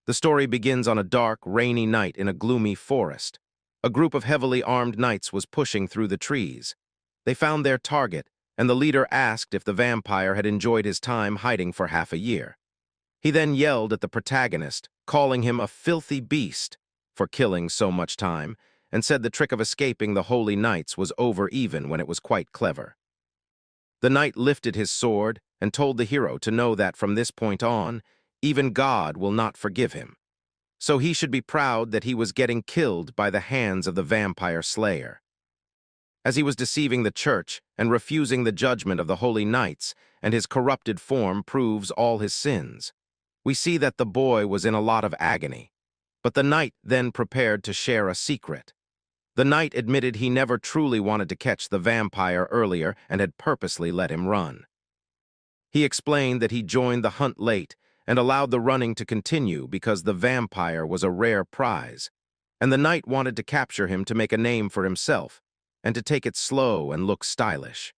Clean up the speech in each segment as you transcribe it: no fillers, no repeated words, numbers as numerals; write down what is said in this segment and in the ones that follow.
The story begins on a dark, rainy night in a gloomy forest. A group of heavily armed knights was pushing through the trees. They found their target, and the leader asked if the vampire had enjoyed his time hiding for half a year. He then yelled at the protagonist, calling him a filthy beast for killing so much time, and said the trick of escaping the holy knights was over even when it was quite clever. The knight lifted his sword and told the hero to know that from this point on, even God will not forgive him. So he should be proud that he was getting killed by the hands of the vampire slayer. As he was deceiving the church and refusing the judgment of the holy knights, and his corrupted form proves all his sins, we see that the boy was in a lot of agony. But the knight then prepared to share a secret. The knight admitted he never truly wanted to catch the vampire earlier and had purposely let him run. He explained that he joined the hunt late and allowed the running to continue because the vampire was a rare prize, and the knight wanted to capture him to make a name for himself and to take it slow and look stylish.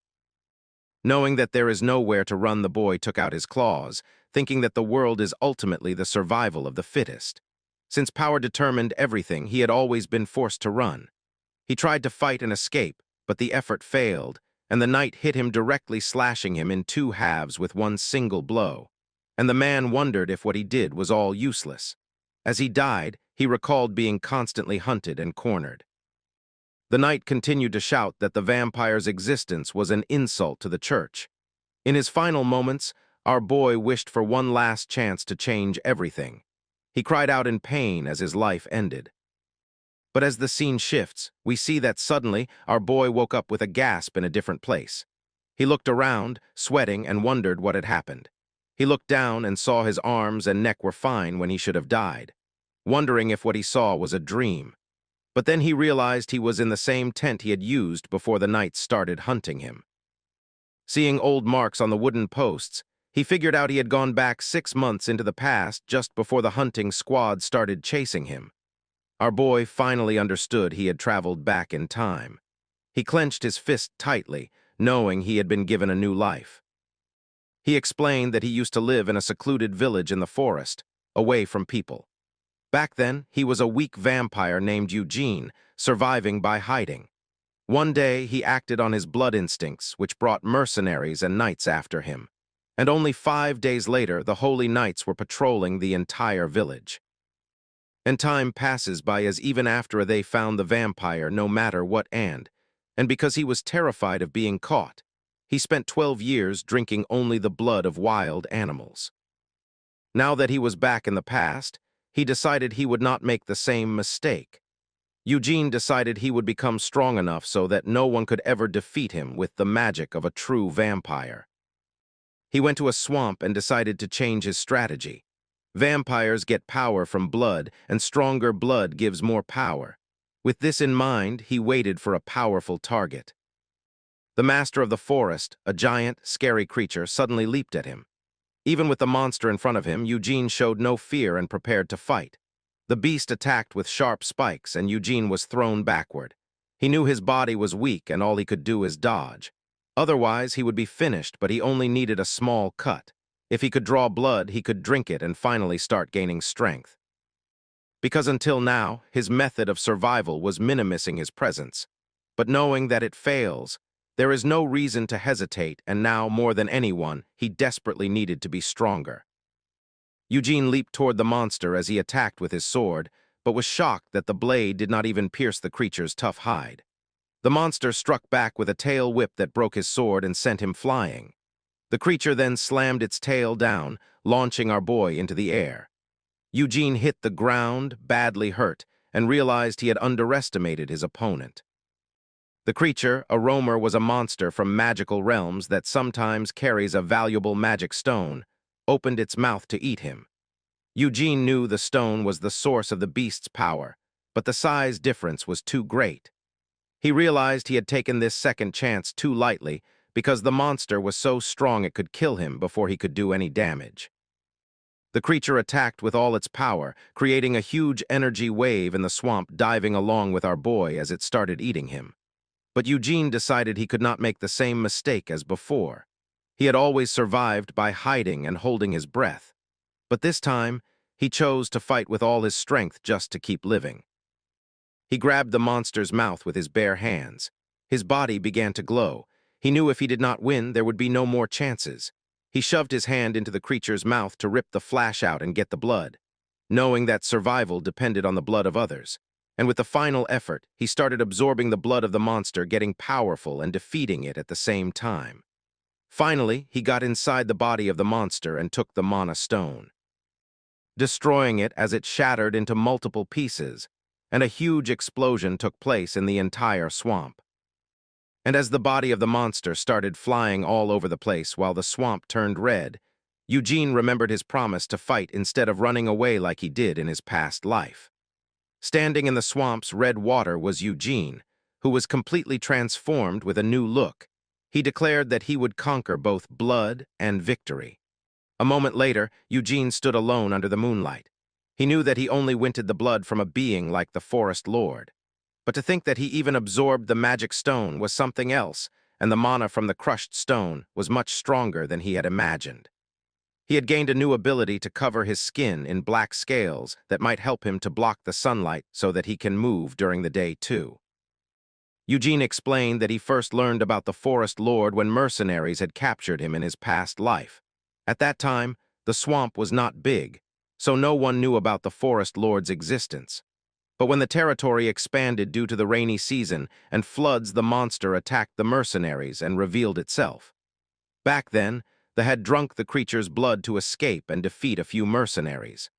Knowing that there is nowhere to run, the boy took out his claws, thinking that the world is ultimately the survival of the fittest. Since power determined everything, he had always been forced to run. He tried to fight and escape, but the effort failed, and the knight hit him directly, slashing him in two halves with one single blow. And the man wondered if what he did was all useless. As he died, he recalled being constantly hunted and cornered. The knight continued to shout that the vampire's existence was an insult to the church. In his final moments, our boy wished for one last chance to change everything. He cried out in pain as his life ended. But as the scene shifts, we see that suddenly our boy woke up with a gasp in a different place. He looked around, sweating, and wondered what had happened. He looked down and saw his arms and neck were fine when he should have died, wondering if what he saw was a dream. But then he realized he was in the same tent he had used before the knights started hunting him. Seeing old marks on the wooden posts, he figured out he had gone back 6 months into the past just before the hunting squad started chasing him. Our boy finally understood he had traveled back in time. He clenched his fist tightly, knowing he had been given a new life. He explained that he used to live in a secluded village in the forest, away from people. Back then, he was a weak vampire named Eugene, surviving by hiding. One day, he acted on his blood instincts, which brought mercenaries and knights after him. And only 5 days later, the holy knights were patrolling the entire village. And time passes by as even after they found the vampire, no matter what, and because he was terrified of being caught, he spent 12 years drinking only the blood of wild animals. Now that he was back in the past, he decided he would not make the same mistake. Eugene decided he would become strong enough so that no one could ever defeat him with the magic of a true vampire. He went to a swamp and decided to change his strategy. Vampires get power from blood, and stronger blood gives more power. With this in mind, he waited for a powerful target. The master of the forest, a giant, scary creature, suddenly leaped at him. Even with the monster in front of him, Eugene showed no fear and prepared to fight. The beast attacked with sharp spikes, and Eugene was thrown backward. He knew his body was weak, and all he could do is dodge. Otherwise, he would be finished, but he only needed a small cut. If he could draw blood, he could drink it and finally start gaining strength. Because until now, his method of survival was minimizing his presence. But knowing that it fails, there is no reason to hesitate, and now, more than anyone, he desperately needed to be stronger. Eugene leaped toward the monster as he attacked with his sword, but was shocked that the blade did not even pierce the creature's tough hide. The monster struck back with a tail whip that broke his sword and sent him flying. The creature then slammed its tail down, launching our boy into the air. Eugene hit the ground, badly hurt, and realized he had underestimated his opponent. The creature, a roamer, was a monster from magical realms that sometimes carries a valuable magic stone, opened its mouth to eat him. Eugene knew the stone was the source of the beast's power, but the size difference was too great. He realized he had taken this second chance too lightly, because the monster was so strong it could kill him before he could do any damage. The creature attacked with all its power, creating a huge energy wave in the swamp, diving along with our boy as it started eating him. But Eugene decided he could not make the same mistake as before. He had always survived by hiding and holding his breath. But this time, He chose to fight with all his strength just to keep living. He grabbed the monster's mouth with his bare hands. His body began to glow. He knew if he did not win, there would be no more chances. He shoved his hand into the creature's mouth to rip the flesh out and get the blood, knowing that survival depended on the blood of others. And with the final effort, he started absorbing the blood of the monster, getting powerful and defeating it at the same time. Finally, he got inside the body of the monster and took the mana stone, destroying it as it shattered into multiple pieces, and a huge explosion took place in the entire swamp. And as the body of the monster started flying all over the place while the swamp turned red, Eugene remembered his promise to fight instead of running away like he did in his past life. Standing in the swamp's red water was Eugene, who was completely transformed with a new look. He declared that he would conquer both blood and victory. A moment later, Eugene stood alone under the moonlight. He knew that he only wanted the blood from a being like the Forest Lord. But to think that he even absorbed the magic stone was something else, and the mana from the crushed stone was much stronger than he had imagined. He had gained a new ability to cover his skin in black scales that might help him to block the sunlight so that he can move during the day too. Eugene explained that he first learned about the Forest Lord when mercenaries had captured him in his past life. At that time, the swamp was not big, so no one knew about the Forest Lord's existence. But when the territory expanded due to the rainy season and floods, the monster attacked the mercenaries and revealed itself. Back then, they had drunk the creature's blood to escape and defeat a few mercenaries.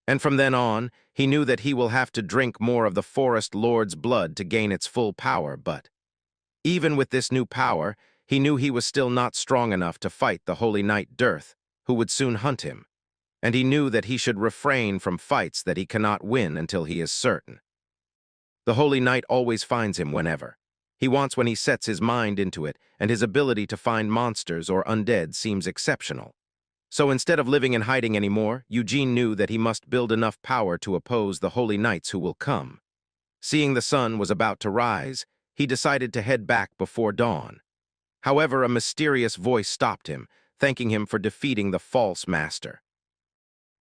And from then on, he knew that he will have to drink more of the Forest Lord's blood to gain its full power, but even with this new power, he knew he was still not strong enough to fight the Holy Knight Dearth, who would soon hunt him. And he knew that he should refrain from fights that he cannot win until he is certain. The Holy Knight always finds him whenever. He wants when he sets his mind into it, and his ability to find monsters or undead seems exceptional. So instead of living in hiding anymore, Eugene knew that he must build enough power to oppose the Holy Knights who will come. Seeing the sun was about to rise, he decided to head back before dawn. However, a mysterious voice stopped him, thanking him for defeating the false master.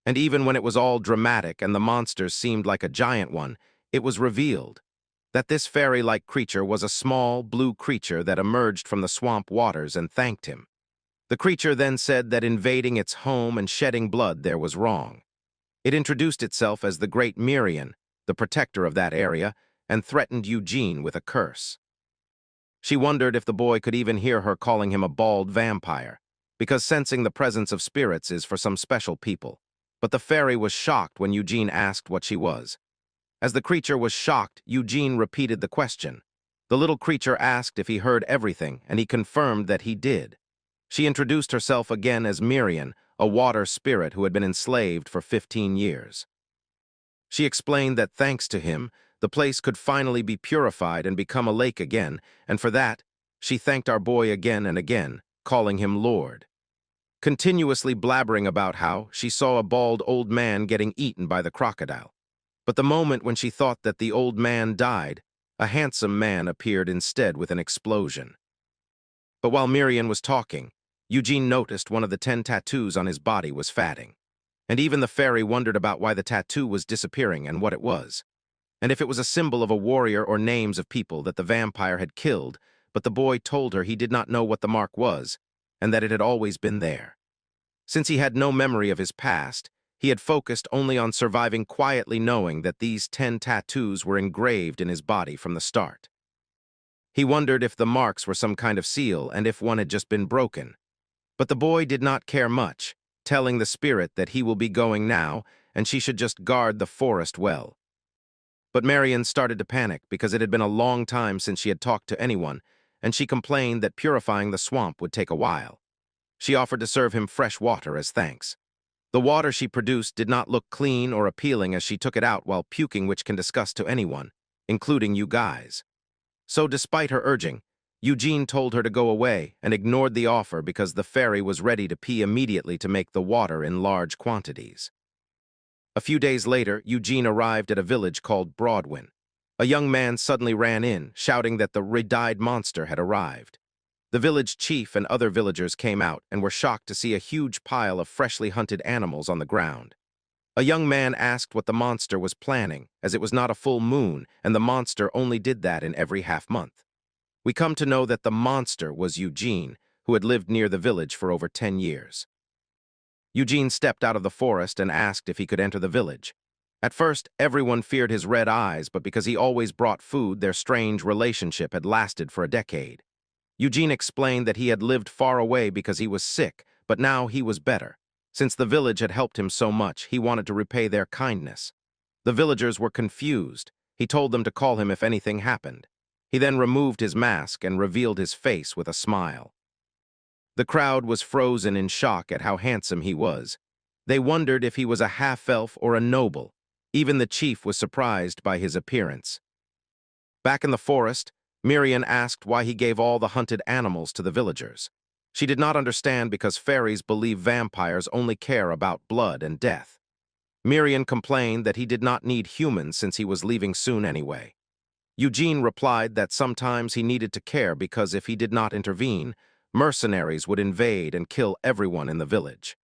And even when it was all dramatic and the monsters seemed like a giant one, it was revealed that this fairy-like creature was a small, blue creature that emerged from the swamp waters and thanked him. The creature then said that invading its home and shedding blood there was wrong. It introduced itself as the Great Mirian, the protector of that area, and threatened Eugene with a curse. She wondered if the boy could even hear her calling him a bald vampire, because sensing the presence of spirits is for some special people. But the fairy was shocked when Eugene asked what she was. As the creature was shocked, Eugene repeated the question. The little creature asked if he heard everything, and he confirmed that he did. She introduced herself again as Mirian, a water spirit who had been enslaved for 15 years. She explained that thanks to him, the place could finally be purified and become a lake again, and for that, she thanked our boy again and again, calling him Lord. Continuously blabbering about how she saw a bald old man getting eaten by the crocodile. But the moment when she thought that the old man died, a handsome man appeared instead with an explosion. But while Miriam was talking, Eugene noticed one of the 10 tattoos on his body was fading. And even the fairy wondered about why the tattoo was disappearing and what it was. And if it was a symbol of a warrior or names of people that the vampire had killed, but the boy told her he did not know what the mark was, and that it had always been there. Since he had no memory of his past, he had focused only on surviving quietly, knowing that these 10 tattoos were engraved in his body from the start. He wondered if the marks were some kind of seal and if one had just been broken. But the boy did not care much, telling the spirit that he will be going now and she should just guard the forest well. But Marian started to panic because it had been a long time since she had talked to anyone, and she complained that purifying the swamp would take a while. She offered to serve him fresh water as thanks. The water she produced did not look clean or appealing as she took it out while puking, which can disgust to anyone, including you guys. So despite her urging, Eugene told her to go away and ignored the offer because the fairy was ready to pee immediately to make the water in large quantities. A few days later, Eugene arrived at a village called Broadwin. A young man suddenly ran in, shouting that the red-eyed monster had arrived. The village chief and other villagers came out and were shocked to see a huge pile of freshly hunted animals on the ground. A young man asked what the monster was planning, as it was not a full moon, and the monster only did that in every half-month. We come to know that the monster was Eugene, who had lived near the village for over 10 years. Eugene stepped out of the forest and asked if he could enter the village. At first, everyone feared his red eyes, but because he always brought food, their strange relationship had lasted for a decade. Eugene explained that he had lived far away because he was sick, but now he was better. Since the village had helped him so much, he wanted to repay their kindness. The villagers were confused. He told them to call him if anything happened. He then removed his mask and revealed his face with a smile. The crowd was frozen in shock at how handsome he was. They wondered if he was a half-elf or a noble. Even the chief was surprised by his appearance. Back in the forest, Miriam asked why he gave all the hunted animals to the villagers. She did not understand because fairies believe vampires only care about blood and death. Miriam complained that he did not need humans since he was leaving soon anyway. Eugene replied that sometimes he needed to care because if he did not intervene, mercenaries would invade and kill everyone in the village.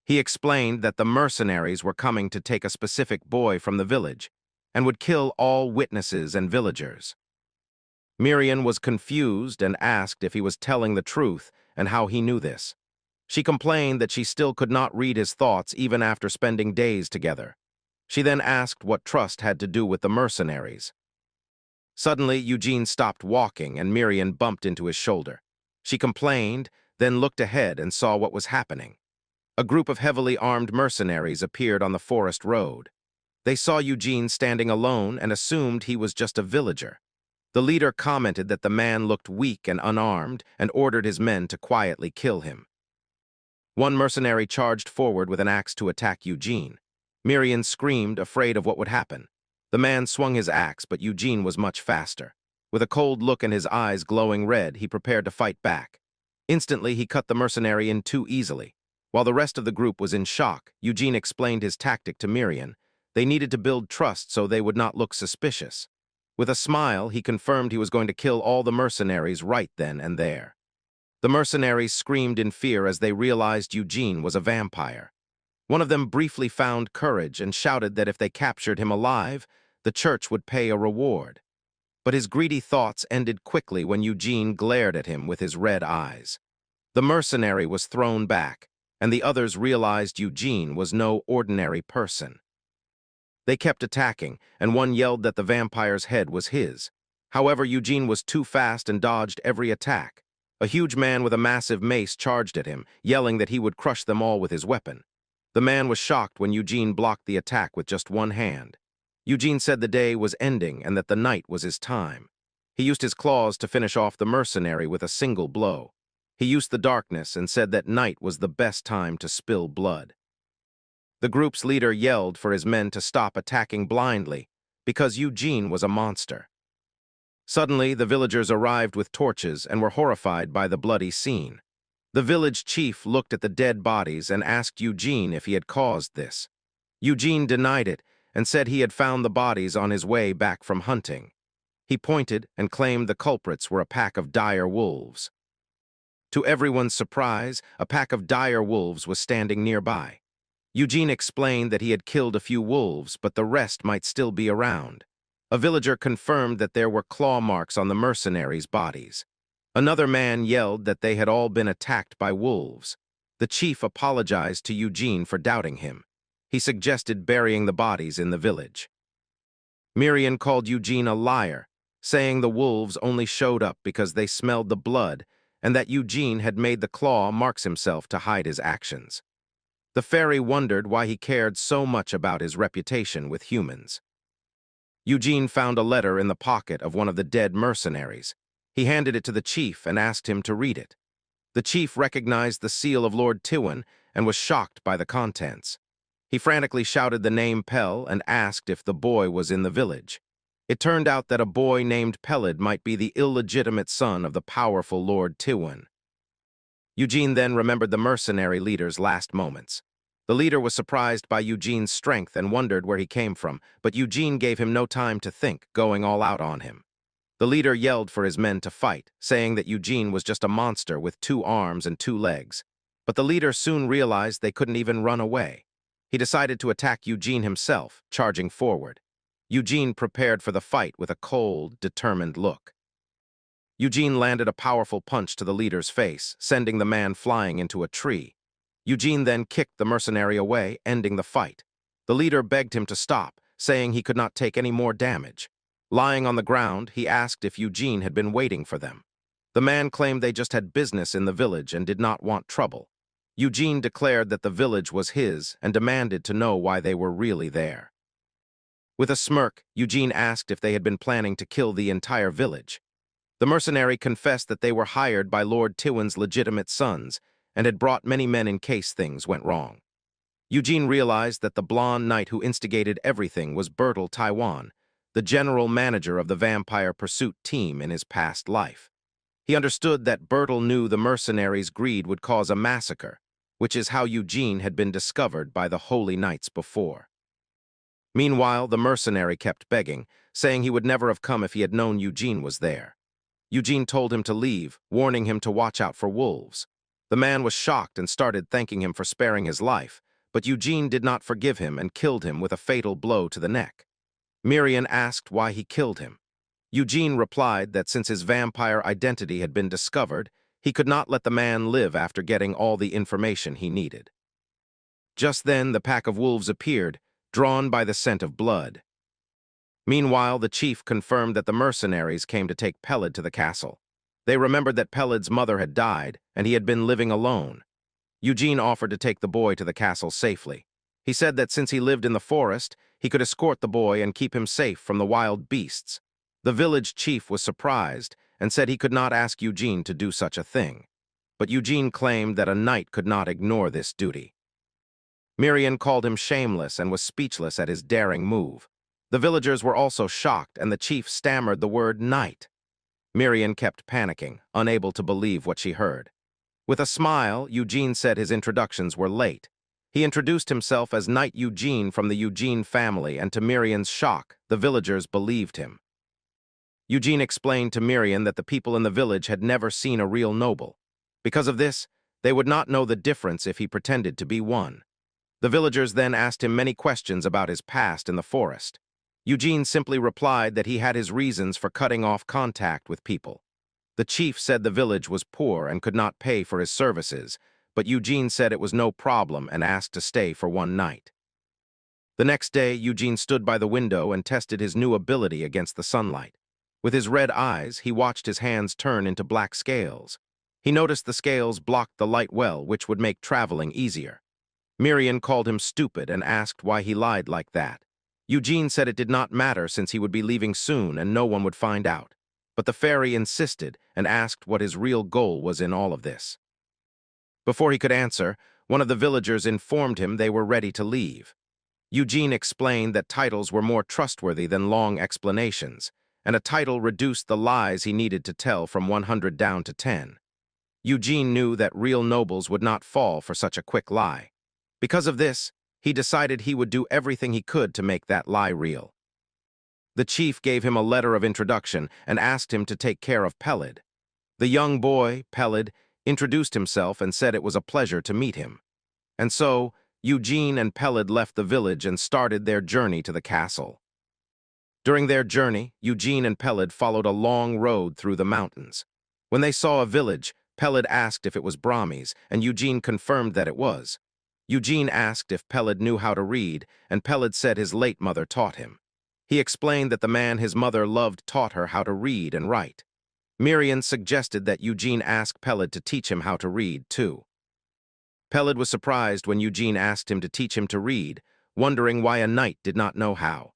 He explained that the mercenaries were coming to take a specific boy from the village and would kill all witnesses and villagers. Miriam was confused and asked if he was telling the truth and how he knew this. She complained that she still could not read his thoughts even after spending days together. She then asked what trust had to do with the mercenaries. Suddenly, Eugene stopped walking and Miriam bumped into his shoulder. She complained, then looked ahead and saw what was happening. A group of heavily armed mercenaries appeared on the forest road. They saw Eugene standing alone and assumed he was just a villager. The leader commented that the man looked weak and unarmed and ordered his men to quietly kill him. One mercenary charged forward with an axe to attack Eugene. Miriam screamed, afraid of what would happen. The man swung his axe, but Eugene was much faster. With a cold look and his eyes glowing red, he prepared to fight back. Instantly, he cut the mercenary in two easily. While the rest of the group was in shock, Eugene explained his tactic to Miriam. They needed to build trust so they would not look suspicious. With a smile, he confirmed he was going to kill all the mercenaries right then and there. The mercenaries screamed in fear as they realized Eugene was a vampire. One of them briefly found courage and shouted that if they captured him alive, the church would pay a reward. But his greedy thoughts ended quickly when Eugene glared at him with his red eyes. The mercenary was thrown back, and the others realized Eugene was no ordinary person. They kept attacking, and one yelled that the vampire's head was his. However, Eugene was too fast and dodged every attack. A huge man with a massive mace charged at him, yelling that he would crush them all with his weapon. The man was shocked when Eugene blocked the attack with just one hand. Eugene said the day was ending and that the night was his time. He used his claws to finish off the mercenary with a single blow. He used the darkness and said that night was the best time to spill blood. The group's leader yelled for his men to stop attacking blindly, because Eugene was a monster. Suddenly, the villagers arrived with torches and were horrified by the bloody scene. The village chief looked at the dead bodies and asked Eugene if he had caused this. Eugene denied it and said he had found the bodies on his way back from hunting. He pointed and claimed the culprits were a pack of dire wolves. To everyone's surprise, a pack of dire wolves was standing nearby. Eugene explained that he had killed a few wolves, but the rest might still be around. A villager confirmed that there were claw marks on the mercenaries' bodies. Another man yelled that they had all been attacked by wolves. The chief apologized to Eugene for doubting him. He suggested burying the bodies in the village. Miriam called Eugene a liar, saying the wolves only showed up because they smelled the blood and that Eugene had made the claw marks himself to hide his actions. The fairy wondered why he cared so much about his reputation with humans. Eugene found a letter in the pocket of one of the dead mercenaries. He handed it to the chief and asked him to read it. The chief recognized the seal of Lord Tiwin and was shocked by the contents. He frantically shouted the name Pell and asked if the boy was in the village. It turned out that a boy named Pelid might be the illegitimate son of the powerful Lord Tiwin. Eugene then remembered the mercenary leader's last moments. The leader was surprised by Eugene's strength and wondered where he came from, but Eugene gave him no time to think, going all out on him. The leader yelled for his men to fight, saying that Eugene was just a monster with 2 arms and 2 legs. But the leader soon realized they couldn't even run away. He decided to attack Eugene himself, charging forward. Eugene prepared for the fight with a cold, determined look. Eugene landed a powerful punch to the leader's face, sending the man flying into a tree. Eugene then kicked the mercenary away, ending the fight. The leader begged him to stop, saying he could not take any more damage. Lying on the ground, he asked if Eugene had been waiting for them. The man claimed they just had business in the village and did not want trouble. Eugene declared that the village was his and demanded to know why they were really there. With a smirk, Eugene asked if they had been planning to kill the entire village. The mercenary confessed that they were hired by Lord Tywin's legitimate sons and had brought many men in case things went wrong. Eugene realized that the blonde knight who instigated everything was Bertil Taiwan, the general manager of the vampire pursuit team in his past life. He understood that Bertil knew the mercenaries' greed would cause a massacre, which is how Eugene had been discovered by the holy knights before. Meanwhile, the mercenary kept begging, saying he would never have come if he had known Eugene was there. Eugene told him to leave, warning him to watch out for wolves. The man was shocked and started thanking him for sparing his life, but Eugene did not forgive him and killed him with a fatal blow to the neck. Miriam asked why he killed him. Eugene replied that since his vampire identity had been discovered, he could not let the man live after getting all the information he needed. Just then, the pack of wolves appeared, drawn by the scent of blood. Meanwhile, the chief confirmed that the mercenaries came to take Peled to the castle. They remembered that Peled's mother had died, and he had been living alone. Eugene offered to take the boy to the castle safely. He said that since he lived in the forest, he could escort the boy and keep him safe from the wild beasts. The village chief was surprised and said he could not ask Eugene to do such a thing. But Eugene claimed that a knight could not ignore this duty. Miriam called him shameless and was speechless at his daring move. The villagers were also shocked, and the chief stammered the word knight. Miriam kept panicking, unable to believe what she heard. With a smile, Eugene said his introductions were late. He introduced himself as Knight Eugene from the Eugene family, and to Miriam's shock, the villagers believed him. Eugene explained to Miriam that the people in the village had never seen a real noble. Because of this, they would not know the difference if he pretended to be one. The villagers then asked him many questions about his past in the forest. Eugene simply replied that he had his reasons for cutting off contact with people. The chief said the village was poor and could not pay for his services, but Eugene said it was no problem and asked to stay for one night. The next day, Eugene stood by the window and tested his new ability against the sunlight. With his red eyes, he watched his hands turn into black scales. He noticed the scales blocked the light well, which would make traveling easier. Miriam called him stupid and asked why he lied like that. Eugene said it did not matter since he would be leaving soon and no one would find out. But the fairy insisted and asked what his real goal was in all of this. Before he could answer, one of the villagers informed him they were ready to leave. Eugene explained that titles were more trustworthy than long explanations, and a title reduced the lies he needed to tell from 100 down to 10. Eugene knew that real nobles would not fall for such a quick lie. Because of this, he decided he would do everything he could to make that lie real. The chief gave him a letter of introduction and asked him to take care of Peled. The young boy, Peled, introduced himself and said it was a pleasure to meet him. And so, Eugene and Peled left the village and started their journey to the castle. During their journey, Eugene and Peled followed a long road through the mountains. When they saw a village, Peled asked if it was Brahmi's, and Eugene confirmed that it was. Eugene asked if Peled knew how to read, and Peled said his late mother taught him. He explained that the man his mother loved taught her how to read and write. Miriam suggested that Eugene ask Peled to teach him how to read, too. Peled was surprised when Eugene asked him to teach him to read, wondering why a knight did not know how.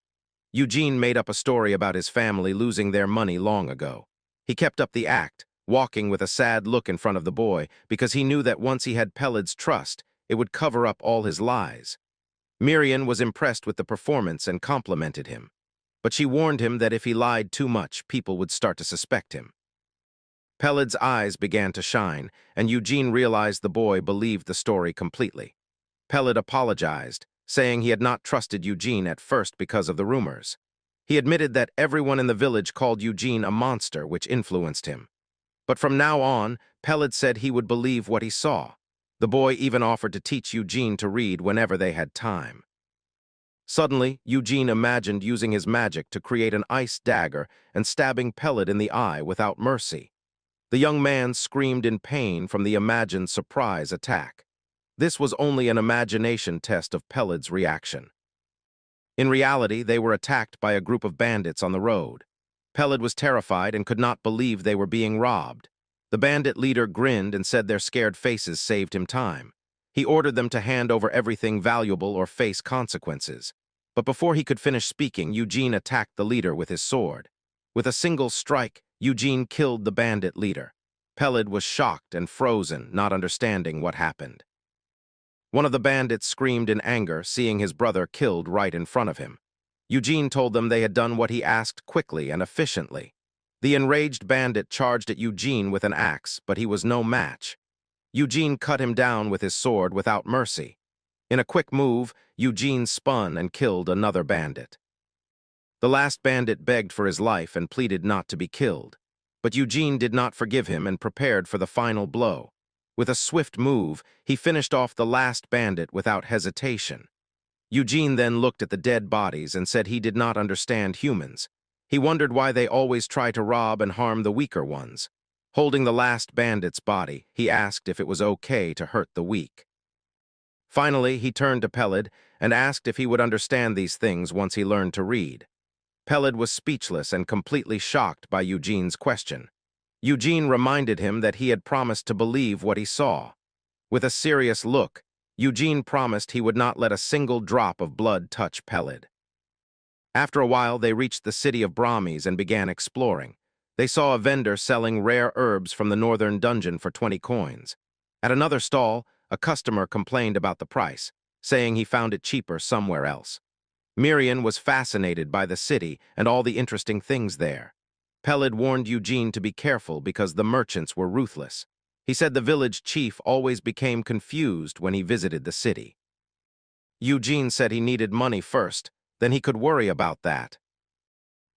Eugene made up a story about his family losing their money long ago. He kept up the act, walking with a sad look in front of the boy, because he knew that once he had Peled's trust, it would cover up all his lies. Miriam was impressed with the performance and complimented him. But she warned him that if he lied too much, people would start to suspect him. Peled's eyes began to shine, and Eugene realized the boy believed the story completely. Peled apologized, saying he had not trusted Eugene at first because of the rumors. He admitted that everyone in the village called Eugene a monster, which influenced him. But from now on, Peled said he would believe what he saw. The boy even offered to teach Eugene to read whenever they had time. Suddenly, Eugene imagined using his magic to create an ice dagger and stabbing Peled in the eye without mercy. The young man screamed in pain from the imagined surprise attack. This was only an imagination test of Peled's reaction. In reality, they were attacked by a group of bandits on the road. Peled was terrified and could not believe they were being robbed. The bandit leader grinned and said their scared faces saved him time. He ordered them to hand over everything valuable or face consequences. But before he could finish speaking, Eugene attacked the leader with his sword. With a single strike, Eugene killed the bandit leader. Peled was shocked and frozen, not understanding what happened. One of the bandits screamed in anger, seeing his brother killed right in front of him. Eugene told them they had done what he asked quickly and efficiently. The enraged bandit charged at Eugene with an axe, but he was no match. Eugene cut him down with his sword without mercy. In a quick move, Eugene spun and killed another bandit. The last bandit begged for his life and pleaded not to be killed. But Eugene did not forgive him and prepared for the final blow. With a swift move, he finished off the last bandit without hesitation. Eugene then looked at the dead bodies and said he did not understand humans. He wondered why they always try to rob and harm the weaker ones. Holding the last bandit's body, he asked if it was okay to hurt the weak. Finally, he turned to Peled and asked if he would understand these things once he learned to read. Peled was speechless and completely shocked by Eugene's question. Eugene reminded him that he had promised to believe what he saw. With a serious look, Eugene promised he would not let a single drop of blood touch Peled. After a while, they reached the city of Brahmis and began exploring. They saw a vendor selling rare herbs from the northern dungeon for 20 coins. At another stall, a customer complained about the price, saying he found it cheaper somewhere else. Miriam was fascinated by the city and all the interesting things there. Peled warned Eugene to be careful because the merchants were ruthless. He said the village chief always became confused when he visited the city. Eugene said he needed money first, then he could worry about that.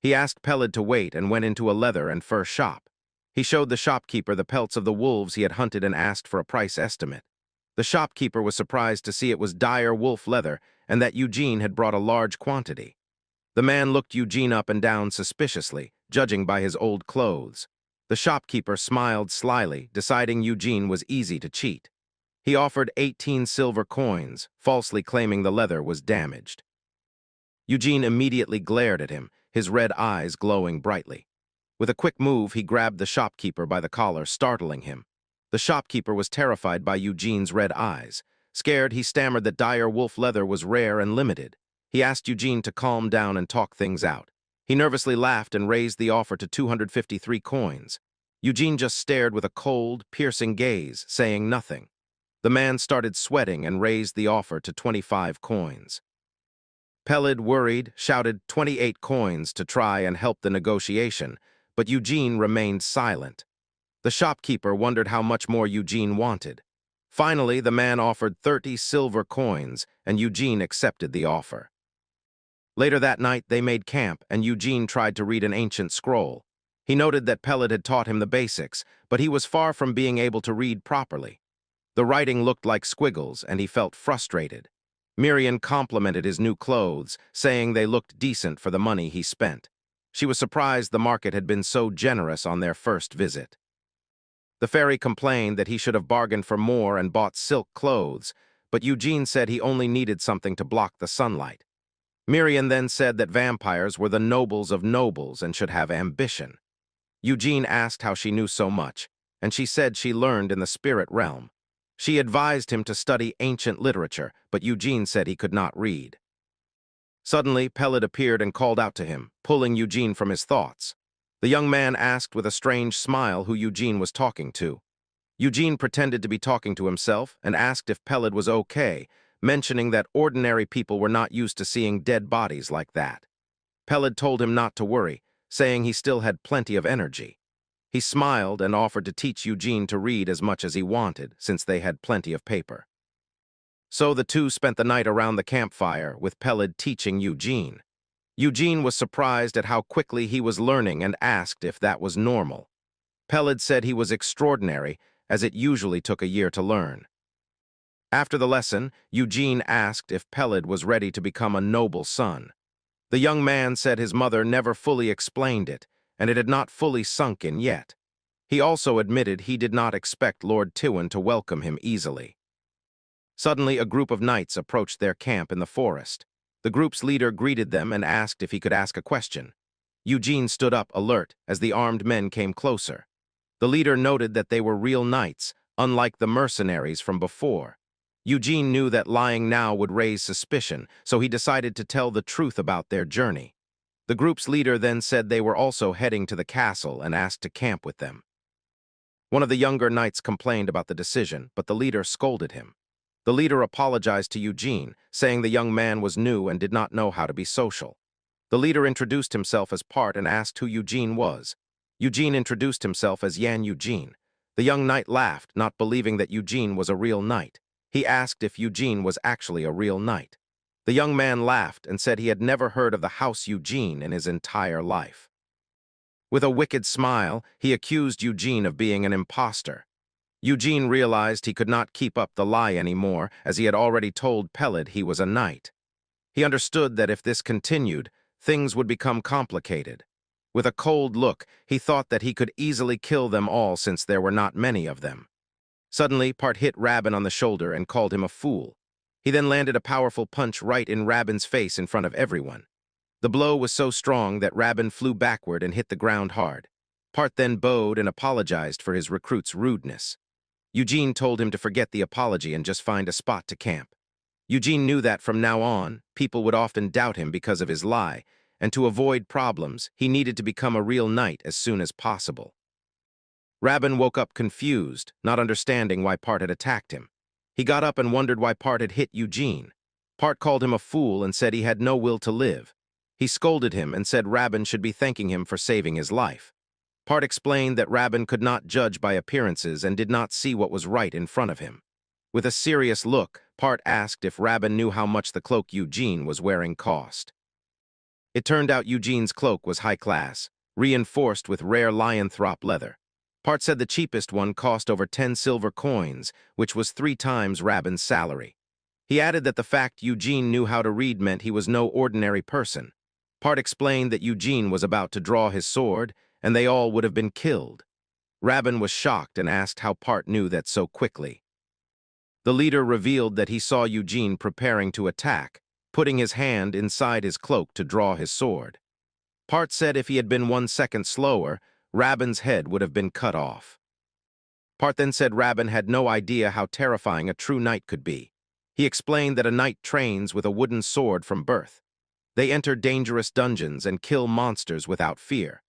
He asked Peled to wait and went into a leather and fur shop. He showed the shopkeeper the pelts of the wolves he had hunted and asked for a price estimate. The shopkeeper was surprised to see it was dire wolf leather and that Eugene had brought a large quantity. The man looked Eugene up and down suspiciously, judging by his old clothes. The shopkeeper smiled slyly, deciding Eugene was easy to cheat. He offered 18 silver coins, falsely claiming the leather was damaged. Eugene immediately glared at him, his red eyes glowing brightly. With a quick move, he grabbed the shopkeeper by the collar, startling him. The shopkeeper was terrified by Eugene's red eyes. Scared, he stammered that dire wolf leather was rare and limited. He asked Eugene to calm down and talk things out. He nervously laughed and raised the offer to 253 coins. Eugene just stared with a cold, piercing gaze, saying nothing. The man started sweating and raised the offer to 25 coins. Peled, worried, shouted 28 coins to try and help the negotiation, but Eugene remained silent. The shopkeeper wondered how much more Eugene wanted. Finally, the man offered 30 silver coins, and Eugene accepted the offer. Later that night, they made camp, and Eugene tried to read an ancient scroll. He noted that Peled had taught him the basics, but he was far from being able to read properly. The writing looked like squiggles, and he felt frustrated. Miriam complimented his new clothes, saying they looked decent for the money he spent. She was surprised the market had been so generous on their first visit. The fairy complained that he should have bargained for more and bought silk clothes, but Eugene said he only needed something to block the sunlight. Miriam then said that vampires were the nobles of nobles and should have ambition. Eugene asked how she knew so much, and she said she learned in the spirit realm. She advised him to study ancient literature, but Eugene said he could not read. Suddenly, Peled appeared and called out to him, pulling Eugene from his thoughts. The young man asked with a strange smile who Eugene was talking to. Eugene pretended to be talking to himself and asked if Peled was okay, mentioning that ordinary people were not used to seeing dead bodies like that. Peled told him not to worry, saying he still had plenty of energy. He smiled and offered to teach Eugene to read as much as he wanted, since they had plenty of paper. So the two spent the night around the campfire, with Peled teaching Eugene. Eugene was surprised at how quickly he was learning and asked if that was normal. Peled said he was extraordinary, as it usually took a year to learn. After the lesson, Eugene asked if Peled was ready to become a noble son. The young man said his mother never fully explained it, and it had not fully sunk in yet. He also admitted he did not expect Lord Tywin to welcome him easily. Suddenly, a group of knights approached their camp in the forest. The group's leader greeted them and asked if he could ask a question. Eugene stood up, alert, as the armed men came closer. The leader noted that they were real knights, unlike the mercenaries from before. Eugene knew that lying now would raise suspicion, so he decided to tell the truth about their journey. The group's leader then said they were also heading to the castle and asked to camp with them. One of the younger knights complained about the decision, but the leader scolded him. The leader apologized to Eugene, saying the young man was new and did not know how to be social. The leader introduced himself as Part and asked who Eugene was. Eugene introduced himself as Yan Eugene. The young knight laughed, not believing that Eugene was a real knight. He asked if Eugene was actually a real knight. The young man laughed and said he had never heard of the House Eugene in his entire life. With a wicked smile, he accused Eugene of being an impostor. Eugene realized he could not keep up the lie anymore, as he had already told Peled he was a knight. He understood that if this continued, things would become complicated. With a cold look, he thought that he could easily kill them all since there were not many of them. Suddenly, Part hit Rabin on the shoulder and called him a fool. He then landed a powerful punch right in Rabin's face in front of everyone. The blow was so strong that Rabin flew backward and hit the ground hard. Part then bowed and apologized for his recruit's rudeness. Eugene told him to forget the apology and just find a spot to camp. Eugene knew that from now on, people would often doubt him because of his lie, and to avoid problems, he needed to become a real knight as soon as possible. Rabin woke up confused, not understanding why Part had attacked him. He got up and wondered why Part had hit Eugene. Part called him a fool and said he had no will to live. He scolded him and said Rabin should be thanking him for saving his life. Part explained that Rabin could not judge by appearances and did not see what was right in front of him. With a serious look, Part asked if Rabin knew how much the cloak Eugene was wearing cost. It turned out Eugene's cloak was high class, reinforced with rare lyanthrop leather. Part said the cheapest one cost over 10 silver coins, which was 3 times Rabin's salary. He added that the fact Eugene knew how to read meant he was no ordinary person. Part explained that Eugene was about to draw his sword, and they all would have been killed. Rabin was shocked and asked how Part knew that so quickly. The leader revealed that he saw Eugene preparing to attack, putting his hand inside his cloak to draw his sword. Part said if he had been 1 second slower, Rabin's head would have been cut off. Part then said Rabin had no idea how terrifying a true knight could be. He explained that a knight trains with a wooden sword from birth. They enter dangerous dungeons and kill monsters without fear.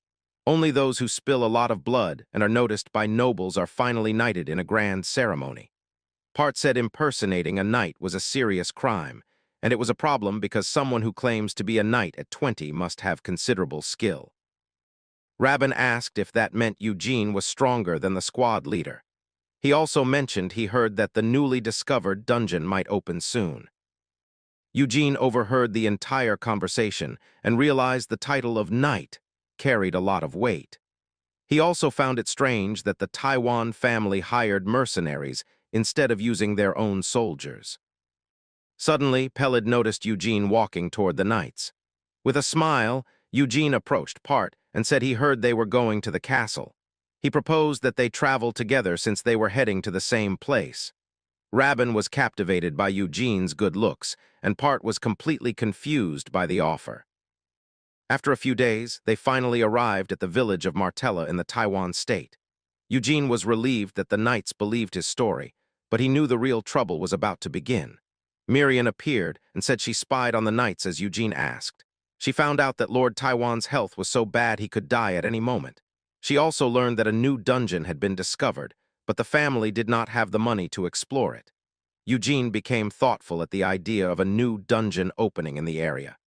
Only those who spill a lot of blood and are noticed by nobles are finally knighted in a grand ceremony. Part said impersonating a knight was a serious crime, and it was a problem because someone who claims to be a knight at 20 must have considerable skill. Rabin asked if that meant Eugene was stronger than the squad leader. He also mentioned he heard that the newly discovered dungeon might open soon. Eugene overheard the entire conversation and realized the title of knight carried a lot of weight. He also found it strange that the Taiwan family hired mercenaries instead of using their own soldiers. Suddenly, Peled noticed Eugene walking toward the knights. With a smile, Eugene approached Part and said he heard they were going to the castle. He proposed that they travel together since they were heading to the same place. Rabin was captivated by Eugene's good looks, and Part was completely confused by the offer. After a few days, they finally arrived at the village of Martella in the Taiwan state. Eugene was relieved that the knights believed his story, but he knew the real trouble was about to begin. Miriam appeared and said she spied on the knights as Eugene asked. She found out that Lord Taiwan's health was so bad he could die at any moment. She also learned that a new dungeon had been discovered, but the family did not have the money to explore it. Eugene became thoughtful at the idea of a new dungeon opening in the area.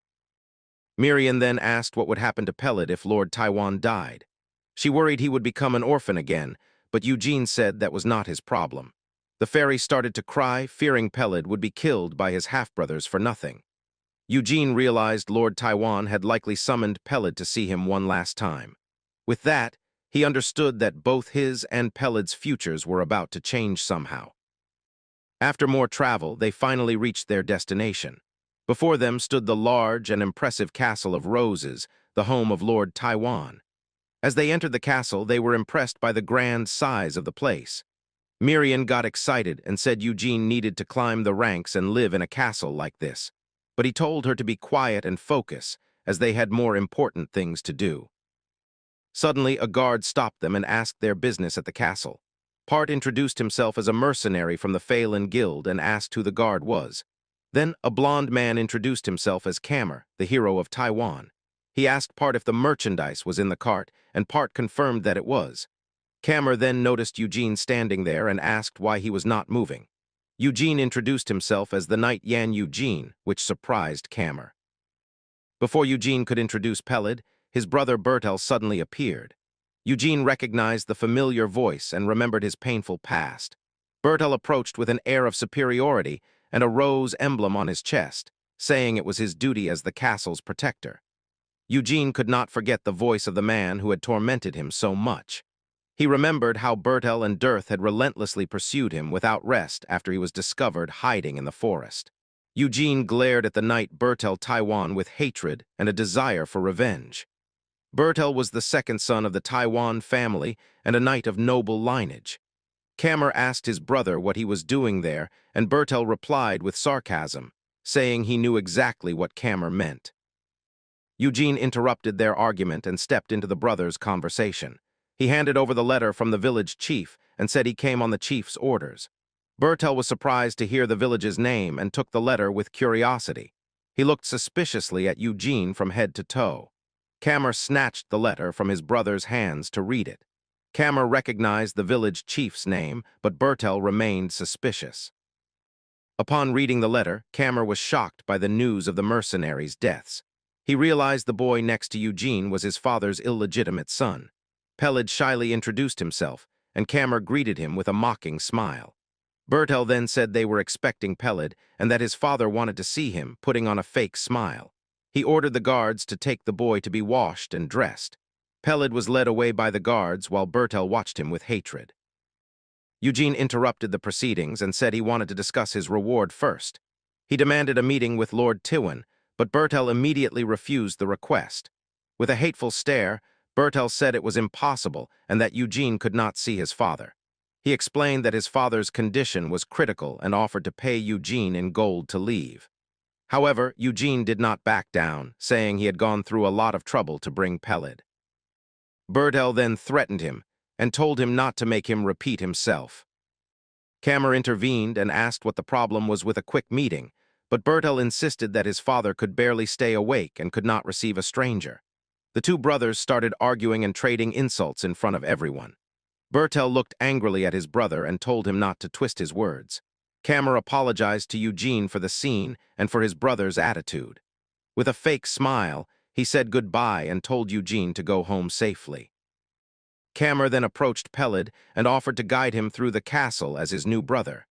Miriam then asked what would happen to Peled if Lord Taiwan died. She worried he would become an orphan again, but Eugene said that was not his problem. The fairy started to cry, fearing Peled would be killed by his half-brothers for nothing. Eugene realized Lord Taiwan had likely summoned Peled to see him one last time. With that, he understood that both his and Peled's futures were about to change somehow. After more travel, they finally reached their destination. Before them stood the large and impressive castle of Roses, the home of Lord Taiwan. As they entered the castle, they were impressed by the grand size of the place. Miriam got excited and said Eugene needed to climb the ranks and live in a castle like this. But he told her to be quiet and focus, as they had more important things to do. Suddenly, a guard stopped them and asked their business at the castle. Part introduced himself as a mercenary from the Phelan Guild and asked who the guard was. Then, a blond man introduced himself as Kamer, the hero of Taiwan. He asked Part if the merchandise was in the cart, and Part confirmed that it was. Kamer then noticed Eugene standing there and asked why he was not moving. Eugene introduced himself as the knight Yan Eugene, which surprised Kamer. Before Eugene could introduce Peled, his brother Bertel suddenly appeared. Eugene recognized the familiar voice and remembered his painful past. Bertel approached with an air of superiority and a rose emblem on his chest, saying it was his duty as the castle's protector. Eugene could not forget the voice of the man who had tormented him so much. He remembered how Bertel and Dearth had relentlessly pursued him without rest after he was discovered hiding in the forest. Eugene glared at the knight Bertel Taiwan with hatred and a desire for revenge. Bertel was the second son of the Taiwan family and a knight of noble lineage. Kamer asked his brother what he was doing there, and Bertel replied with sarcasm, saying he knew exactly what Kamer meant. Eugene interrupted their argument and stepped into the brothers' conversation. He handed over the letter from the village chief and said he came on the chief's orders. Bertel was surprised to hear the village's name and took the letter with curiosity. He looked suspiciously at Eugene from head to toe. Kamer snatched the letter from his brother's hands to read it. Kamer recognized the village chief's name, but Bertel remained suspicious. Upon reading the letter, Kamer was shocked by the news of the mercenaries' deaths. He realized the boy next to Eugene was his father's illegitimate son. Peled shyly introduced himself, and Kamer greeted him with a mocking smile. Bertel then said they were expecting Peled and that his father wanted to see him, putting on a fake smile. He ordered the guards to take the boy to be washed and dressed. Peled was led away by the guards while Bertel watched him with hatred. Eugene interrupted the proceedings and said he wanted to discuss his reward first. He demanded a meeting with Lord Tiwan, but Bertel immediately refused the request. With a hateful stare, Bertel said it was impossible and that Eugene could not see his father. He explained that his father's condition was critical and offered to pay Eugene in gold to leave. However, Eugene did not back down, saying he had gone through a lot of trouble to bring Peled. Bertel then threatened him and told him not to make him repeat himself. Kamer intervened and asked what the problem was with a quick meeting, but Bertel insisted that his father could barely stay awake and could not receive a stranger. The two brothers started arguing and trading insults in front of everyone. Bertel looked angrily at his brother and told him not to twist his words. Kamer apologized to Eugene for the scene and for his brother's attitude. With a fake smile, he said goodbye and told Eugene to go home safely. Kamer then approached Peled and offered to guide him through the castle as his new brother.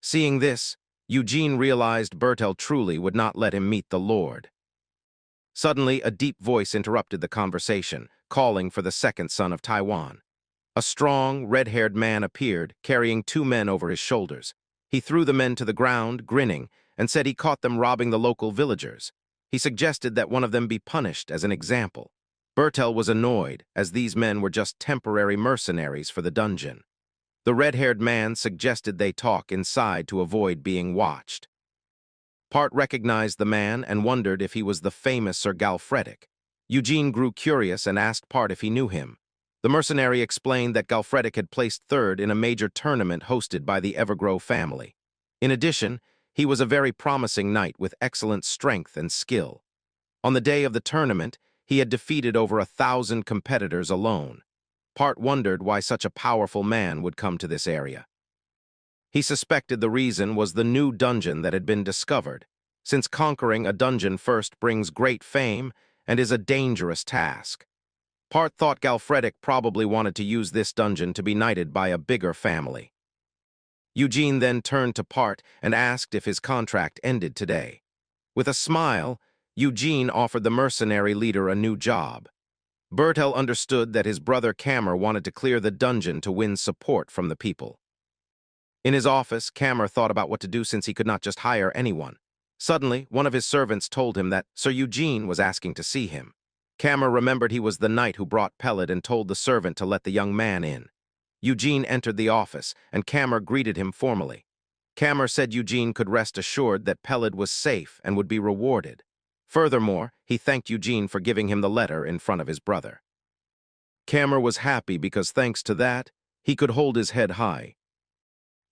Seeing this, Eugene realized Bertel truly would not let him meet the Lord. Suddenly, a deep voice interrupted the conversation, calling for the second son of Taiwan. A strong, red-haired man appeared, carrying two men over his shoulders. He threw the men to the ground, grinning, and said he caught them robbing the local villagers. He suggested that one of them be punished as an example. Bertel was annoyed, as these men were just temporary mercenaries for the dungeon. The red-haired man suggested they talk inside to avoid being watched. Part recognized the man and wondered if he was the famous Sir Galfredic. Eugene grew curious and asked Part if he knew him. The mercenary explained that Galfredic had placed third in a major tournament hosted by the Evergrove family. In addition, he was a very promising knight with excellent strength and skill. On the day of the tournament, he had defeated over 1,000 competitors alone. Part wondered why such a powerful man would come to this area. He suspected the reason was the new dungeon that had been discovered, since conquering a dungeon first brings great fame and is a dangerous task. Part thought Galfredic probably wanted to use this dungeon to be knighted by a bigger family. Eugene then turned to Part and asked if his contract ended today. With a smile, Eugene offered the mercenary leader a new job. Bertel understood that his brother Kamer wanted to clear the dungeon to win support from the people. In his office, Kammer thought about what to do since he could not just hire anyone. Suddenly, one of his servants told him that Sir Eugene was asking to see him. Kammer remembered he was the knight who brought Pellet and told the servant to let the young man in. Eugene entered the office, and Kammer greeted him formally. Kammer said Eugene could rest assured that Pellet was safe and would be rewarded. Furthermore, he thanked Eugene for giving him the letter in front of his brother. Kammer was happy because thanks to that, he could hold his head high.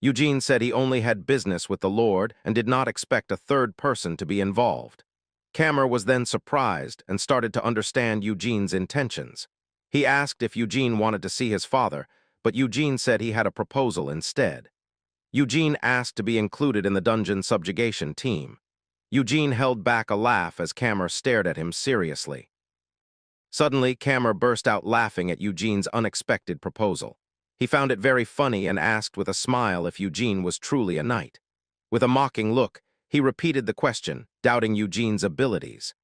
Eugene said he only had business with the Lord and did not expect a third person to be involved. Kammer was then surprised and started to understand Eugene's intentions. He asked if Eugene wanted to see his father, but Eugene said he had a proposal instead. Eugene asked to be included in the dungeon subjugation team. Eugene held back a laugh as Kammer stared at him seriously. Suddenly, Kammer burst out laughing at Eugene's unexpected proposal. He found it very funny and asked with a smile if Eugene was truly a knight. With a mocking look, he repeated the question, doubting Eugene's abilities.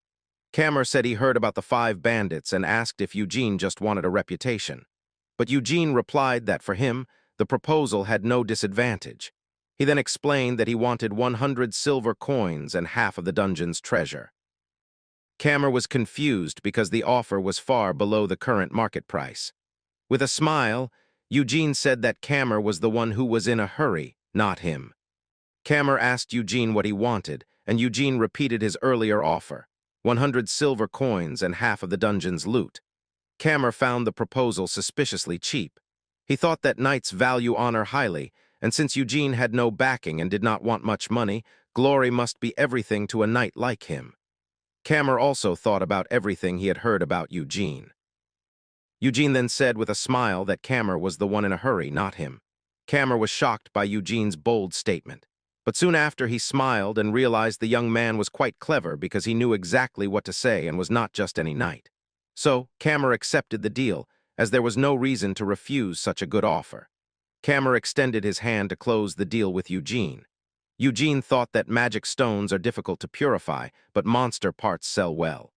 Kammer said he heard about the 5 bandits and asked if Eugene just wanted a reputation. But Eugene replied that for him, the proposal had no disadvantage. He then explained that he wanted 100 silver coins and half of the dungeon's treasure. Kammer was confused because the offer was far below the current market price. With a smile, Eugene said that Kammer was the one who was in a hurry, not him. Kammer asked Eugene what he wanted, and Eugene repeated his earlier offer, 100 silver coins and half of the dungeon's loot. Kammer found the proposal suspiciously cheap. He thought that knights value honor highly, and since Eugene had no backing and did not want much money, glory must be everything to a knight like him. Kammer also thought about everything he had heard about Eugene. Eugene then said with a smile that Kammer was the one in a hurry, not him. Kammer was shocked by Eugene's bold statement. But soon after, he smiled and realized the young man was quite clever because he knew exactly what to say and was not just any knight. So, Kammer accepted the deal, as there was no reason to refuse such a good offer. Kammer extended his hand to close the deal with Eugene. Eugene thought that magic stones are difficult to purify, but monster parts sell well.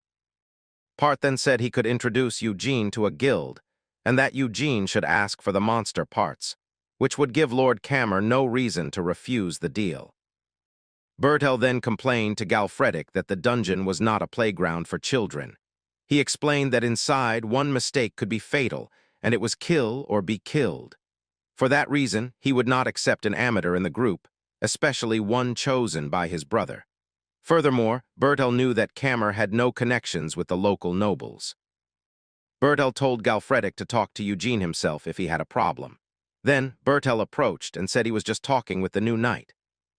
Part then said he could introduce Eugene to a guild, and that Eugene should ask for the monster parts, which would give Lord Kammer no reason to refuse the deal. Bertel then complained to Galfredic that the dungeon was not a playground for children. He explained that inside, one mistake could be fatal, and it was kill or be killed. For that reason, he would not accept an amateur in the group, especially one chosen by his brother. Furthermore, Bertel knew that Kammer had no connections with the local nobles. Bertel told Galfredic to talk to Eugene himself if he had a problem. Then, Bertel approached and said he was just talking with the new knight.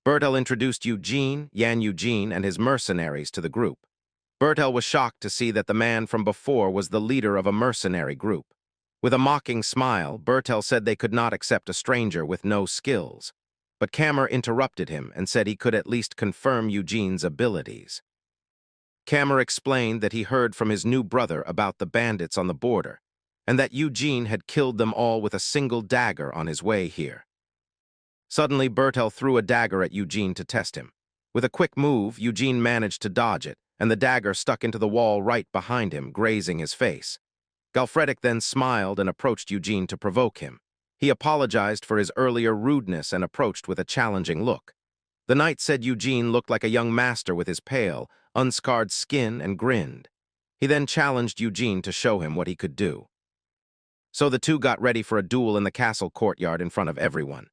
Bertel introduced Eugene, Yan Eugene, and his mercenaries to the group. Bertel was shocked to see that the man from before was the leader of a mercenary group. With a mocking smile, Bertel said they could not accept a stranger with no skills. But Kammer interrupted him and said he could at least confirm Eugene's abilities. Kammer explained that he heard from his new brother about the bandits on the border, and that Eugene had killed them all with a single dagger on his way here. Suddenly, Bertel threw a dagger at Eugene to test him. With a quick move, Eugene managed to dodge it, and the dagger stuck into the wall right behind him, grazing his face. Galfredic then smiled and approached Eugene to provoke him. He apologized for his earlier rudeness and approached with a challenging look. The knight said Eugene looked like a young master with his pale, unscarred skin and grinned. He then challenged Eugene to show him what he could do. So the two got ready for a duel in the castle courtyard in front of everyone.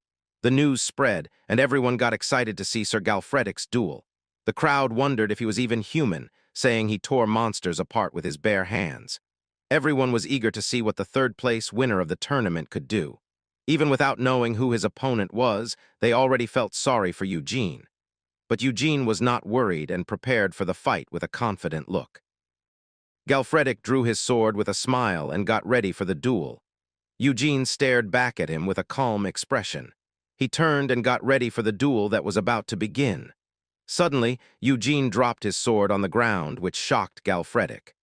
The news spread, and everyone got excited to see Sir Galfredic's duel. The crowd wondered if he was even human, saying he tore monsters apart with his bare hands. Everyone was eager to see what the third-place winner of the tournament could do. Even without knowing who his opponent was, they already felt sorry for Eugene. But Eugene was not worried and prepared for the fight with a confident look. Galfredic drew his sword with a smile and got ready for the duel. Eugene stared back at him with a calm expression. He turned and got ready for the duel that was about to begin. Suddenly, Eugene dropped his sword on the ground, which shocked Galfredic.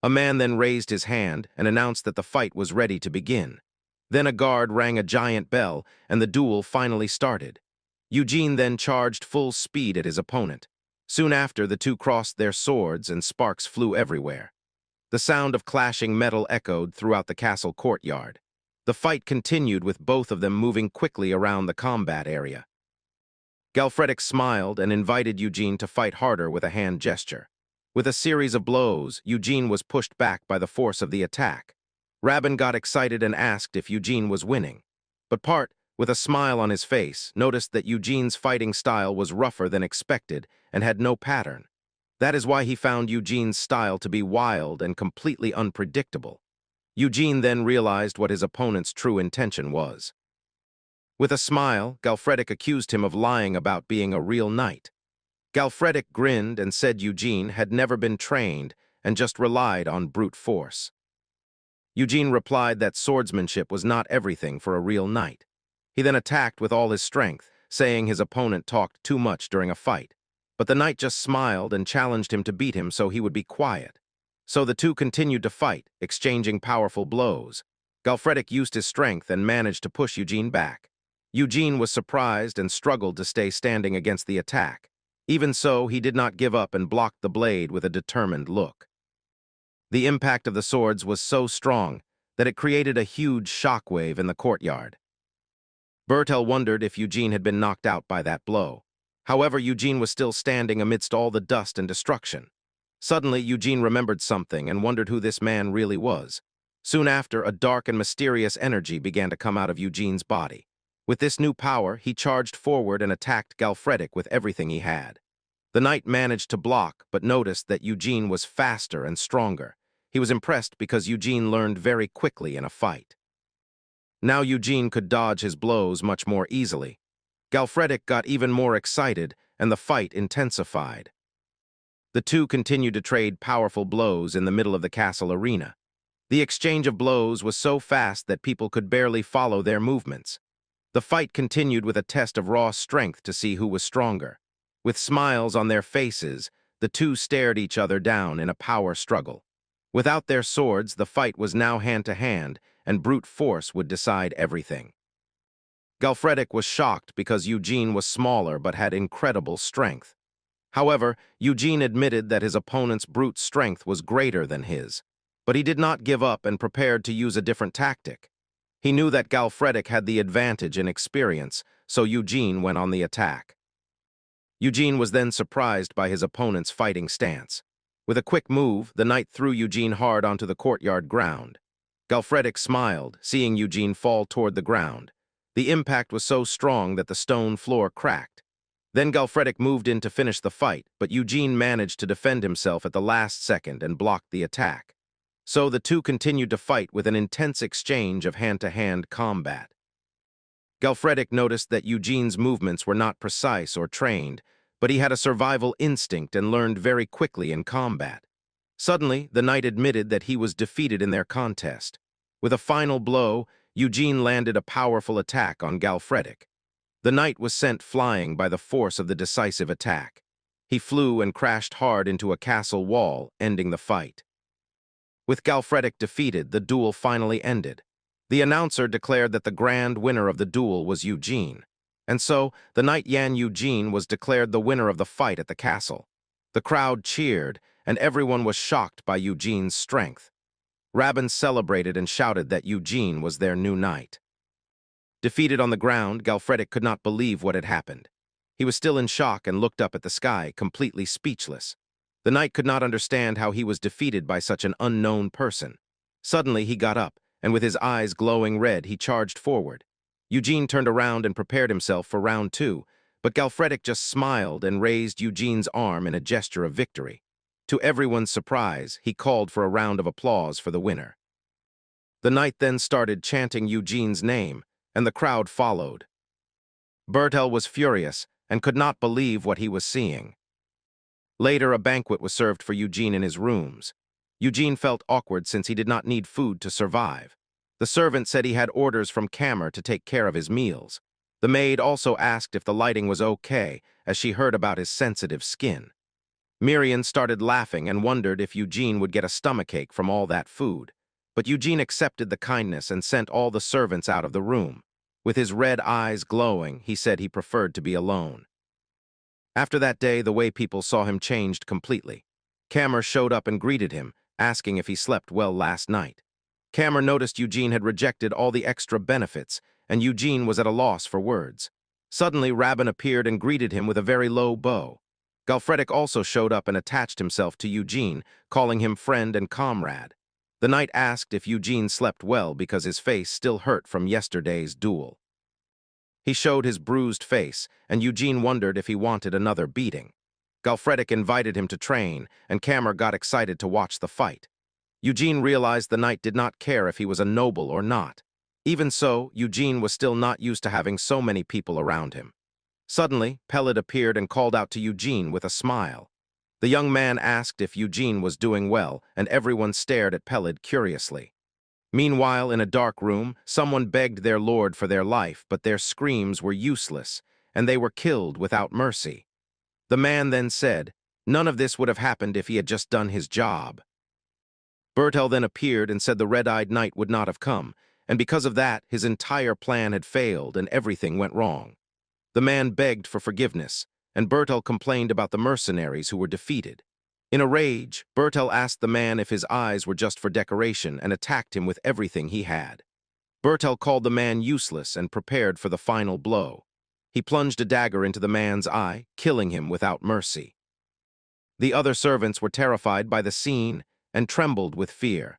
A man then raised his hand and announced that the fight was ready to begin. Then a guard rang a giant bell, and the duel finally started. Eugene then charged full speed at his opponent. Soon after, the two crossed their swords and sparks flew everywhere. The sound of clashing metal echoed throughout the castle courtyard. The fight continued with both of them moving quickly around the combat area. Galfredik smiled and invited Eugene to fight harder with a hand gesture. With a series of blows, Eugene was pushed back by the force of the attack. Rabin got excited and asked if Eugene was winning. But Part, with a smile on his face, noticed that Eugene's fighting style was rougher than expected and had no pattern. That is why he found Eugene's style to be wild and completely unpredictable. Eugene then realized what his opponent's true intention was. With a smile, Galfredik accused him of lying about being a real knight. Galfredik grinned and said Eugene had never been trained and just relied on brute force. Eugene replied that swordsmanship was not everything for a real knight. He then attacked with all his strength, saying his opponent talked too much during a fight. But the knight just smiled and challenged him to beat him so he would be quiet. So the two continued to fight, exchanging powerful blows. Galfredik used his strength and managed to push Eugene back. Eugene was surprised and struggled to stay standing against the attack. Even so, he did not give up and blocked the blade with a determined look. The impact of the swords was so strong that it created a huge shockwave in the courtyard. Bertel wondered if Eugene had been knocked out by that blow. However, Eugene was still standing amidst all the dust and destruction. Suddenly, Eugene remembered something and wondered who this man really was. Soon after, a dark and mysterious energy began to come out of Eugene's body. With this new power, he charged forward and attacked Galfredik with everything he had. The knight managed to block, but noticed that Eugene was faster and stronger. He was impressed because Eugene learned very quickly in a fight. Now Eugene could dodge his blows much more easily. Galfredik got even more excited, and the fight intensified. The two continued to trade powerful blows in the middle of the castle arena. The exchange of blows was so fast that people could barely follow their movements. The fight continued with a test of raw strength to see who was stronger. With smiles on their faces, the two stared each other down in a power struggle. Without their swords, the fight was now hand-to-hand, and brute force would decide everything. Galfredik was shocked because Eugene was smaller but had incredible strength. However, Eugene admitted that his opponent's brute strength was greater than his. But he did not give up and prepared to use a different tactic. He knew that Galfredik had the advantage in experience, so Eugene went on the attack. Eugene was then surprised by his opponent's fighting stance. With a quick move, the knight threw Eugene hard onto the courtyard ground. Galfredik smiled, seeing Eugene fall toward the ground. The impact was so strong that the stone floor cracked. Then Galfredik moved in to finish the fight, but Eugene managed to defend himself at the last second and blocked the attack. So the two continued to fight with an intense exchange of hand-to-hand combat. Galfredik noticed that Eugene's movements were not precise or trained, but he had a survival instinct and learned very quickly in combat. Suddenly, the knight admitted that he was defeated in their contest. With a final blow, Eugene landed a powerful attack on Galfredik. The knight was sent flying by the force of the decisive attack. He flew and crashed hard into a castle wall, ending the fight. With Galfredik defeated, the duel finally ended. The announcer declared that the grand winner of the duel was Eugene. And so, the knight Yan Eugene was declared the winner of the fight at the castle. The crowd cheered, and everyone was shocked by Eugene's strength. Rabin celebrated and shouted that Eugene was their new knight. Defeated on the ground, Galfredik could not believe what had happened. He was still in shock and looked up at the sky, completely speechless. The knight could not understand how he was defeated by such an unknown person. Suddenly, he got up, and with his eyes glowing red, he charged forward. Eugene turned around and prepared himself for round 2, but Galfredik just smiled and raised Eugene's arm in a gesture of victory. To everyone's surprise, he called for a round of applause for the winner. The knight then started chanting Eugene's name, and the crowd followed. Bertel was furious and could not believe what he was seeing. Later, a banquet was served for Eugene in his rooms. Eugene felt awkward since he did not need food to survive. The servant said he had orders from Kammer to take care of his meals. The maid also asked if the lighting was okay, as she heard about his sensitive skin. Miriam started laughing and wondered if Eugene would get a stomachache from all that food. But Eugene accepted the kindness and sent all the servants out of the room. With his red eyes glowing, he said he preferred to be alone. After that day, the way people saw him changed completely. Kammer showed up and greeted him, asking if he slept well last night. Cameron noticed Eugene had rejected all the extra benefits, and Eugene was at a loss for words. Suddenly, Rabin appeared and greeted him with a very low bow. Galfredik also showed up and attached himself to Eugene, calling him friend and comrade. The knight asked if Eugene slept well because his face still hurt from yesterday's duel. He showed his bruised face, and Eugene wondered if he wanted another beating. Galfredik invited him to train, and Cameron got excited to watch the fight. Eugene realized the knight did not care if he was a noble or not. Even so, Eugene was still not used to having so many people around him. Suddenly, Peled appeared and called out to Eugene with a smile. The young man asked if Eugene was doing well, and everyone stared at Peled curiously. Meanwhile, in a dark room, someone begged their lord for their life, but their screams were useless, and they were killed without mercy. The man then said, "None of this would have happened if he had just done his job." Bertel then appeared and said the red-eyed knight would not have come, and because of that, his entire plan had failed and everything went wrong. The man begged for forgiveness, and Bertel complained about the mercenaries who were defeated. In a rage, Bertel asked the man if his eyes were just for decoration and attacked him with everything he had. Bertel called the man useless and prepared for the final blow. He plunged a dagger into the man's eye, killing him without mercy. The other servants were terrified by the scene and trembled with fear.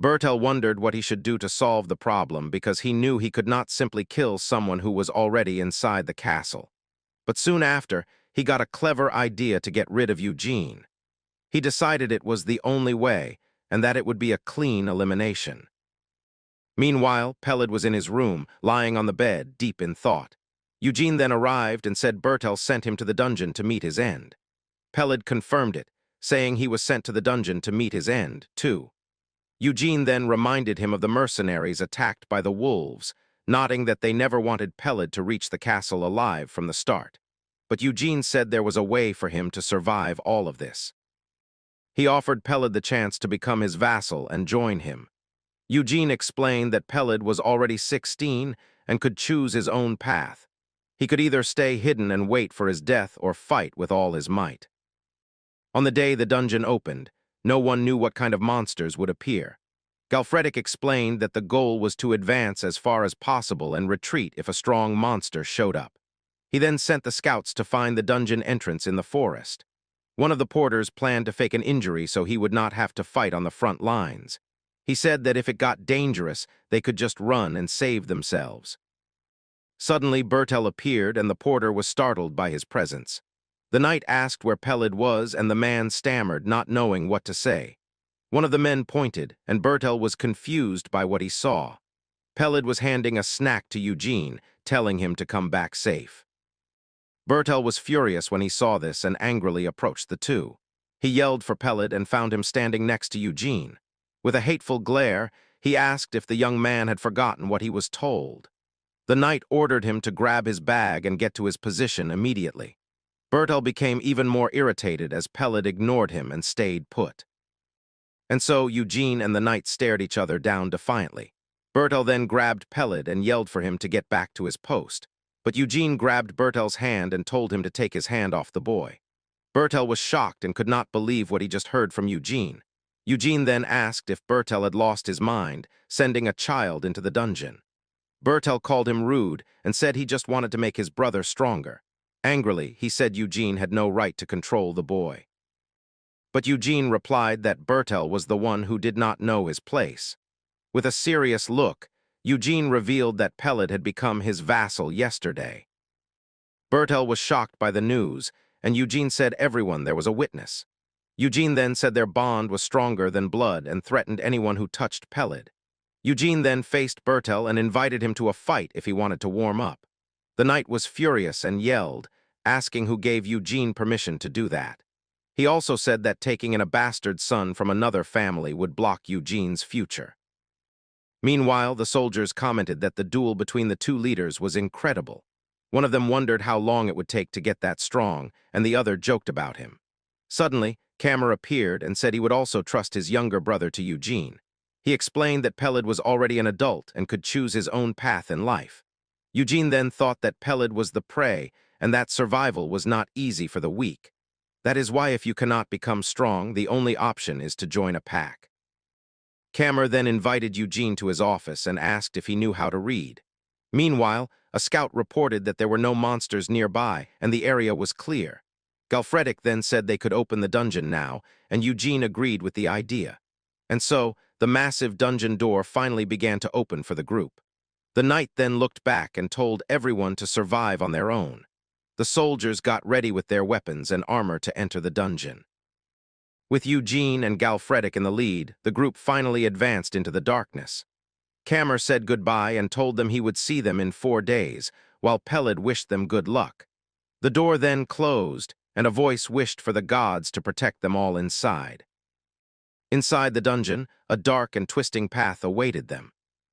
Bertel wondered what he should do to solve the problem because he knew he could not simply kill someone who was already inside the castle. But soon after, he got a clever idea to get rid of Eugene. He decided it was the only way, and that it would be a clean elimination. Meanwhile, Peled was in his room, lying on the bed, deep in thought. Eugene then arrived and said Bertel sent him to the dungeon to meet his end. Peled confirmed it, saying he was sent to the dungeon to meet his end, too. Eugene then reminded him of the mercenaries attacked by the wolves, nodding that they never wanted Peled to reach the castle alive from the start. But Eugene said there was a way for him to survive all of this. He offered Peled the chance to become his vassal and join him. Eugene explained that Peled was already 16 and could choose his own path. He could either stay hidden and wait for his death or fight with all his might. On the day the dungeon opened, no one knew what kind of monsters would appear. Galfredik explained that the goal was to advance as far as possible and retreat if a strong monster showed up. He then sent the scouts to find the dungeon entrance in the forest. One of the porters planned to fake an injury so he would not have to fight on the front lines. He said that if it got dangerous, they could just run and save themselves. Suddenly, Bertel appeared and the porter was startled by his presence. The knight asked where Peled was and the man stammered, not knowing what to say. One of the men pointed, and Bertel was confused by what he saw. Peled was handing a snack to Eugene, telling him to come back safe. Bertel was furious when he saw this and angrily approached the two. He yelled for Peled and found him standing next to Eugene. With a hateful glare, he asked if the young man had forgotten what he was told. The knight ordered him to grab his bag and get to his position immediately. Bertel became even more irritated as Peled ignored him and stayed put. And so Eugene and the knight stared each other down defiantly. Bertel then grabbed Peled and yelled for him to get back to his post. But Eugene grabbed Bertel's hand and told him to take his hand off the boy. Bertel was shocked and could not believe what he just heard from Eugene. Eugene then asked if Bertel had lost his mind, sending a child into the dungeon. Bertel called him rude and said he just wanted to make his brother stronger. Angrily, he said Eugene had no right to control the boy. But Eugene replied that Bertel was the one who did not know his place. With a serious look, Eugene revealed that Peled had become his vassal yesterday. Bertel was shocked by the news, and Eugene said everyone there was a witness. Eugene then said their bond was stronger than blood and threatened anyone who touched Peled. Eugene then faced Bertel and invited him to a fight if he wanted to warm up. The knight was furious and yelled, asking who gave Eugene permission to do that. He also said that taking in a bastard son from another family would block Eugene's future. Meanwhile, the soldiers commented that the duel between the two leaders was incredible. One of them wondered how long it would take to get that strong, and the other joked about him. Suddenly, Cameron appeared and said he would also trust his younger brother to Eugene. He explained that Peled was already an adult and could choose his own path in life. Eugene then thought that Peled was the prey and that survival was not easy for the weak. That is why if you cannot become strong, the only option is to join a pack. Kammer then invited Eugene to his office and asked if he knew how to read. Meanwhile, a scout reported that there were no monsters nearby and the area was clear. Galfredic then said they could open the dungeon now, and Eugene agreed with the idea. And so, the massive dungeon door finally began to open for the group. The knight then looked back and told everyone to survive on their own. The soldiers got ready with their weapons and armor to enter the dungeon. With Eugene and Galfredic in the lead, the group finally advanced into the darkness. Kammer said goodbye and told them he would see them in 4 days, while Peled wished them good luck. The door then closed, and a voice wished for the gods to protect them all inside. Inside the dungeon, a dark and twisting path awaited them.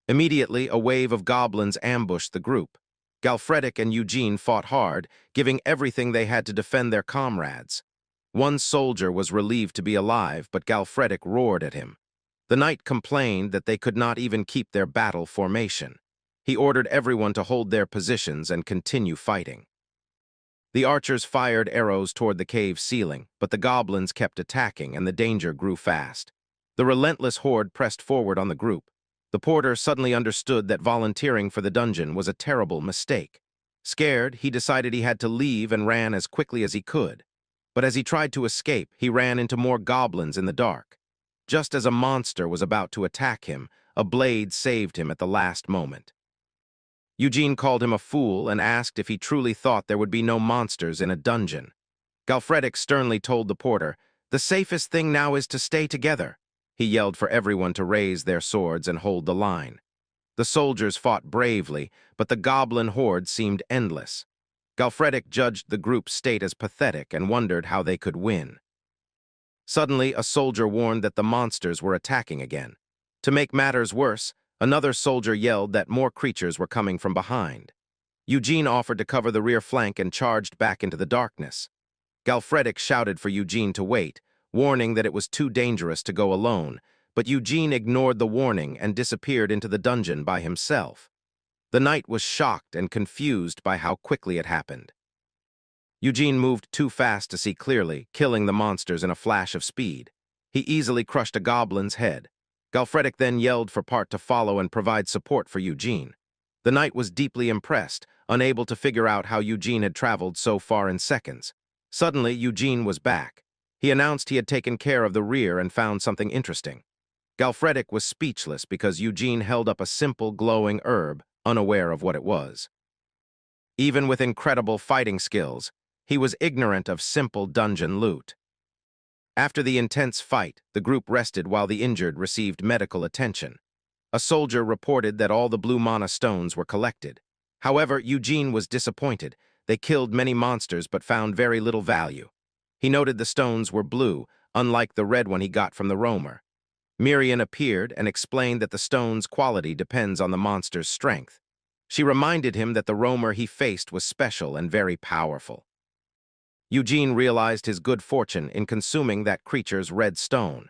Immediately, a wave of goblins ambushed the group. Galfredic and Eugene fought hard, giving everything they had to defend their comrades. One soldier was relieved to be alive, but Galfredic roared at him. The knight complained that they could not even keep their battle formation. He ordered everyone to hold their positions and continue fighting. The archers fired arrows toward the cave ceiling, but the goblins kept attacking and the danger grew fast. The relentless horde pressed forward on the group. The porter suddenly understood that volunteering for the dungeon was a terrible mistake. Scared, he decided he had to leave and ran as quickly as he could. But as he tried to escape, he ran into more goblins in the dark. Just as a monster was about to attack him, a blade saved him at the last moment. Eugene called him a fool and asked if he truly thought there would be no monsters in a dungeon. Galfredic sternly told the porter, "The safest thing now is to stay together." He yelled for everyone to raise their swords and hold the line. The soldiers fought bravely, but the goblin horde seemed endless. Galfredic judged the group's state as pathetic and wondered how they could win. Suddenly, a soldier warned that the monsters were attacking again. To make matters worse, another soldier yelled that more creatures were coming from behind. Eugene offered to cover the rear flank and charged back into the darkness. Galfredic shouted for Eugene to wait, warning that it was too dangerous to go alone, but Eugene ignored the warning and disappeared into the dungeon by himself. The knight was shocked and confused by how quickly it happened. Eugene moved too fast to see clearly, killing the monsters in a flash of speed. He easily crushed a goblin's head. Galfredic then yelled for Part to follow and provide support for Eugene. The knight was deeply impressed, unable to figure out how Eugene had traveled so far in seconds. Suddenly, Eugene was back. He announced he had taken care of the rear and found something interesting. Galfredic was speechless because Eugene held up a simple, glowing herb, unaware of what it was. Even with incredible fighting skills, he was ignorant of simple dungeon loot. After the intense fight, the group rested while the injured received medical attention. A soldier reported that all the blue mana stones were collected. However, Eugene was disappointed. They killed many monsters but found very little value. He noted the stones were blue, unlike the red one he got from the roamer. Miriam appeared and explained that the stone's quality depends on the monster's strength. She reminded him that the roamer he faced was special and very powerful. Eugene realized his good fortune in consuming that creature's red stone.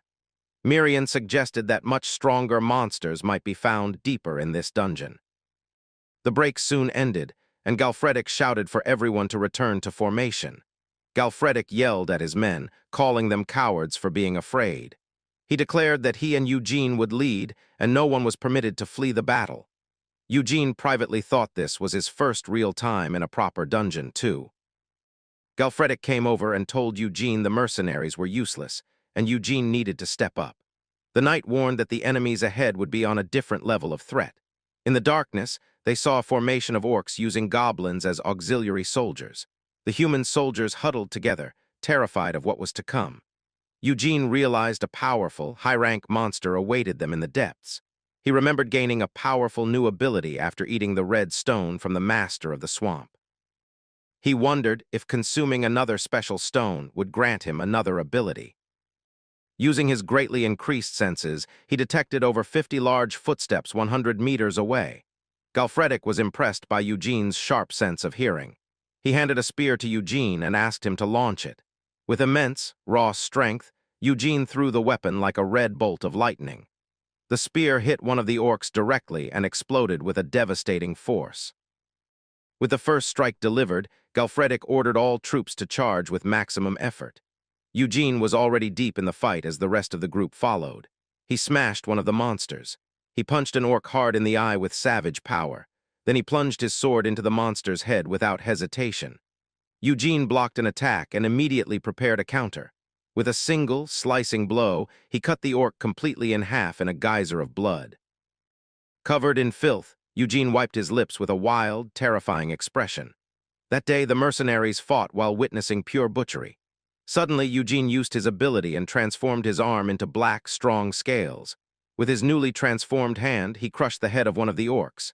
Miriam suggested that much stronger monsters might be found deeper in this dungeon. The break soon ended, and Galfredic shouted for everyone to return to formation. Galfredic yelled at his men, calling them cowards for being afraid. He declared that he and Eugene would lead, and no one was permitted to flee the battle. Eugene privately thought this was his first real time in a proper dungeon, too. Galfredic came over and told Eugene the mercenaries were useless, and Eugene needed to step up. The knight warned that the enemies ahead would be on a different level of threat. In the darkness, they saw a formation of orcs using goblins as auxiliary soldiers. The human soldiers huddled together, terrified of what was to come. Eugene realized a powerful, high-rank monster awaited them in the depths. He remembered gaining a powerful new ability after eating the red stone from the master of the swamp. He wondered if consuming another special stone would grant him another ability. Using his greatly increased senses, he detected over 50 large footsteps 100 meters away. Galfredic was impressed by Eugene's sharp sense of hearing. He handed a spear to Eugene and asked him to launch it. With immense, raw strength, Eugene threw the weapon like a red bolt of lightning. The spear hit one of the orcs directly and exploded with a devastating force. With the first strike delivered, Galfredic ordered all troops to charge with maximum effort. Eugene was already deep in the fight as the rest of the group followed. He smashed one of the monsters. He punched an orc hard in the eye with savage power. Then he plunged his sword into the monster's head without hesitation. Eugene blocked an attack and immediately prepared a counter. With a single, slicing blow, he cut the orc completely in half in a geyser of blood. Covered in filth, Eugene wiped his lips with a wild, terrifying expression. That day, the mercenaries fought while witnessing pure butchery. Suddenly, Eugene used his ability and transformed his arm into black, strong scales. With his newly transformed hand, he crushed the head of one of the orcs.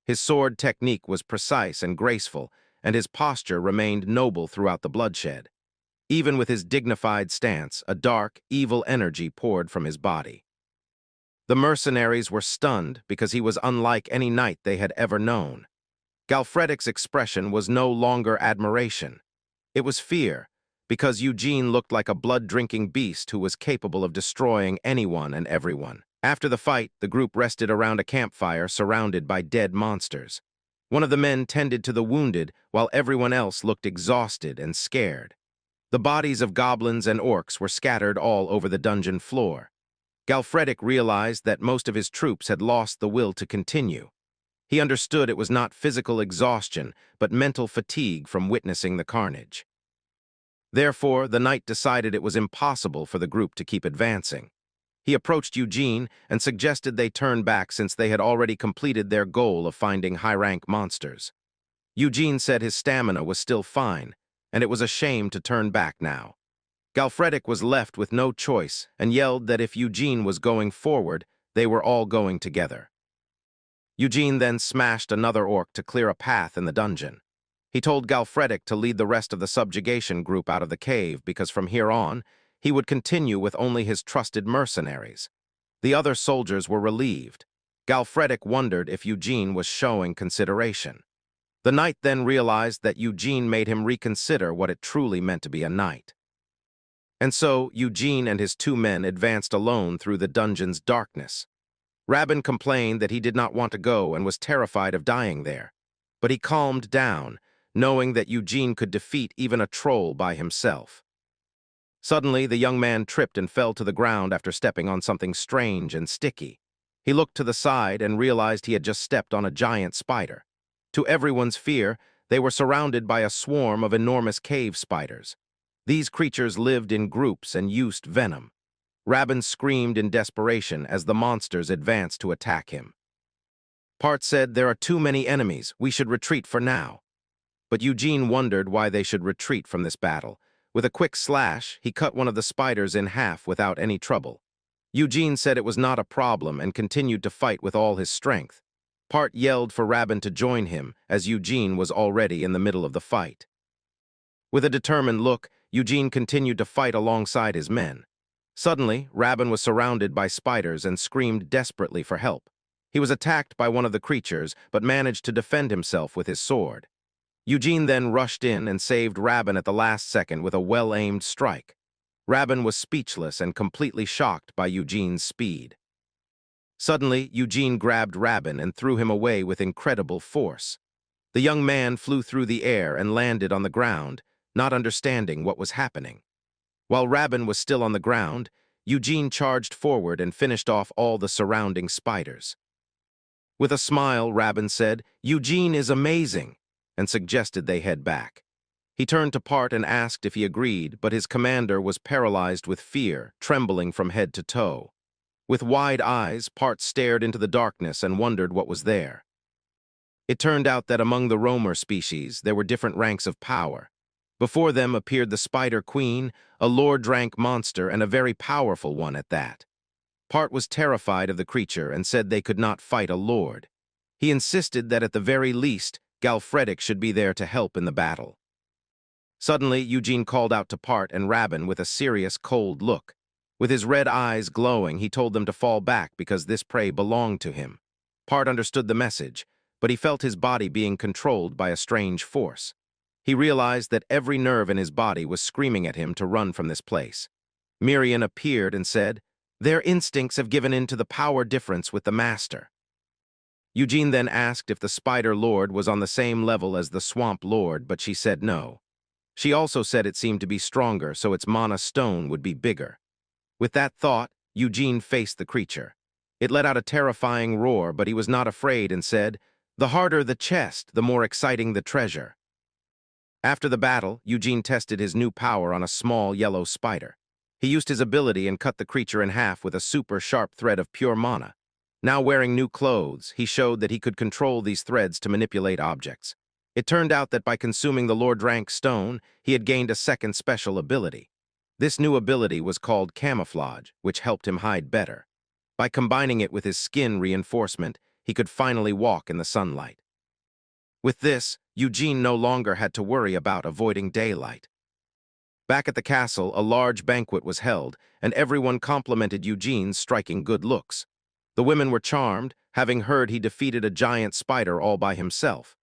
His sword technique was precise and graceful, and his posture remained noble throughout the bloodshed. Even with his dignified stance, a dark, evil energy poured from his body. The mercenaries were stunned because he was unlike any knight they had ever known. Galfredic's expression was no longer admiration. It was fear, because Eugene looked like a blood-drinking beast who was capable of destroying anyone and everyone. After the fight, the group rested around a campfire surrounded by dead monsters. One of the men tended to the wounded, while everyone else looked exhausted and scared. The bodies of goblins and orcs were scattered all over the dungeon floor. Galfredic realized that most of his troops had lost the will to continue. He understood it was not physical exhaustion, but mental fatigue from witnessing the carnage. Therefore, the knight decided it was impossible for the group to keep advancing. He approached Eugene and suggested they turn back since they had already completed their goal of finding high-rank monsters. Eugene said his stamina was still fine, and it was a shame to turn back now. Galfredic was left with no choice and yelled that if Eugene was going forward, they were all going together. Eugene then smashed another orc to clear a path in the dungeon. He told Galfredic to lead the rest of the subjugation group out of the cave because from here on, he would continue with only his trusted mercenaries. The other soldiers were relieved. Galfredic wondered if Eugene was showing consideration. The knight then realized that Eugene made him reconsider what it truly meant to be a knight. And so, Eugene and his 2 men advanced alone through the dungeon's darkness. Rabin complained that he did not want to go and was terrified of dying there. But he calmed down, knowing that Eugene could defeat even a troll by himself. Suddenly, the young man tripped and fell to the ground after stepping on something strange and sticky. He looked to the side and realized he had just stepped on a giant spider. To everyone's fear, they were surrounded by a swarm of enormous cave spiders. These creatures lived in groups and used venom. Rabin screamed in desperation as the monsters advanced to attack him. Part said, "There are too many enemies, we should retreat for now." But Eugene wondered why they should retreat from this battle. With a quick slash, he cut one of the spiders in half without any trouble. Eugene said it was not a problem and continued to fight with all his strength. Part yelled for Rabin to join him, as Eugene was already in the middle of the fight. With a determined look, Eugene continued to fight alongside his men. Suddenly, Rabin was surrounded by spiders and screamed desperately for help. He was attacked by one of the creatures, but managed to defend himself with his sword. Eugene then rushed in and saved Rabin at the last second with a well-aimed strike. Rabin was speechless and completely shocked by Eugene's speed. Suddenly, Eugene grabbed Rabin and threw him away with incredible force. The young man flew through the air and landed on the ground, not understanding what was happening. While Rabin was still on the ground, Eugene charged forward and finished off all the surrounding spiders. With a smile, Rabin said, "Eugene is amazing," and suggested they head back. He turned to Part and asked if he agreed, but his commander was paralyzed with fear, trembling from head to toe. With wide eyes, Part stared into the darkness and wondered what was there. It turned out that among the roamer species, there were different ranks of power. Before them appeared the Spider Queen, a lord-rank monster and a very powerful one at that. Part was terrified of the creature and said they could not fight a lord. He insisted that at the very least, Galfredic should be there to help in the battle. Suddenly, Eugene called out to Part and Rabin with a serious, cold look. With his red eyes glowing, he told them to fall back because this prey belonged to him. Part understood the message, but he felt his body being controlled by a strange force. He realized that every nerve in his body was screaming at him to run from this place. Miriam appeared and said, "Their instincts have given in to the power difference with the master." Eugene then asked if the Spider Lord was on the same level as the Swamp Lord, but she said no. She also said it seemed to be stronger, so its mana stone would be bigger. With that thought, Eugene faced the creature. It let out a terrifying roar, but he was not afraid and said, "The harder the chest, the more exciting the treasure." After the battle, Eugene tested his new power on a small yellow spider. He used his ability and cut the creature in half with a super sharp thread of pure mana. Now wearing new clothes, he showed that he could control these threads to manipulate objects. It turned out that by consuming the Lord Rank stone, he had gained a second special ability. This new ability was called camouflage, which helped him hide better. By combining it with his skin reinforcement, he could finally walk in the sunlight. With this, Eugene no longer had to worry about avoiding daylight. Back at the castle, a large banquet was held, and everyone complimented Eugene's striking good looks. The women were charmed, having heard he defeated a giant spider all by himself.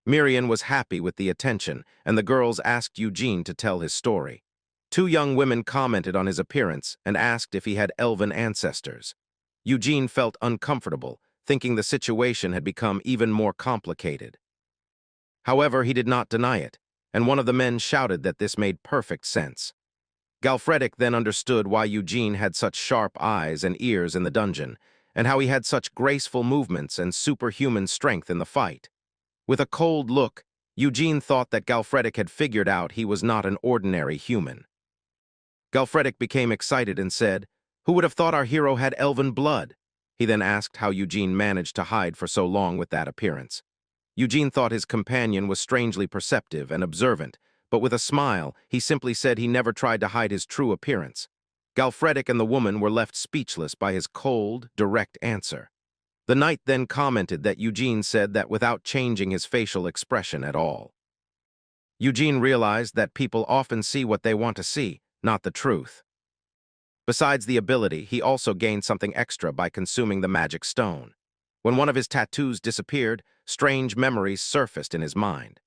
Miriam was happy with the attention, and the girls asked Eugene to tell his story. Two young women commented on his appearance and asked if he had elven ancestors. Eugene felt uncomfortable, thinking the situation had become even more complicated. However, he did not deny it, and one of the men shouted that this made perfect sense. Galfredic then understood why Eugene had such sharp eyes and ears in the dungeon, and how he had such graceful movements and superhuman strength in the fight. With a cold look, Eugene thought that Galfredic had figured out he was not an ordinary human. Galfredic became excited and said, "Who would have thought our hero had elven blood?" He then asked how Eugene managed to hide for so long with that appearance. Eugene thought his companion was strangely perceptive and observant, but with a smile, he simply said he never tried to hide his true appearance. Galfredic and the woman were left speechless by his cold, direct answer. The knight then commented that Eugene said that without changing his facial expression at all. Eugene realized that people often see what they want to see, not the truth. Besides the ability, he also gained something extra by consuming the magic stone. When one of his tattoos disappeared, strange memories surfaced in his mind.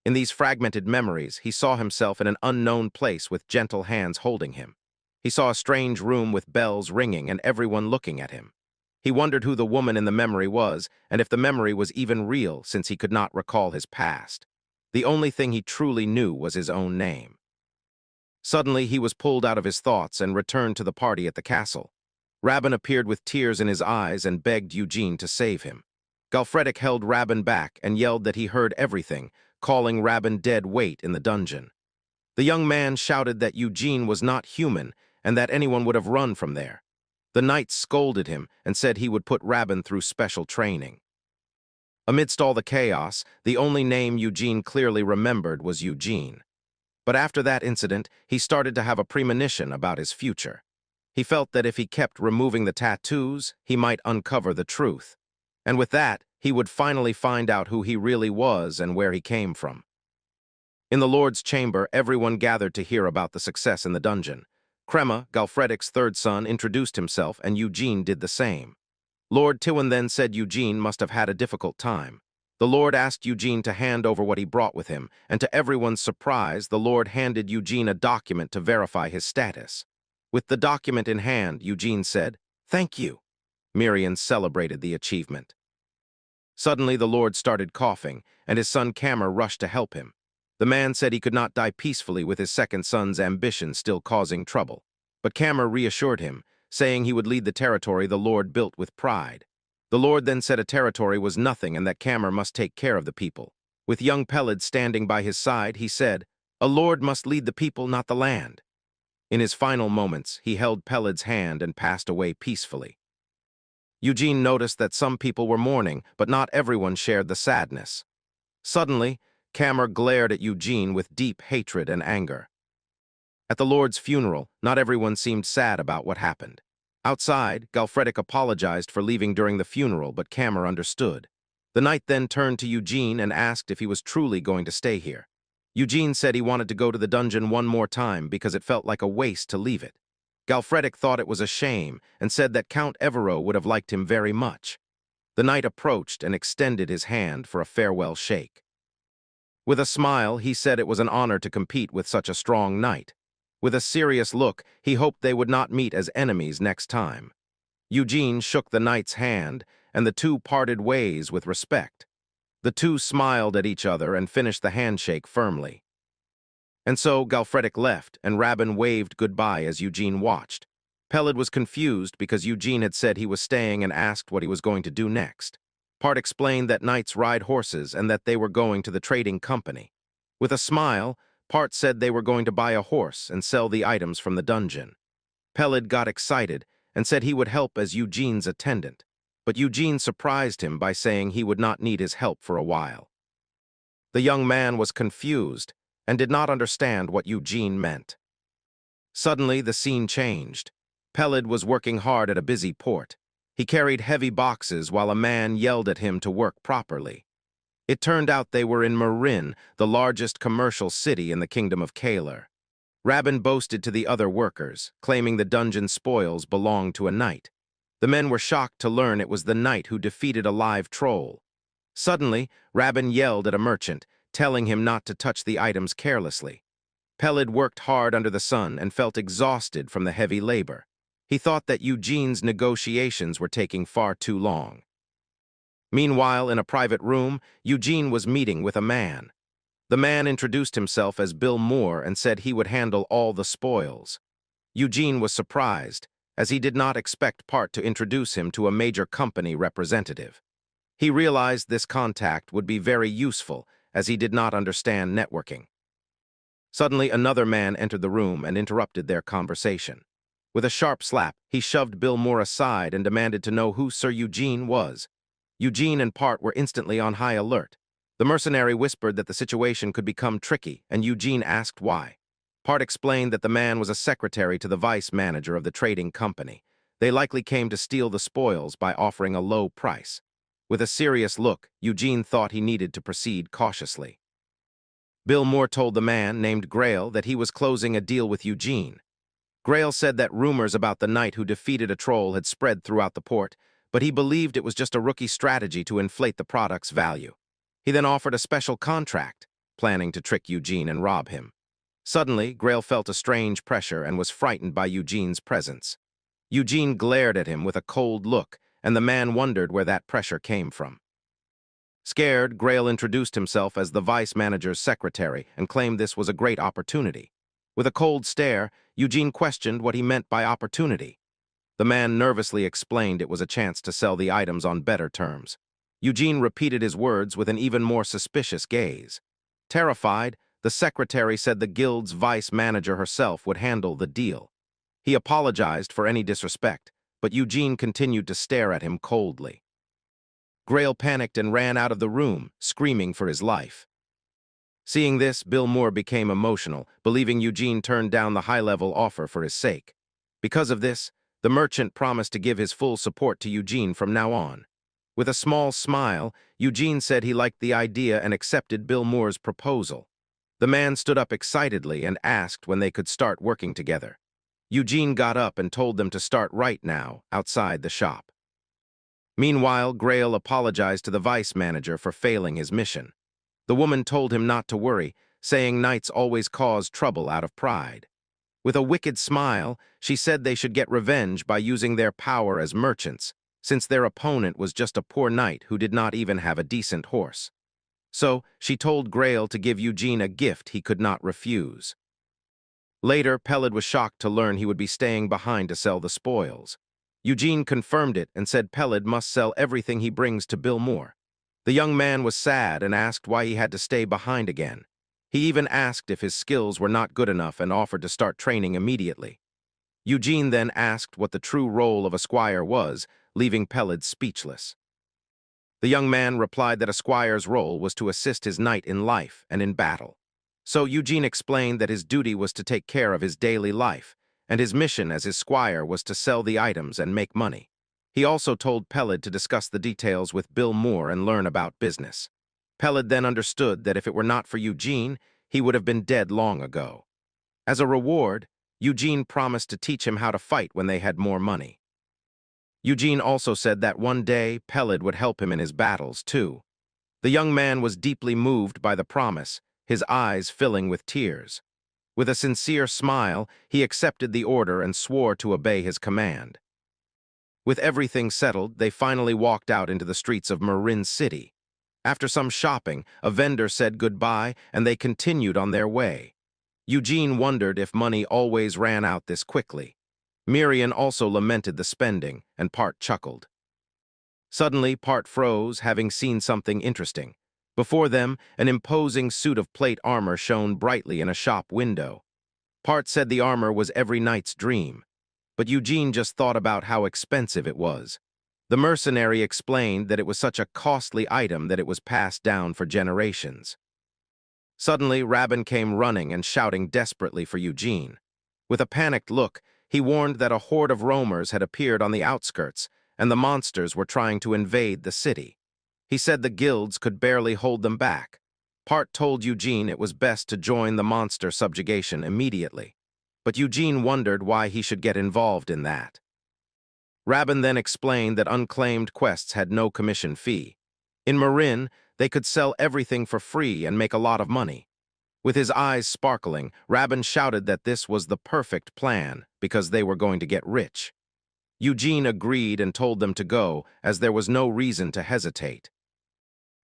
In these fragmented memories, he saw himself in an unknown place with gentle hands holding him. He saw a strange room with bells ringing and everyone looking at him. He wondered who the woman in the memory was, and if the memory was even real since he could not recall his past. The only thing he truly knew was his own name. Suddenly, he was pulled out of his thoughts and returned to the party at the castle. Rabin appeared with tears in his eyes and begged Eugene to save him. Galfredic held Rabin back and yelled that he heard everything, calling Rabin dead weight in the dungeon. The young man shouted that Eugene was not human and that anyone would have run from there. The knight scolded him and said he would put Rabin through special training. Amidst all the chaos, the only name Eugene clearly remembered was Eugene. But after that incident, he started to have a premonition about his future. He felt that if he kept removing the tattoos, he might uncover the truth. And with that, he would finally find out who he really was and where he came from. In the Lord's chamber, everyone gathered to hear about the success in the dungeon. Crema, Galfredic's third son, introduced himself, and Eugene did the same. Lord Tywin then said Eugene must have had a difficult time. The Lord asked Eugene to hand over what he brought with him, and to everyone's surprise, the Lord handed Eugene a document to verify his status. With the document in hand, Eugene said, "Thank you." Miriam celebrated the achievement. Suddenly, the Lord started coughing, and his son Camer rushed to help him. The man said he could not die peacefully with his second son's ambition still causing trouble. But Camer reassured him, saying he would lead the territory the Lord built with pride. The Lord then said a territory was nothing and that Camer must take care of the people. With young Pelid standing by his side, he said, "A lord must lead the people, not the land." In his final moments, he held Pelid's hand and passed away peacefully. Eugene noticed that some people were mourning, but not everyone shared the sadness. Suddenly, Camer glared at Eugene with deep hatred and anger. At the Lord's funeral, not everyone seemed sad about what happened. Outside, Galfredic apologized for leaving during the funeral, but Camer understood. The knight then turned to Eugene and asked if he was truly going to stay here. Eugene said he wanted to go to the dungeon one more time because it felt like a waste to leave it. Galfredic thought it was a shame and said that Count Evero would have liked him very much. The knight approached and extended his hand for a farewell shake. With a smile, he said it was an honor to compete with such a strong knight. With a serious look, he hoped they would not meet as enemies next time. Eugene shook the knight's hand, and the two parted ways with respect. The two smiled at each other and finished the handshake firmly. And so Galfredic left, and Rabin waved goodbye as Eugene watched. Peled was confused because Eugene had said he was staying and asked what he was going to do next. Part explained that knights ride horses and that they were going to the trading company. With a smile, Part said they were going to buy a horse and sell the items from the dungeon. Peled got excited and said he would help as Eugene's attendant, but Eugene surprised him by saying he would not need his help for a while. The young man was confused and did not understand what Eugene meant. Suddenly, the scene changed. Peled was working hard at a busy port. He carried heavy boxes while a man yelled at him to work properly. It turned out they were in Marin, the largest commercial city in the kingdom of Kalar. Rabin boasted to the other workers, claiming the dungeon spoils belonged to a knight. The men were shocked to learn it was the knight who defeated a live troll. Suddenly, Rabin yelled at a merchant, telling him not to touch the items carelessly. Peled worked hard under the sun and felt exhausted from the heavy labor. He thought that Eugene's negotiations were taking far too long. Meanwhile, in a private room, Eugene was meeting with a man. The man introduced himself as Bill Moore and said he would handle all the spoils. Eugene was surprised, as he did not expect Part to introduce him to a major company representative. He realized this contact would be very useful, as he did not understand networking. Suddenly, another man entered the room and interrupted their conversation. With a sharp slap, he shoved Bill Moore aside and demanded to know who Sir Eugene was. Eugene and Part were instantly on high alert. The mercenary whispered that the situation could become tricky, and Eugene asked why. Part explained that the man was a secretary to the vice manager of the trading company. They likely came to steal the spoils by offering a low price. With a serious look, Eugene thought he needed to proceed cautiously. Bill Moore told the man, named Grail, that he was closing a deal with Eugene. Grail said that rumors about the knight who defeated a troll had spread throughout the port, but he believed it was just a rookie strategy to inflate the product's value. He then offered a special contract, planning to trick Eugene and rob him. Suddenly, Grail felt a strange pressure and was frightened by Eugene's presence. Eugene glared at him with a cold look, and the man wondered where that pressure came from. Scared, Grail introduced himself as the vice manager's secretary and claimed this was a great opportunity. With a cold stare, Eugene questioned what he meant by opportunity. The man nervously explained it was a chance to sell the items on better terms. Eugene repeated his words with an even more suspicious gaze. Terrified, the secretary said the guild's vice manager herself would handle the deal. He apologized for any disrespect, but Eugene continued to stare at him coldly. Grail panicked and ran out of the room, screaming for his life. Seeing this, Bill Moore became emotional, believing Eugene turned down the high-level offer for his sake. Because of this, the merchant promised to give his full support to Eugene from now on. With a small smile, Eugene said he liked the idea and accepted Bill Moore's proposal. The man stood up excitedly and asked when they could start working together. Eugene got up and told them to start right now, outside the shop. Meanwhile, Grail apologized to the vice manager for failing his mission. The woman told him not to worry, saying knights always cause trouble out of pride. With a wicked smile, she said they should get revenge by using their power as merchants, since their opponent was just a poor knight who did not even have a decent horse. So, she told Grail to give Eugene a gift he could not refuse. Later, Peled was shocked to learn he would be staying behind to sell the spoils. Eugene confirmed it and said Peled must sell everything he brings to Bill Moore. The young man was sad and asked why he had to stay behind again. He even asked if his skills were not good enough and offered to start training immediately. Eugene then asked what the true role of a squire was, leaving Peled speechless. The young man replied that a squire's role was to assist his knight in life and in battle. So Eugene explained that his duty was to take care of his daily life, and his mission as his squire was to sell the items and make money. He also told Peled to discuss the details with Bill Moore and learn about business. Peled then understood that if it were not for Eugene, he would have been dead long ago. As a reward, Eugene promised to teach him how to fight when they had more money. Eugene also said that one day Peled would help him in his battles, too. The young man was deeply moved by the promise, his eyes filling with tears. With a sincere smile, he accepted the order and swore to obey his command. With everything settled, they finally walked out into the streets of Marin City. After some shopping, a vendor said goodbye, and they continued on their way. Eugene wondered if money always ran out this quickly. Miriam also lamented the spending, and Part chuckled. Suddenly, Part froze, having seen something interesting. Before them, an imposing suit of plate armor shone brightly in a shop window. Part said the armor was every knight's dream, but Eugene just thought about how expensive it was. The mercenary explained that it was such a costly item that it was passed down for generations. Suddenly, Rabin came running and shouting desperately for Eugene. With a panicked look, he warned that a horde of roamers had appeared on the outskirts, and the monsters were trying to invade the city. He said the guilds could barely hold them back. Part told Eugene it was best to join the monster subjugation immediately, but Eugene wondered why he should get involved in that. Rabin then explained that unclaimed quests had no commission fee. In Marin, they could sell everything for free and make a lot of money. With his eyes sparkling, Rabin shouted that this was the perfect plan because they were going to get rich. Eugene agreed and told them to go, as there was no reason to hesitate.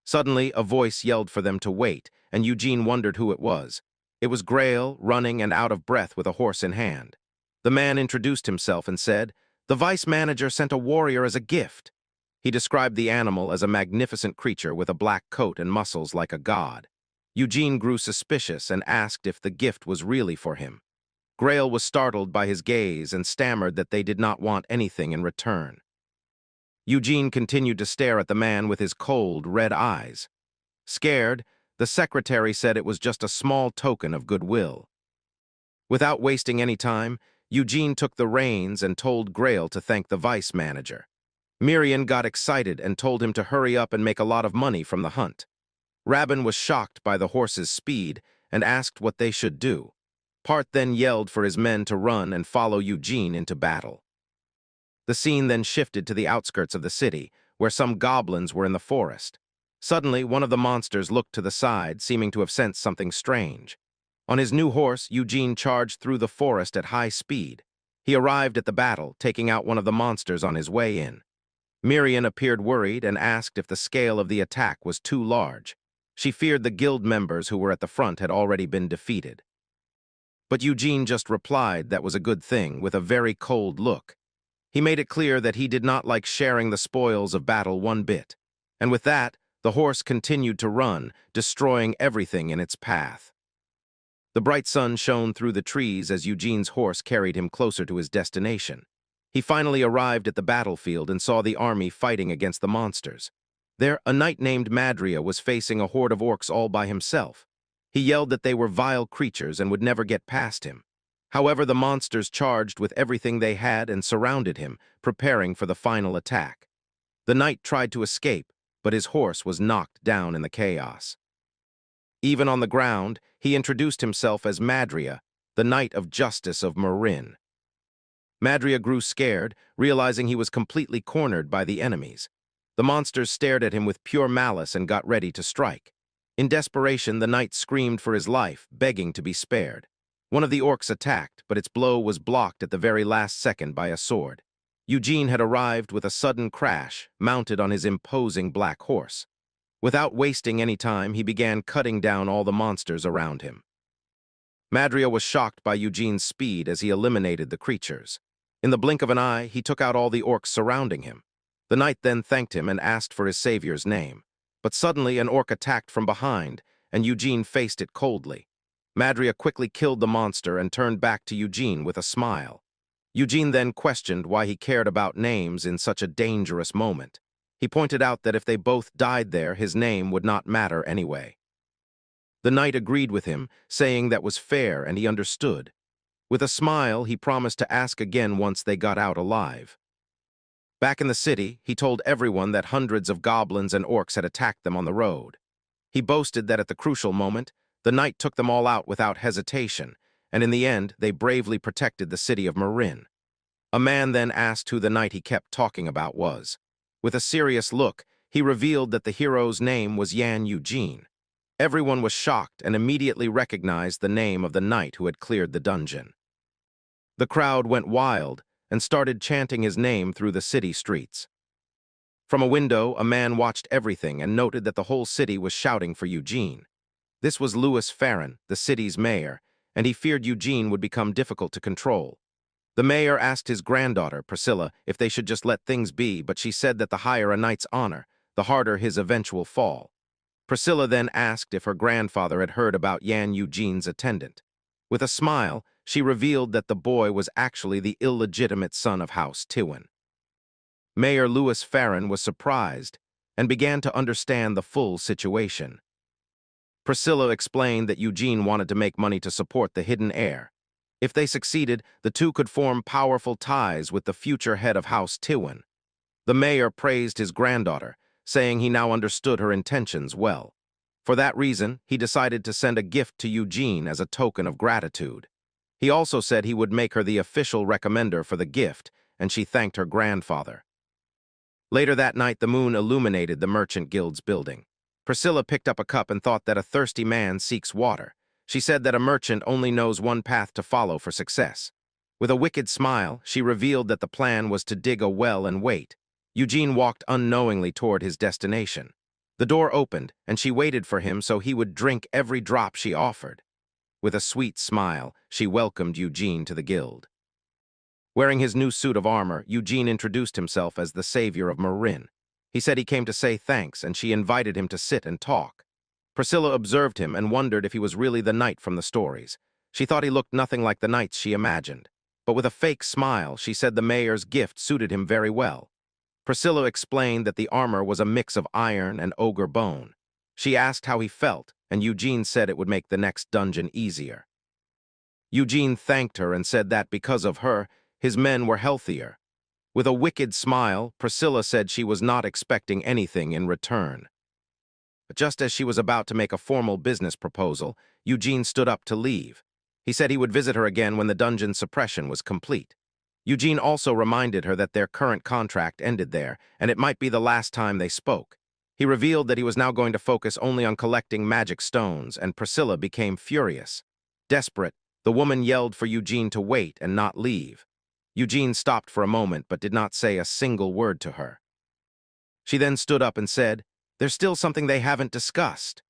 Suddenly, a voice yelled for them to wait, and Eugene wondered who it was. It was Grail, running and out of breath with a horse in hand. The man introduced himself and said, "The vice manager sent a warrior as a gift." He described the animal as a magnificent creature with a black coat and muscles like a god. Eugene grew suspicious and asked if the gift was really for him. Grail was startled by his gaze and stammered that they did not want anything in return. Eugene continued to stare at the man with his cold, red eyes. Scared, the secretary said it was just a small token of goodwill. Without wasting any time, Eugene took the reins and told Grail to thank the vice manager. Miriam got excited and told him to hurry up and make a lot of money from the hunt. Rabin was shocked by the horse's speed and asked what they should do. Part then yelled for his men to run and follow Eugene into battle. The scene then shifted to the outskirts of the city, where some goblins were in the forest. Suddenly, one of the monsters looked to the side, seeming to have sensed something strange. On his new horse, Eugene charged through the forest at high speed. He arrived at the battle, taking out one of the monsters on his way in. Miriam appeared worried and asked if the scale of the attack was too large. She feared the guild members who were at the front had already been defeated. But Eugene just replied that was a good thing, with a very cold look. He made it clear that he did not like sharing the spoils of battle one bit. And with that, the horse continued to run, destroying everything in its path. The bright sun shone through the trees as Eugene's horse carried him closer to his destination. He finally arrived at the battlefield and saw the army fighting against the monsters. There, a knight named Madria was facing a horde of orcs all by himself. He yelled that they were vile creatures and would never get past him. However, the monsters charged with everything they had and surrounded him, preparing for the final attack. The knight tried to escape, but his horse was knocked down in the chaos. Even on the ground, he introduced himself as Madria, the Knight of Justice of Marin. Madria grew scared, realizing he was completely cornered by the enemies. The monsters stared at him with pure malice and got ready to strike. In desperation, the knight screamed for his life, begging to be spared. One of the orcs attacked, but its blow was blocked at the very last second by a sword. Eugene had arrived with a sudden crash, mounted on his imposing black horse. Without wasting any time, he began cutting down all the monsters around him. Madria was shocked by Eugene's speed as he eliminated the creatures. In the blink of an eye, he took out all the orcs surrounding him. The knight then thanked him and asked for his savior's name. But suddenly an orc attacked from behind, and Eugene faced it coldly. Madria quickly killed the monster and turned back to Eugene with a smile. Eugene then questioned why he cared about names in such a dangerous moment. He pointed out that if they both died there, his name would not matter anyway. The knight agreed with him, saying that was fair and he understood. With a smile, he promised to ask again once they got out alive. Back in the city, he told everyone that hundreds of goblins and orcs had attacked them on the road. He boasted that at the crucial moment, the knight took them all out without hesitation, and in the end, they bravely protected the city of Marin. A man then asked who the knight he kept talking about was. With a serious look, he revealed that the hero's name was Yan Eugene. Everyone was shocked and immediately recognized the name of the knight who had cleared the dungeon. The crowd went wild and started chanting his name through the city streets. From a window, a man watched everything and noted that the whole city was shouting for Eugene. This was Louis Farron, the city's mayor, and he feared Eugene would become difficult to control. The mayor asked his granddaughter, Priscilla, if they should just let things be, but she said that the higher a knight's honor, the harder his eventual fall. Priscilla then asked if her grandfather had heard about Yan Eugene's attendant. With a smile, she revealed that the boy was actually the illegitimate son of House Tywin. Mayor Louis Farron was surprised and began to understand the full situation. Priscilla explained that Eugene wanted to make money to support the hidden heir. If they succeeded, the two could form powerful ties with the future head of House Tywin. The mayor praised his granddaughter, saying he now understood her intentions well. For that reason, he decided to send a gift to Eugene as a token of gratitude. He also said he would make her the official recommender for the gift, and she thanked her grandfather. Later that night, the moon illuminated the Merchant Guild's building. Priscilla picked up a cup and thought that a thirsty man seeks water. She said that a merchant only knows one path to follow for success. With a wicked smile, she revealed that the plan was to dig a well and wait. Eugene walked unknowingly toward his destination. The door opened, and she waited for him so he would drink every drop she offered. With a sweet smile, she welcomed Eugene to the guild. Wearing his new suit of armor, Eugene introduced himself as the savior of Meereen. He said he came to say thanks, and she invited him to sit and talk. Priscilla observed him and wondered if he was really the knight from the stories. She thought he looked nothing like the knights she imagined. But with a fake smile, she said the mayor's gift suited him very well. Priscilla explained that the armor was a mix of iron and ogre bone. She asked how he felt, and Eugene said it would make the next dungeon easier. Eugene thanked her and said that because of her, his men were healthier. With a wicked smile, Priscilla said she was not expecting anything in return. But just as she was about to make a formal business proposal, Eugene stood up to leave. He said he would visit her again when the dungeon suppression was complete. Eugene also reminded her that their current contract ended there, and it might be the last time they spoke. He revealed that he was now going to focus only on collecting magic stones, and Priscilla became furious. Desperate, the woman yelled for Eugene to wait and not leave. Eugene stopped for a moment but did not say a single word to her. She then stood up and said, "There's still something they haven't discussed."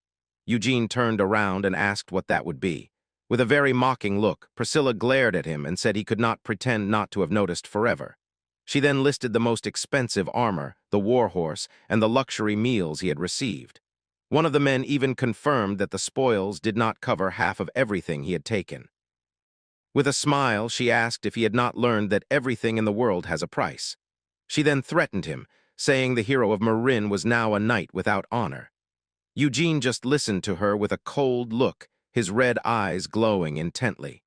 Eugene turned around and asked what that would be. With a very mocking look, Priscilla glared at him and said he could not pretend not to have noticed forever. She then listed the most expensive armor, the warhorse, and the luxury meals he had received. One of the men even confirmed that the spoils did not cover half of everything he had taken. With a smile, she asked if he had not learned that everything in the world has a price. She then threatened him, saying the hero of Meereen was now a knight without honor. Eugene just listened to her with a cold look, his red eyes glowing intently.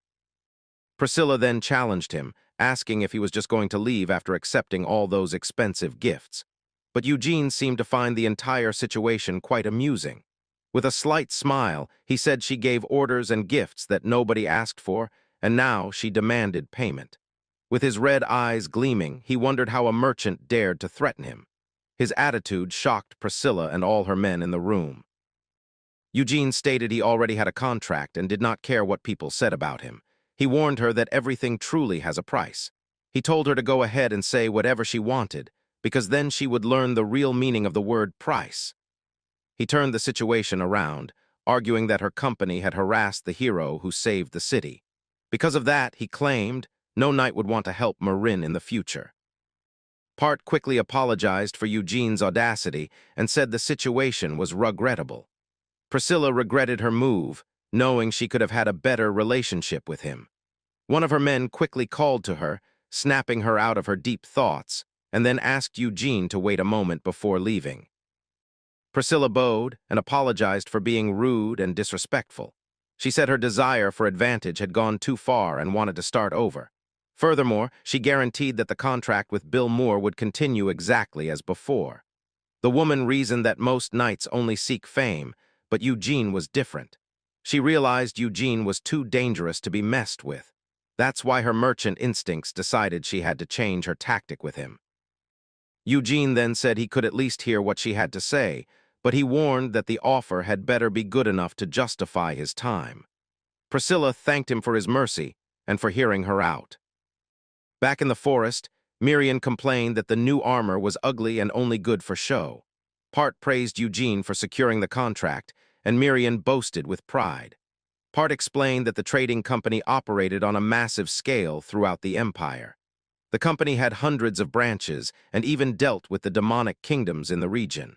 Priscilla then challenged him, asking if he was just going to leave after accepting all those expensive gifts. But Eugene seemed to find the entire situation quite amusing. With a slight smile, he said she gave orders and gifts that nobody asked for, and now she demanded payment. With his red eyes gleaming, he wondered how a merchant dared to threaten him. His attitude shocked Priscilla and all her men in the room. Eugene stated he already had a contract and did not care what people said about him. He warned her that everything truly has a price. He told her to go ahead and say whatever she wanted, because then she would learn the real meaning of the word price. He turned the situation around, arguing that her company had harassed the hero who saved the city. Because of that, he claimed, no knight would want to help Meereen in the future. Part quickly apologized for Eugene's audacity and said the situation was regrettable. Priscilla regretted her move, knowing she could have had a better relationship with him. One of her men quickly called to her, snapping her out of her deep thoughts, and then asked Eugene to wait a moment before leaving. Priscilla bowed and apologized for being rude and disrespectful. She said her desire for advantage had gone too far and wanted to start over. Furthermore, she guaranteed that the contract with Bill Moore would continue exactly as before. The woman reasoned that most knights only seek fame, but Eugene was different. She realized Eugene was too dangerous to be messed with. That's why her merchant instincts decided she had to change her tactic with him. Eugene then said he could at least hear what she had to say, but he warned that the offer had better be good enough to justify his time. Priscilla thanked him for his mercy and for hearing her out. Back in the forest, Meereen complained that the new armor was ugly and only good for show. Part praised Eugene for securing the contract, and Meereen boasted with pride. Part explained that the trading company operated on a massive scale throughout the empire. The company had hundreds of branches and even dealt with the demonic kingdoms in the region.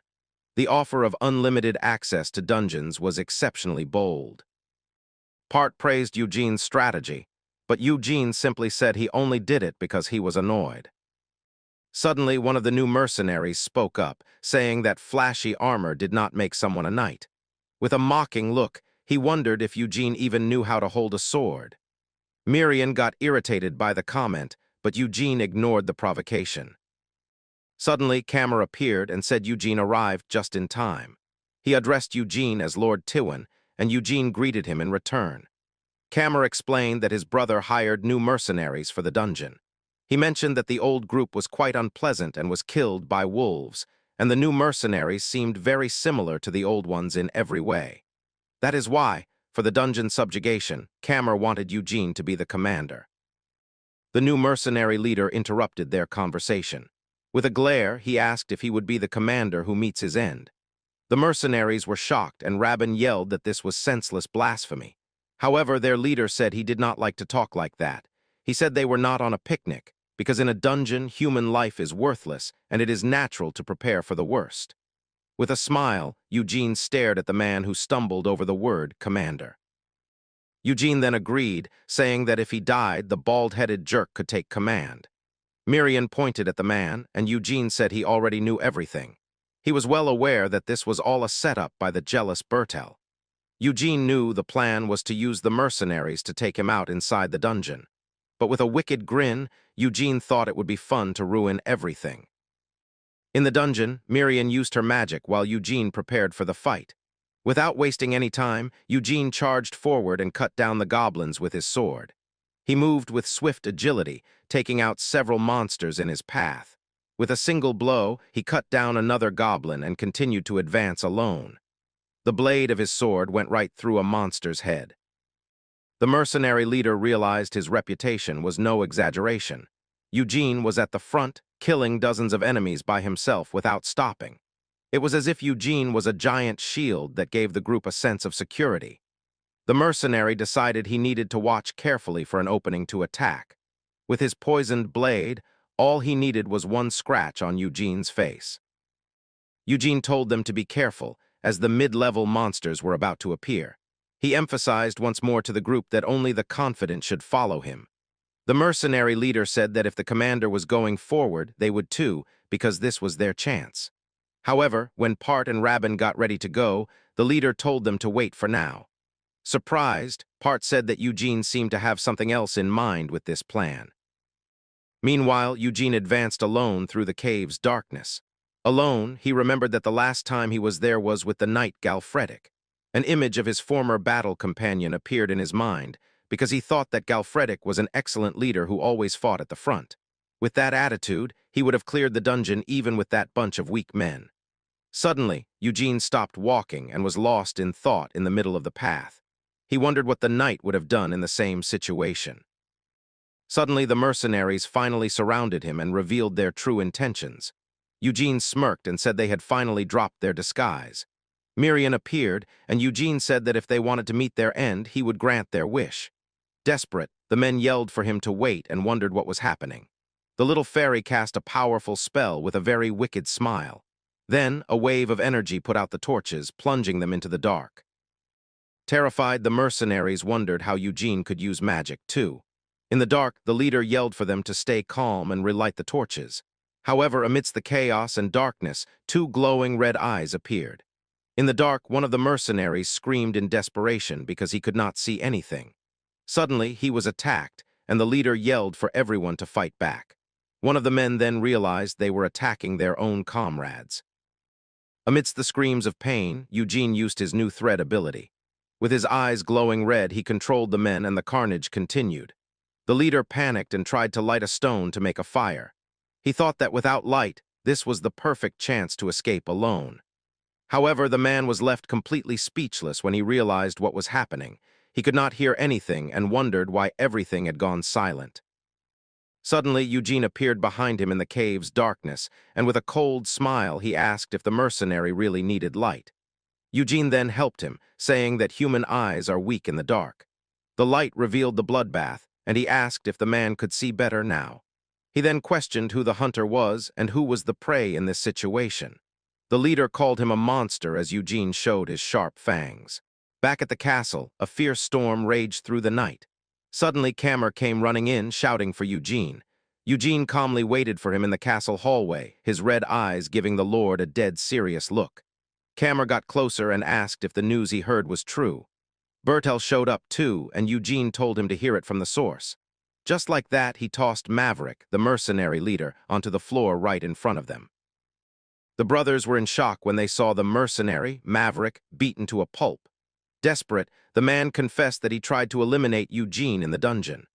The offer of unlimited access to dungeons was exceptionally bold. Part praised Eugene's strategy, but Eugene simply said he only did it because he was annoyed. Suddenly, one of the new mercenaries spoke up, saying that flashy armor did not make someone a knight. With a mocking look, he wondered if Eugene even knew how to hold a sword. Miriam got irritated by the comment, but Eugene ignored the provocation. Suddenly, Camer appeared and said Eugene arrived just in time. He addressed Eugene as Lord Tywin, and Eugene greeted him in return. Camer explained that his brother hired new mercenaries for the dungeon. He mentioned that the old group was quite unpleasant and was killed by wolves, and the new mercenaries seemed very similar to the old ones in every way. That is why, for the dungeon subjugation, Camer wanted Eugene to be the commander. The new mercenary leader interrupted their conversation. With a glare, he asked if he would be the commander who meets his end. The mercenaries were shocked, and Rabin yelled that this was senseless blasphemy. However, their leader said he did not like to talk like that. He said they were not on a picnic, because in a dungeon, human life is worthless, and it is natural to prepare for the worst. With a smile, Eugene stared at the man who stumbled over the word commander. Eugene then agreed, saying that if he died, the bald-headed jerk could take command. Miriam pointed at the man, and Eugene said he already knew everything. He was well aware that this was all a setup by the jealous Bertel. Eugene knew the plan was to use the mercenaries to take him out inside the dungeon. But with a wicked grin, Eugene thought it would be fun to ruin everything. In the dungeon, Miriam used her magic while Eugene prepared for the fight. Without wasting any time, Eugene charged forward and cut down the goblins with his sword. He moved with swift agility, taking out several monsters in his path. With a single blow, he cut down another goblin and continued to advance alone. The blade of his sword went right through a monster's head. The mercenary leader realized his reputation was no exaggeration. Eugene was at the front, killing dozens of enemies by himself without stopping. It was as if Eugene was a giant shield that gave the group a sense of security. The mercenary decided he needed to watch carefully for an opening to attack. With his poisoned blade, all he needed was one scratch on Eugene's face. Eugene told them to be careful, as the mid-level monsters were about to appear. He emphasized once more to the group that only the confident should follow him. The mercenary leader said that if the commander was going forward, they would too, because this was their chance. However, when Part and Rabin got ready to go, the leader told them to wait for now. Surprised, Part said that Eugene seemed to have something else in mind with this plan. Meanwhile, Eugene advanced alone through the cave's darkness. Alone, he remembered that the last time he was there was with the knight Galfredic. An image of his former battle companion appeared in his mind, because he thought that Galfredic was an excellent leader who always fought at the front. With that attitude, he would have cleared the dungeon even with that bunch of weak men. Suddenly, Eugene stopped walking and was lost in thought in the middle of the path. He wondered what the knight would have done in the same situation. Suddenly, the mercenaries finally surrounded him and revealed their true intentions. Eugene smirked and said they had finally dropped their disguise. Miriam appeared, and Eugene said that if they wanted to meet their end, he would grant their wish. Desperate, the men yelled for him to wait and wondered what was happening. The little fairy cast a powerful spell with a very wicked smile. Then, a wave of energy put out the torches, plunging them into the dark. Terrified, the mercenaries wondered how Eugene could use magic, too. In the dark, the leader yelled for them to stay calm and relight the torches. However, amidst the chaos and darkness, two glowing red eyes appeared. In the dark, one of the mercenaries screamed in desperation because he could not see anything. Suddenly, he was attacked, and the leader yelled for everyone to fight back. One of the men then realized they were attacking their own comrades. Amidst the screams of pain, Eugene used his new thread ability. With his eyes glowing red, he controlled the men and the carnage continued. The leader panicked and tried to light a stone to make a fire. He thought that without light, this was the perfect chance to escape alone. However, the man was left completely speechless when he realized what was happening. He could not hear anything and wondered why everything had gone silent. Suddenly, Eugene appeared behind him in the cave's darkness, and with a cold smile, he asked if the mercenary really needed light. Eugene then helped him, saying that human eyes are weak in the dark. The light revealed the bloodbath, and he asked if the man could see better now. He then questioned who the hunter was and who was the prey in this situation. The leader called him a monster as Eugene showed his sharp fangs. Back at the castle, a fierce storm raged through the night. Suddenly, Kammer came running in, shouting for Eugene. Eugene calmly waited for him in the castle hallway, his red eyes giving the lord a dead serious look. Kammer got closer and asked if the news he heard was true. Bertel showed up too, and Eugene told him to hear it from the source. Just like that, he tossed Maverick, the mercenary leader, onto the floor right in front of them. The brothers were in shock when they saw the mercenary, Maverick, beaten to a pulp. Desperate, the man confessed that he tried to eliminate Eugene in the dungeon.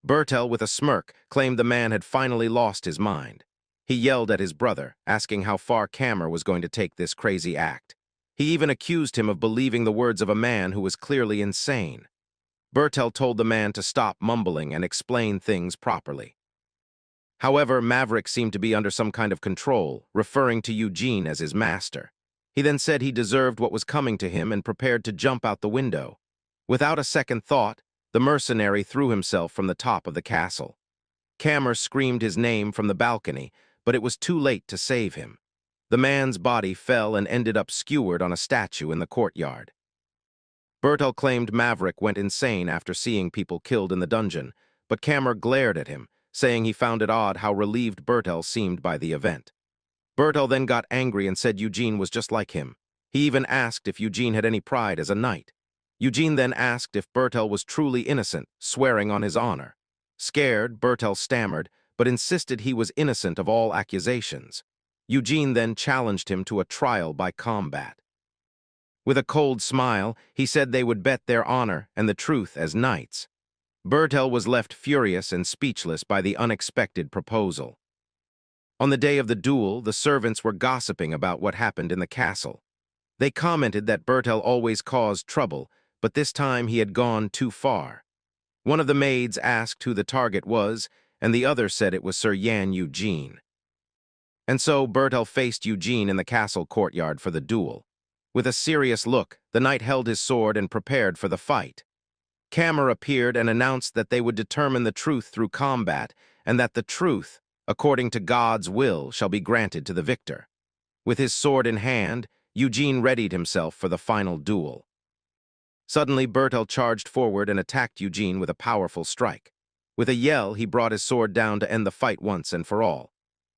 Bertel, with a smirk, claimed the man had finally lost his mind. He yelled at his brother, asking how far Kammer was going to take this crazy act. He even accused him of believing the words of a man who was clearly insane. Bertel told the man to stop mumbling and explain things properly. However, Maverick seemed to be under some kind of control, referring to Eugene as his master. He then said he deserved what was coming to him and prepared to jump out the window. Without a second thought, the mercenary threw himself from the top of the castle. Kammer screamed his name from the balcony, but it was too late to save him. The man's body fell and ended up skewered on a statue in the courtyard. Bertel claimed Maverick went insane after seeing people killed in the dungeon, but Kammer glared at him, saying he found it odd how relieved Bertel seemed by the event. Bertel then got angry and said Eugene was just like him. He even asked if Eugene had any pride as a knight. Eugene then asked if Bertel was truly innocent, swearing on his honor. Scared, Bertel stammered, but insisted he was innocent of all accusations. Eugene then challenged him to a trial by combat. With a cold smile, he said they would bet their honor and the truth as knights. Bertel was left furious and speechless by the unexpected proposal. On the day of the duel, the servants were gossiping about what happened in the castle. They commented that Bertel always caused trouble, but this time he had gone too far. One of the maids asked who the target was, and the other said it was Sir Yan Eugene. And so Bertel faced Eugene in the castle courtyard for the duel. With a serious look, the knight held his sword and prepared for the fight. Kammer appeared and announced that they would determine the truth through combat, and that the truth, according to God's will, shall be granted to the victor. With his sword in hand, Eugene readied himself for the final duel. Suddenly, Bertel charged forward and attacked Eugene with a powerful strike. With a yell, he brought his sword down to end the fight once and for all.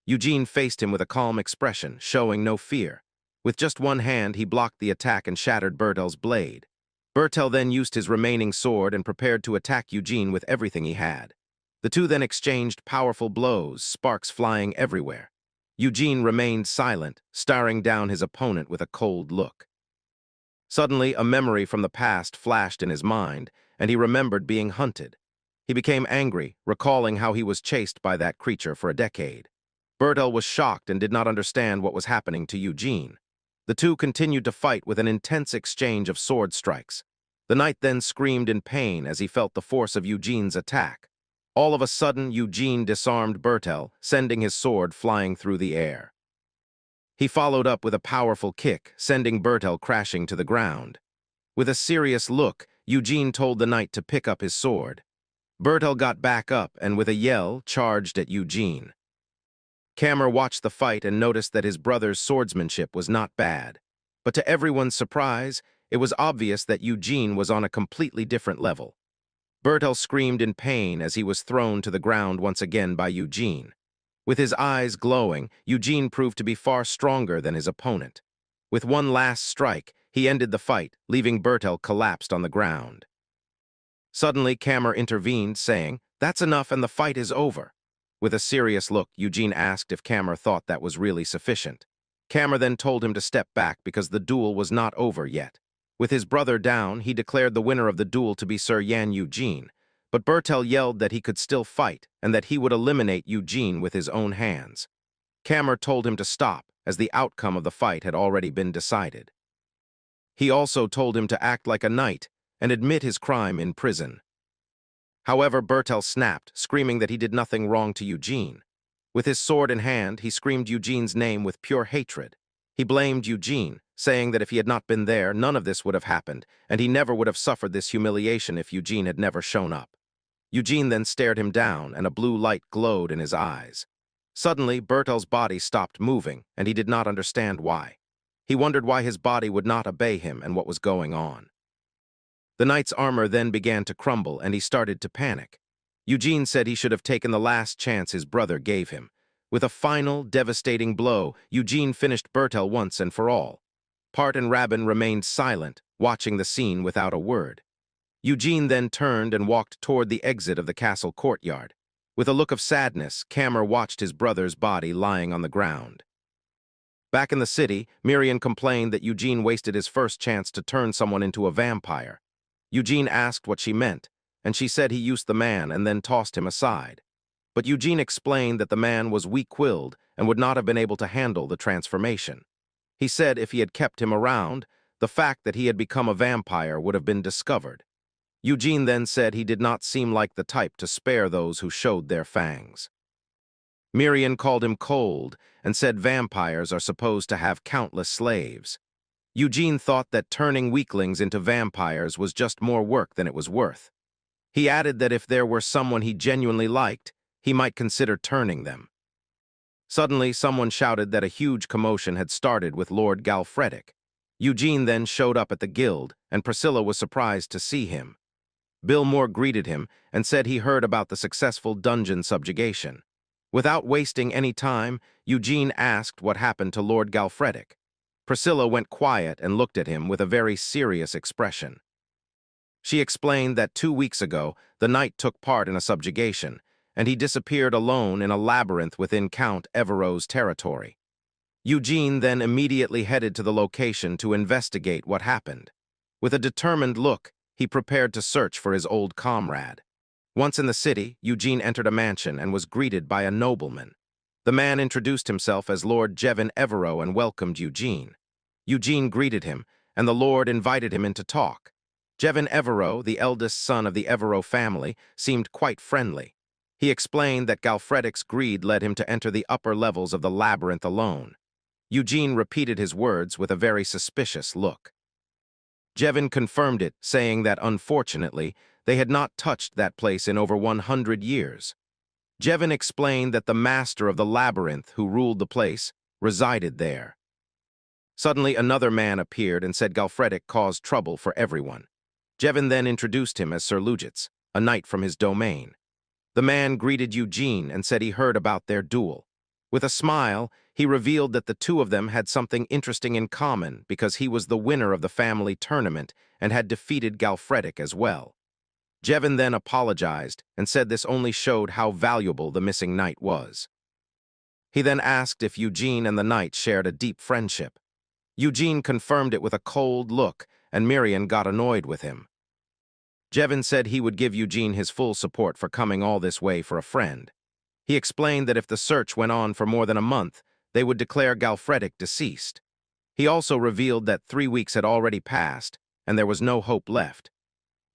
Eugene faced him with a calm expression, showing no fear. With just one hand, he blocked the attack and shattered Bertel's blade. Bertel then used his remaining sword and prepared to attack Eugene with everything he had. The two then exchanged powerful blows, sparks flying everywhere. Eugene remained silent, staring down his opponent with a cold look. Suddenly, a memory from the past flashed in his mind, and he remembered being hunted. He became angry, recalling how he was chased by that creature for a decade. Bertel was shocked and did not understand what was happening to Eugene. The two continued to fight with an intense exchange of sword strikes. The knight then screamed in pain as he felt the force of Eugene's attack. All of a sudden, Eugene disarmed Bertel, sending his sword flying through the air. He followed up with a powerful kick, sending Bertel crashing to the ground. With a serious look, Eugene told the knight to pick up his sword. Bertel got back up and, with a yell, charged at Eugene. Kammer watched the fight and noticed that his brother's swordsmanship was not bad. But to everyone's surprise, it was obvious that Eugene was on a completely different level. Bertel screamed in pain as he was thrown to the ground once again by Eugene. With his eyes glowing, Eugene proved to be far stronger than his opponent. With one last strike, he ended the fight, leaving Bertel collapsed on the ground. Suddenly, Kammer intervened, saying, "That's enough and the fight is over." With a serious look, Eugene asked if Kammer thought that was really sufficient. Kammer then told him to step back because the duel was not over yet. With his brother down, he declared the winner of the duel to be Sir Yan Eugene, but Bertel yelled that he could still fight and that he would eliminate Eugene with his own hands. Kammer told him to stop, as the outcome of the fight had already been decided. He also told him to act like a knight and admit his crime in prison. However, Bertel snapped, screaming that he did nothing wrong to Eugene. With his sword in hand, he screamed Eugene's name with pure hatred. He blamed Eugene, saying that if he had not been there, none of this would have happened, and he never would have suffered this humiliation if Eugene had never shown up. Eugene then stared him down, and a blue light glowed in his eyes. Suddenly, Bertel's body stopped moving, and he did not understand why. He wondered why his body would not obey him and what was going on. The knight's armor then began to crumble, and he started to panic. Eugene said he should have taken the last chance his brother gave him. With a final, devastating blow, Eugene finished Bertel once and for all. Part and Rabin remained silent, watching the scene without a word. Eugene then turned and walked toward the exit of the castle courtyard. With a look of sadness, Kammer watched his brother's body lying on the ground. Back in the city, Miriam complained that Eugene wasted his first chance to turn someone into a vampire. Eugene asked what she meant, and she said he used the man and then tossed him aside. But Eugene explained that the man was weak-willed and would not have been able to handle the transformation. He said if he had kept him around, the fact that he had become a vampire would have been discovered. Eugene then said he did not seem like the type to spare those who showed their fangs. Miriam called him cold and said vampires are supposed to have countless slaves. Eugene thought that turning weaklings into vampires was just more work than it was worth. He added that if there were someone he genuinely liked, he might consider turning them. Suddenly, someone shouted that a huge commotion had started with Lord Galfredic. Eugene then showed up at the guild, and Priscilla was surprised to see him. Bill Moore greeted him and said he heard about the successful dungeon subjugation. Without wasting any time, Eugene asked what happened to Lord Galfredic. Priscilla went quiet and looked at him with a very serious expression. She explained that 2 weeks ago, the knight took part in a subjugation, and he disappeared alone in a labyrinth within Count Evero's territory. Eugene then immediately headed to the location to investigate what happened. With a determined look, he prepared to search for his old comrade. Once in the city, Eugene entered a mansion and was greeted by a nobleman. The man introduced himself as Lord Jevon Evero and welcomed Eugene. Eugene greeted him, and the lord invited him in to talk. Jevon Evero, the eldest son of the Evero family, seemed quite friendly. He explained that Galfredic's greed led him to enter the upper levels of the labyrinth alone. Eugene repeated his words with a very suspicious look. Jevon confirmed it, saying that, unfortunately, they had not touched that place in over 100 years. Jevon explained that the master of the labyrinth, who ruled the place, resided there. Suddenly, another man appeared and said Galfredic caused trouble for everyone. Jevon then introduced him as Sir Lugitz, a knight from his domain. The man greeted Eugene and said he heard about their duel. With a smile, he revealed that the two of them had something interesting in common because he was the winner of the family tournament and had defeated Galfredic as well. Jevon then apologized and said this only showed how valuable the missing knight was. He then asked if Eugene and the knight shared a deep friendship. Eugene confirmed it with a cold look, and Miriam got annoyed with him. Jevon said he would give Eugene his full support for coming all this way for a friend. He explained that if the search went on for more than a month, they would declare Galfredic deceased. He also revealed that 3 weeks had already passed, and there was no hope left.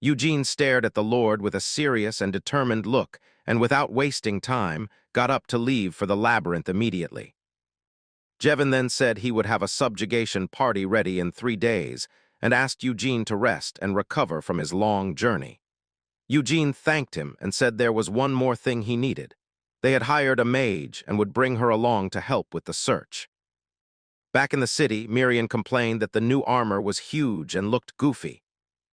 Eugene stared at the Lord with a serious and determined look, and without wasting time, got up to leave for the labyrinth immediately. Jevon then said he would have a subjugation party ready in 3 days, and asked Eugene to rest and recover from his long journey. Eugene thanked him and said there was one more thing he needed. They had hired a mage and would bring her along to help with the search. Back in the city, Miriam complained that the new armor was huge and looked goofy.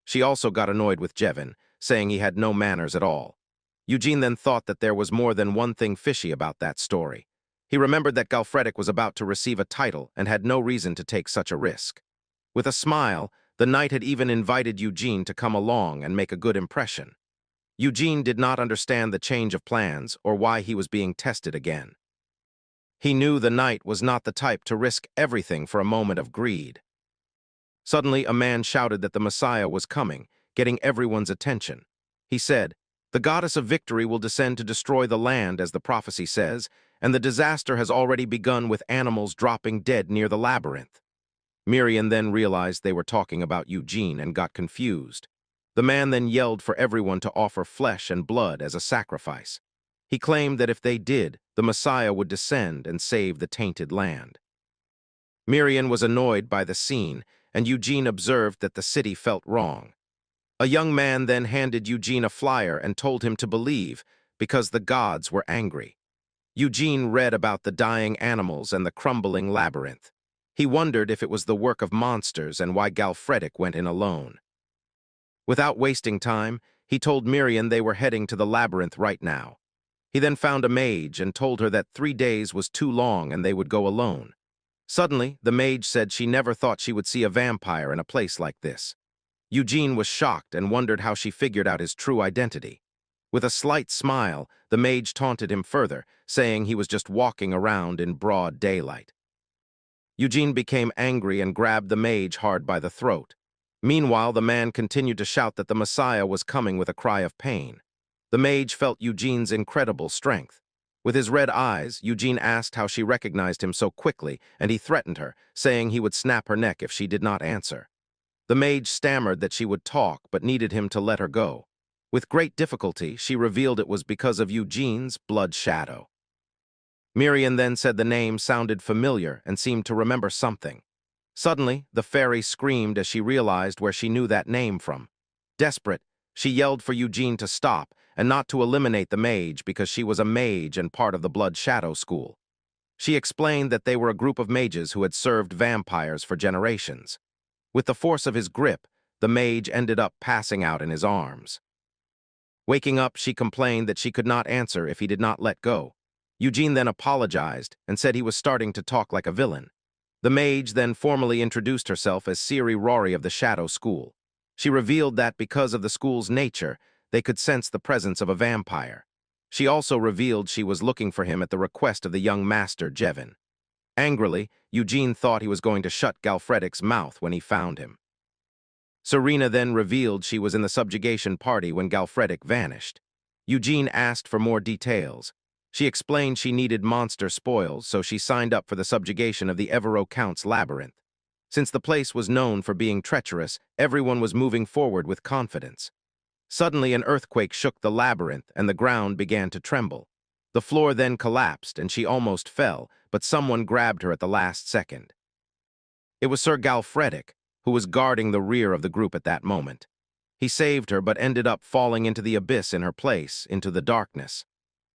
She also got annoyed with Jevon, saying he had no manners at all. Eugene then thought that there was more than one thing fishy about that story. He remembered that Galfredic was about to receive a title and had no reason to take such a risk. With a smile, the knight had even invited Eugene to come along and make a good impression. Eugene did not understand the change of plans or why he was being tested again. He knew the knight was not the type to risk everything for a moment of greed. Suddenly, a man shouted that the Messiah was coming, getting everyone's attention. He said, "The goddess of victory will descend to destroy the land, as the prophecy says, and the disaster has already begun with animals dropping dead near the labyrinth." Miriam then realized they were talking about Eugene and got confused. The man then yelled for everyone to offer flesh and blood as a sacrifice. He claimed that if they did, the Messiah would descend and save the tainted land. Miriam was annoyed by the scene, and Eugene observed that the city felt wrong. A young man then handed Eugene a flyer and told him to believe, because the gods were angry. Eugene read about the dying animals and the crumbling labyrinth. He wondered if it was the work of monsters and why Galfredic went in alone. Without wasting time, he told Miriam they were heading to the labyrinth right now. He then found a mage and told her that 3 days was too long and they would go alone. Suddenly, the mage said she never thought she would see a vampire in a place like this. Eugene was shocked and wondered how she figured out his true identity. With a slight smile, the mage taunted him further, saying he was just walking around in broad daylight. Eugene became angry and grabbed the mage hard by the throat. Meanwhile, the man continued to shout that the Messiah was coming with a cry of pain. The mage felt Eugene's incredible strength. With his red eyes, Eugene asked how she recognized him so quickly, and he threatened her, saying he would snap her neck if she did not answer. The mage stammered that she would talk, but needed him to let her go. With great difficulty, she revealed it was because of Eugene's blood shadow. Miriam then said the name sounded familiar and seemed to remember something. Suddenly, the fairy screamed as she realized where she knew that name from. Desperate, she yelled for Eugene to stop and not to eliminate the mage because she was a mage and part of the Blood Shadow School. She explained that they were a group of mages who had served vampires for generations. With the force of his grip, the mage ended up passing out in his arms. Waking up, she complained that she could not answer if he did not let go. Eugene then apologized and said he was starting to talk like a villain. The mage then formally introduced herself as Siri Rory of the Shadow School. She revealed that because of the school's nature, they could sense the presence of a vampire. She also revealed she was looking for him at the request of the young master, Jevin. Angrily, Eugene thought he was going to shut Galfredic's mouth when he found him. Serena then revealed she was in the subjugation party when Galfredic vanished. Eugene asked for more details. She explained she needed monster spoils, so she signed up for the subjugation of the Evero Count's labyrinth. Since the place was known for being treacherous, everyone was moving forward with confidence. Suddenly, an earthquake shook the labyrinth and the ground began to tremble. The floor then collapsed and she almost fell, but someone grabbed her at the last second. It was Sir Galfredic, who was guarding the rear of the group at that moment. He saved her but ended up falling into the abyss in her place, into the darkness.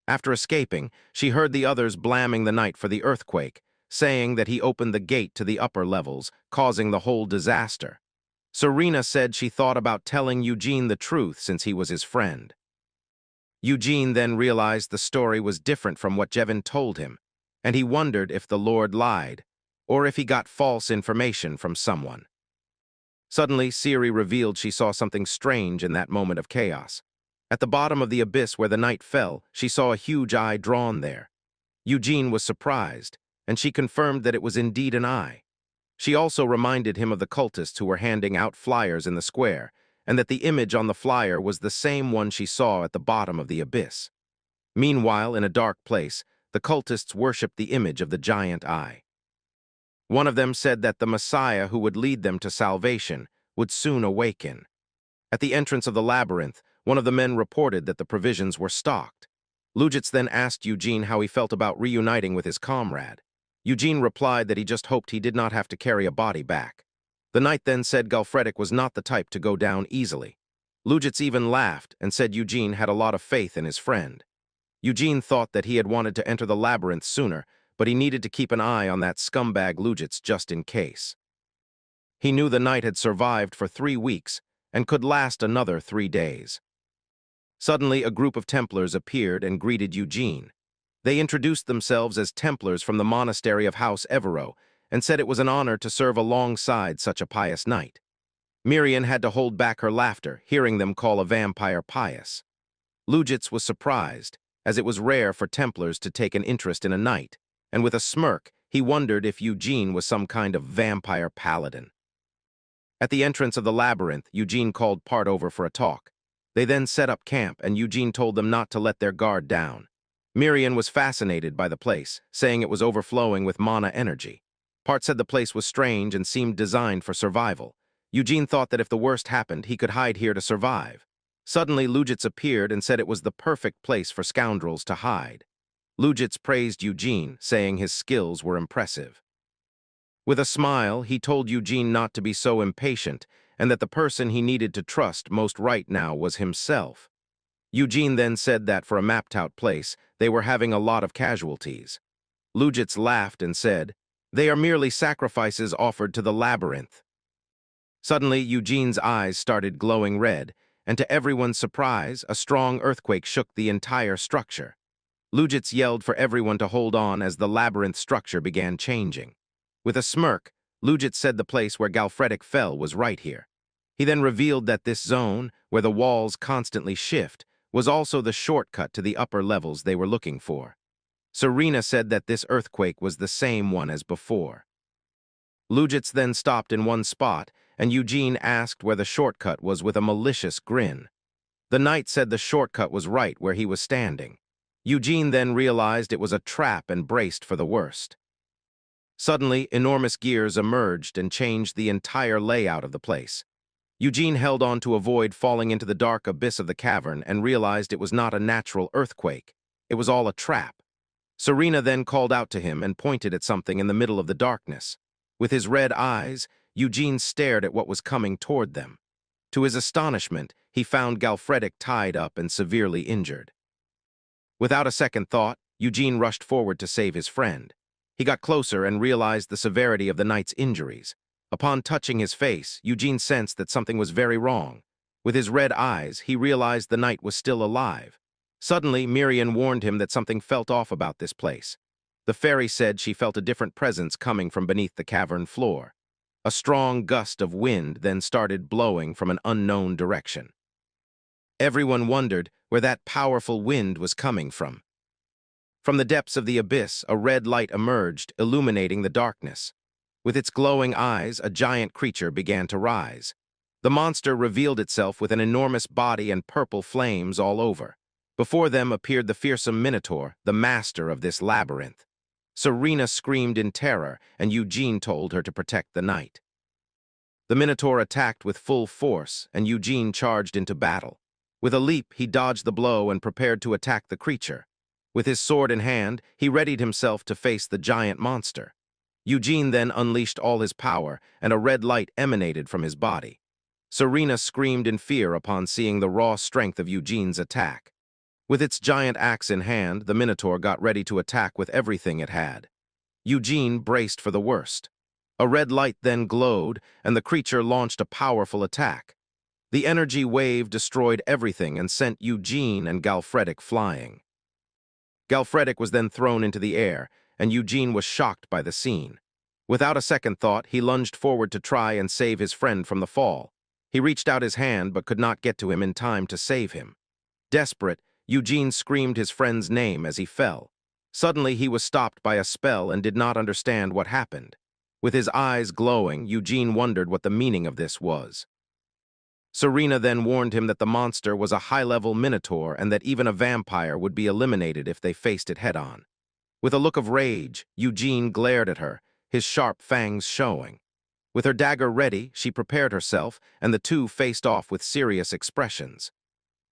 After escaping, she heard the others blaming the knight for the earthquake, saying that he opened the gate to the upper levels, causing the whole disaster. Serena said she thought about telling Eugene the truth since he was his friend. Eugene then realized the story was different from what Jevin told him, and he wondered if the Lord lied, or if he got false information from someone. Suddenly, Siri revealed she saw something strange in that moment of chaos. At the bottom of the abyss where the knight fell, she saw a huge eye drawn there. Eugene was surprised, and she confirmed that it was indeed an eye. She also reminded him of the cultists who were handing out flyers in the square, and that the image on the flyer was the same one she saw at the bottom of the abyss. Meanwhile, in a dark place, the cultists worshipped the image of the giant eye. One of them said that the Messiah who would lead them to salvation would soon awaken. At the entrance of the labyrinth, one of the men reported that the provisions were stocked. Lujitz then asked Eugene how he felt about reuniting with his comrade. Eugene replied that he just hoped he did not have to carry a body back. The knight then said Galfredic was not the type to go down easily. Lujitz even laughed and said Eugene had a lot of faith in his friend. Eugene thought that he had wanted to enter the labyrinth sooner, but he needed to keep an eye on that scumbag Lujitz just in case. He knew the knight had survived for 3 weeks and could last another 3 days. Suddenly, a group of Templars appeared and greeted Eugene. They introduced themselves as Templars from the monastery of House Evero and said it was an honor to serve alongside such a pious knight. Miriam had to hold back her laughter, hearing them call a vampire pious. Lujitz was surprised, as it was rare for Templars to take an interest in a knight, and with a smirk, he wondered if Eugene was some kind of vampire paladin. At the entrance of the labyrinth, Eugene called Part over for a talk. They then set up camp, and Eugene told them not to let their guard down. Miriam was fascinated by the place, saying it was overflowing with mana energy. Part said the place was strange and seemed designed for survival. Eugene thought that if the worst happened, he could hide here to survive. Suddenly, Lujitz appeared and said it was the perfect place for scoundrels to hide. Lujitz praised Eugene, saying his skills were impressive. With a smile, he told Eugene not to be so impatient and that the person he needed to trust most right now was himself. Eugene then said that for a mapped-out place, they were having a lot of casualties. Lujic laughed and said, "They are merely sacrifices offered to the labyrinth." Suddenly, Eugene's eyes started glowing red, and to everyone's surprise, a strong earthquake shook the entire structure. Lujic yelled for everyone to hold on as the labyrinth structure began changing. With a smirk, Lujic said the place where Galfredik fell was right here. He then revealed that this zone, where the walls constantly shift, was also the shortcut to the upper levels they were looking for. Serena said that this earthquake was the same one as before. Lujic then stopped in one spot, and Eugene asked where the shortcut was with a malicious grin. The knight said the shortcut was right where he was standing. Eugene then realized it was a trap and braced for the worst. Suddenly, enormous gears emerged and changed the entire layout of the place. Eugene held on to avoid falling into the dark abyss of the cavern and realized it was not a natural earthquake. It was all a trap. Serena then called out to him and pointed at something in the middle of the darkness. With his red eyes, Eugene stared at what was coming toward them. To his astonishment, he found Galfredik tied up and severely injured. Without a second thought, Eugene rushed forward to save his friend. He got closer and realized the severity of the knight's injuries. Upon touching his face, Eugene sensed that something was very wrong. With his red eyes, he realized the knight was still alive. Suddenly, Miriam warned him that something felt off about this place. The fairy said she felt a different presence coming from beneath the cavern floor. A strong gust of wind then started blowing from an unknown direction. Everyone wondered where that powerful wind was coming from. From the depths of the abyss, a red light emerged, illuminating the darkness. With its glowing eyes, a giant creature began to rise. The monster revealed itself with an enormous body and purple flames all over. Before them appeared the fearsome Minotaur, the master of this labyrinth. Serena screamed in terror, and Eugene told her to protect the knight. The Minotaur attacked with full force, and Eugene charged into battle. With a leap, he dodged the blow and prepared to attack the creature. With his sword in hand, he readied himself to face the giant monster. Eugene then unleashed all his power, and a red light emanated from his body. Serena screamed in fear upon seeing the raw strength of Eugene's attack. With its giant axe in hand, the Minotaur got ready to attack with everything it had. Eugene braced for the worst. A red light then glowed, and the creature launched a powerful attack. The energy wave destroyed everything and sent Eugene and Galfredik flying. Galfredik was then thrown into the air, and Eugene was shocked by the scene. Without a second thought, he lunged forward to try and save his friend from the fall. He reached out his hand but could not get to him in time to save him. Desperate, Eugene screamed his friend's name as he fell. Suddenly, he was stopped by a spell and did not understand what happened. With his eyes glowing, Eugene wondered what the meaning of this was. Serena then warned him that the monster was a high-level minotaur and that even a vampire would be eliminated if they faced it head-on. With a look of rage, Eugene glared at her, his sharp fangs showing. With her dagger ready, she prepared herself, and the two faced off with serious expressions.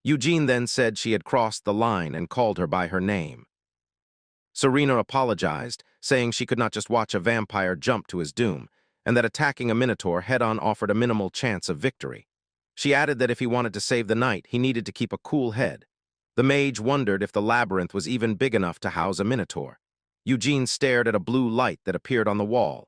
Eugene then said she had crossed the line and called her by her name. Serena apologized, saying she could not just watch a vampire jump to his doom, and that attacking a minotaur head-on offered a minimal chance of victory. She added that if he wanted to save the knight, he needed to keep a cool head. The mage wondered if the labyrinth was even big enough to house a minotaur. Eugene stared at a blue light that appeared on the wall.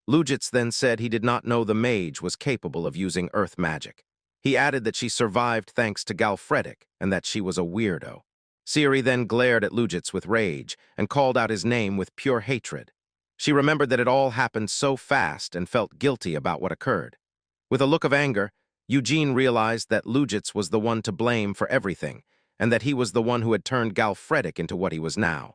Lujic then said he did not know the mage was capable of using earth magic. He added that she survived thanks to Galfredik and that she was a weirdo. Ciri then glared at Lujic with rage and called out his name with pure hatred. She remembered that it all happened so fast and felt guilty about what occurred. With a look of anger, Eugene realized that Lujic was the one to blame for everything, and that he was the one who had turned Galfredik into what he was now.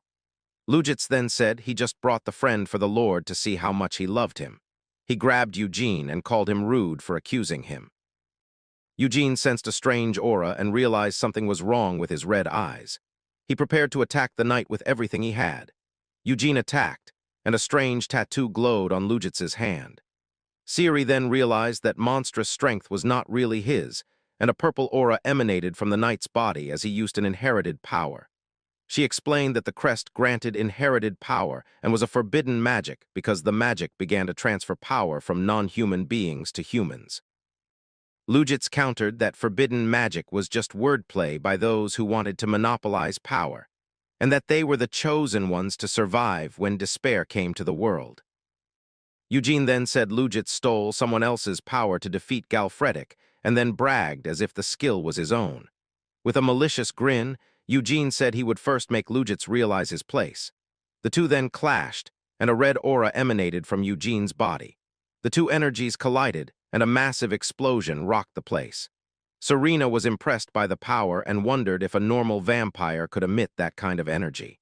Lujic then said he just brought the friend for the Lord to see how much he loved him. He grabbed Eugene and called him rude for accusing him. Eugene sensed a strange aura and realized something was wrong with his red eyes. He prepared to attack the knight with everything he had. Eugene attacked, and a strange tattoo glowed on Lujic's hand. Ciri then realized that monstrous strength was not really his, and a purple aura emanated from the knight's body as he used an inherited power. She explained that the crest granted inherited power and was a forbidden magic because the magic began to transfer power from non-human beings to humans. Lujits countered that forbidden magic was just wordplay by those who wanted to monopolize power, and that they were the chosen ones to survive when despair came to the world. Eugene then said Lujits stole someone else's power to defeat Galfredic and then bragged as if the skill was his own. With a malicious grin, Eugene said he would first make Lujits realize his place. The two then clashed, and a red aura emanated from Eugene's body. The two energies collided, and a massive explosion rocked the place. Serena was impressed by the power and wondered if a normal vampire could emit that kind of energy.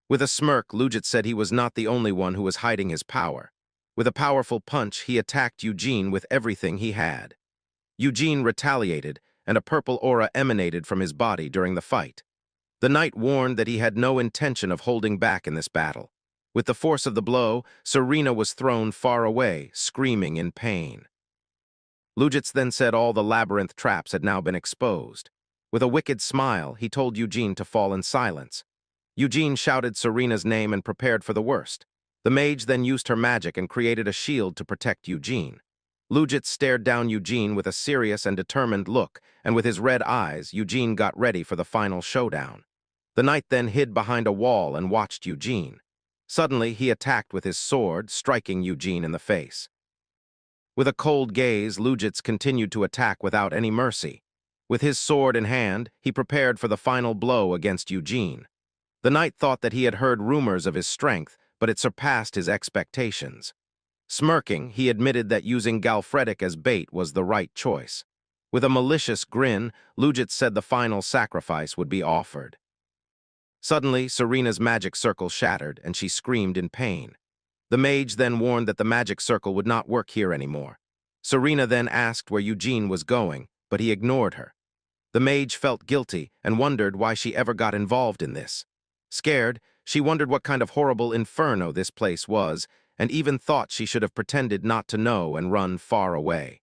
With a smirk, Lujits said he was not the only one who was hiding his power. With a powerful punch, he attacked Eugene with everything he had. Eugene retaliated, and a purple aura emanated from his body during the fight. The knight warned that he had no intention of holding back in this battle. With the force of the blow, Serena was thrown far away, screaming in pain. Lujits then said all the labyrinth traps had now been exposed. With a wicked smile, he told Eugene to fall in silence. Eugene shouted Serena's name and prepared for the worst. The mage then used her magic and created a shield to protect Eugene. Lujits stared down Eugene with a serious and determined look, and with his red eyes, Eugene got ready for the final showdown. The knight then hid behind a wall and watched Eugene. Suddenly, he attacked with his sword, striking Eugene in the face. With a cold gaze, Lujits continued to attack without any mercy. With his sword in hand, he prepared for the final blow against Eugene. The knight thought that he had heard rumors of his strength, but it surpassed his expectations. Smirking, he admitted that using Galfredic as bait was the right choice. With a malicious grin, Lujits said the final sacrifice would be offered. Suddenly, Serena's magic circle shattered, and she screamed in pain. The mage then warned that the magic circle would not work here anymore. Serena then asked where Eugene was going, but he ignored her. The mage felt guilty and wondered why she ever got involved in this. Scared, she wondered what kind of horrible inferno this place was, and even thought she should have pretended not to know and run far away.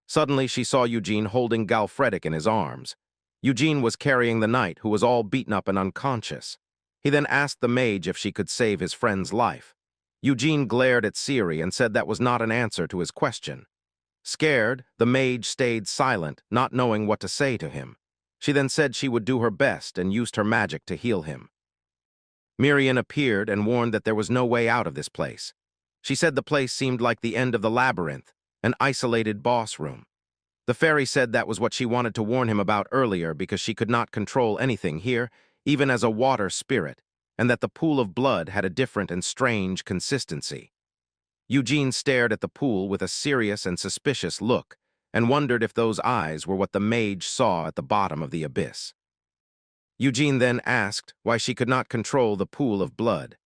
Suddenly, she saw Eugene holding Galfredic in his arms. Eugene was carrying the knight, who was all beaten up and unconscious. He then asked the mage if she could save his friend's life. Eugene glared at Siri and said that was not an answer to his question. Scared, the mage stayed silent, not knowing what to say to him. She then said she would do her best and used her magic to heal him. Miriam appeared and warned that there was no way out of this place. She said the place seemed like the end of the labyrinth, an isolated boss room. The fairy said that was what she wanted to warn him about earlier because she could not control anything here, even as a water spirit, and that the pool of blood had a different and strange consistency. Eugene stared at the pool with a serious and suspicious look and wondered if those eyes were what the mage saw at the bottom of the abyss. Eugene then asked why she could not control the pool of blood.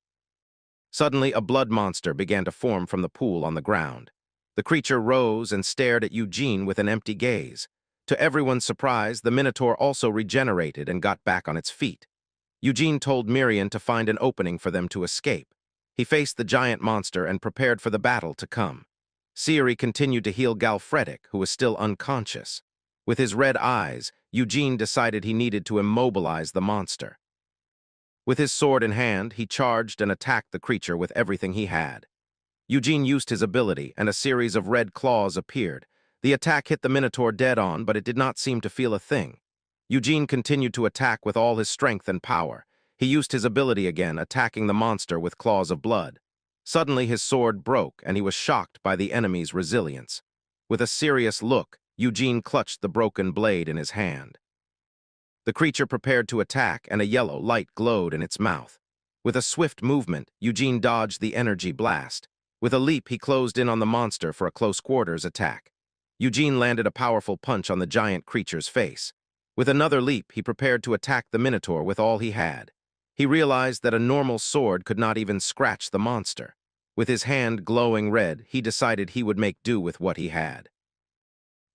Suddenly, a blood monster began to form from the pool on the ground. The creature rose and stared at Eugene with an empty gaze. To everyone's surprise, the Minotaur also regenerated and got back on its feet. Eugene told Miriam to find an opening for them to escape. He faced the giant monster and prepared for the battle to come. Siri continued to heal Galfredic, who was still unconscious. With his red eyes, Eugene decided he needed to immobilize the monster. With his sword in hand, he charged and attacked the creature with everything he had. Eugene used his ability, and a series of red claws appeared. The attack hit the Minotaur dead on, but it did not seem to feel a thing. Eugene continued to attack with all his strength and power. He used his ability again, attacking the monster with claws of blood. Suddenly, his sword broke, and he was shocked by the enemy's resilience. With a serious look, Eugene clutched the broken blade in his hand. The creature prepared to attack, and a yellow light glowed in its mouth. With a swift movement, Eugene dodged the energy blast. With a leap, he closed in on the monster for a close-quarters attack. Eugene landed a powerful punch on the giant creature's face. With another leap, he prepared to attack the Minotaur with all he had. He realized that a normal sword could not even scratch the monster. With his hand glowing red, he decided he would make do with what he had.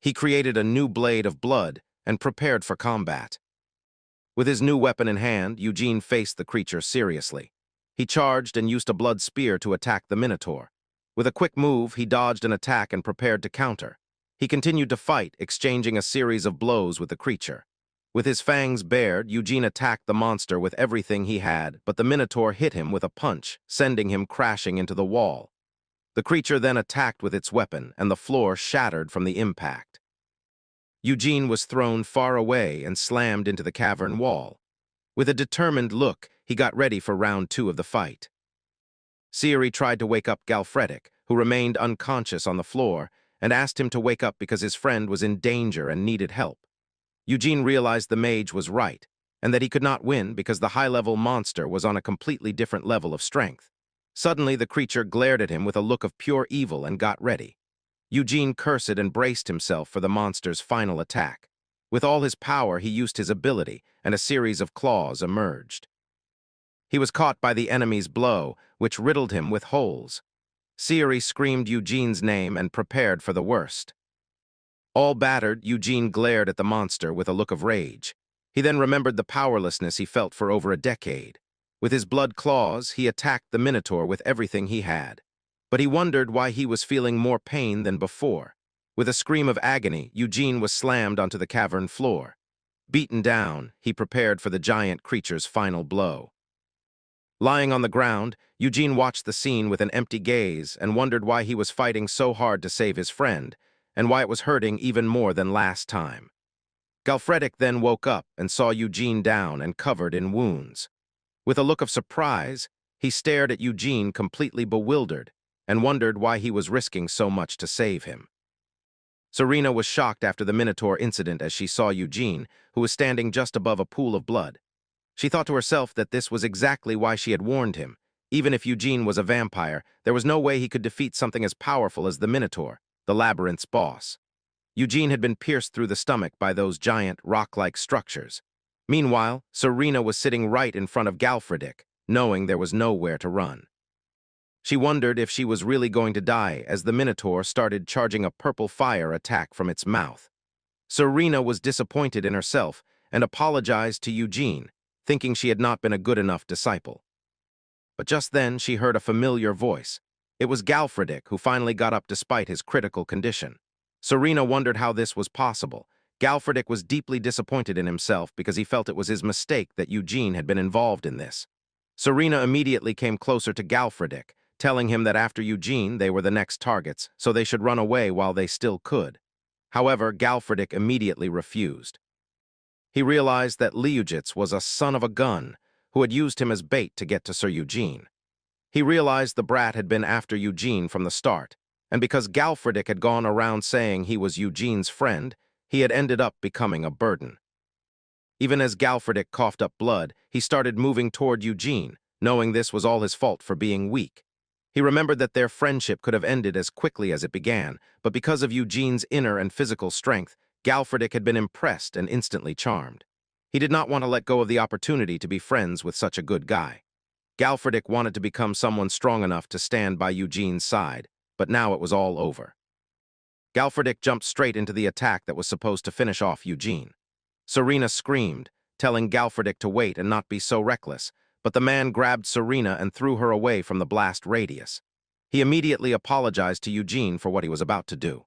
He created a new blade of blood and prepared for combat. With his new weapon in hand, Eugene faced the creature seriously. He charged and used a blood spear to attack the Minotaur. With a quick move, he dodged an attack and prepared to counter. He continued to fight, exchanging a series of blows with the creature. With his fangs bared, Eugene attacked the monster with everything he had, but the Minotaur hit him with a punch, sending him crashing into the wall. The creature then attacked with its weapon, and the floor shattered from the impact. Eugene was thrown far away and slammed into the cavern wall. With a determined look, he got ready for round 2 of the fight. Siri tried to wake up Galfredic, who remained unconscious on the floor, and asked him to wake up because his friend was in danger and needed help. Eugene realized the mage was right, and that he could not win because the high-level monster was on a completely different level of strength. Suddenly, the creature glared at him with a look of pure evil and got ready. Eugene cursed and braced himself for the monster's final attack. With all his power, he used his ability, and a series of claws emerged. He was caught by the enemy's blow, which riddled him with holes. Siri screamed Eugene's name and prepared for the worst. All battered, Eugene glared at the monster with a look of rage. He then remembered the powerlessness he felt for over a decade. With his blood claws, he attacked the Minotaur with everything he had. But he wondered why he was feeling more pain than before. With a scream of agony, Eugene was slammed onto the cavern floor. Beaten down, he prepared for the giant creature's final blow. Lying on the ground, Eugene watched the scene with an empty gaze and wondered why he was fighting so hard to save his friend, and why it was hurting even more than last time. Galfredic then woke up and saw Eugene down and covered in wounds. With a look of surprise, he stared at Eugene completely bewildered and wondered why he was risking so much to save him. Serena was shocked after the Minotaur incident as she saw Eugene, who was standing just above a pool of blood. She thought to herself that this was exactly why she had warned him. Even if Eugene was a vampire, there was no way he could defeat something as powerful as the Minotaur, the labyrinth's boss. Eugene had been pierced through the stomach by those giant, rock-like structures. Meanwhile, Serena was sitting right in front of Galfredic, knowing there was nowhere to run. She wondered if she was really going to die as the Minotaur started charging a purple fire attack from its mouth. Serena was disappointed in herself and apologized to Eugene, thinking she had not been a good enough disciple. But just then she heard a familiar voice. It was Galfredic who finally got up despite his critical condition. Serena wondered how this was possible. Galfredic was deeply disappointed in himself because he felt it was his mistake that Eugene had been involved in this. Serena immediately came closer to Galfredic, telling him that after Eugene they were the next targets, so they should run away while they still could. However, Galfredic immediately refused. He realized that Liujits was a son of a gun who had used him as bait to get to Sir Eugene. He realized the brat had been after Eugene from the start, and because Galfredic had gone around saying he was Eugene's friend, he had ended up becoming a burden. Even as Galfredic coughed up blood, he started moving toward Eugene, knowing this was all his fault for being weak. He remembered that their friendship could have ended as quickly as it began, but because of Eugene's inner and physical strength, Galfredic had been impressed and instantly charmed. He did not want to let go of the opportunity to be friends with such a good guy. Galfredic wanted to become someone strong enough to stand by Eugene's side, but now it was all over. Galfredic jumped straight into the attack that was supposed to finish off Eugene. Serena screamed, telling Galfredic to wait and not be so reckless, but the man grabbed Serena and threw her away from the blast radius. He immediately apologized to Eugene for what he was about to do.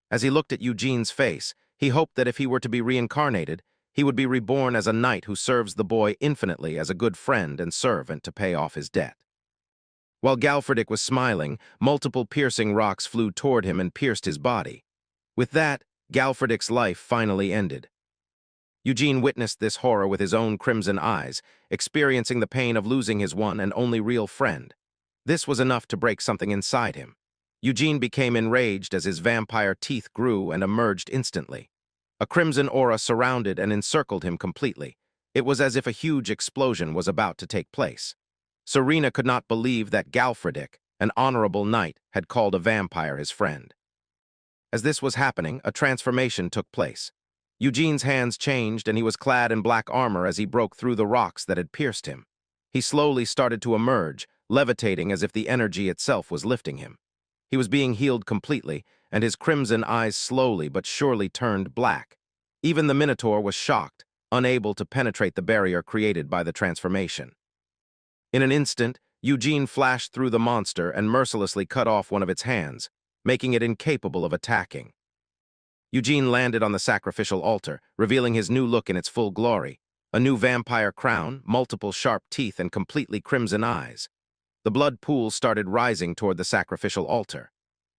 As he looked at Eugene's face, he hoped that if he were to be reincarnated, he would be reborn as a knight who serves the boy infinitely as a good friend and servant to pay off his debt. While Galfredic was smiling, multiple piercing rocks flew toward him and pierced his body. With that, Galfredic's life finally ended. Eugene witnessed this horror with his own crimson eyes, experiencing the pain of losing his one and only real friend. This was enough to break something inside him. Eugene became enraged as his vampire teeth grew and emerged instantly. A crimson aura surrounded and encircled him completely. It was as if a huge explosion was about to take place. Serena could not believe that Galfredic, an honorable knight, had called a vampire his friend. As this was happening, a transformation took place. Eugene's hands changed and he was clad in black armor as he broke through the rocks that had pierced him. He slowly started to emerge, levitating as if the energy itself was lifting him. He was being healed completely, and his crimson eyes slowly but surely turned black. Even the Minotaur was shocked, unable to penetrate the barrier created by the transformation. In an instant, Eugene flashed through the monster and mercilessly cut off one of its hands, making it incapable of attacking. Eugene landed on the sacrificial altar, revealing his new look in its full glory. A new vampire crown, multiple sharp teeth, and completely crimson eyes. The blood pool started rising toward the sacrificial altar.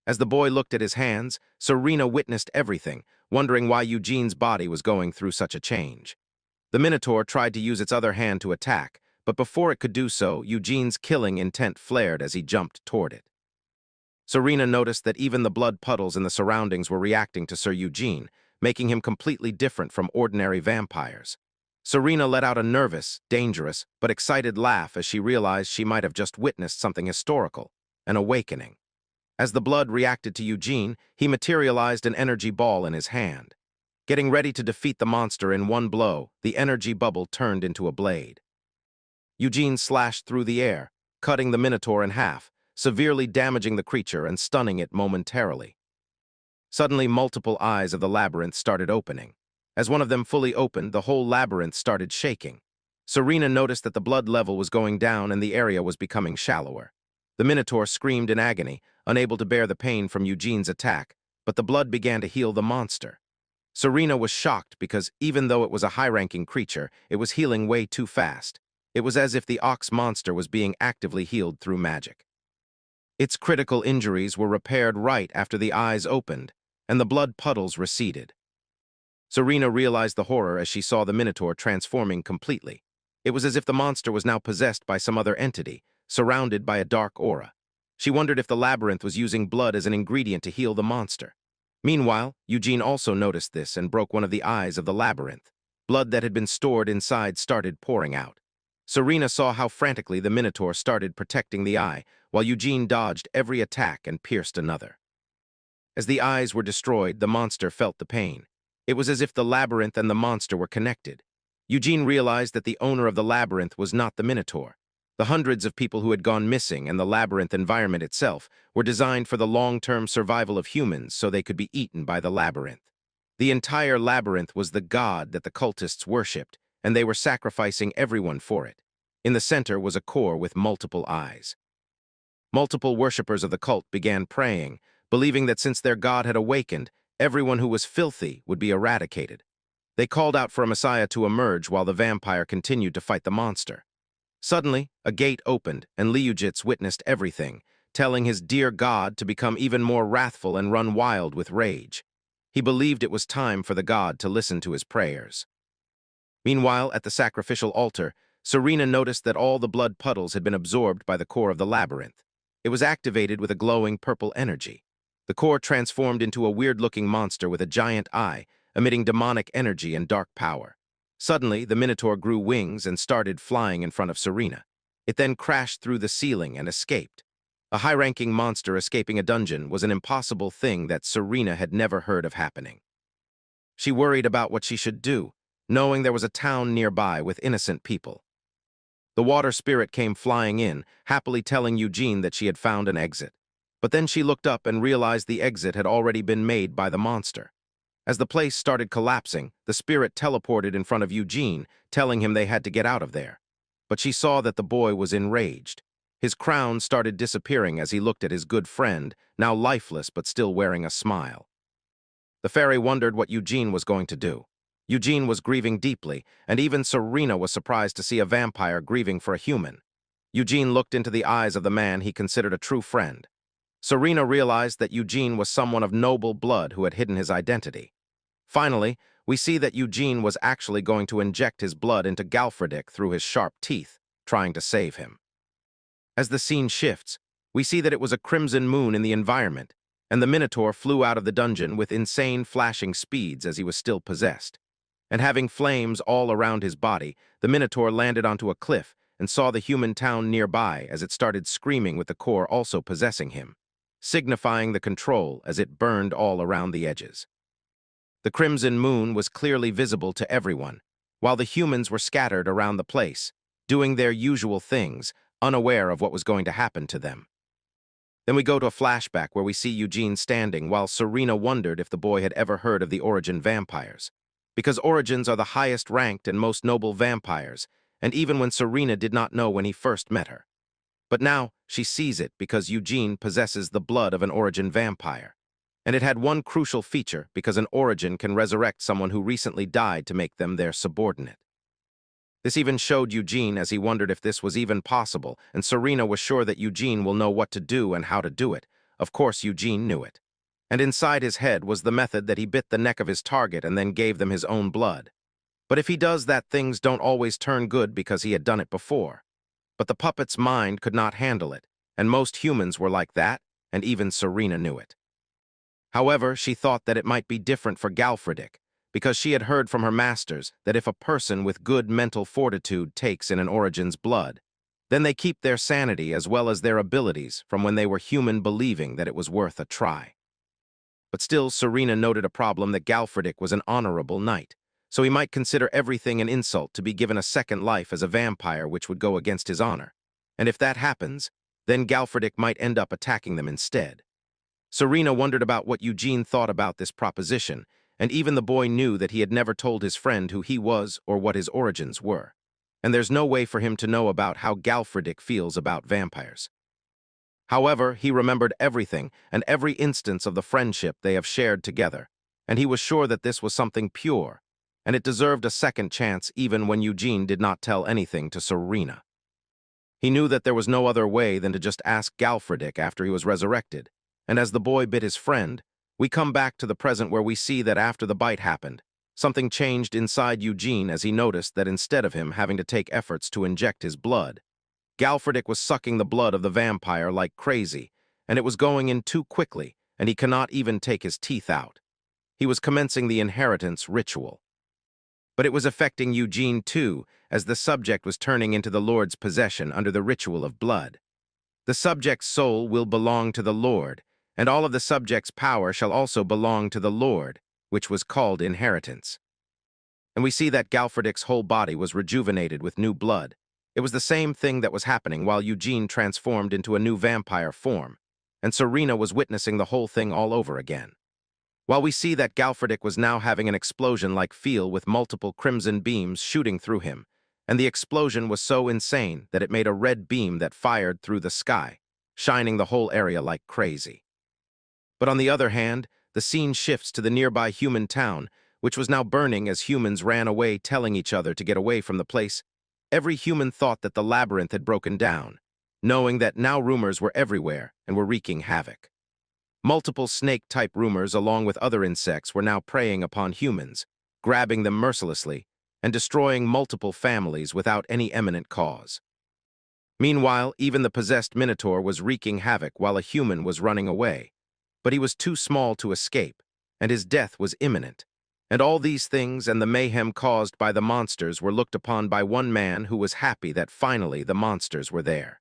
As the boy looked at his hands, Serena witnessed everything, wondering why Eugene's body was going through such a change. The Minotaur tried to use its other hand to attack, but before it could do so, Eugene's killing intent flared as he jumped toward it. Serena noticed that even the blood puddles in the surroundings were reacting to Sir Eugene, making him completely different from ordinary vampires. Serena let out a nervous, dangerous, but excited laugh as she realized she might have just witnessed something historical, an awakening. As the blood reacted to Eugene, he materialized an energy ball in his hand. Getting ready to defeat the monster in one blow, the energy bubble turned into a blade. Eugene slashed through the air, cutting the Minotaur in half, severely damaging the creature and stunning it momentarily. Suddenly, multiple eyes of the labyrinth started opening. As one of them fully opened, the whole labyrinth started shaking. Serena noticed that the blood level was going down and the area was becoming shallower. The Minotaur screamed in agony, unable to bear the pain from Eugene's attack, but the blood began to heal the monster. Serena was shocked because, even though it was a high-ranking creature, it was healing way too fast. It was as if the ox monster was being actively healed through magic. Its critical injuries were repaired right after the eyes opened, and the blood puddles receded. Serena realized the horror as she saw the Minotaur transforming completely. It was as if the monster was now possessed by some other entity, surrounded by a dark aura. She wondered if the labyrinth was using blood as an ingredient to heal the monster. Meanwhile, Eugene also noticed this and broke one of the eyes of the labyrinth. Blood that had been stored inside started pouring out. Serena saw how frantically the Minotaur started protecting the eye, while Eugene dodged every attack and pierced another. As the eyes were destroyed, the monster felt the pain. It was as if the labyrinth and the monster were connected. Eugene realized that the owner of the labyrinth was not the Minotaur. The hundreds of people who had gone missing and the labyrinth environment itself were designed for the long-term survival of humans so they could be eaten by the labyrinth. The entire labyrinth was the god that the cultists worshipped, and they were sacrificing everyone for it. In the center was a core with multiple eyes. Multiple worshippers of the cult began praying, believing that since their god had awakened, everyone who was filthy would be eradicated. They called out for a messiah to emerge while the vampire continued to fight the monster. Suddenly, a gate opened, and Liujits witnessed everything, telling his dear god to become even more wrathful and run wild with rage. He believed it was time for the god to listen to his prayers. Meanwhile, at the sacrificial altar, Serena noticed that all the blood puddles had been absorbed by the core of the labyrinth. It was activated with a glowing purple energy. The core transformed into a weird-looking monster with a giant eye, emitting demonic energy and dark power. Suddenly, the Minotaur grew wings and started flying in front of Serena. It then crashed through the ceiling and escaped. A high-ranking monster escaping a dungeon was an impossible thing that Serena had never heard of happening. She worried about what she should do, knowing there was a town nearby with innocent people. The water spirit came flying in, happily telling Eugene that she had found an exit. But then she looked up and realized the exit had already been made by the monster. As the place started collapsing, the spirit teleported in front of Eugene, telling him they had to get out of there. But she saw that the boy was enraged. His crown started disappearing as he looked at his good friend, now lifeless but still wearing a smile. The fairy wondered what Eugene was going to do. Eugene was grieving deeply, and even Serena was surprised to see a vampire grieving for a human. Eugene looked into the eyes of the man he considered a true friend. Serena realized that Eugene was someone of noble blood who had hidden his identity. Finally, we see that Eugene was actually going to inject his blood into Galfredick through his sharp teeth, trying to save him. As the scene shifts, we see that it was a crimson moon in the environment, and the Minotaur flew out of the dungeon with insane flashing speeds as he was still possessed. And having flames all around his body, the Minotaur landed onto a cliff and saw the human town nearby as it started screaming with the core also possessing him, signifying the control as it burned all around the edges. The crimson moon was clearly visible to everyone, while the humans were scattered around the place, doing their usual things, unaware of what was going to happen to them. Then we go to a flashback where we see Eugene standing while Serena wondered if the boy had ever heard of the Origin vampires. Because Origins are the highest ranked and most noble vampires, and even when Serena did not know when he first met her. But now she sees it because Eugene possesses the blood of an Origin vampire. And it had one crucial feature because an origin can resurrect someone who recently died to make them their subordinate. This even showed Eugene as he wondered if this was even possible, and Serena was sure that Eugene will know what to do and how to do it. Of course, Eugene knew it. And inside his head was the method that he bit the neck of his target and then gave them his own blood. But if he does that, things don't always turn good because he had done it before. But the puppet's mind could not handle it, and most humans were like that, and even Serena knew it. However, she thought that it might be different for Galfredick, because she had heard from her masters that if a person with good mental fortitude takes in an origin's blood, then they keep their sanity as well as their abilities from when they were human, believing that it was worth a try. But still, Serena noted a problem that Galfredick was an honorable knight, so he might consider everything an insult to be given a second life as a vampire, which would go against his honor. And if that happens, then Galfredick might end up attacking them instead. Serena wondered about what Eugene thought about this proposition, and even the boy knew that he had never told his friend who he was or what his origins were. And there's no way for him to know about how Galfredick feels about vampires. However, he remembered everything and every instance of the friendship they have shared together, and he was sure that this was something pure, and it deserved a second chance even when Eugene did not tell anything to Serena. He knew that there was no other way than to just ask Galfredick after he was resurrected, and as the boy bit his friend, we come back to the present where we see that after the bite happened, something changed inside Eugene as he noticed that instead of him having to take efforts to inject his blood, Galfredick was sucking the blood of the vampire like crazy, and it was going in too quickly, and he cannot even take his teeth out. He was commencing the inheritance ritual. But it was affecting Eugene too, as the subject was turning into the Lord's possession under the ritual of blood. The subject's soul will belong to the Lord, and all of the subject's power shall also belong to the Lord, which was called inheritance. And we see that Galfredick's whole body was rejuvenated with new blood. It was the same thing that was happening while Eugene transformed into a new vampire form, and Serena was witnessing the whole thing all over again. While we see that Galfredick was now having an explosion-like feel with multiple crimson beams shooting through him, and the explosion was so insane that it made a red beam that fired through the sky, shining the whole area like crazy. But on the other hand, the scene shifts to the nearby human town, which was now burning as humans ran away, telling each other to get away from the place. Every human thought that the labyrinth had broken down, knowing that now rumors were everywhere and were wreaking havoc. Multiple snake-type rumors along with other insects were now preying upon humans, grabbing them mercilessly, and destroying multiple families without any eminent cause. Meanwhile, even the possessed Minotaur was wreaking havoc while a human was running away, but he was too small to escape, and his death was imminent. And all these things and the mayhem caused by the monsters were looked upon by one man who was happy that finally the monsters were there.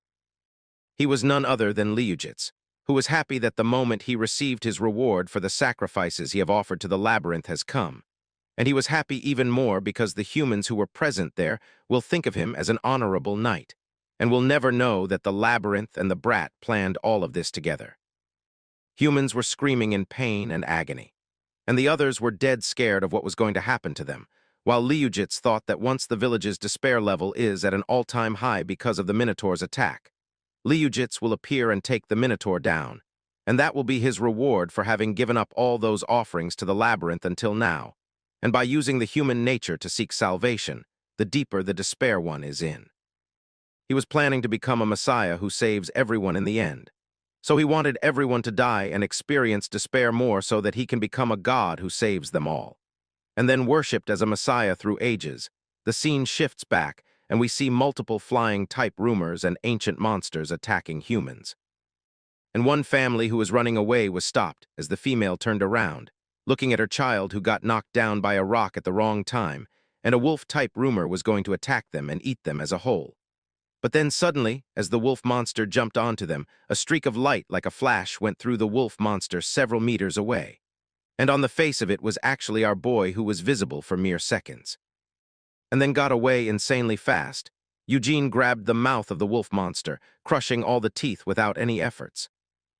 He was none other than Liujits, who was happy that the moment he received his reward for the sacrifices he have offered to the labyrinth has come. And he was happy even more because the humans who were present there will think of him as an honorable knight, and will never know that the labyrinth and the brat planned all of this together. Humans were screaming in pain and agony, and the others were dead scared of what was going to happen to them, while Liujits thought that once the village's despair level is at an all-time high because of the Minotaur's attack, Liujits will appear and take the Minotaur down, and that will be his reward for having given up all those offerings to the labyrinth until now, and by using the human nature to seek salvation, the deeper the despair one is in. He was planning to become a messiah who saves everyone in the end. So he wanted everyone to die and experience despair more so that he can become a god who saves them all. And then worshipped as a messiah through ages, the scene shifts back and we see multiple flying-type rumors and ancient monsters attacking humans. And one family who was running away was stopped as the female turned around, looking at her child who got knocked down by a rock at the wrong time, and a wolf-type rumor was going to attack them and eat them as a whole. But then suddenly, as the wolf monster jumped onto them, a streak of light like a flash went through the wolf monster several meters away. And on the face of it was actually our boy who was visible for mere seconds. And then got away insanely fast. Eugene grabbed the mouth of the wolf monster, crushing all the teeth without any efforts.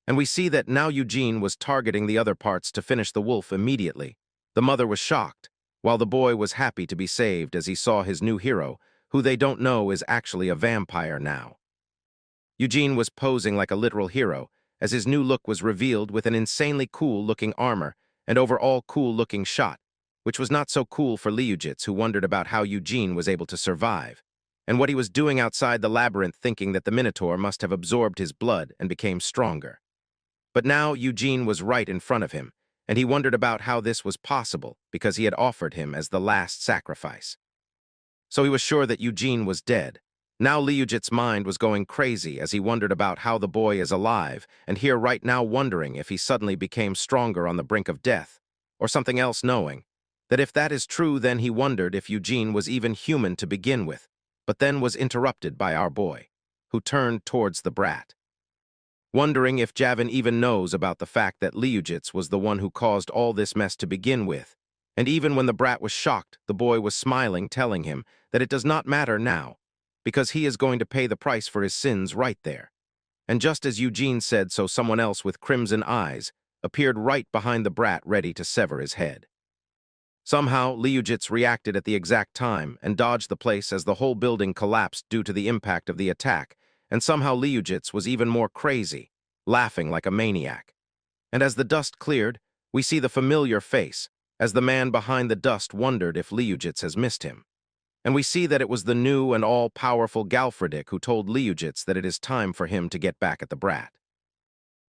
And we see that now Eugene was targeting the other parts to finish the wolf immediately. The mother was shocked, while the boy was happy to be saved as he saw his new hero, who they don't know is actually a vampire now. Eugene was posing like a literal hero, as his new look was revealed with an insanely cool-looking armor and overall cool-looking shot, which was not so cool for Liujits, who wondered about how Eugene was able to survive, and what he was doing outside the labyrinth, thinking that the Minotaur must have absorbed his blood and became stronger. But now Eugene was right in front of him, and he wondered about how this was possible because he had offered him as the last sacrifice. So he was sure that Eugene was dead. Now Liujit's mind was going crazy as he wondered about how the boy is alive, and here right now wondering if he suddenly became stronger on the brink of death, or something else, knowing that if that is true, then he wondered if Eugene was even human to begin with, but then was interrupted by our boy, who turned towards the brat. Wondering if Javin even knows about the fact that Liujits was the one who caused all this mess to begin with, and even when the brat was shocked, the boy was smiling, telling him that it does not matter now, because he is going to pay the price for his sins right there. And just as Eugene said so, someone else with crimson eyes appeared right behind the brat, ready to sever his head. Somehow, Liujits reacted at the exact time and dodged the place as the whole building collapsed due to the impact of the attack, and somehow Liujits was even more crazy, laughing like a maniac. And as the dust cleared, we see the familiar face, as the man behind the dust wondered if Liujits has missed him. And we see that it was the new and all-powerful Galfredik who told Liujits that it is time for him to get back at the brat.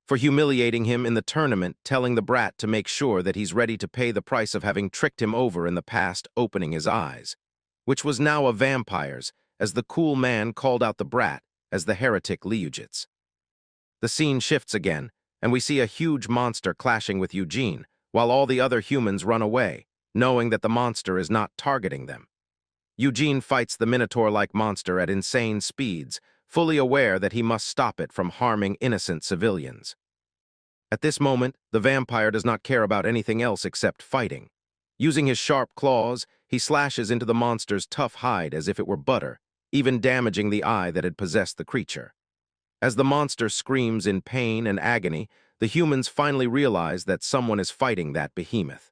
For humiliating him in the tournament, telling the brat to make sure that he's ready to pay the price of having tricked him over in the past, opening his eyes, which was now a vampire's, as the cool man called out the brat as the heretic Liujits. The scene shifts again, and we see a huge monster clashing with Eugene, while all the other humans run away, knowing that the monster is not targeting them. Eugene fights the Minotaur-like monster at insane speeds, fully aware that he must stop it from harming innocent civilians. At this moment, the vampire does not care about anything else except fighting. Using his sharp claws, he slashes into the monster's tough hide as if it were butter, even damaging the eye that had possessed the creature. As the monster screams in pain and agony, the humans finally realize that someone is fighting that behemoth.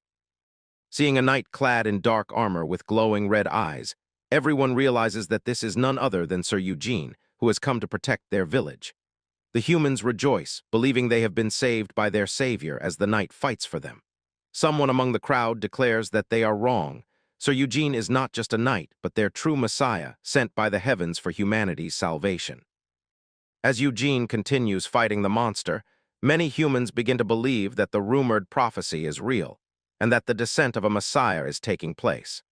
Seeing a knight clad in dark armor with glowing red eyes, everyone realizes that this is none other than Sir Eugene, who has come to protect their village. The humans rejoice, believing they have been saved by their savior as the knight fights for them. Someone among the crowd declares that they are wrong. Sir Eugene is not just a knight, but their true messiah, sent by the heavens for humanity's salvation. As Eugene continues fighting the monster, many humans begin to believe that the rumored prophecy is real, and that the descent of a messiah is taking place.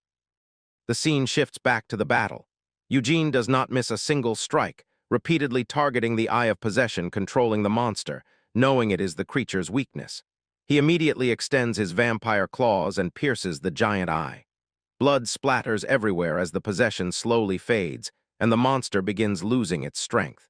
The scene shifts back to the battle. Eugene does not miss a single strike, repeatedly targeting the Eye of Possession, controlling the monster, knowing it is the creature's weakness. He immediately extends his vampire claws and pierces the giant eye. Blood splatters everywhere as the possession slowly fades, and the monster begins losing its strength.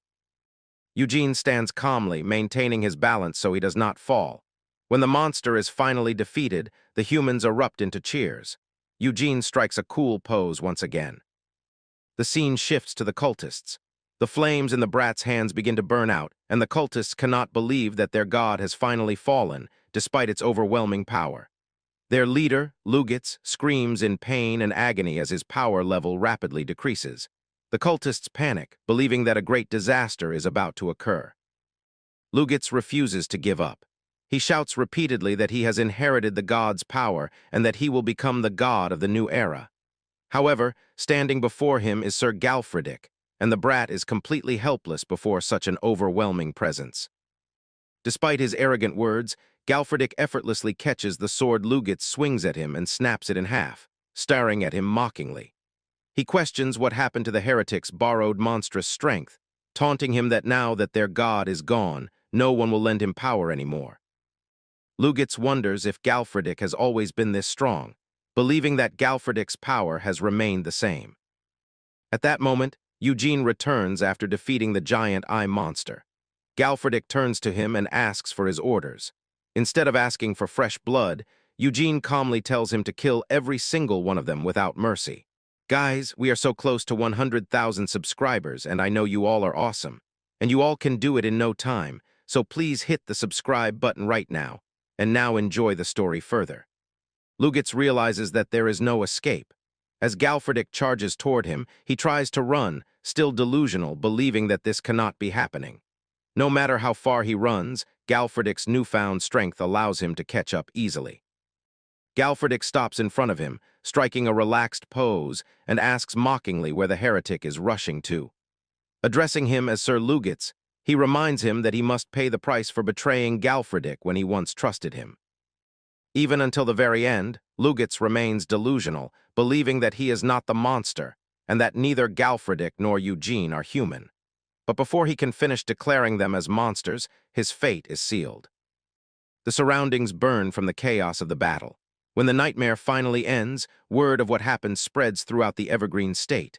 Eugene stands calmly, maintaining his balance so he does not fall. When the monster is finally defeated, the humans erupt into cheers. Eugene strikes a cool pose once again. The scene shifts to the cultists. The flames in the brat's hands begin to burn out, and the cultists cannot believe that their god has finally fallen, despite its overwhelming power. Their leader, Lugitz, screams in pain and agony as his power level rapidly decreases. The cultists panic, believing that a great disaster is about to occur. Lugitz refuses to give up. He shouts repeatedly that he has inherited the god's power and that he will become the god of the new era. However, standing before him is Sir Galfredik, and the brat is completely helpless before such an overwhelming presence. Despite his arrogant words, Galfredik effortlessly catches the sword Lugitz swings at him and snaps it in half, staring at him mockingly. He questions what happened to the heretic's borrowed monstrous strength, taunting him that now that their god is gone, no one will lend him power anymore. Lugitz wonders if Galfredik has always been this strong, believing that Galfredik's power has remained the same. At that moment, Eugene returns after defeating the giant eye monster. Galfredik turns to him and asks for his orders. Instead of asking for fresh blood, Eugene calmly tells him to kill every single one of them without mercy. Guys, we are so close to 100,000 subscribers, and I know you all are awesome. And you all can do it in no time, so please hit the subscribe button right now. And now enjoy the story further. Lugitz realizes that there is no escape. As Galfredik charges toward him, he tries to run, still delusional, believing that this cannot be happening. No matter how far he runs, Galfredic's newfound strength allows him to catch up easily. Galfredic stops in front of him, striking a relaxed pose, and asks mockingly where the heretic is rushing to. Addressing him as Sir Lugitz, he reminds him that he must pay the price for betraying Galfredic when he once trusted him. Even until the very end, Lugitz remains delusional, believing that he is not the monster, and that neither Galfredic nor Eugene are human. But before he can finish declaring them as monsters, his fate is sealed. The surroundings burn from the chaos of the battle. When the nightmare finally ends, word of what happened spreads throughout the Evergreen State.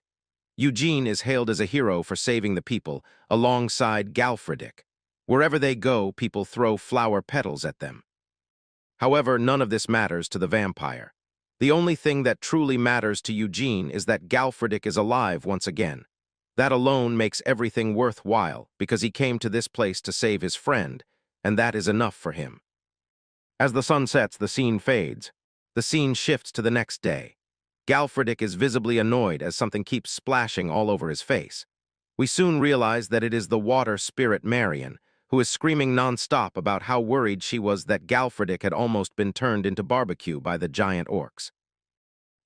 Eugene is hailed as a hero for saving the people, alongside Galfredic. Wherever they go, people throw flower petals at them. However, none of this matters to the vampire. The only thing that truly matters to Eugene is that Galfredic is alive once again. That alone makes everything worthwhile, because he came to this place to save his friend, and that is enough for him. As the sun sets, the scene fades. The scene shifts to the next day. Galfredic is visibly annoyed as something keeps splashing all over his face. We soon realize that it is the water spirit Marion, who is screaming non-stop about how worried she was that Galfredic had almost been turned into barbecue by the giant orcs.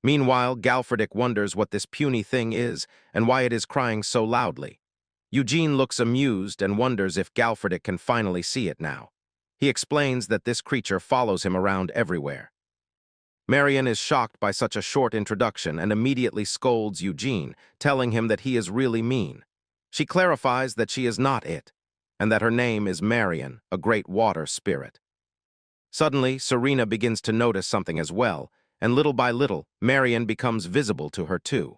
Meanwhile, Galfredic wonders what this puny thing is and why it is crying so loudly. Eugene looks amused and wonders if Galfredic can finally see it now. He explains that this creature follows him around everywhere. Marion is shocked by such a short introduction and immediately scolds Eugene, telling him that he is really mean. She clarifies that she is not it, and that her name is Marion, a great water spirit. Suddenly, Serena begins to notice something as well, and little by little, Marion becomes visible to her too.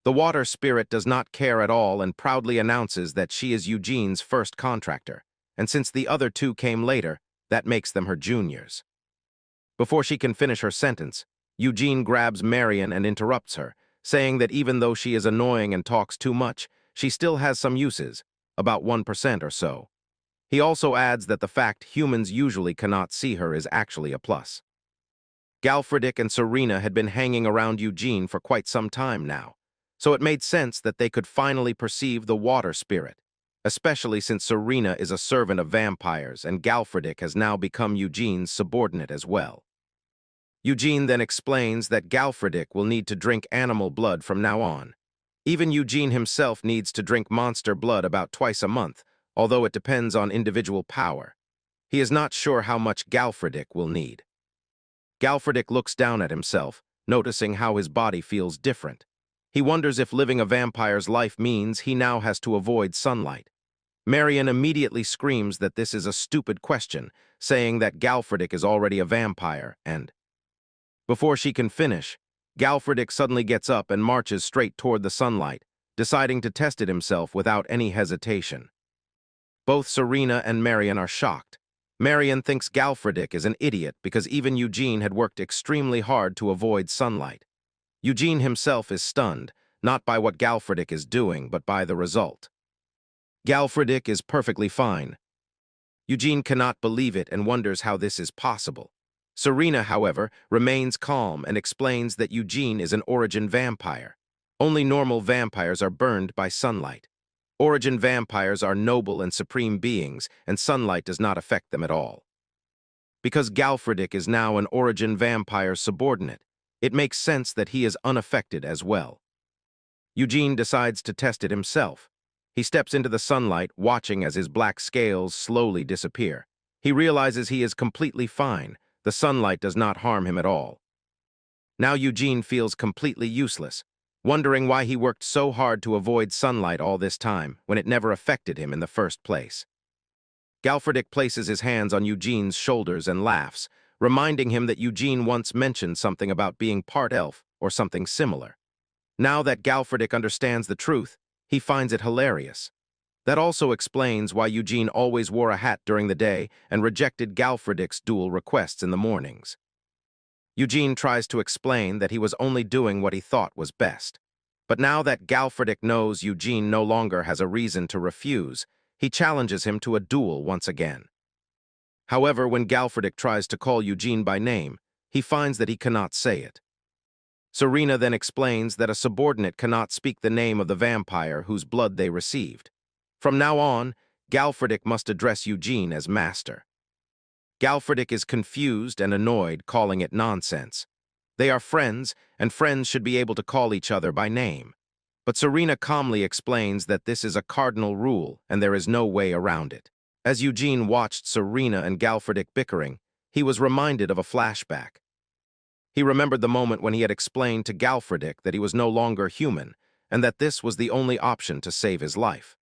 The water spirit does not care at all and proudly announces that she is Eugene's first contractor, and since the other two came later, that makes them her juniors. Before she can finish her sentence, Eugene grabs Marion and interrupts her, saying that even though she is annoying and talks too much, she still has some uses, about 1% or so. He also adds that the fact humans usually cannot see her is actually a plus. Galfredic and Serena had been hanging around Eugene for quite some time now, so it made sense that they could finally perceive the water spirit, especially since Serena is a servant of vampires and Galfredic has now become Eugene's subordinate as well. Eugene then explains that Galfredic will need to drink animal blood from now on. Even Eugene himself needs to drink monster blood about twice a month, although it depends on individual power. He is not sure how much Galfredic will need. Galfredic looks down at himself, noticing how his body feels different. He wonders if living a vampire's life means he now has to avoid sunlight. Marion immediately screams that this is a stupid question, saying that Galfredic is already a vampire, and before she can finish, Galfredic suddenly gets up and marches straight toward the sunlight, deciding to test it himself without any hesitation. Both Serena and Marion are shocked. Marion thinks Galfredic is an idiot because even Eugene had worked extremely hard to avoid sunlight. Eugene himself is stunned, not by what Galfredic is doing, but by the result. Galfredic is perfectly fine. Eugene cannot believe it and wonders how this is possible. Serena, however, remains calm and explains that Eugene is an origin vampire. Only normal vampires are burned by sunlight. Origin vampires are noble and supreme beings, and sunlight does not affect them at all. Because Galfredic is now an origin vampire subordinate, it makes sense that he is unaffected as well. Eugene decides to test it himself. He steps into the sunlight, watching as his black scales slowly disappear. He realizes he is completely fine. The sunlight does not harm him at all. Now Eugene feels completely useless, wondering why he worked so hard to avoid sunlight all this time when it never affected him in the first place. Galfredic places his hands on Eugene's shoulders and laughs, reminding him that Eugene once mentioned something about being part elf or something similar. Now that Galfredic understands the truth, he finds it hilarious. That also explains why Eugene always wore a hat during the day and rejected Galfredic's dual requests in the mornings. Eugene tries to explain that he was only doing what he thought was best. But now that Galfredic knows Eugene no longer has a reason to refuse, he challenges him to a duel once again. However, when Galfredic tries to call Eugene by name, he finds that he cannot say it. Serena then explains that a subordinate cannot speak the name of the vampire whose blood they received. From now on, Galfridic must address Eugene as master. Galfridic is confused and annoyed, calling it nonsense. They are friends, and friends should be able to call each other by name. But Serena calmly explains that this is a cardinal rule, and there is no way around it. As Eugene watched Serena and Galfridic bickering, he was reminded of a flashback. He remembered the moment when he had explained to Galfridic that he was no longer human, and that this was the only option to save his life.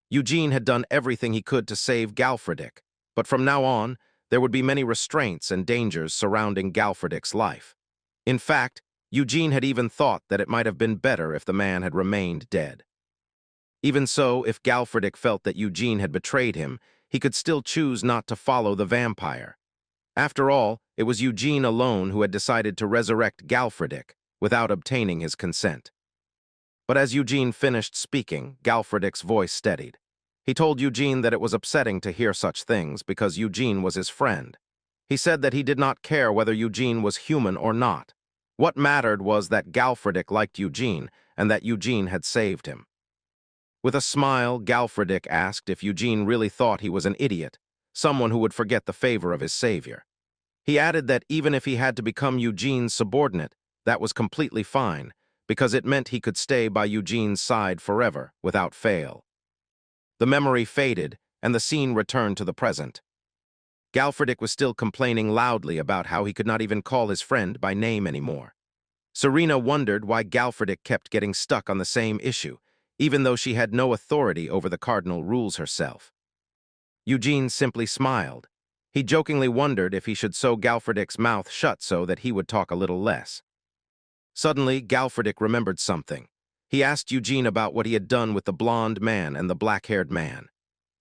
Eugene had done everything he could to save Galfridic, but from now on, there would be many restraints and dangers surrounding Galfridic's life. In fact, Eugene had even thought that it might have been better if the man had remained dead. Even so, if Galfridic felt that Eugene had betrayed him, he could still choose not to follow the vampire. After all, it was Eugene alone who had decided to resurrect Galfridic without obtaining his consent. But as Eugene finished speaking, Galfridic's voice steadied. He told Eugene that it was upsetting to hear such things because Eugene was his friend. He said that he did not care whether Eugene was human or not. What mattered was that Galfridic liked Eugene and that Eugene had saved him. With a smile, Galfridic asked if Eugene really thought he was an idiot, someone who would forget the favor of his savior. He added that even if he had to become Eugene's subordinate, that was completely fine, because it meant he could stay by Eugene's side forever, without fail. The memory faded, and the scene returned to the present. Galfridic was still complaining loudly about how he could not even call his friend by name anymore. Serena wondered why Galfridic kept getting stuck on the same issue, even though she had no authority over the cardinal rules herself. Eugene simply smiled. He jokingly wondered if he should sew Galfridic's mouth shut so that he would talk a little less. Suddenly, Galfridic remembered something. He asked Eugene about what he had done with the blonde man and the black-haired man.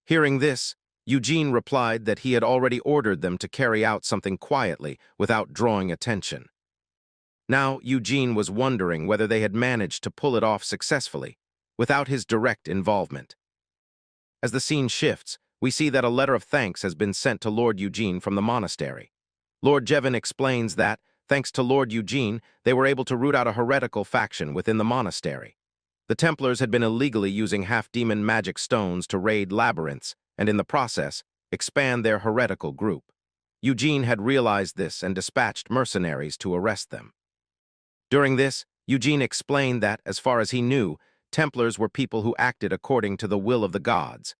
Hearing this, Eugene replied that he had already ordered them to carry out something quietly without drawing attention. Now, Eugene was wondering whether they had managed to pull it off successfully, without his direct involvement. As the scene shifts, we see that a letter of thanks has been sent to Lord Eugene from the monastery. Lord Jevon explains that, thanks to Lord Eugene, they were able to root out a heretical faction within the monastery. The Templars had been illegally using half-demon magic stones to raid labyrinths, and in the process, expand their heretical group. Eugene had realized this and dispatched mercenaries to arrest them. During this, Eugene explained that, as far as he knew, Templars were people who acted according to the will of the gods.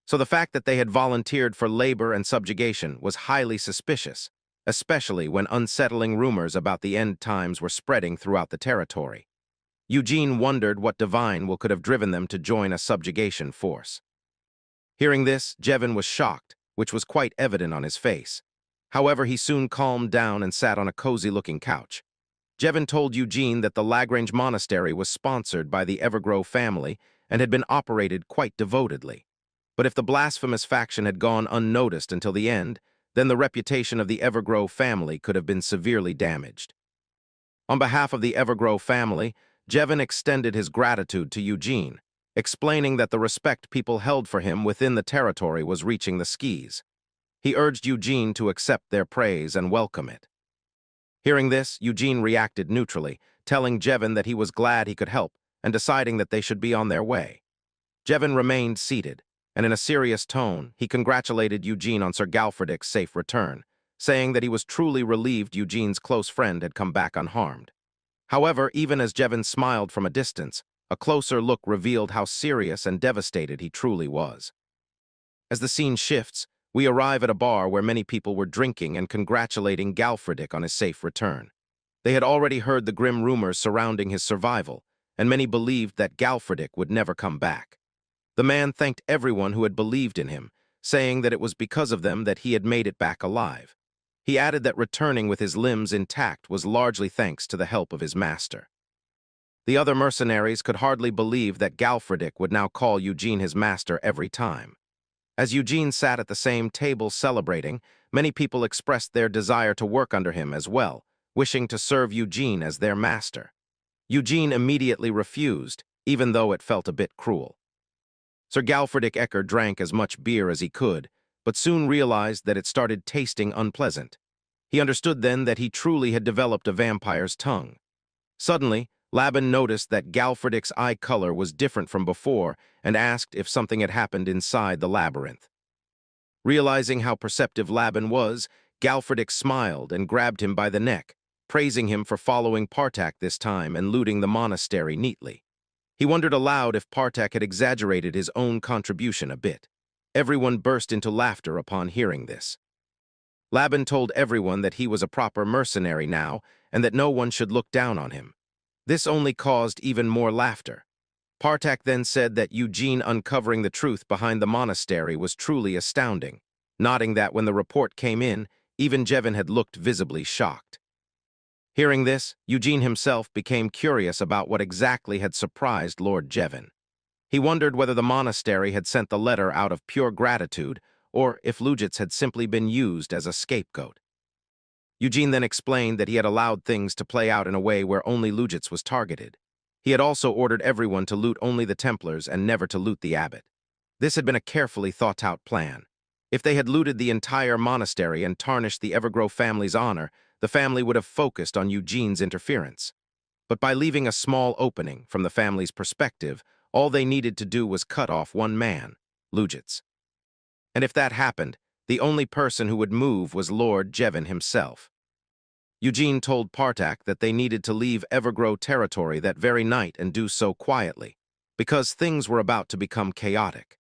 So the fact that they had volunteered for labor and subjugation was highly suspicious, especially when unsettling rumors about the end times were spreading throughout the territory. Eugene wondered what divine will could have driven them to join a subjugation force. Hearing this, Jevon was shocked, which was quite evident on his face. However, he soon calmed down and sat on a cozy-looking couch. Jevon told Eugene that the Lagrange Monastery was sponsored by the Evergrove family and had been operated quite devotedly. But if the blasphemous faction had gone unnoticed until the end, then the reputation of the Evergrove family could have been severely damaged. On behalf of the Evergrove family, Jevon extended his gratitude to Eugene, explaining that the respect people held for him within the territory was reaching the skis. He urged Eugene to accept their praise and welcome it. Hearing this, Eugene reacted neutrally, telling Jevon that he was glad he could help and deciding that they should be on their way. Jevon remained seated, and in a serious tone, he congratulated Eugene on Sir Galfridic's safe return, saying that he was truly relieved Eugene's close friend had come back unharmed. However, even as Jevon smiled from a distance, a closer look revealed how serious and devastated he truly was. As the scene shifts, we arrive at a bar where many people were drinking and congratulating Galfridic on his safe return. They had already heard the grim rumors surrounding his survival, and many believed that Galfridic would never come back. The man thanked everyone who had believed in him, saying that it was because of them that he had made it back alive. He added that returning with his limbs intact was largely thanks to the help of his master. The other mercenaries could hardly believe that Galfridic would now call Eugene his master every time. As Eugene sat at the same table celebrating, many people expressed their desire to work under him as well, wishing to serve Eugene as their master. Eugene immediately refused, even though it felt a bit cruel. Sir Galfridic Ecker drank as much beer as he could, but soon realized that it started tasting unpleasant. He understood then that he truly had developed a vampire's tongue. Suddenly, Laban noticed that Galfredic's eye color was different from before and asked if something had happened inside the labyrinth. Realizing how perceptive Laban was, Galfredic smiled and grabbed him by the neck, praising him for following Partak this time and looting the monastery neatly. He wondered aloud if Partak had exaggerated his own contribution a bit. Everyone burst into laughter upon hearing this. Laban told everyone that he was a proper mercenary now and that no one should look down on him. This only caused even more laughter. Partak then said that Eugene uncovering the truth behind the monastery was truly astounding, nodding that when the report came in, even Jevin had looked visibly shocked. Hearing this, Eugene himself became curious about what exactly had surprised Lord Jevin. He wondered whether the monastery had sent the letter out of pure gratitude or if Lujitz had simply been used as a scapegoat. Eugene then explained that he had allowed things to play out in a way where only Lujitz was targeted. He had also ordered everyone to loot only the Templars and never to loot the abbot. This had been a carefully thought-out plan. If they had looted the entire monastery and tarnished the Evergrow family's honor, the family would have focused on Eugene's interference. But by leaving a small opening from the family's perspective, all they needed to do was cut off one man, Lujitz. And if that happened, the only person who would move was Lord Jevin himself. Eugene told Partak that they needed to leave Evergrow territory that very night and do so quietly, because things were about to become chaotic.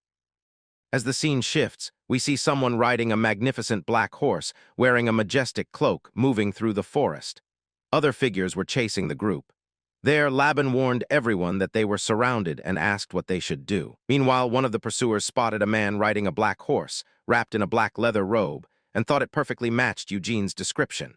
As the scene shifts, we see someone riding a magnificent black horse, wearing a majestic cloak, moving through the forest. Other figures were chasing the group. There, Laban warned everyone that they were surrounded and asked what they should do. Meanwhile, one of the pursuers spotted a man riding a black horse, wrapped in a black leather robe, and thought it perfectly matched Eugene's description.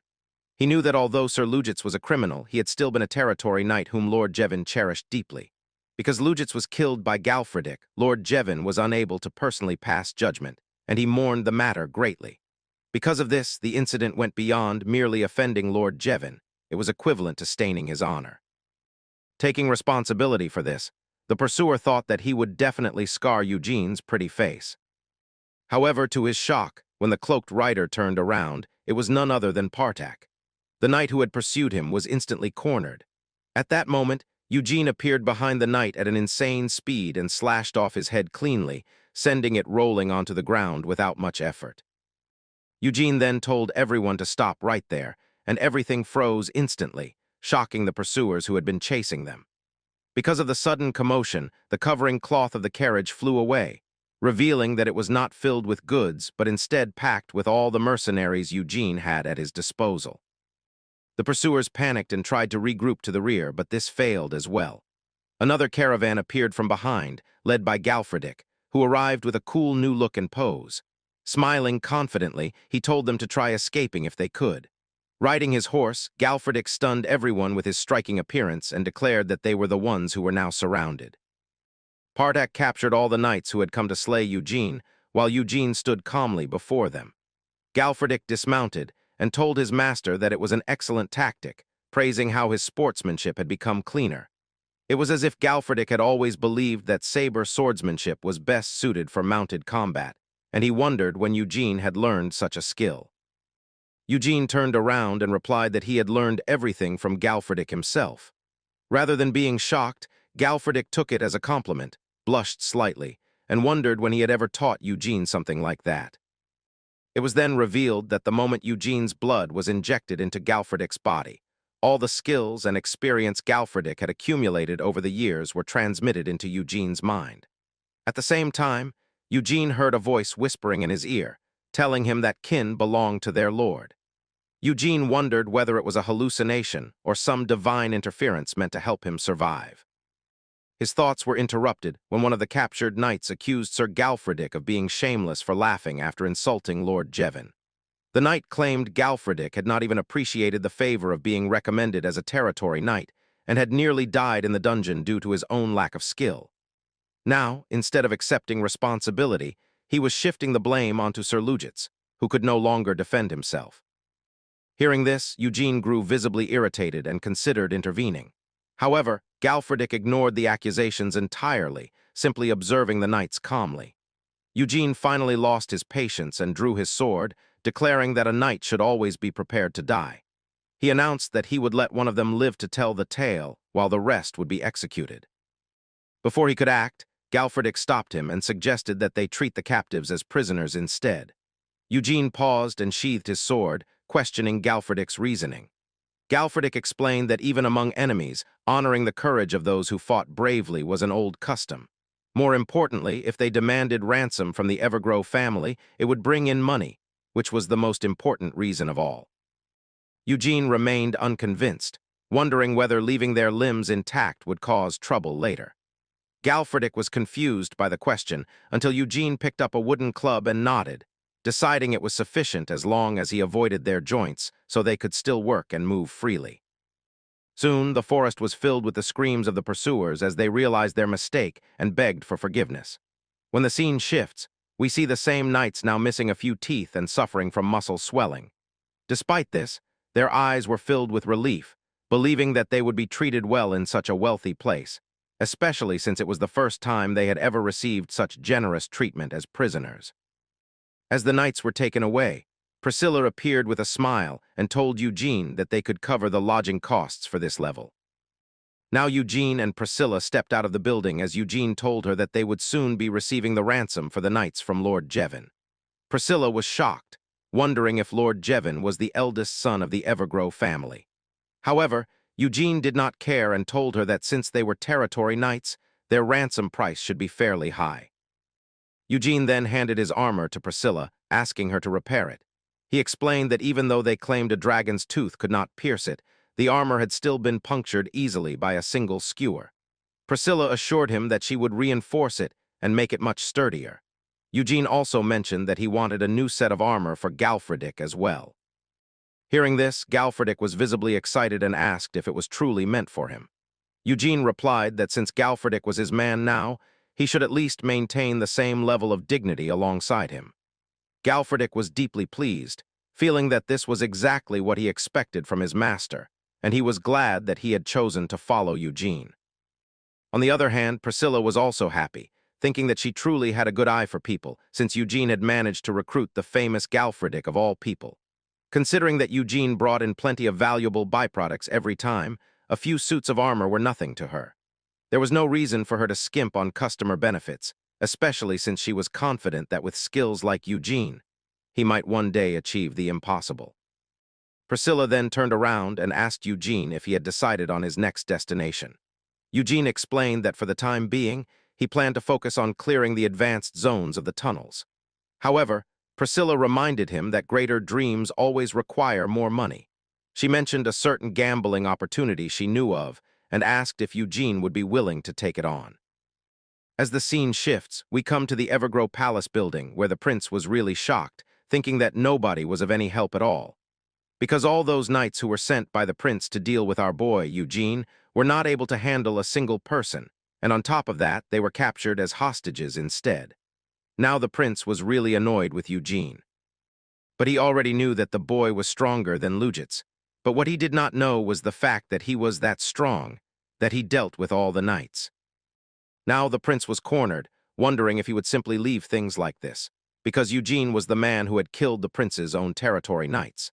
He knew that although Sir Lujitz was a criminal, he had still been a territory knight whom Lord Jevin cherished deeply. Because Lujitz was killed by Galfredic, Lord Jevin was unable to personally pass judgment, and he mourned the matter greatly. Because of this, the incident went beyond merely offending Lord Jevin. It was equivalent to staining his honor. Taking responsibility for this, the pursuer thought that he would definitely scar Eugene's pretty face. However, to his shock, when the cloaked rider turned around, it was none other than Partak. The knight who had pursued him was instantly cornered. At that moment, Eugene appeared behind the knight at an insane speed and slashed off his head cleanly, sending it rolling onto the ground without much effort. Eugene then told everyone to stop right there, and everything froze instantly, shocking the pursuers who had been chasing them. Because of the sudden commotion, the covering cloth of the carriage flew away, revealing that it was not filled with goods, but instead packed with all the mercenaries Eugene had at his disposal. The pursuers panicked and tried to regroup to the rear, but this failed as well. Another caravan appeared from behind, led by Galfredic, who arrived with a cool new look and pose. Smiling confidently, he told them to try escaping if they could. Riding his horse, Galfredic stunned everyone with his striking appearance and declared that they were the ones who were now surrounded. Partak captured all the knights who had come to slay Eugene, while Eugene stood calmly before them. Galfredic dismounted and told his master that it was an excellent tactic, praising how his sportsmanship had become cleaner. It was as if Galfredic had always believed that saber swordsmanship was best suited for mounted combat, and he wondered when Eugene had learned such a skill. Eugene turned around and replied that he had learned everything from Galfredic himself. Rather than being shocked, Galfredic took it as a compliment, blushed slightly, and wondered when he had ever taught Eugene something like that. It was then revealed that the moment Eugene's blood was injected into Galfredic's body, all the skills and experience Galfredic had accumulated over the years were transmitted into Eugene's mind. At the same time, Eugene heard a voice whispering in his ear, telling him that kin belonged to their lord. Eugene wondered whether it was a hallucination or some divine interference meant to help him survive. His thoughts were interrupted when one of the captured knights accused Sir Galfredic of being shameless for laughing after insulting Lord Jevin. The knight claimed Galfredic had not even appreciated the favor of being recommended as a territory knight and had nearly died in the dungeon due to his own lack of skill. Now, instead of accepting responsibility, he was shifting the blame onto Sir Lujitz, who could no longer defend himself. Hearing this, Eugene grew visibly irritated and considered intervening. However, Galfredic ignored the accusations entirely, simply observing the knights calmly. Eugene finally lost his patience and drew his sword, declaring that a knight should always be prepared to die. He announced that he would let one of them live to tell the tale, while the rest would be executed. Before he could act, Galfridic stopped him and suggested that they treat the captives as prisoners instead. Eugene paused and sheathed his sword, questioning Galfridic's reasoning. Galfridic explained that even among enemies, honoring the courage of those who fought bravely was an old custom. More importantly, if they demanded ransom from the Evergrow family, it would bring in money, which was the most important reason of all. Eugene remained unconvinced, wondering whether leaving their limbs intact would cause trouble later. Galfridic was confused by the question until Eugene picked up a wooden club and nodded, deciding it was sufficient as long as he avoided their joints so they could still work and move freely. Soon, the forest was filled with the screams of the pursuers as they realized their mistake and begged for forgiveness. When the scene shifts, we see the same knights now missing a few teeth and suffering from muscle swelling. Despite this, their eyes were filled with relief, believing that they would be treated well in such a wealthy place, especially since it was the first time they had ever received such generous treatment as prisoners. As the knights were taken away, Priscilla appeared with a smile and told Eugene that they could cover the lodging costs for this level. Now Eugene and Priscilla stepped out of the building as Eugene told her that they would soon be receiving the ransom for the knights from Lord Jevon. Priscilla was shocked, wondering if Lord Jevon was the eldest son of the Evergrow family. However, Eugene did not care and told her that since they were territory knights, their ransom price should be fairly high. Eugene then handed his armor to Priscilla, asking her to repair it. He explained that even though they claimed a dragon's tooth could not pierce it, the armor had still been punctured easily by a single skewer. Priscilla assured him that she would reinforce it and make it much sturdier. Eugene also mentioned that he wanted a new set of armor for Galfridic as well. Hearing this, Galfridic was visibly excited and asked if it was truly meant for him. Eugene replied that since Galfridic was his man now, he should at least maintain the same level of dignity alongside him. Galfridic was deeply pleased, feeling that this was exactly what he expected from his master, and he was glad that he had chosen to follow Eugene. On the other hand, Priscilla was also happy, thinking that she truly had a good eye for people, since Eugene had managed to recruit the famous Galfridic of all people. Considering that Eugene brought in plenty of valuable byproducts every time, a few suits of armor were nothing to her. There was no reason for her to skimp on customer benefits, especially since she was confident that with skills like Eugene, he might one day achieve the impossible. Priscilla then turned around and asked Eugene if he had decided on his next destination. Eugene explained that for the time being, he planned to focus on clearing the advanced zones of the tunnels. However, Priscilla reminded him that greater dreams always require more money. She mentioned a certain gambling opportunity she knew of and asked if Eugene would be willing to take it on. As the scene shifts, we come to the Evergrow Palace building where the prince was really shocked, thinking that nobody was of any help at all. Because all those knights who were sent by the prince to deal with our boy, Eugene, were not able to handle a single person, and on top of that, they were captured as hostages instead. Now the prince was really annoyed with Eugene. But he already knew that the boy was stronger than Lujit's. But what he did not know was the fact that he was that strong, that he dealt with all the knights. Now the prince was cornered, wondering if he would simply leave things like this, because Eugene was the man who had killed the prince's own territory knights.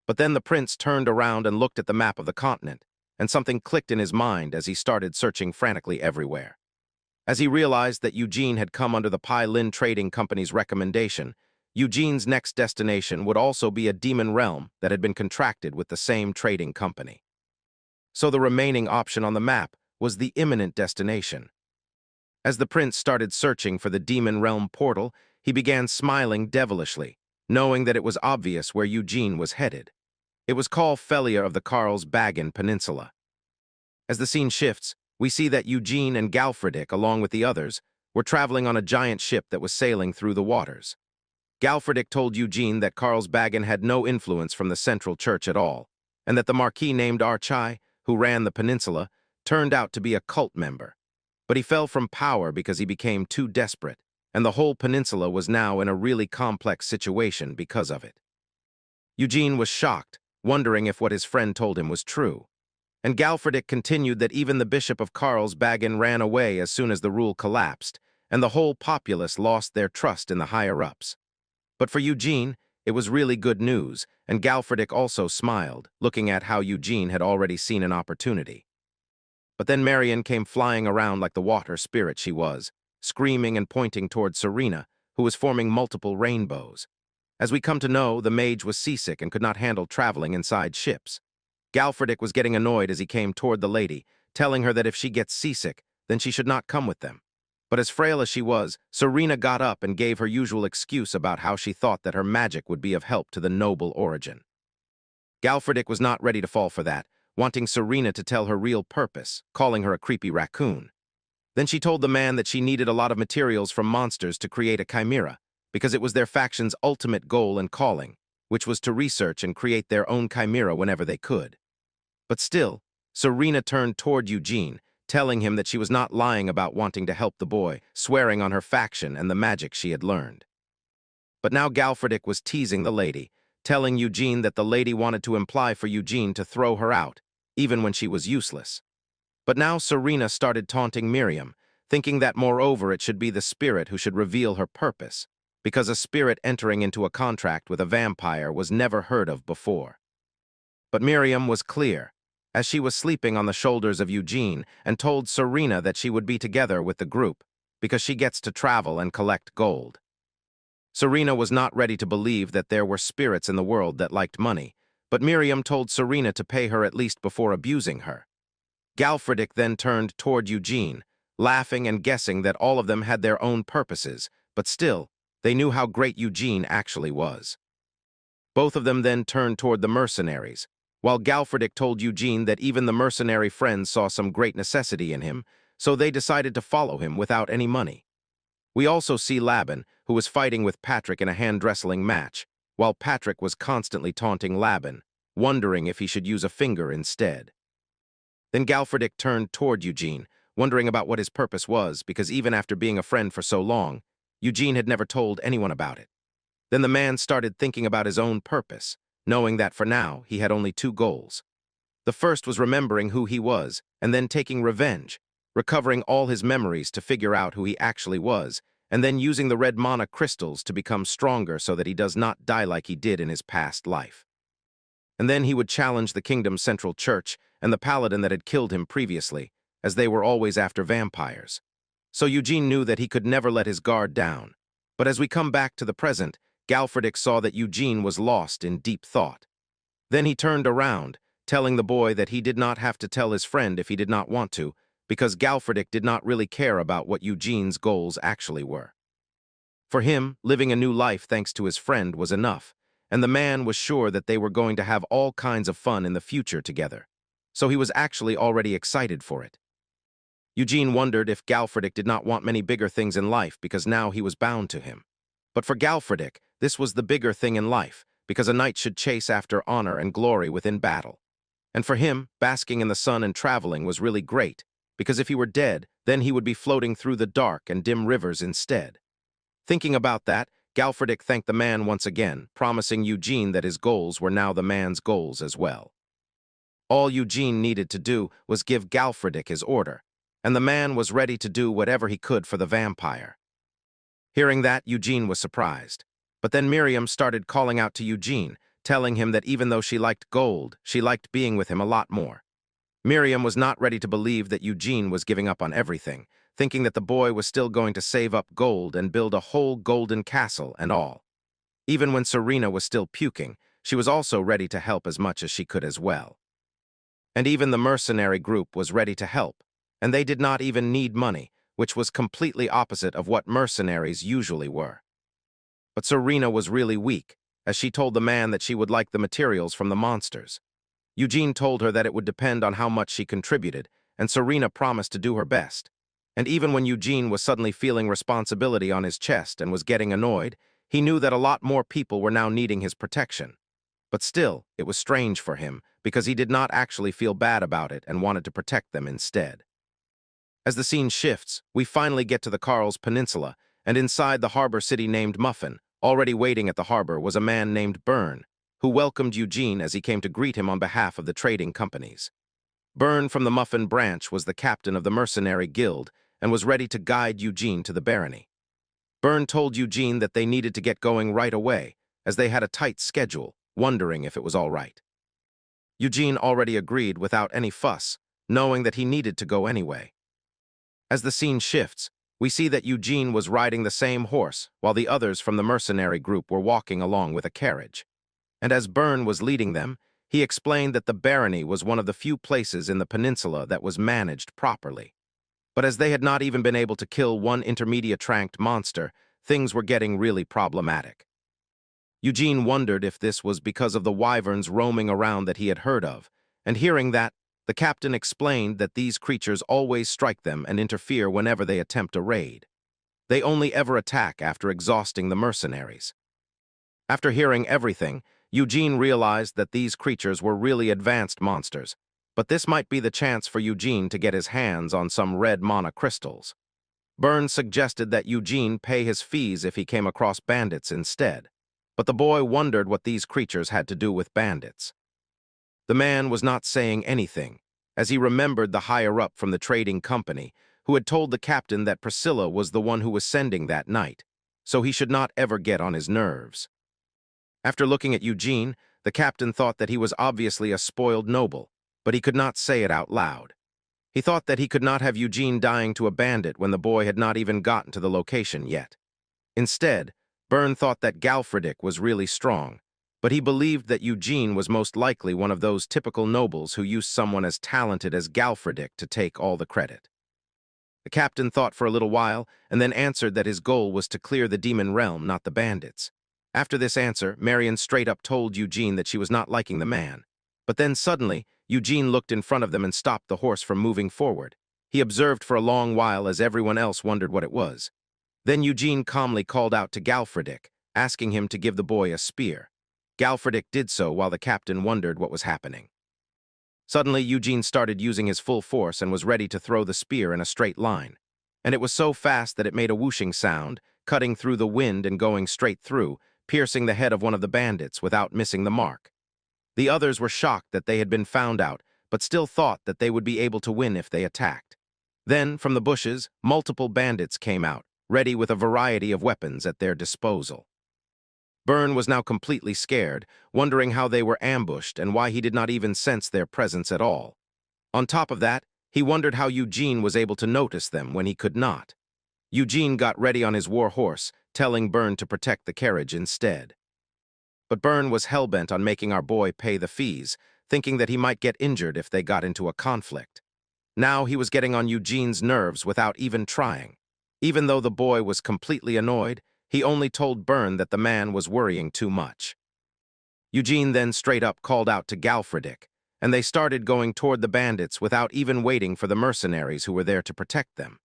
But then the prince turned around and looked at the map of the continent, and something clicked in his mind as he started searching frantically everywhere. As he realized that Eugene had come under the Pai Lin Trading Company's recommendation, Eugene's next destination would also be a demon realm that had been contracted with the same trading company. So the remaining option on the map was the imminent destination. As the prince started searching for the demon realm portal, he began smiling devilishly, knowing that it was obvious where Eugene was headed. It was called Felia of the Karlsbagan Peninsula. As the scene shifts, we see that Eugene and Galfridic, along with the others, were traveling on a giant ship that was sailing through the waters. Galfridic told Eugene that Karlsbagan had no influence from the central church at all, and that the marquis named Archai, who ran the peninsula, turned out to be a cult member. But he fell from power because he became too desperate, and the whole peninsula was now in a really complex situation because of it. Eugene was shocked, wondering if what his friend told him was true. And Galfridic continued that even the Bishop of Karlsbagan ran away as soon as the rule collapsed, and the whole populace lost their trust in the higher-ups. But for Eugene, it was really good news, and Galfridic also smiled, looking at how Eugene had already seen an opportunity. But then Marion came flying around like the water spirit she was, screaming and pointing toward Serena, who was forming multiple rainbows. As we come to know, the mage was seasick and could not handle traveling inside ships. Galfredick was getting annoyed as he came toward the lady, telling her that if she gets seasick, then she should not come with them. But as frail as she was, Serena got up and gave her usual excuse about how she thought that her magic would be of help to the noble origin. Galfredick was not ready to fall for that, wanting Serena to tell her real purpose, calling her a creepy raccoon. Then she told the man that she needed a lot of materials from monsters to create a chimera, because it was their faction's ultimate goal and calling, which was to research and create their own chimera whenever they could. But still, Serena turned toward Eugene, telling him that she was not lying about wanting to help the boy, swearing on her faction and the magic she had learned. But now Galfredick was teasing the lady, telling Eugene that the lady wanted to imply for Eugene to throw her out, even when she was useless. But now Serena started taunting Miriam, thinking that moreover it should be the spirit who should reveal her purpose, because a spirit entering into a contract with a vampire was never heard of before. But Miriam was clear, as she was sleeping on the shoulders of Eugene and told Serena that she would be together with the group, because she gets to travel and collect gold. Serena was not ready to believe that there were spirits in the world that liked money, but Miriam told Serena to pay her at least before abusing her. Galfredick then turned toward Eugene, laughing and guessing that all of them had their own purposes, but still, they knew how great Eugene actually was. Both of them then turned toward the mercenaries, while Galfredick told Eugene that even the mercenary friends saw some great necessity in him, so they decided to follow him without any money. We also see Laban, who was fighting with Patrick in a hand-wrestling match, while Patrick was constantly taunting Laban, wondering if he should use a finger instead. Then Galfredick turned toward Eugene, wondering about what his purpose was, because even after being a friend for so long, Eugene had never told anyone about it. Then the man started thinking about his own purpose, knowing that for now he had only two goals. The first was remembering who he was, and then taking revenge, recovering all his memories to figure out who he actually was, and then using the red mana crystals to become stronger so that he does not die like he did in his past life. And then he would challenge the kingdom's central church and the paladin that had killed him previously, as they were always after vampires. So Eugene knew that he could never let his guard down. But as we come back to the present, Galfredick saw that Eugene was lost in deep thought. Then he turned around, telling the boy that he did not have to tell his friend if he did not want to, because Galfredick did not really care about what Eugene's goals actually were. For him, living a new life thanks to his friend was enough, and the man was sure that they were going to have all kinds of fun in the future together. So he was actually already excited for it. Eugene wondered if Galfredick did not want many bigger things in life because now he was bound to him. But for Galfredick, this was the bigger thing in life, because a knight should chase after honor and glory within battle. And for him, basking in the sun and traveling was really great, because if he were dead, then he would be floating through the dark and dim rivers instead. Thinking about that, Galfredick thanked the man once again, promising Eugene that his goals were now the man's goals as well. All Eugene needed to do was give Galfredick his order, and the man was ready to do whatever he could for the vampire. Hearing that, Eugene was surprised. But then Miriam started calling out to Eugene, telling him that even though she liked gold, she liked being with him a lot more. Miriam was not ready to believe that Eugene was giving up on everything, thinking that the boy was still going to save up gold and build a whole golden castle and all. Even when Serena was still puking, she was also ready to help as much as she could as well. And even the mercenary group was ready to help, and they did not even need money, which was completely opposite of what mercenaries usually were. But Serena was really weak, as she told the man that she would like the materials from the monsters. Eugene told her that it would depend on how much she contributed, and Serena promised to do her best. And even when Eugene was suddenly feeling responsibility on his chest and was getting annoyed, he knew that a lot more people were now needing his protection. But still, it was strange for him, because he did not actually feel bad about it and wanted to protect them instead. As the scene shifts, we finally get to the Carl's Peninsula, and inside the harbor city named Muffin, already waiting at the harbor, was a man named Byrne, who welcomed Eugene as he came to greet him on behalf of the trading companies. Byrne from the Muffin branch was the captain of the mercenary guild and was ready to guide Eugene to the barony. Byrne told Eugene that they needed to get going right away, as they had a tight schedule, wondering if it was all right. Eugene already agreed without any fuss, knowing that he needed to go anyway. As the scene shifts, we see that Eugene was riding the same horse, while the others from the mercenary group were walking along with a carriage. And as Byrne was leading them, he explained that the barony was one of the few places in the peninsula that was managed properly. But as they had not even been able to kill one intermediate-ranked monster, things were getting really problematic. Eugene wondered if this was because of the wyverns roaming around that he had heard of, and hearing that, the captain explained that these creatures always strike them and interfere whenever they attempt a raid. They only ever attack after exhausting the mercenaries. After hearing everything, Eugene realized that these creatures were really advanced monsters, but this might be the chance for Eugene to get his hands on some red mana crystals. Byrne suggested that Eugene pay his fees if he came across bandits instead, but the boy wondered what these creatures had to do with bandits. The man was not saying anything, as he remembered the higher-up from the trading company, who had told the captain that Priscilla was the one who was sending that night, so he should not ever get on his nerves. After looking at Eugene, the captain thought that he was obviously a spoiled noble, but he could not say it out loud. He thought that he could not have Eugene dying to a bandit when the boy had not even gotten to the location yet. Instead, Byrne thought that Galfredick was really strong, but he believed that Eugene was most likely one of those typical nobles who used someone as talented as Galfredick to take all the credit. The captain thought for a little while and then answered that his goal was to clear the demon realm, not the bandits. After this answer, Marion straight up told Eugene that she was not liking the man. But then suddenly, Eugene looked in front of them and stopped the horse from moving forward. He observed for a long while as everyone else wondered what it was. Then Eugene calmly called out to Galfredick, asking him to give the boy a spear. Galfredick did so while the captain wondered what was happening. Suddenly, Eugene started using his full force and was ready to throw the spear in a straight line. And it was so fast that it made a whooshing sound, cutting through the wind and going straight through, piercing the head of one of the bandits without missing the mark. The others were shocked that they had been found out, but still thought that they would be able to win if they attacked. Then, from the bushes, multiple bandits came out, ready with a variety of weapons at their disposal. Byrne was now completely scared, wondering how they were ambushed and why he did not even sense their presence at all. On top of that, he wondered how Eugene was able to notice them when he could not. Eugene got ready on his war horse, telling Byrne to protect the carriage instead. But Byrne was hell-bent on making our boy pay the fees, thinking that he might get injured if they got into a conflict. Now he was getting on Eugene's nerves without even trying. Even though the boy was completely annoyed, he only told Byrne that the man was worrying too much. Eugene then straight up called out to Galfredick, and they started going toward the bandits without even waiting for the mercenaries who were there to protect them.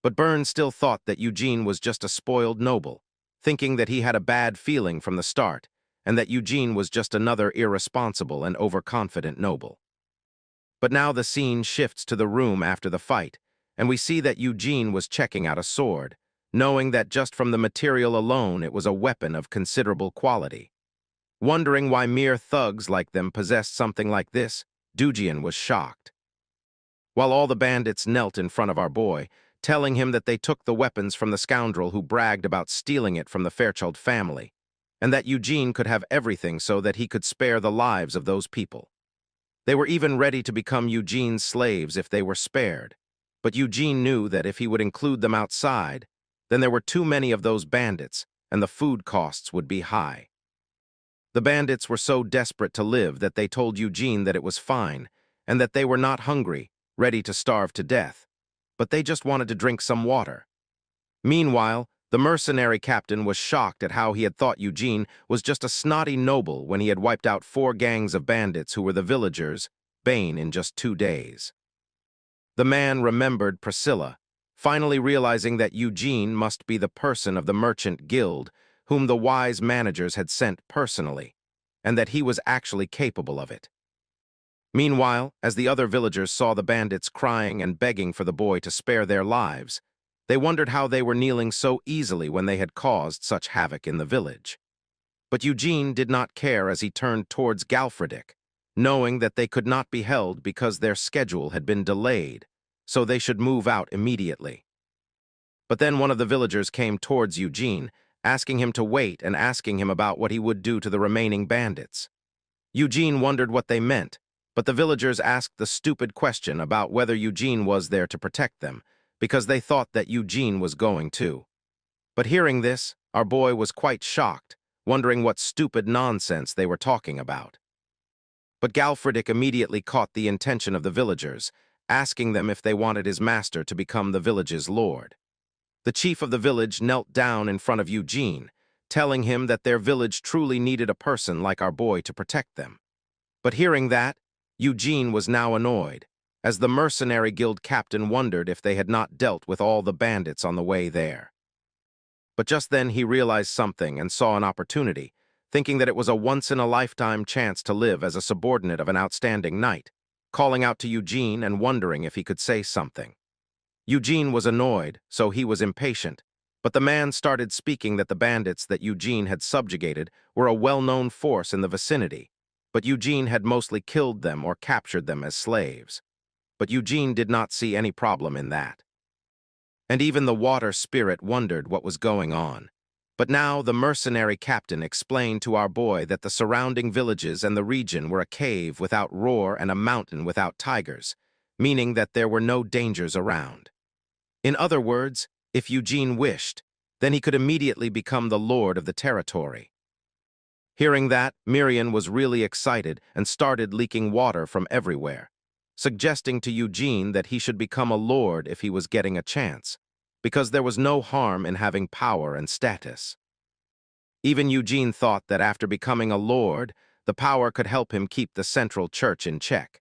But Byrne still thought that Eugene was just a spoiled noble, thinking that he had a bad feeling from the start, and that Eugene was just another irresponsible and overconfident noble. But now the scene shifts to the room after the fight, and we see that Eugene was checking out a sword, knowing that just from the material alone it was a weapon of considerable quality. Wondering why mere thugs like them possessed something like this, Eugene was shocked. While all the bandits knelt in front of our boy, telling him that they took the weapons from the scoundrel who bragged about stealing it from the Fairchild family, and that Eugene could have everything so that he could spare the lives of those people. They were even ready to become Eugene's slaves if they were spared, but Eugene knew that if he would include them outside, then there were too many of those bandits, and the food costs would be high. The bandits were so desperate to live that they told Eugene that it was fine, and that they were not hungry, ready to starve to death, but they just wanted to drink some water. Meanwhile, the mercenary captain was shocked at how he had thought Eugene was just a snotty noble when he had wiped out 4 gangs of bandits who were the villagers, Bane, in just 2 days. The man remembered Priscilla, finally realizing that Eugene must be the person of the merchant guild whom the wise managers had sent personally, and that he was actually capable of it. Meanwhile, as the other villagers saw the bandits crying and begging for the boy to spare their lives, they wondered how they were kneeling so easily when they had caused such havoc in the village. But Eugene did not care as he turned towards Galfredick, knowing that they could not be held because their schedule had been delayed, so they should move out immediately. But then one of the villagers came towards Eugene, asking him to wait and asking him about what he would do to the remaining bandits. Eugene wondered what they meant, But the villagers asked the stupid question about whether Eugene was there to protect them, because they thought that Eugene was going too. But hearing this, our boy was quite shocked, wondering what stupid nonsense they were talking about. But Galfridic immediately caught the intention of the villagers, asking them if they wanted his master to become the village's lord. The chief of the village knelt down in front of Eugene, telling him that their village truly needed a person like our boy to protect them. But hearing that, Eugene was now annoyed, as the mercenary guild captain wondered if they had not dealt with all the bandits on the way there. But just then he realized something and saw an opportunity, thinking that it was a once-in-a-lifetime chance to live as a subordinate of an outstanding knight, calling out to Eugene and wondering if he could say something. Eugene was annoyed, so he was impatient, but the man started speaking that the bandits that Eugene had subjugated were a well-known force in the vicinity, but Eugene had mostly killed them or captured them as slaves. But Eugene did not see any problem in that. And even the water spirit wondered what was going on. But now the mercenary captain explained to our boy that the surrounding villages and the region were a cave without roar and a mountain without tigers, meaning that there were no dangers around. In other words, if Eugene wished, then he could immediately become the lord of the territory. Hearing that, Miriam was really excited and started leaking water from everywhere, suggesting to Eugene that he should become a lord if he was getting a chance, because there was no harm in having power and status. Even Eugene thought that after becoming a lord, the power could help him keep the central church in check.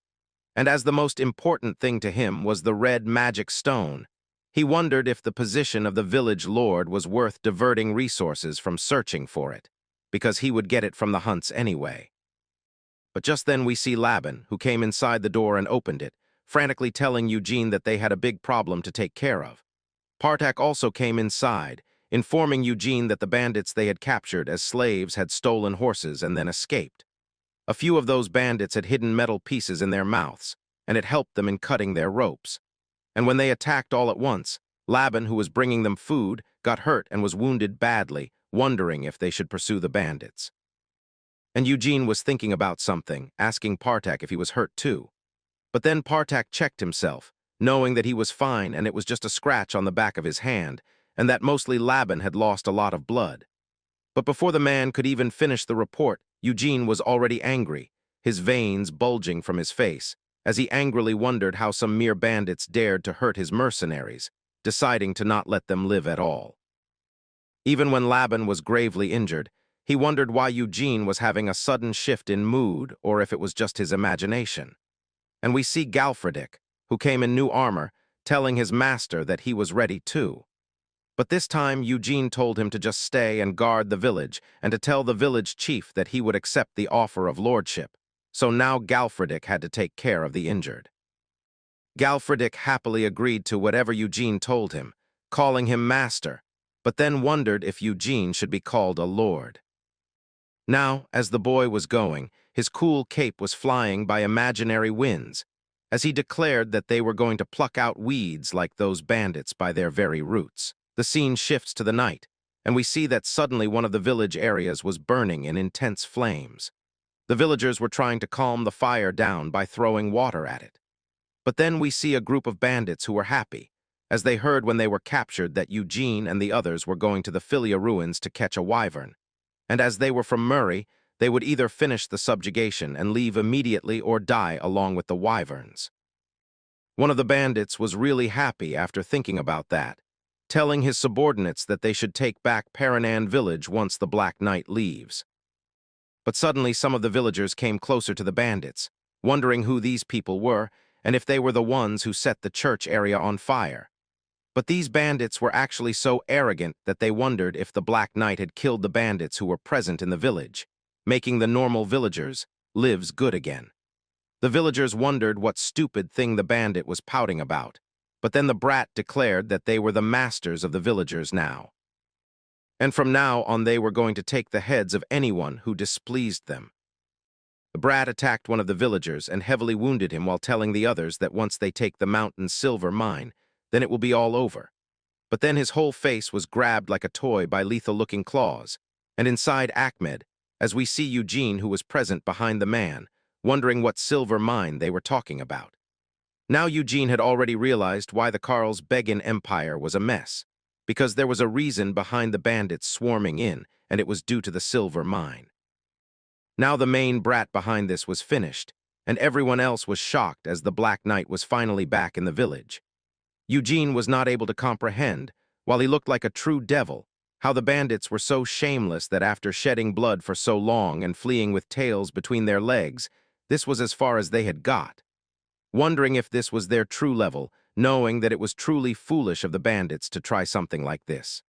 And as the most important thing to him was the red magic stone, he wondered if the position of the village lord was worth diverting resources from searching for it, because he would get it from the hunts anyway. But just then we see Laban, who came inside the door and opened it, frantically telling Eugene that they had a big problem to take care of. Partak also came inside, informing Eugene that the bandits they had captured as slaves had stolen horses and then escaped. A few of those bandits had hidden metal pieces in their mouths, and it helped them in cutting their ropes. And when they attacked all at once, Laban, who was bringing them food, got hurt and was wounded badly, wondering if they should pursue the bandits. And Eugene was thinking about something, asking Partak if he was hurt too. But then Partak checked himself, knowing that he was fine and it was just a scratch on the back of his hand, and that mostly Laban had lost a lot of blood. But before the man could even finish the report, Eugene was already angry, his veins bulging from his face, as he angrily wondered how some mere bandits dared to hurt his mercenaries, deciding to not let them live at all. Even when Laban was gravely injured, he wondered why Eugene was having a sudden shift in mood or if it was just his imagination. And we see Galfridic, who came in new armor, telling his master that he was ready too. But this time Eugene told him to just stay and guard the village and to tell the village chief that he would accept the offer of lordship. So now Galfridic had to take care of the injured. Galfridic happily agreed to whatever Eugene told him, calling him master, but then wondered if Eugene should be called a lord. Now, as the boy was going, his cool cape was flying by imaginary winds, as he declared that they were going to pluck out weeds like those bandits by their very roots. The scene shifts to the night, and we see that suddenly one of the village areas was burning in intense flames. The villagers were trying to calm the fire down by throwing water at it. But then we see a group of bandits who were happy, as they heard when they were captured that Eugene and the others were going to the Philia ruins to catch a wyvern. And as they were from Murray, they would either finish the subjugation and leave immediately or die along with the wyverns. One of the bandits was really happy after thinking about that, telling his subordinates that they should take back Paranan village once the Black Knight leaves. But suddenly some of the villagers came closer to the bandits, wondering who these people were and if they were the ones who set the church area on fire. But these bandits were actually so arrogant that they wondered if the Black Knight had killed the bandits who were present in the village, making the normal villagers lives good again. The villagers wondered what stupid thing the bandit was pouting about, but then the brat declared that they were the masters of the villagers now. And from now on they were going to take the heads of anyone who displeased them. The brat attacked one of the villagers and heavily wounded him while telling the others that once they take the mountain silver mine, then it will be all over. But then his whole face was grabbed like a toy by lethal-looking claws, and inside Ahmed, as we see Eugene, who was present behind the man, wondering what silver mine they were talking about. Now Eugene had already realized why the Carlsbeggen Empire was a mess, because there was a reason behind the bandits swarming in, and it was due to the silver mine. Now the main brat behind this was finished, and everyone else was shocked as the Black Knight was finally back in the village. Eugene was not able to comprehend, while he looked like a true devil, how the bandits were so shameless that after shedding blood for so long and fleeing with tails between their legs, this was as far as they had got. Wondering if this was their true level, knowing that it was truly foolish of the bandits to try something like this.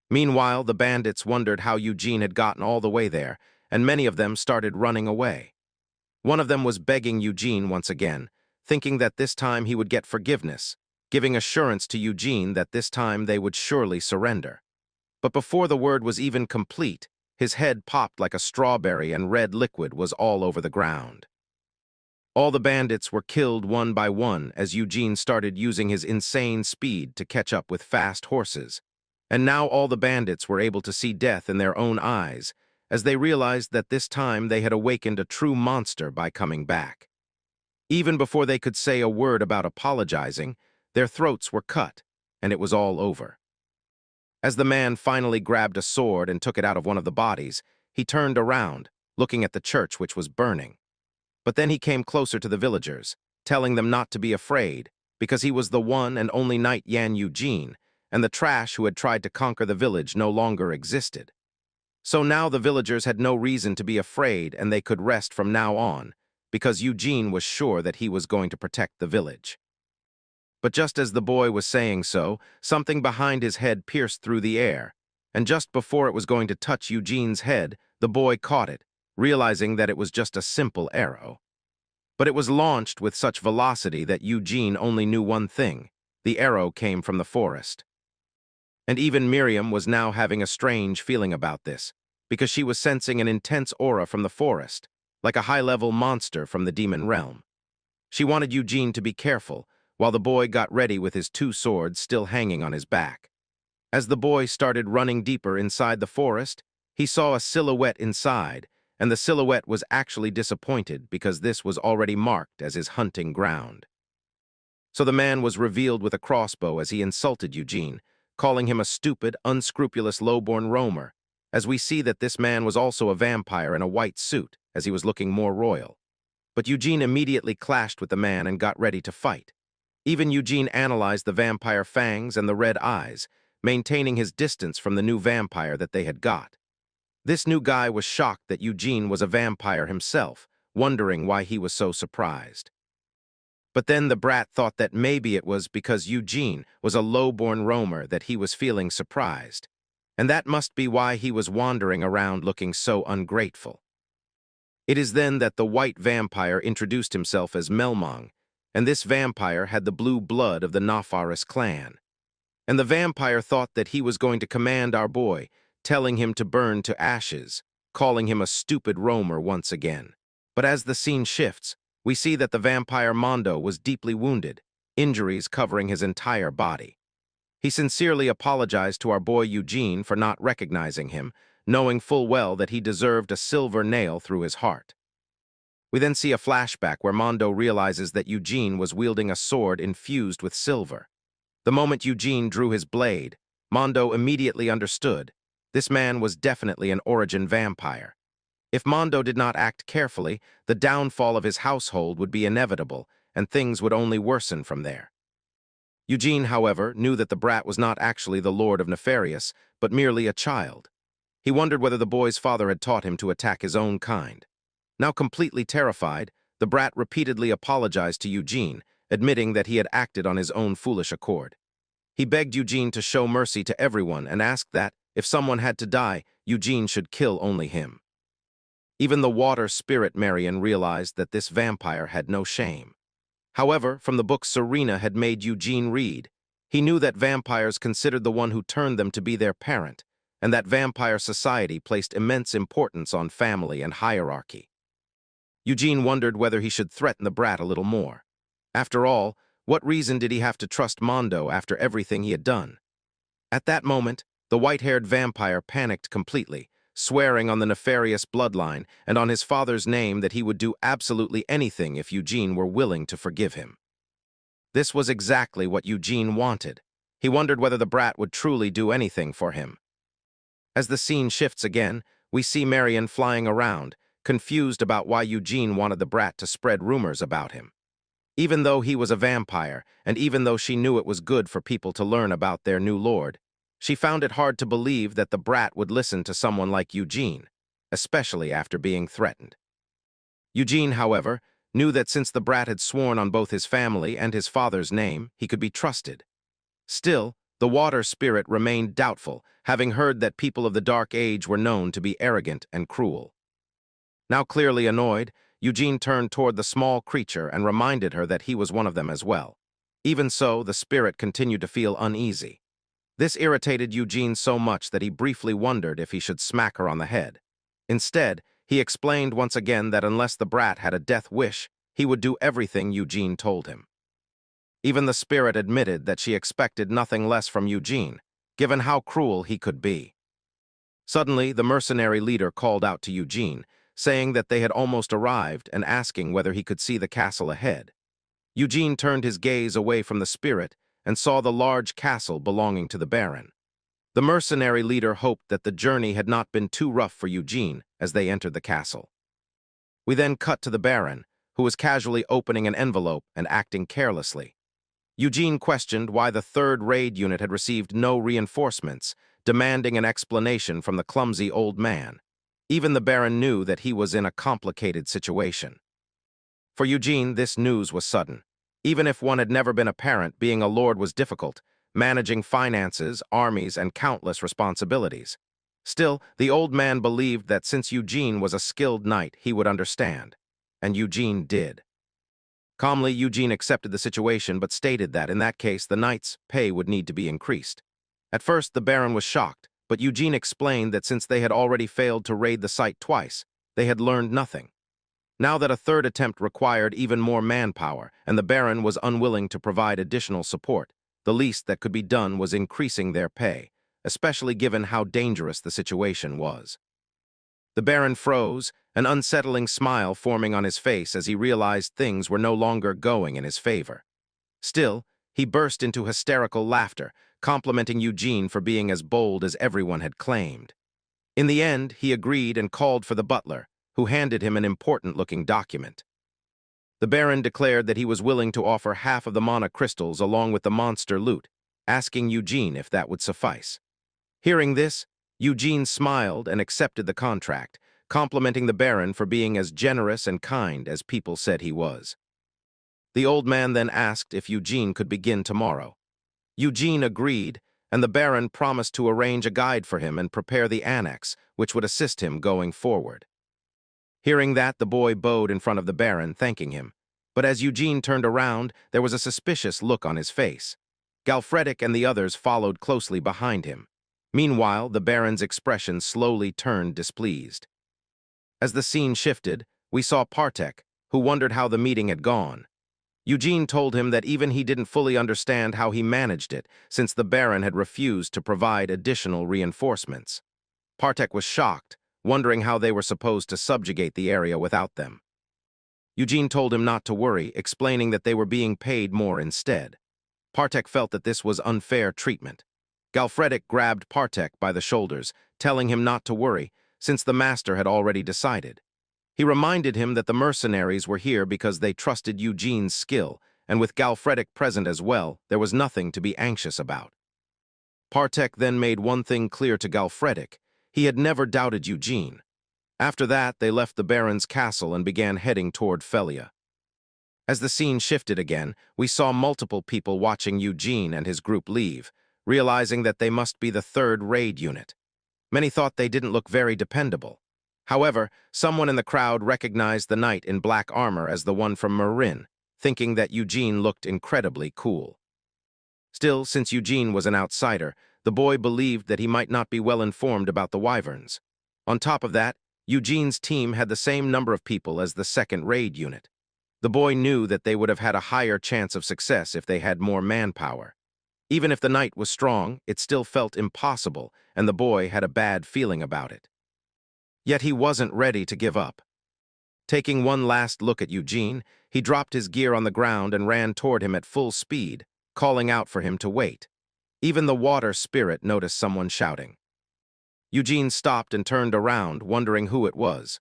Meanwhile, the bandits wondered how Eugene had gotten all the way there, and many of them started running away. One of them was begging Eugene once again, thinking that this time he would get forgiveness, giving assurance to Eugene that this time they would surely surrender. But before the word was even complete, his head popped like a strawberry and red liquid was all over the ground. All the bandits were killed one by one as Eugene started using his insane speed to catch up with fast horses. And now all the bandits were able to see death in their own eyes, as they realized that this time they had awakened a true monster by coming back. Even before they could say a word about apologizing, their throats were cut, and it was all over. As the man finally grabbed a sword and took it out of one of the bodies, he turned around, looking at the church which was burning. But then he came closer to the villagers, telling them not to be afraid, because he was the one and only knight Yan Eugene, and the trash who had tried to conquer the village no longer existed. So now the villagers had no reason to be afraid, and they could rest from now on, because Eugene was sure that he was going to protect the village. But just as the boy was saying so, something behind his head pierced through the air, and just before it was going to touch Eugene's head, the boy caught it, realizing that it was just a simple arrow. But it was launched with such velocity that Eugene only knew one thing: the arrow came from the forest. And even Miriam was now having a strange feeling about this, because she was sensing an intense aura from the forest, like a high-level monster from the demon realm. She wanted Eugene to be careful, while the boy got ready with his two swords still hanging on his back. As the boy started running deeper inside the forest, he saw a silhouette inside, and the silhouette was actually disappointed because this was already marked as his hunting ground. So the man was revealed with a crossbow as he insulted Eugene, calling him a stupid, unscrupulous lowborn roamer, as we see that this man was also a vampire in a white suit, as he was looking more royal. But Eugene immediately clashed with the man and got ready to fight. Even Eugene analyzed the vampire fangs and the red eyes, maintaining his distance from the new vampire that they had got. This new guy was shocked that Eugene was a vampire himself, wondering why he was so surprised. But then the brat thought that maybe it was because Eugene was a low-born roamer that he was feeling surprised, and that must be why he was wandering around looking so ungrateful. It is then that the white vampire introduced himself as Melmong, and this vampire had the blue blood of the Nafaris clan. And the vampire thought that he was going to command our boy, telling him to burn to ashes, calling him a stupid roamer once again. But as the scene shifts, we see that the vampire Mondo was deeply wounded, injuries covering his entire body. He sincerely apologized to our boy Eugene for not recognizing him, knowing full well that he deserved a silver nail through his heart. We then see a flashback where Mondo realizes that Eugene was wielding a sword infused with silver. The moment Eugene drew his blade, Mondo immediately understood. This man was definitely an origin vampire. If Mondo did not act carefully, the downfall of his household would be inevitable, and things would only worsen from there. Eugene, however, knew that the brat was not actually the Lord of Nefarious, but merely a child. He wondered whether the boy's father had taught him to attack his own kind. Now completely terrified, the brat repeatedly apologized to Eugene, admitting that he had acted on his own foolish accord. He begged Eugene to show mercy to everyone and asked that, if someone had to die, Eugene should kill only him. Even the water spirit Marion realized that this vampire had no shame. However, from the book Serena had made Eugene read, he knew that vampires considered the one who turned them to be their parent, and that vampire society placed immense importance on family and hierarchy. Eugene wondered whether he should threaten the brat a little more. After all, what reason did he have to trust Mondo after everything he had done? At that moment, the white-haired vampire panicked completely, swearing on the nefarious bloodline and on his father's name that he would do absolutely anything if Eugene were willing to forgive him. This was exactly what Eugene wanted. He wondered whether the brat would truly do anything for him. As the scene shifts again, we see Marion flying around, confused about why Eugene wanted the brat to spread rumors about him. Even though he was a vampire, and even though she knew it was good for people to learn about their new lord, she found it hard to believe that the brat would listen to someone like Eugene, especially after being threatened. Eugene, however, knew that since the brat had sworn on both his family and his father's name, he could be trusted. Still, the water spirit remained doubtful, having heard that people of the Dark Age were known to be arrogant and cruel. Now clearly annoyed, Eugene turned toward the small creature and reminded her that he was one of them as well. Even so, the spirit continued to feel uneasy. This irritated Eugene so much that he briefly wondered if he should smack her on the head. Instead, he explained once again that unless the brat had a death wish, he would do everything Eugene told him. Even the spirit admitted that she expected nothing less from Eugene, given how cruel he could be. Suddenly, the mercenary leader called out to Eugene, saying that they had almost arrived and asking whether he could see the castle ahead. Eugene turned his gaze away from the spirit and saw the large castle belonging to the Baron. The mercenary leader hoped that the journey had not been too rough for Eugene as they entered the castle. We then cut to the Baron, who was casually opening an envelope and acting carelessly. Eugene questioned why the third raid unit had received no reinforcements, demanding an explanation from the clumsy old man. Even the Baron knew that he was in a complicated situation. For Eugene, this news was sudden. Even if one had never been a parent, being a lord was difficult, managing finances, armies, and countless responsibilities. Still, the old man believed that since Eugene was a skilled knight, he would understand. And Eugene did. Calmly, Eugene accepted the situation but stated that, in that case, the knight's pay would need to be increased. At first, the Baron was shocked, but Eugene explained that since they had already failed to raid the site twice, they had learned nothing. Now that a third attempt required even more manpower, and the Baron was unwilling to provide additional support, the least that could be done was increasing their pay, especially given how dangerous the situation was. The Baron froze, an unsettling smile forming on his face as he realized things were no longer going in his favor. Still, he burst into hysterical laughter, complimenting Eugene for being as bold as everyone had claimed. In the end, he agreed and called for the butler, who handed him an important-looking document. The Baron declared that he was willing to offer half of the mana crystals along with the monster loot, asking Eugene if that would suffice. Hearing this, Eugene smiled and accepted the contract, complimenting the Baron for being as generous and kind as people said he was. The old man then asked if Eugene could begin tomorrow. Eugene agreed, and the Baron promised to arrange a guide for him and prepare the annex, which would assist him going forward. Hearing that, the boy bowed in front of the Baron, thanking him. But as Eugene turned around, there was a suspicious look on his face. Galfredic and the others followed closely behind him. Meanwhile, the Baron's expression slowly turned displeased. As the scene shifted, we saw Partek, who wondered how the meeting had gone. Eugene told him that even he didn't fully understand how he managed it, since the Baron had refused to provide additional reinforcements. Partek was shocked, wondering how they were supposed to subjugate the area without them. Eugene told him not to worry, explaining that they were being paid more instead. Partek felt that this was unfair treatment. Galfredic grabbed Partek by the shoulders, telling him not to worry, since the master had already decided. He reminded him that the mercenaries were here because they trusted Eugene's skill, and with Galfredic present as well, there was nothing to be anxious about. Partek then made one thing clear to Galfredic: he had never doubted Eugene. After that, they left the Baron's castle and began heading toward Felia. As the scene shifted again, we saw multiple people watching Eugene and his group leave, realizing that they must be the third raid unit. Many thought they didn't look very dependable. However, someone in the crowd recognized the knight in black armor as the one from Marin, thinking that Eugene looked incredibly cool. Still, since Eugene was an outsider, the boy believed that he might not be well informed about the Wyverns. On top of that, Eugene's team had the same number of people as the second raid unit. The boy knew that they would have had a higher chance of success if they had more manpower. Even if the knight was strong, it still felt impossible, and the boy had a bad feeling about it. Yet he wasn't ready to give up. Taking one last look at Eugene, he dropped his gear on the ground and ran toward him at full speed, calling out for him to wait. Even the water spirit noticed someone shouting. Eugene stopped and turned around, wondering who it was.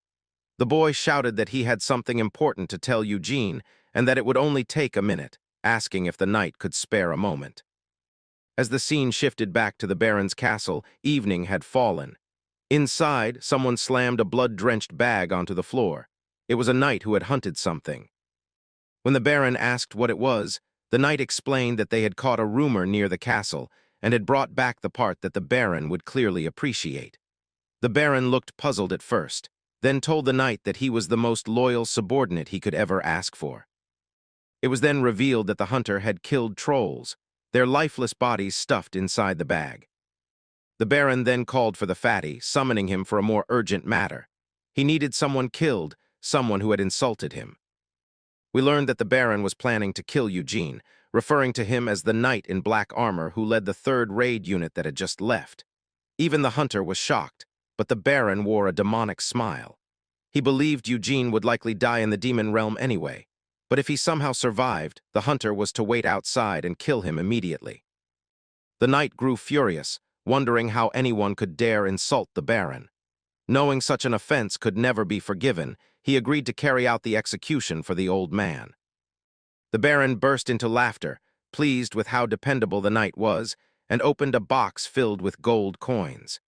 The boy shouted that he had something important to tell Eugene and that it would only take a minute, asking if the knight could spare a moment. As the scene shifted back to the Baron's castle, evening had fallen. Inside, someone slammed a blood-drenched bag onto the floor. It was a knight who had hunted something. When the Baron asked what it was, the knight explained that they had caught a rumor near the castle and had brought back the part that the Baron would clearly appreciate. The Baron looked puzzled at first, then told the knight that he was the most loyal subordinate he could ever ask for. It was then revealed that the hunter had killed trolls, their lifeless bodies stuffed inside the bag. The Baron then called for the fatty, summoning him for a more urgent matter. He needed someone killed, someone who had insulted him. We learned that the Baron was planning to kill Eugene, referring to him as the knight in black armor who led the third raid unit that had just left. Even the hunter was shocked, but the Baron wore a demonic smile. He believed Eugene would likely die in the demon realm anyway, but if he somehow survived, the hunter was to wait outside and kill him immediately. The knight grew furious, wondering how anyone could dare insult the Baron. Knowing such an offense could never be forgiven, he agreed to carry out the execution for the old man. The Baron burst into laughter, pleased with how dependable the knight was, and opened a box filled with gold coins.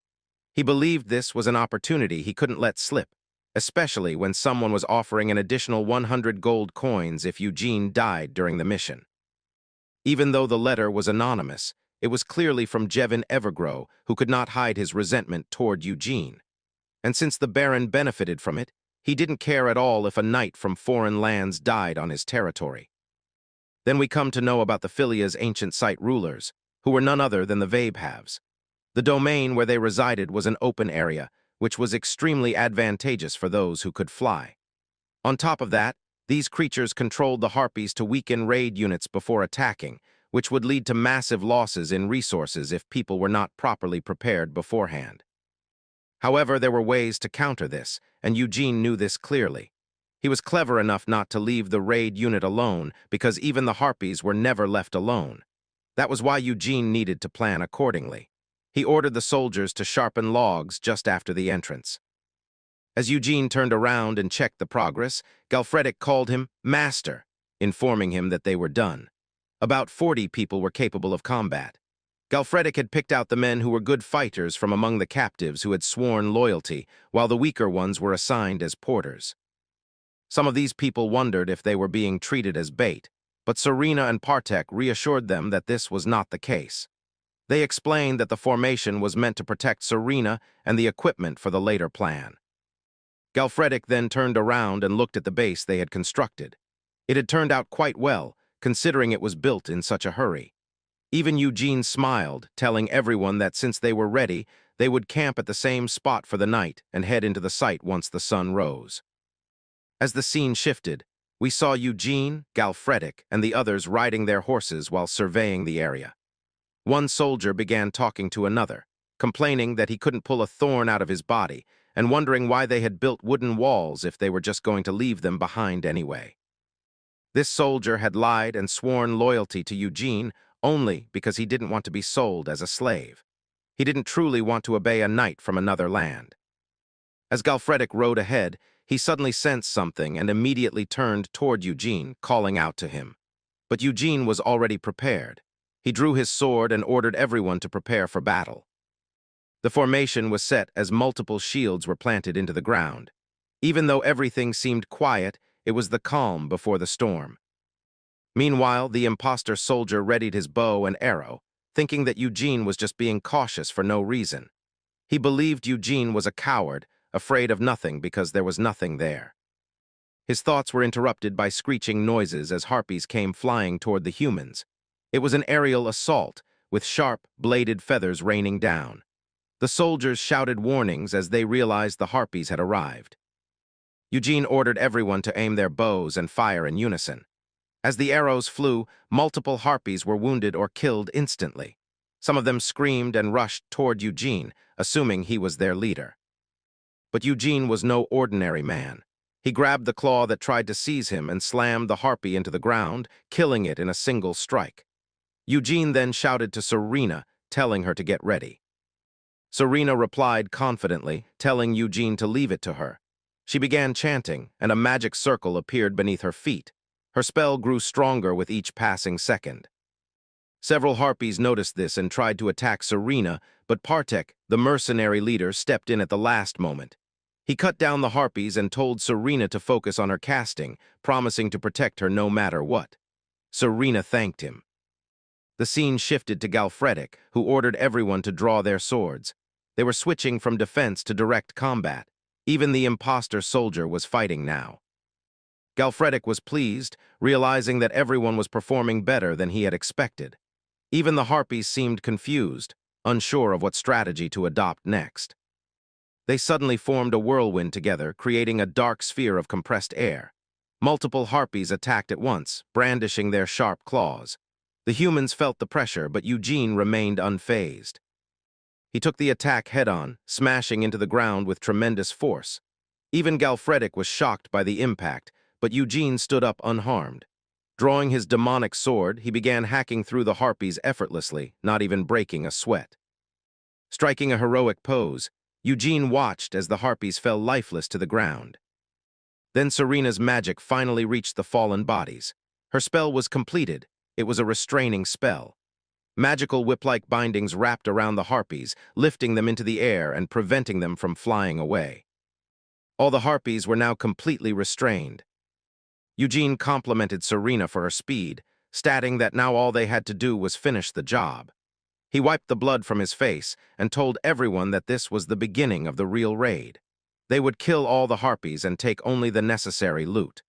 He believed this was an opportunity he couldn't let slip, especially when someone was offering an additional 100 gold coins if Eugene died during the mission. Even though the letter was anonymous, it was clearly from Jevin Evergrow, who could not hide his resentment toward Eugene. And since the Baron benefited from it, he didn't care at all if a knight from foreign lands died on his territory. Then we come to know about the Philia's ancient site rulers, who were none other than the Vabhavs. The domain where they resided was an open area, which was extremely advantageous for those who could fly. On top of that, these creatures controlled the Harpies to weaken raid units before attacking, which would lead to massive losses in resources if people were not properly prepared beforehand. However, there were ways to counter this, and Eugene knew this clearly. He was clever enough not to leave the raid unit alone, because even the Harpies were never left alone. That was why Eugene needed to plan accordingly. He ordered the soldiers to sharpen logs just after the entrance. As Eugene turned around and checked the progress, Galfredic called him Master, informing him that they were done. About 40 people were capable of combat. Galfredic had picked out the men who were good fighters from among the captives who had sworn loyalty, while the weaker ones were assigned as porters. Some of these people wondered if they were being treated as bait, but Serena and Partek reassured them that this was not the case. They explained that the formation was meant to protect Serena and the equipment for the later plan. Galfredic then turned around and looked at the base they had constructed. It had turned out quite well, considering it was built in such a hurry. Even Eugene smiled, telling everyone that since they were ready, they would camp at the same spot for the night and head into the site once the sun rose. As the scene shifted, we saw Eugene, Galfredic, and the others riding their horses while surveying the area. One soldier began talking to another, complaining that he couldn't pull a thorn out of his body, and wondering why they had built wooden walls if they were just going to leave them behind anyway. This soldier had lied and sworn loyalty to Eugene only because he didn't want to be sold as a slave. He didn't truly want to obey a knight from another land. As Galfredic rode ahead, he suddenly sensed something and immediately turned toward Eugene, calling out to him. But Eugene was already prepared. He drew his sword and ordered everyone to prepare for battle. The formation was set as multiple shields were planted into the ground. Even though everything seemed quiet, it was the calm before the storm. Meanwhile, the imposter soldier readied his bow and arrow, thinking that Eugene was just being cautious for no reason. He believed Eugene was a coward, afraid of nothing because there was nothing there. His thoughts were interrupted by screeching noises as harpies came flying toward the humans. It was an aerial assault, with sharp, bladed feathers raining down. The soldiers shouted warnings as they realized the harpies had arrived. Eugene ordered everyone to aim their bows and fire in unison. As the arrows flew, multiple harpies were wounded or killed instantly. Some of them screamed and rushed toward Eugene, assuming he was their leader. But Eugene was no ordinary man. He grabbed the claw that tried to seize him and slammed the harpy into the ground, killing it in a single strike. Eugene then shouted to Serena, telling her to get ready. Serena replied confidently, telling Eugene to leave it to her. She began chanting, and a magic circle appeared beneath her feet. Her spell grew stronger with each passing second. Several harpies noticed this and tried to attack Serena, but Partek, the mercenary leader, stepped in at the last moment. He cut down the harpies and told Serena to focus on her casting, promising to protect her no matter what. Serena thanked him. The scene shifted to Galfredic, who ordered everyone to draw their swords. They were switching from defense to direct combat. Even the imposter soldier was fighting now. Galfredic was pleased, realizing that everyone was performing better than he had expected. Even the harpies seemed confused, unsure of what strategy to adopt next. They suddenly formed a whirlwind together, creating a dark sphere of compressed air. Multiple harpies attacked at once, brandishing their sharp claws. The humans felt the pressure, but Eugene remained unfazed. He took the attack head-on, smashing into the ground with tremendous force. Even Galfredic was shocked by the impact, but Eugene stood up unharmed. Drawing his demonic sword, he began hacking through the harpies effortlessly, not even breaking a sweat. Striking a heroic pose, Eugene watched as the harpies fell lifeless to the ground. Then Serena's magic finally reached the fallen bodies. Her spell was completed. It was a restraining spell. Magical whip-like bindings wrapped around the harpies, lifting them into the air and preventing them from flying away. All the harpies were now completely restrained. Eugene complimented Serena for her speed, stating that now all they had to do was finish the job. He wiped the blood from his face and told everyone that this was the beginning of the real raid. They would kill all the harpies and take only the necessary loot.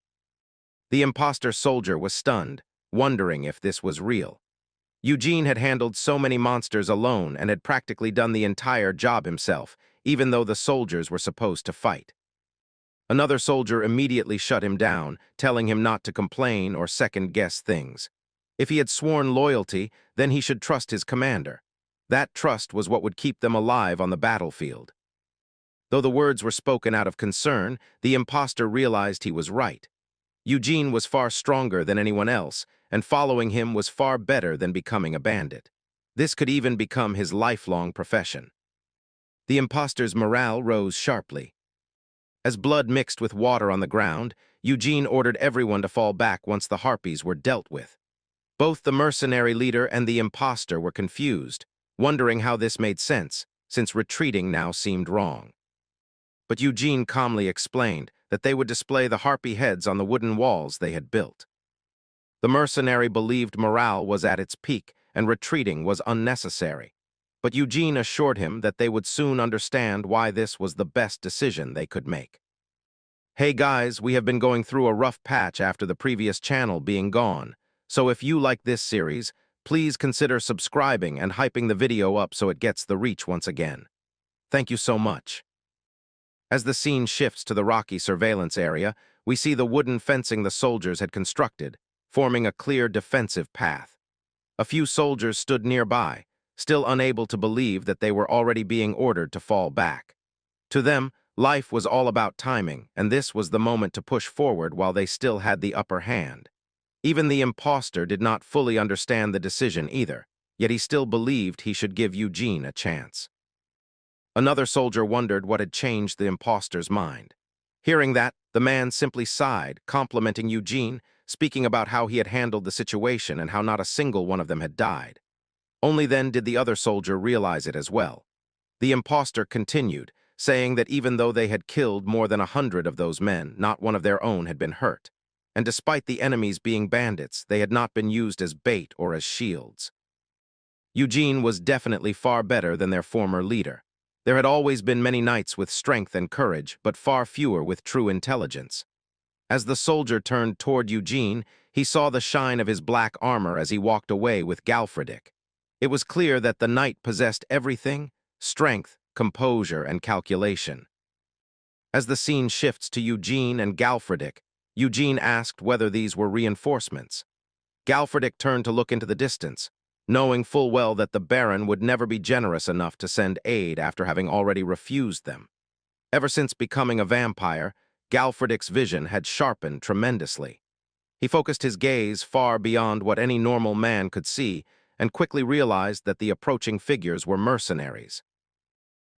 The imposter soldier was stunned, wondering if this was real. Eugene had handled so many monsters alone and had practically done the entire job himself, even though the soldiers were supposed to fight. Another soldier immediately shut him down, telling him not to complain or second-guess things. If he had sworn loyalty, then he should trust his commander. That trust was what would keep them alive on the battlefield. Though the words were spoken out of concern, the imposter realized he was right. Eugene was far stronger than anyone else, and following him was far better than becoming a bandit. This could even become his lifelong profession. The imposter's morale rose sharply. As blood mixed with water on the ground, Eugene ordered everyone to fall back once the harpies were dealt with. Both the mercenary leader and the imposter were confused, wondering how this made sense, since retreating now seemed wrong. But Eugene calmly explained that they would display the harpy heads on the wooden walls they had built. The mercenary believed morale was at its peak and retreating was unnecessary. But Eugene assured him that they would soon understand why this was the best decision they could make. Hey guys, we have been going through a rough patch after the previous channel being gone, so if you like this series, please consider subscribing and hyping the video up so it gets the reach once again. Thank you so much. As the scene shifts to the rocky surveillance area, we see the wooden fencing the soldiers had constructed, forming a clear defensive path. A few soldiers stood nearby, still unable to believe that they were already being ordered to fall back. To them, life was all about timing, and this was the moment to push forward while they still had the upper hand. Even the imposter did not fully understand the decision either, yet he still believed he should give Eugene a chance. Another soldier wondered what had changed the imposter's mind. Hearing that, the man simply sighed, complimenting Eugene, speaking about how he had handled the situation and how not a single one of them had died. Only then did the other soldier realize it as well. The imposter continued, saying that even though they had killed more than 100 of those men, not one of their own had been hurt. And despite the enemies being bandits, they had not been used as bait or as shields. Eugene was definitely far better than their former leader. There had always been many knights with strength and courage, but far fewer with true intelligence. As the soldier turned toward Eugene, he saw the shine of his black armor as he walked away with Galfredic. It was clear that the knight possessed everything: strength, composure, and calculation. As the scene shifts to Eugene and Galfredic, Eugene asked whether these were reinforcements. Galfredic turned to look into the distance, knowing full well that the Baron would never be generous enough to send aid after having already refused them. Ever since becoming a vampire, Galfredic's vision had sharpened tremendously. He focused his gaze far beyond what any normal man could see and quickly realized that the approaching figures were mercenaries.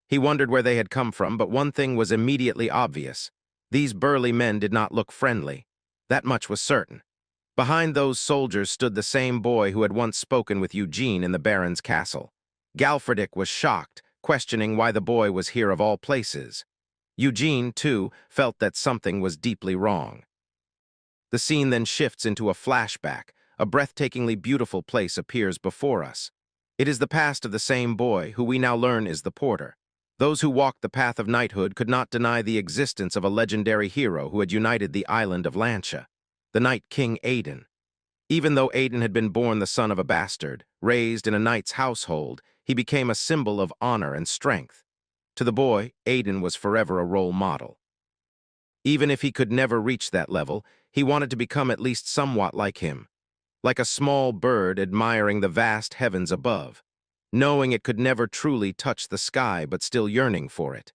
He wondered where they had come from, but one thing was immediately obvious. These burly men did not look friendly. That much was certain. Behind those soldiers stood the same boy who had once spoken with Eugene in the Baron's castle. Galfredic was shocked, questioning why the boy was here of all places. Eugene, too, felt that something was deeply wrong. The scene then shifts into a flashback. A breathtakingly beautiful place appears before us. It is the past of the same boy, who we now learn is the porter. Those who walked the path of knighthood could not deny the existence of a legendary hero who had united the island of Lancia, the Night King Aiden. Even though Aiden had been born the son of a bastard, raised in a knight's household, he became a symbol of honor and strength. To the boy, Aiden was forever a role model. Even if he could never reach that level, he wanted to become at least somewhat like him, like a small bird admiring the vast heavens above, knowing it could never truly touch the sky but still yearning for it.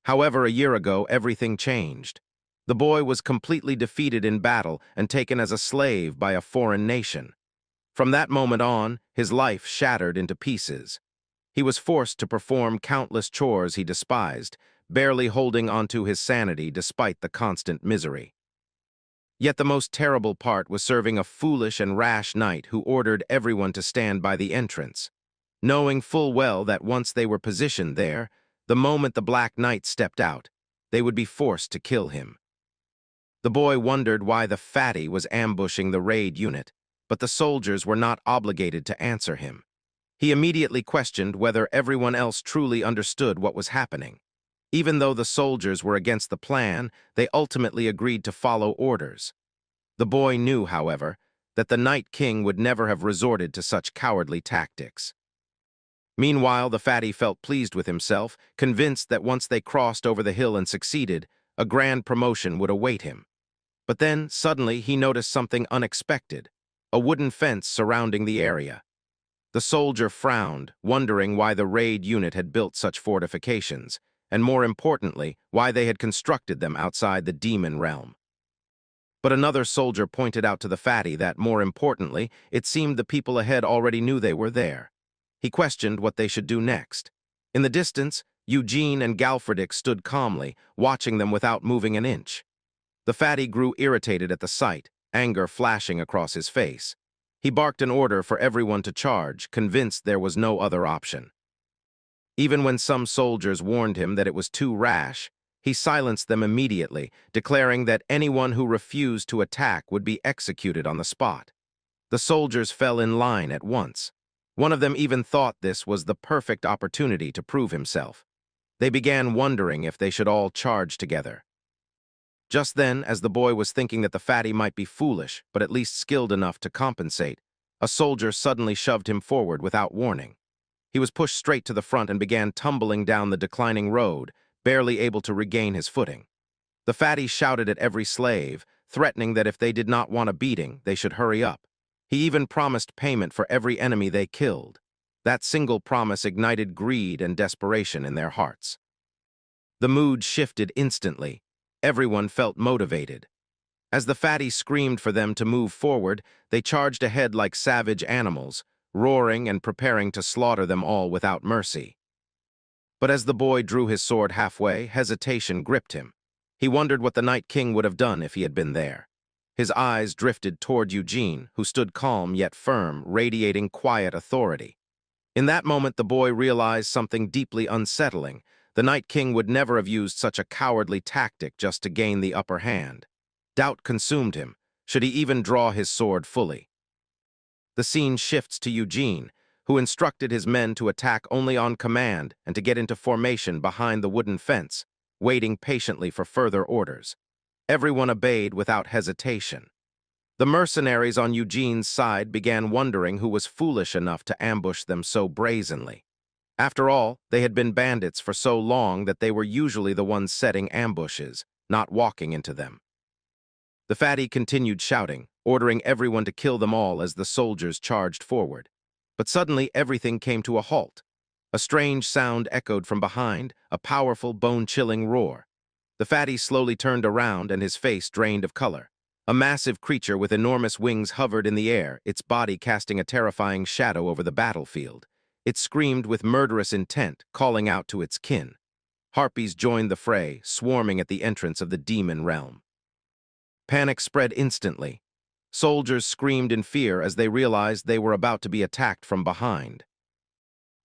However, a year ago, everything changed. The boy was completely defeated in battle and taken as a slave by a foreign nation. From that moment on, his life shattered into pieces. He was forced to perform countless chores he despised, barely holding onto his sanity despite the constant misery. Yet the most terrible part was serving a foolish and rash knight who ordered everyone to stand by the entrance, knowing full well that once they were positioned there, the moment the Black Knight stepped out, they would be forced to kill him. The boy wondered why the fatty was ambushing the raid unit, but the soldiers were not obligated to answer him. He immediately questioned whether everyone else truly understood what was happening. Even though the soldiers were against the plan, they ultimately agreed to follow orders. The boy knew, however, that the Night King would never have resorted to such cowardly tactics. Meanwhile, the fatty felt pleased with himself, convinced that once they crossed over the hill and succeeded, a grand promotion would await him. But then, suddenly, he noticed something unexpected, a wooden fence surrounding the area. The soldier frowned, wondering why the raid unit had built such fortifications, and more importantly, why they had constructed them outside the demon realm. But another soldier pointed out to the fatty that, more importantly, it seemed the people ahead already knew they were there. He questioned what they should do next. In the distance, Eugene and Galfredic stood calmly, watching them without moving an inch. The fatty grew irritated at the sight, anger flashing across his face. He barked an order for everyone to charge, convinced there was no other option. Even when some soldiers warned him that it was too rash, he silenced them immediately, declaring that anyone who refused to attack would be executed on the spot. The soldiers fell in line at once. One of them even thought this was the perfect opportunity to prove himself. They began wondering if they should all charge together. Just then, as the boy was thinking that the fatty might be foolish, but at least skilled enough to compensate, a soldier suddenly shoved him forward without warning. He was pushed straight to the front and began tumbling down the declining road, barely able to regain his footing. The fatty shouted at every slave, threatening that if they did not want a beating, they should hurry up. He even promised payment for every enemy they killed. That single promise ignited greed and desperation in their hearts. The mood shifted instantly. Everyone felt motivated. As the fatty screamed for them to move forward, they charged ahead like savage animals, roaring and preparing to slaughter them all without mercy. But as the boy drew his sword halfway, hesitation gripped him. He wondered what the Night King would have done if he had been there. His eyes drifted toward Eugene, who stood calm yet firm, radiating quiet authority. In that moment, the boy realized something deeply unsettling. The Night King would never have used such a cowardly tactic just to gain the upper hand. Doubt consumed him. Should he even draw his sword fully? The scene shifts to Eugene, who instructed his men to attack only on command and to get into formation behind the wooden fence, waiting patiently for further orders. Everyone obeyed without hesitation. The mercenaries on Eugene's side began wondering who was foolish enough to ambush them so brazenly. After all, they had been bandits for so long that they were usually the ones setting ambushes, not walking into them. The fatty continued shouting, ordering everyone to kill them all as the soldiers charged forward. But suddenly everything came to a halt. A strange sound echoed from behind, a powerful, bone-chilling roar. The fatty slowly turned around and his face drained of color. A massive creature with enormous wings hovered in the air, its body casting a terrifying shadow over the battlefield. It screamed with murderous intent, calling out to its kin. Harpies joined the fray, swarming at the entrance of the demon realm. Panic spread instantly. Soldiers screamed in fear as they realized they were about to be attacked from behind.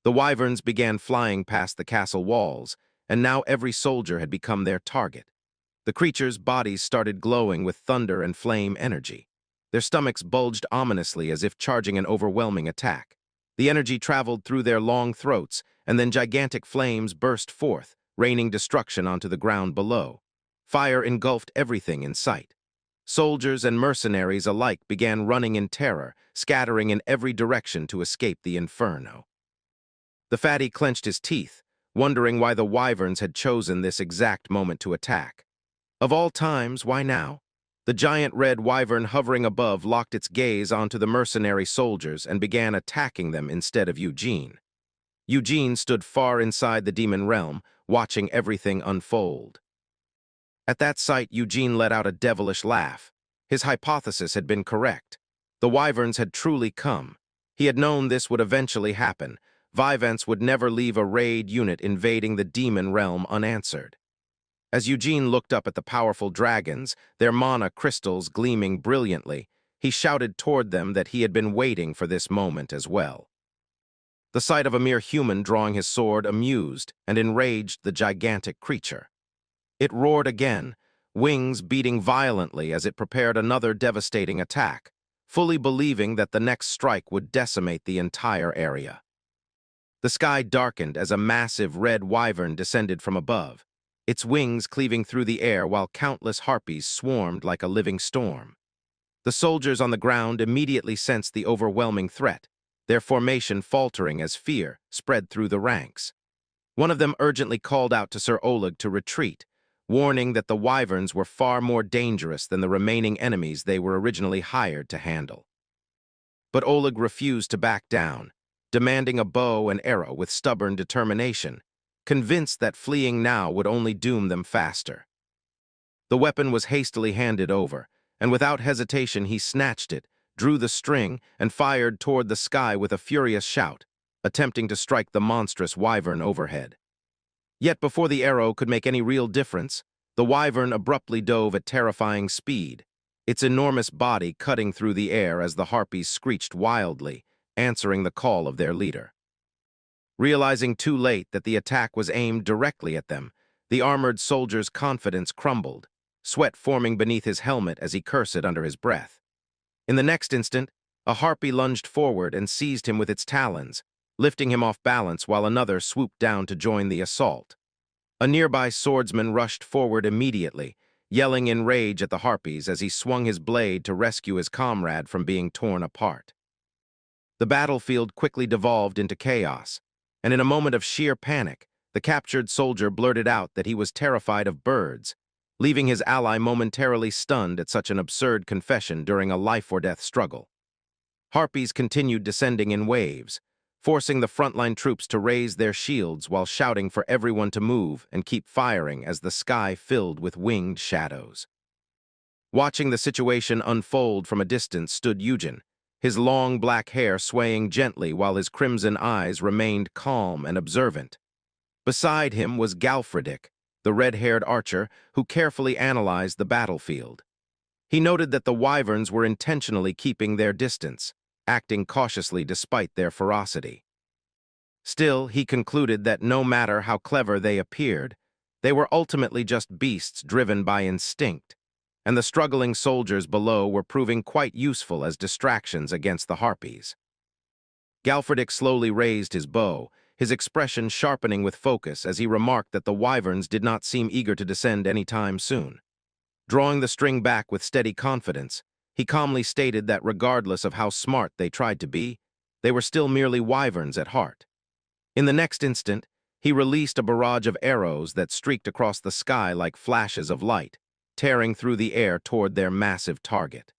The wyverns began flying past the castle walls, and now every soldier had become their target. The creatures' bodies started glowing with thunder and flame energy. Their stomachs bulged ominously as if charging an overwhelming attack. The energy traveled through their long throats, and then gigantic flames burst forth, raining destruction onto the ground below. Fire engulfed everything in sight. Soldiers and mercenaries alike began running in terror, scattering in every direction to escape the inferno. The fatty clenched his teeth, wondering why the wyverns had chosen this exact moment to attack. Of all times, why now? The giant red wyvern hovering above locked its gaze onto the mercenary soldiers and began attacking them instead of Eugene. Eugene stood far inside the demon realm, watching everything unfold. At that sight, Eugene let out a devilish laugh. His hypothesis had been correct. The wyverns had truly come. He had known this would eventually happen. Vyvants would never leave a raid unit invading the demon realm unanswered. As Eugene looked up at the powerful dragons, their mana crystals gleaming brilliantly, he shouted toward them that he had been waiting for this moment as well. The sight of a mere human drawing his sword amused and enraged the gigantic creature. It roared again, wings beating violently as it prepared another devastating attack, fully believing that the next strike would decimate the entire area. The sky darkened as a massive red wyvern descended from above, its wings cleaving through the air while countless harpies swarmed like a living storm. The soldiers on the ground immediately sensed the overwhelming threat, their formation faltering as fear spread through the ranks. One of them urgently called out to Sir Oleg to retreat, warning that the wyverns were far more dangerous than the remaining enemies they were originally hired to handle. But Oleg refused to back down, demanding a bow and arrow with stubborn determination, convinced that fleeing now would only doom them faster. The weapon was hastily handed over, and without hesitation he snatched it, drew the string, and fired toward the sky with a furious shout, attempting to strike the monstrous wyvern overhead. Yet before the arrow could make any real difference, the wyvern abruptly dove at terrifying speed, its enormous body cutting through the air as the harpies screeched wildly, answering the call of their leader. Realizing too late that the attack was aimed directly at them, the armored soldier's confidence crumbled, sweat forming beneath his helmet as he cursed under his breath. In the next instant, a harpy lunged forward and seized him with its talons, lifting him off balance while another swooped down to join the assault. A nearby swordsman rushed forward immediately, yelling in rage at the harpies as he swung his blade to rescue his comrade from being torn apart. The battlefield quickly devolved into chaos, and in a moment of sheer panic, the captured soldier blurted out that he was terrified of birds, leaving his ally momentarily stunned at such an absurd confession during a life-or-death struggle. Harpies continued descending in waves, forcing the frontline troops to raise their shields while shouting for everyone to move and keep firing as the sky filled with winged shadows. Watching the situation unfold from a distance stood Eugene, his long black hair swaying gently while his crimson eyes remained calm and observant. Beside him was Galfredick, the red-haired archer who carefully analyzed the battlefield. He noted that the wyverns were intentionally keeping their distance, acting cautiously despite their ferocity. Still, he concluded that no matter how clever they appeared, they were ultimately just beasts driven by instinct, and the struggling soldiers below were proving quite useful as distractions against the harpies. Galfredick slowly raised his bow, his expression sharpening with focus as he remarked that the wyverns did not seem eager to descend any time soon. Drawing the string back with steady confidence, he calmly stated that regardless of how smart they tried to be, they were still merely wyverns at heart. In the next instant, he released a barrage of arrows that streaked across the sky like flashes of light, tearing through the air toward their massive target.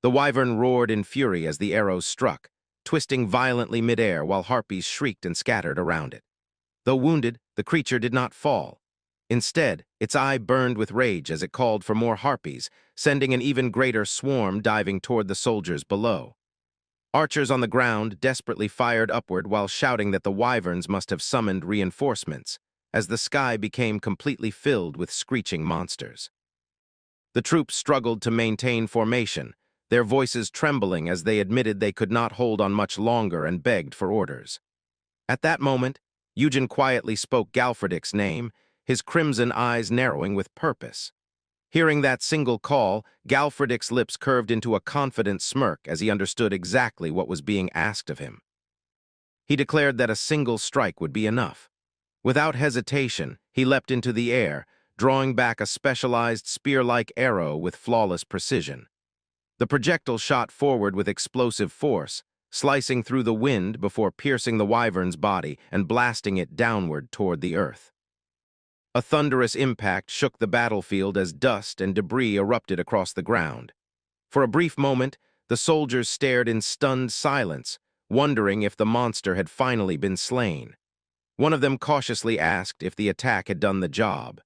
The wyvern roared in fury as the arrows struck, twisting violently midair while harpies shrieked and scattered around it. Though wounded, the creature did not fall. Instead, its eye burned with rage as it called for more harpies, sending an even greater swarm diving toward the soldiers below. Archers on the ground desperately fired upward while shouting that the wyverns must have summoned reinforcements, as the sky became completely filled with screeching monsters. The troops struggled to maintain formation, their voices trembling as they admitted they could not hold on much longer and begged for orders. At that moment, Eugen quietly spoke Galfredic's name, his crimson eyes narrowing with purpose. Hearing that single call, Galfredic's lips curved into a confident smirk as he understood exactly what was being asked of him. He declared that a single strike would be enough. Without hesitation, he leapt into the air, drawing back a specialized spear-like arrow with flawless precision. The projectile shot forward with explosive force, slicing through the wind before piercing the wyvern's body and blasting it downward toward the earth. A thunderous impact shook the battlefield as dust and debris erupted across the ground. For a brief moment, the soldiers stared in stunned silence, wondering if the monster had finally been slain. One of them cautiously asked if the attack had done the job.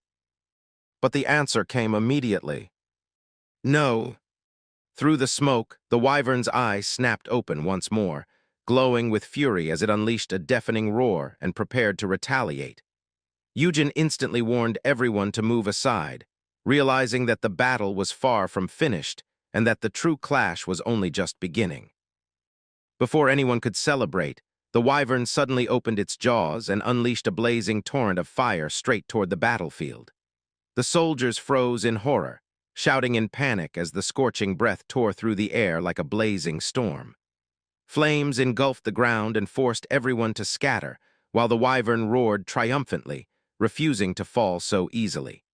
But the answer came immediately. No. Through the smoke, the wyvern's eye snapped open once more, glowing with fury as it unleashed a deafening roar and prepared to retaliate. Eugen instantly warned everyone to move aside, realizing that the battle was far from finished and that the true clash was only just beginning. Before anyone could celebrate, the wyvern suddenly opened its jaws and unleashed a blazing torrent of fire straight toward the battlefield. The soldiers froze in horror, shouting in panic as the scorching breath tore through the air like a blazing storm. Flames engulfed the ground and forced everyone to scatter, while the wyvern roared triumphantly, refusing to fall so easily.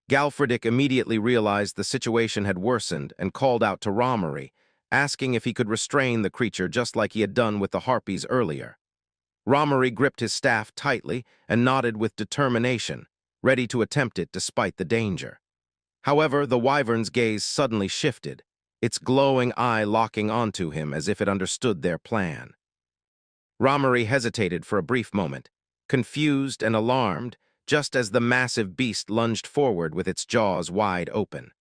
Galfredic immediately realized the situation had worsened and called out to Romary, asking if he could restrain the creature just like he had done with the harpies earlier. Romary gripped his staff tightly and nodded with determination, ready to attempt it despite the danger. However, the wyvern's gaze suddenly shifted, its glowing eye locking onto him as if it understood their plan. Romary hesitated for a brief moment, confused and alarmed, just as the massive beast lunged forward with its jaws wide open.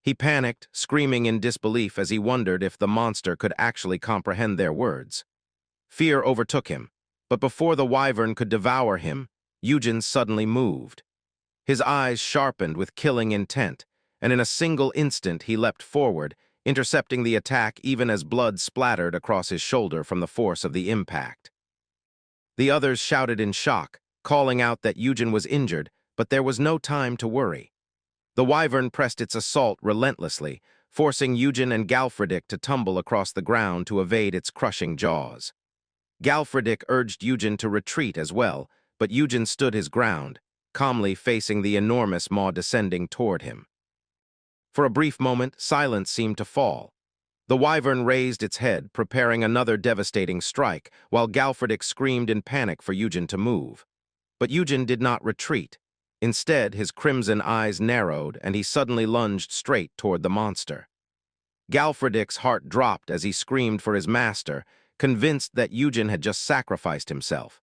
He panicked, screaming in disbelief as he wondered if the monster could actually comprehend their words. Fear overtook him, but before the wyvern could devour him, Eugen suddenly moved. His eyes sharpened with killing intent, and in a single instant he leapt forward, intercepting the attack even as blood splattered across his shoulder from the force of the impact. The others shouted in shock, calling out that Eugen was injured, but there was no time to worry. The wyvern pressed its assault relentlessly, forcing Eugen and Galfredic to tumble across the ground to evade its crushing jaws. Galfredic urged Eugen to retreat as well, but Eugen stood his ground, calmly facing the enormous maw descending toward him. For a brief moment, silence seemed to fall. The wyvern raised its head, preparing another devastating strike, while Galfredic screamed in panic for Eugen to move. But Eugen did not retreat. Instead, his crimson eyes narrowed, and he suddenly lunged straight toward the monster. Galfredic's heart dropped as he screamed for his master, convinced that Eugen had just sacrificed himself.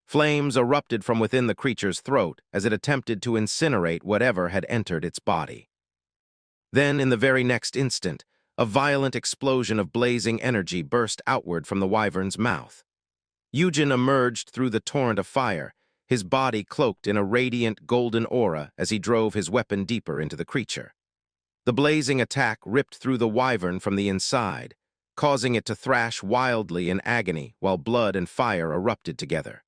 Flames erupted from within the creature's throat as it attempted to incinerate whatever had entered its body. Then, in the very next instant, a violent explosion of blazing energy burst outward from the wyvern's mouth. Eugen emerged through the torrent of fire, his body cloaked in a radiant golden aura as he drove his weapon deeper into the creature. The blazing attack ripped through the wyvern from the inside, causing it to thrash wildly in agony while blood and fire erupted together.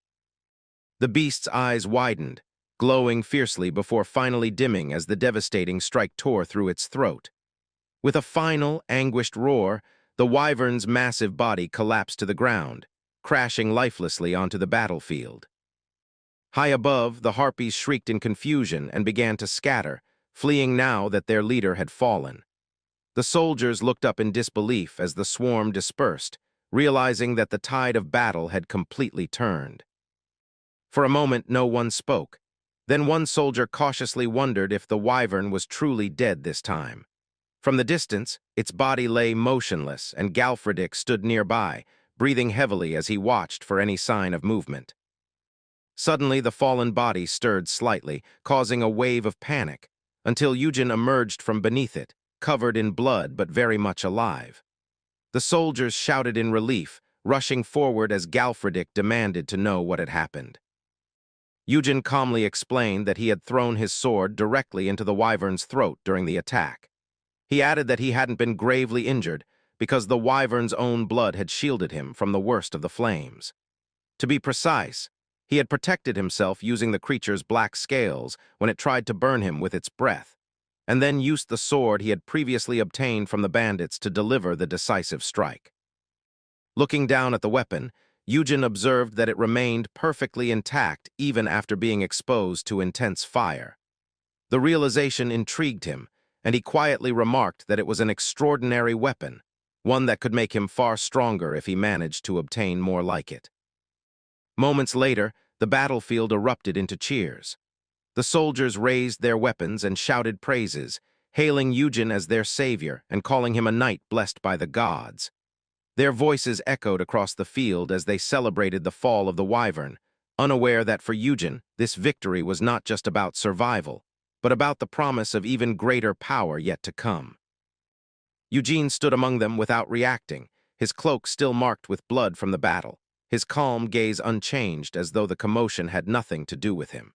The beast's eyes widened, glowing fiercely before finally dimming as the devastating strike tore through its throat. With a final, anguished roar, the wyvern's massive body collapsed to the ground, crashing lifelessly onto the battlefield. High above, the harpies shrieked in confusion and began to scatter, fleeing now that their leader had fallen. The soldiers looked up in disbelief as the swarm dispersed, realizing that the tide of battle had completely turned. For a moment, no one spoke. Then one soldier cautiously wondered if the wyvern was truly dead this time. From the distance, its body lay motionless, and Galfredick stood nearby, breathing heavily as he watched for any sign of movement. Suddenly, the fallen body stirred slightly, causing a wave of panic, until Eugen emerged from beneath it, covered in blood but very much alive. The soldiers shouted in relief, rushing forward as Galfredick demanded to know what had happened. Eugen calmly explained that he had thrown his sword directly into the wyvern's throat during the attack. He added that he hadn't been gravely injured because the wyvern's own blood had shielded him from the worst of the flames. To be precise, he had protected himself using the creature's black scales when it tried to burn him with its breath, and then used the sword he had previously obtained from the bandits to deliver the decisive strike. Looking down at the weapon, Eugen observed that it remained perfectly intact even after being exposed to intense fire. The realization intrigued him, and he quietly remarked that it was an extraordinary weapon, one that could make him far stronger if he managed to obtain more like it. Moments later, the battlefield erupted into cheers. The soldiers raised their weapons and shouted praises, hailing Eugen as their savior and calling him a knight blessed by the gods. Their voices echoed across the field as they celebrated the fall of the wyvern, unaware that for Eugen, this victory was not just about survival, but about the promise of even greater power yet to come. Eugene stood among them without reacting, his cloak still marked with blood from the battle, his calm gaze unchanged as though the commotion had nothing to do with him.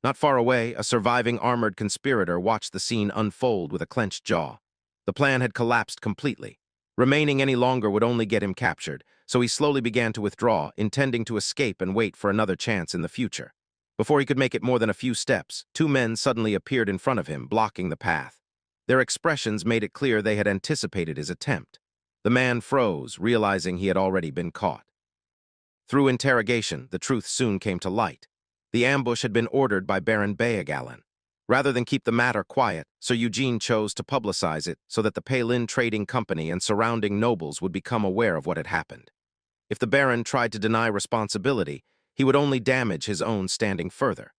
Not far away, a surviving armored conspirator watched the scene unfold with a clenched jaw. The plan had collapsed completely. Remaining any longer would only get him captured, so he slowly began to withdraw, intending to escape and wait for another chance in the future. Before he could make it more than a few steps, two men suddenly appeared in front of him, blocking the path. Their expressions made it clear they had anticipated his attempt. The man froze, realizing he had already been caught. Through interrogation, the truth soon came to light. The ambush had been ordered by Baron Beagalan. Rather than keep the matter quiet, Sir Eugene chose to publicize it so that the Palin Trading Company and surrounding nobles would become aware of what had happened. If the Baron tried to deny responsibility, he would only damage his own standing further.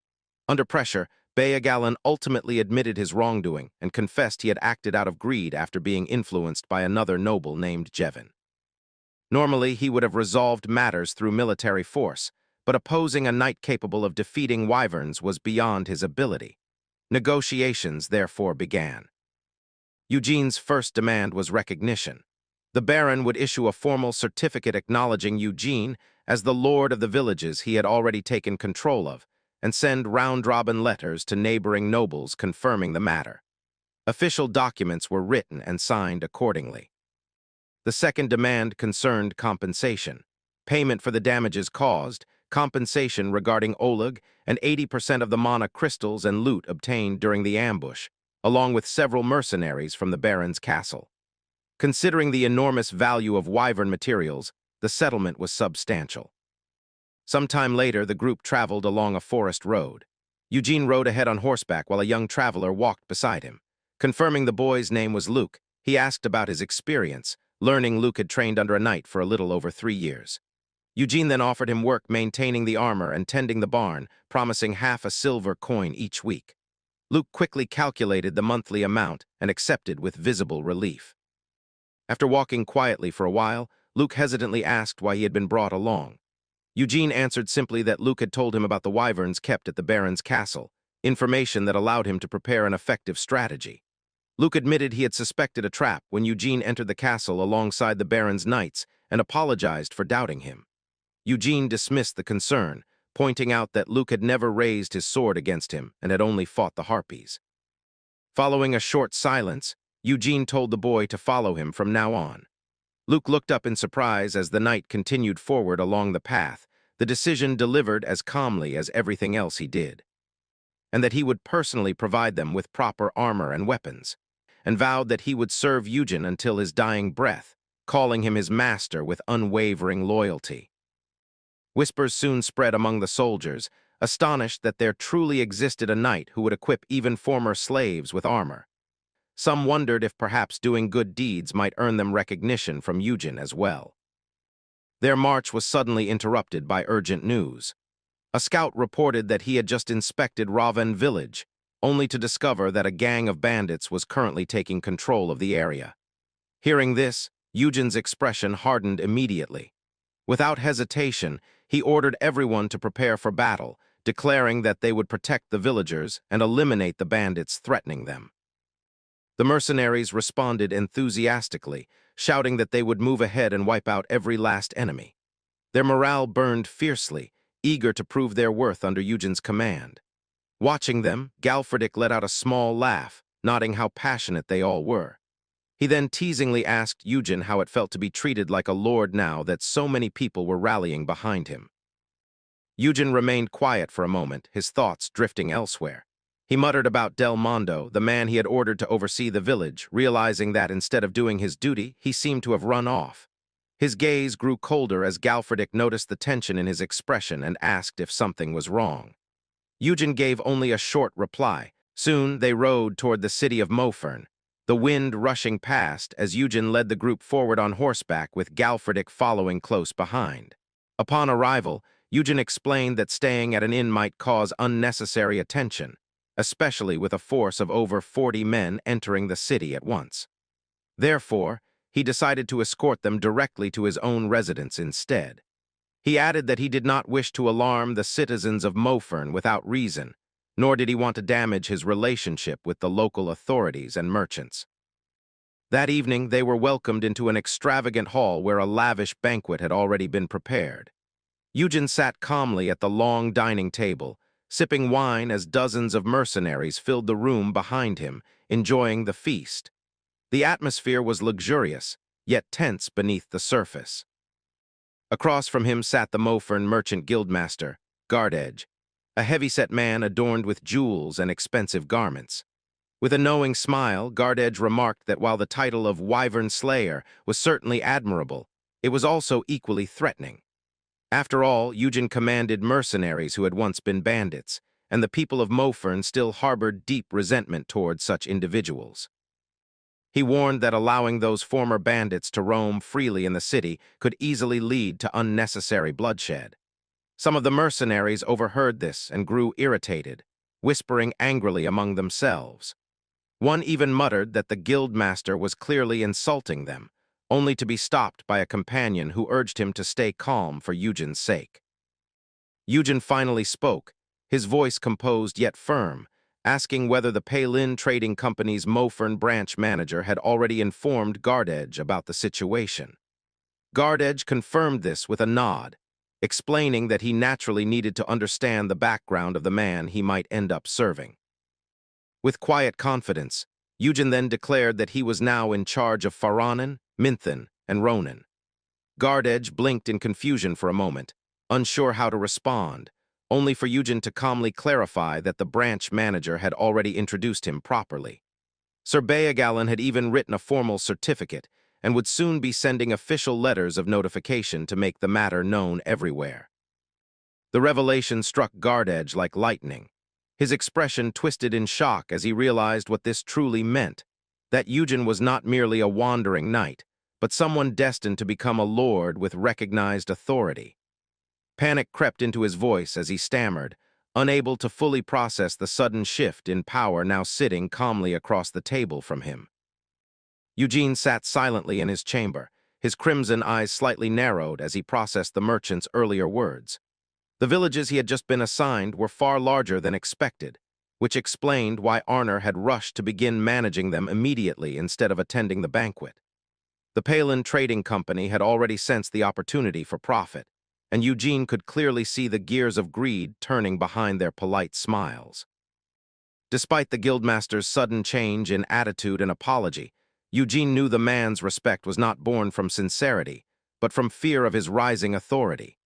Under pressure, Beagalan ultimately admitted his wrongdoing and confessed he had acted out of greed after being influenced by another noble named Jevin. Normally, he would have resolved matters through military force, but opposing a knight capable of defeating wyverns was beyond his ability. Negotiations therefore began. Eugene's first demand was recognition. The Baron would issue a formal certificate acknowledging Eugene as the lord of the villages he had already taken control of, and send round-robin letters to neighboring nobles confirming the matter. Official documents were written and signed accordingly. The second demand concerned compensation, payment for the damages caused, compensation regarding Oleg, and 80% of the mana crystals and loot obtained during the ambush, along with several mercenaries from the Baron's castle. Considering the enormous value of wyvern materials, the settlement was substantial. Sometime later, the group traveled along a forest road. Eugene rode ahead on horseback while a young traveler walked beside him. Confirming the boy's name was Luke, he asked about his experience, learning Luke had trained under a knight for a little over 3 years. Eugene then offered him work maintaining the armor and tending the barn, promising half a silver coin each week. Luke quickly calculated the monthly amount and accepted with visible relief. After walking quietly for a while, Luke hesitantly asked why he had been brought along. Eugene answered simply that Luke had told him about the wyverns kept at the Baron's castle, information that allowed him to prepare an effective strategy. Luke admitted he had suspected a trap when Eugene entered the castle alongside the Baron's knights and apologized for doubting him. Eugene dismissed the concern, pointing out that Luke had never raised his sword against him and had only fought the harpies. Following a short silence, Eugene told the boy to follow him from now on. Luke looked up in surprise as the knight continued forward along the path, the decision delivered as calmly as everything else he did, and that he would personally provide them with proper armor and weapons, and vowed that he would serve Eugen until his dying breath, calling him his master with unwavering loyalty. Whispers soon spread among the soldiers, astonished that there truly existed a knight who would equip even former slaves with armor. Some wondered if perhaps doing good deeds might earn them recognition from Eugen as well. Their march was suddenly interrupted by urgent news. A scout reported that he had just inspected Raven village, only to discover that a gang of bandits was currently taking control of the area. Hearing this, Eugen's expression hardened immediately. Without hesitation, he ordered everyone to prepare for battle, declaring that they would protect the villagers and eliminate the bandits threatening them. The mercenaries responded enthusiastically, shouting that they would move ahead and wipe out every last enemy. Their morale burned fiercely, eager to prove their worth under Eugen's command. Watching them, Galfridic let out a small laugh, noting how passionate they all were. He then teasingly asked Eugen how it felt to be treated like a lord now that so many people were rallying behind him. Eugen remained quiet for a moment, his thoughts drifting elsewhere. He muttered about Del Mondo, the man he had ordered to oversee the village, realizing that instead of doing his duty, he seemed to have run off. His gaze grew colder as Galfridic noticed the tension in his expression and asked if something was wrong. Eugen gave only a short reply. Soon they rode toward the city of Mofern, the wind rushing past as Eugen led the group forward on horseback with Galfridic following close behind. Upon arrival, Eugen explained that staying at an inn might cause unnecessary attention, especially with a force of over 40 men entering the city at once. Therefore, he decided to escort them directly to his own residence instead. He added that he did not wish to alarm the citizens of Mofern without reason, nor did he want to damage his relationship with the local authorities and merchants. That evening, they were welcomed into an extravagant hall where a lavish banquet had already been prepared. Eugen sat calmly at the long dining table, sipping wine as dozens of mercenaries filled the room behind him, enjoying the feast. The atmosphere was luxurious, yet tense beneath the surface. Across from him sat the Mofern merchant guildmaster, Gardedge, a heavy-set man adorned with jewels and expensive garments. With a knowing smile, Gardedge remarked that while the title of Wyvern Slayer was certainly admirable, it was also equally threatening. After all, Eugen commanded mercenaries who had once been bandits, and the people of Mofern still harbored deep resentment toward such individuals. He warned that allowing those former bandits to roam freely in the city could easily lead to unnecessary bloodshed. Some of the mercenaries overheard this and grew irritated, whispering angrily among themselves. One even muttered that the guildmaster was clearly insulting them, only to be stopped by a companion who urged him to stay calm for Eugen's sake. Eugen finally spoke, his voice composed yet firm, asking whether the Palin Trading Company's Mofern branch manager had already informed Gardedge about the situation. Gardedge confirmed this with a nod, explaining that he naturally needed to understand the background of the man he might end up serving. With quiet confidence, Eugen then declared that he was now in charge of Faranen, Minthan, and Ronan. Gardedge blinked in confusion for a moment, unsure how to respond, only for Eugen to calmly clarify that the branch manager had already introduced him properly. Sir Beogallen had even written a formal certificate and would soon be sending official letters of notification to make the matter known everywhere. The revelation struck Gardedge like lightning. His expression twisted in shock as he realized what this truly meant, that Eugen was not merely a wandering knight, but someone destined to become a lord with recognized authority. Panic crept into his voice as he stammered, unable to fully process the sudden shift in power now sitting calmly across the table from him. Eugen sat silently in his chamber, his crimson eyes slightly narrowed as he processed the merchant's earlier words. The villages he had just been assigned were far larger than expected, which explained why Arner had rushed to begin managing them immediately instead of attending the banquet. The Palin Trading Company had already sensed the opportunity for profit, and Eugen could clearly see the gears of greed turning behind their polite smiles. Despite the guildmaster's sudden change in attitude and apology, Eugen knew the man's respect was not born from sincerity, but from fear of his rising authority.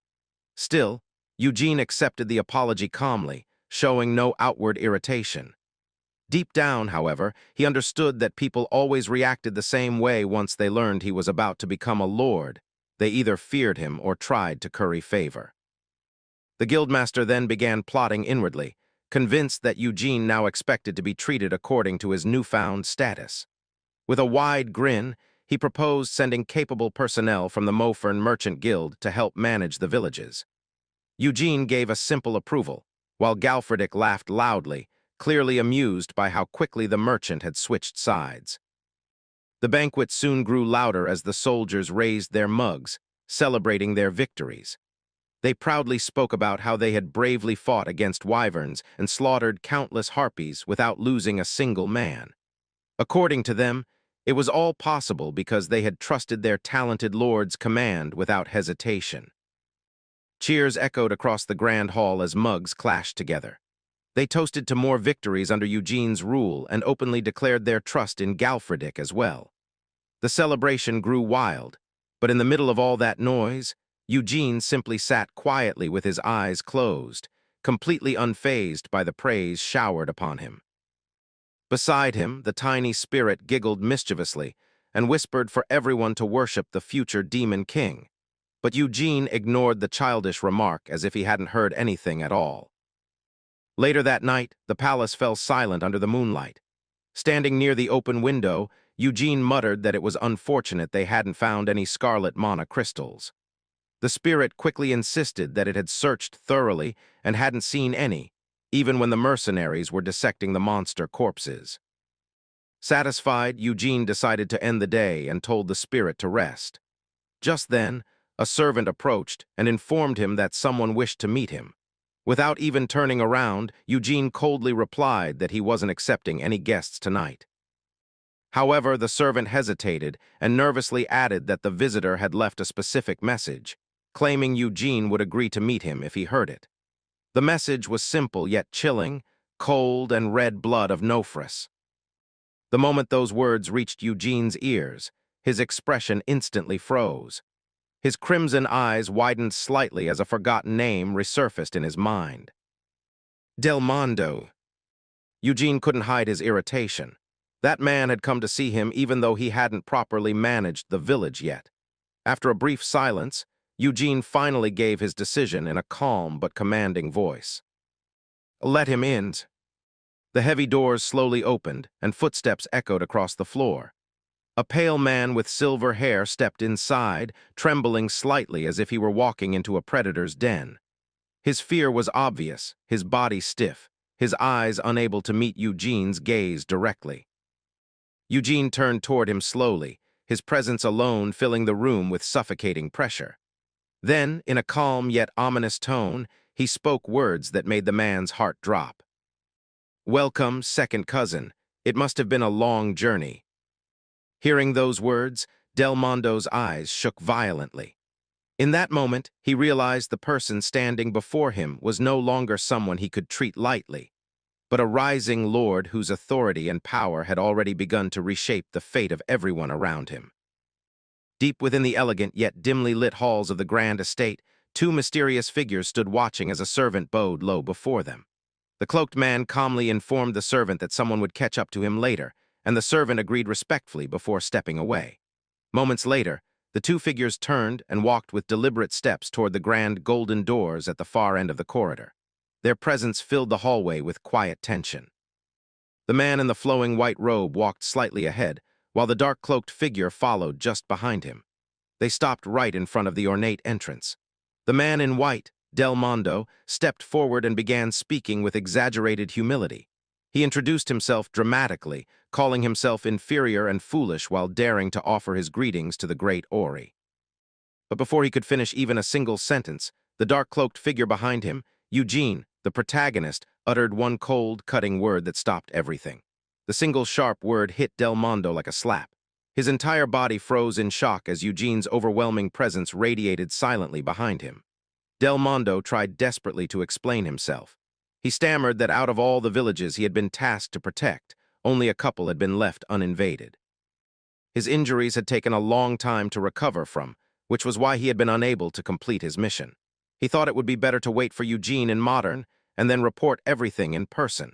Still, Eugen accepted the apology calmly, showing no outward irritation. Deep down, however, he understood that people always reacted the same way once they learned he was about to become a lord. They either feared him or tried to curry favor. The guildmaster then began plotting inwardly, convinced that Eugen now expected to be treated according to his newfound status. With a wide grin, he proposed sending capable personnel from the Mofern Merchant Guild to help manage the villages. Eugen gave a simple approval, while Galfridic laughed loudly, clearly amused by how quickly the merchant had switched sides. The banquet soon grew louder as the soldiers raised their mugs, celebrating their victories. They proudly spoke about how they had bravely fought against wyverns and slaughtered countless harpies without losing a single man. According to them, it was all possible because they had trusted their talented lord's command without hesitation. Cheers echoed across the grand hall as mugs clashed together. They toasted to more victories under Eugene's rule and openly declared their trust in Galfredick as well. The celebration grew wild, but in the middle of all that noise, Eugene simply sat quietly with his eyes closed, completely unfazed by the praise showered upon him. Beside him, the tiny spirit giggled mischievously and whispered for everyone to worship the future demon king. But Eugene ignored the childish remark as if he hadn't heard anything at all. Later that night, the palace fell silent under the moonlight. Standing near the open window, Eugene muttered that it was unfortunate they hadn't found any scarlet mana crystals. The spirit quickly insisted that it had searched thoroughly and hadn't seen any, even when the mercenaries were dissecting the monster corpses. Satisfied, Eugene decided to end the day and told the spirit to rest. Just then, a servant approached and informed him that someone wished to meet him. Without even turning around, Eugene coldly replied that he wasn't accepting any guests tonight. However, the servant hesitated and nervously added that the visitor had left a specific message, claiming Eugene would agree to meet him if he heard it. The message was simple yet chilling, cold and red blood of Nofris. The moment those words reached Eugene's ears, his expression instantly froze. His crimson eyes widened slightly as a forgotten name resurfaced in his mind. Del Mondo. Eugene couldn't hide his irritation. That man had come to see him even though he hadn't properly managed the village yet. After a brief silence, Eugene finally gave his decision in a calm but commanding voice. Let him in. The heavy doors slowly opened, and footsteps echoed across the floor. A pale man with silver hair stepped inside, trembling slightly as if he were walking into a predator's den. His fear was obvious, his body stiff, his eyes unable to meet Eugene's gaze directly. Eugene turned toward him slowly, his presence alone filling the room with suffocating pressure. Then, in a calm yet ominous tone, he spoke words that made the man's heart drop. Welcome, second cousin. It must have been a long journey. Hearing those words, Del Mondo's eyes shook violently. In that moment, he realized the person standing before him was no longer someone he could treat lightly, but a rising lord whose authority and power had already begun to reshape the fate of everyone around him. Deep within the elegant yet dimly lit halls of the grand estate, two mysterious figures stood watching as a servant bowed low before them. The cloaked man calmly informed the servant that someone would catch up to him later, and the servant agreed respectfully before stepping away. Moments later, the two figures turned and walked with deliberate steps toward the grand golden doors at the far end of the corridor. Their presence filled the hallway with quiet tension. The man in the flowing white robe walked slightly ahead, while the dark-cloaked figure followed just behind him. They stopped right in front of the ornate entrance. The man in white, Del Mondo, stepped forward and began speaking with exaggerated humility. He introduced himself dramatically, calling himself inferior and foolish while daring to offer his greetings to the great Ori. But before he could finish even a single sentence, the dark-cloaked figure behind him, Eugene, the protagonist, uttered one cold, cutting word that stopped everything. The single sharp word hit Del Mondo like a slap. His entire body froze in shock as Eugene's overwhelming presence radiated silently behind him. Del Mondo tried desperately to explain himself. He stammered that out of all the villages he had been tasked to protect, only a couple had been left uninvaded. His injuries had taken a long time to recover from, which was why he had been unable to complete his mission. He thought it would be better to wait for Eugene in Modern and then report everything in person.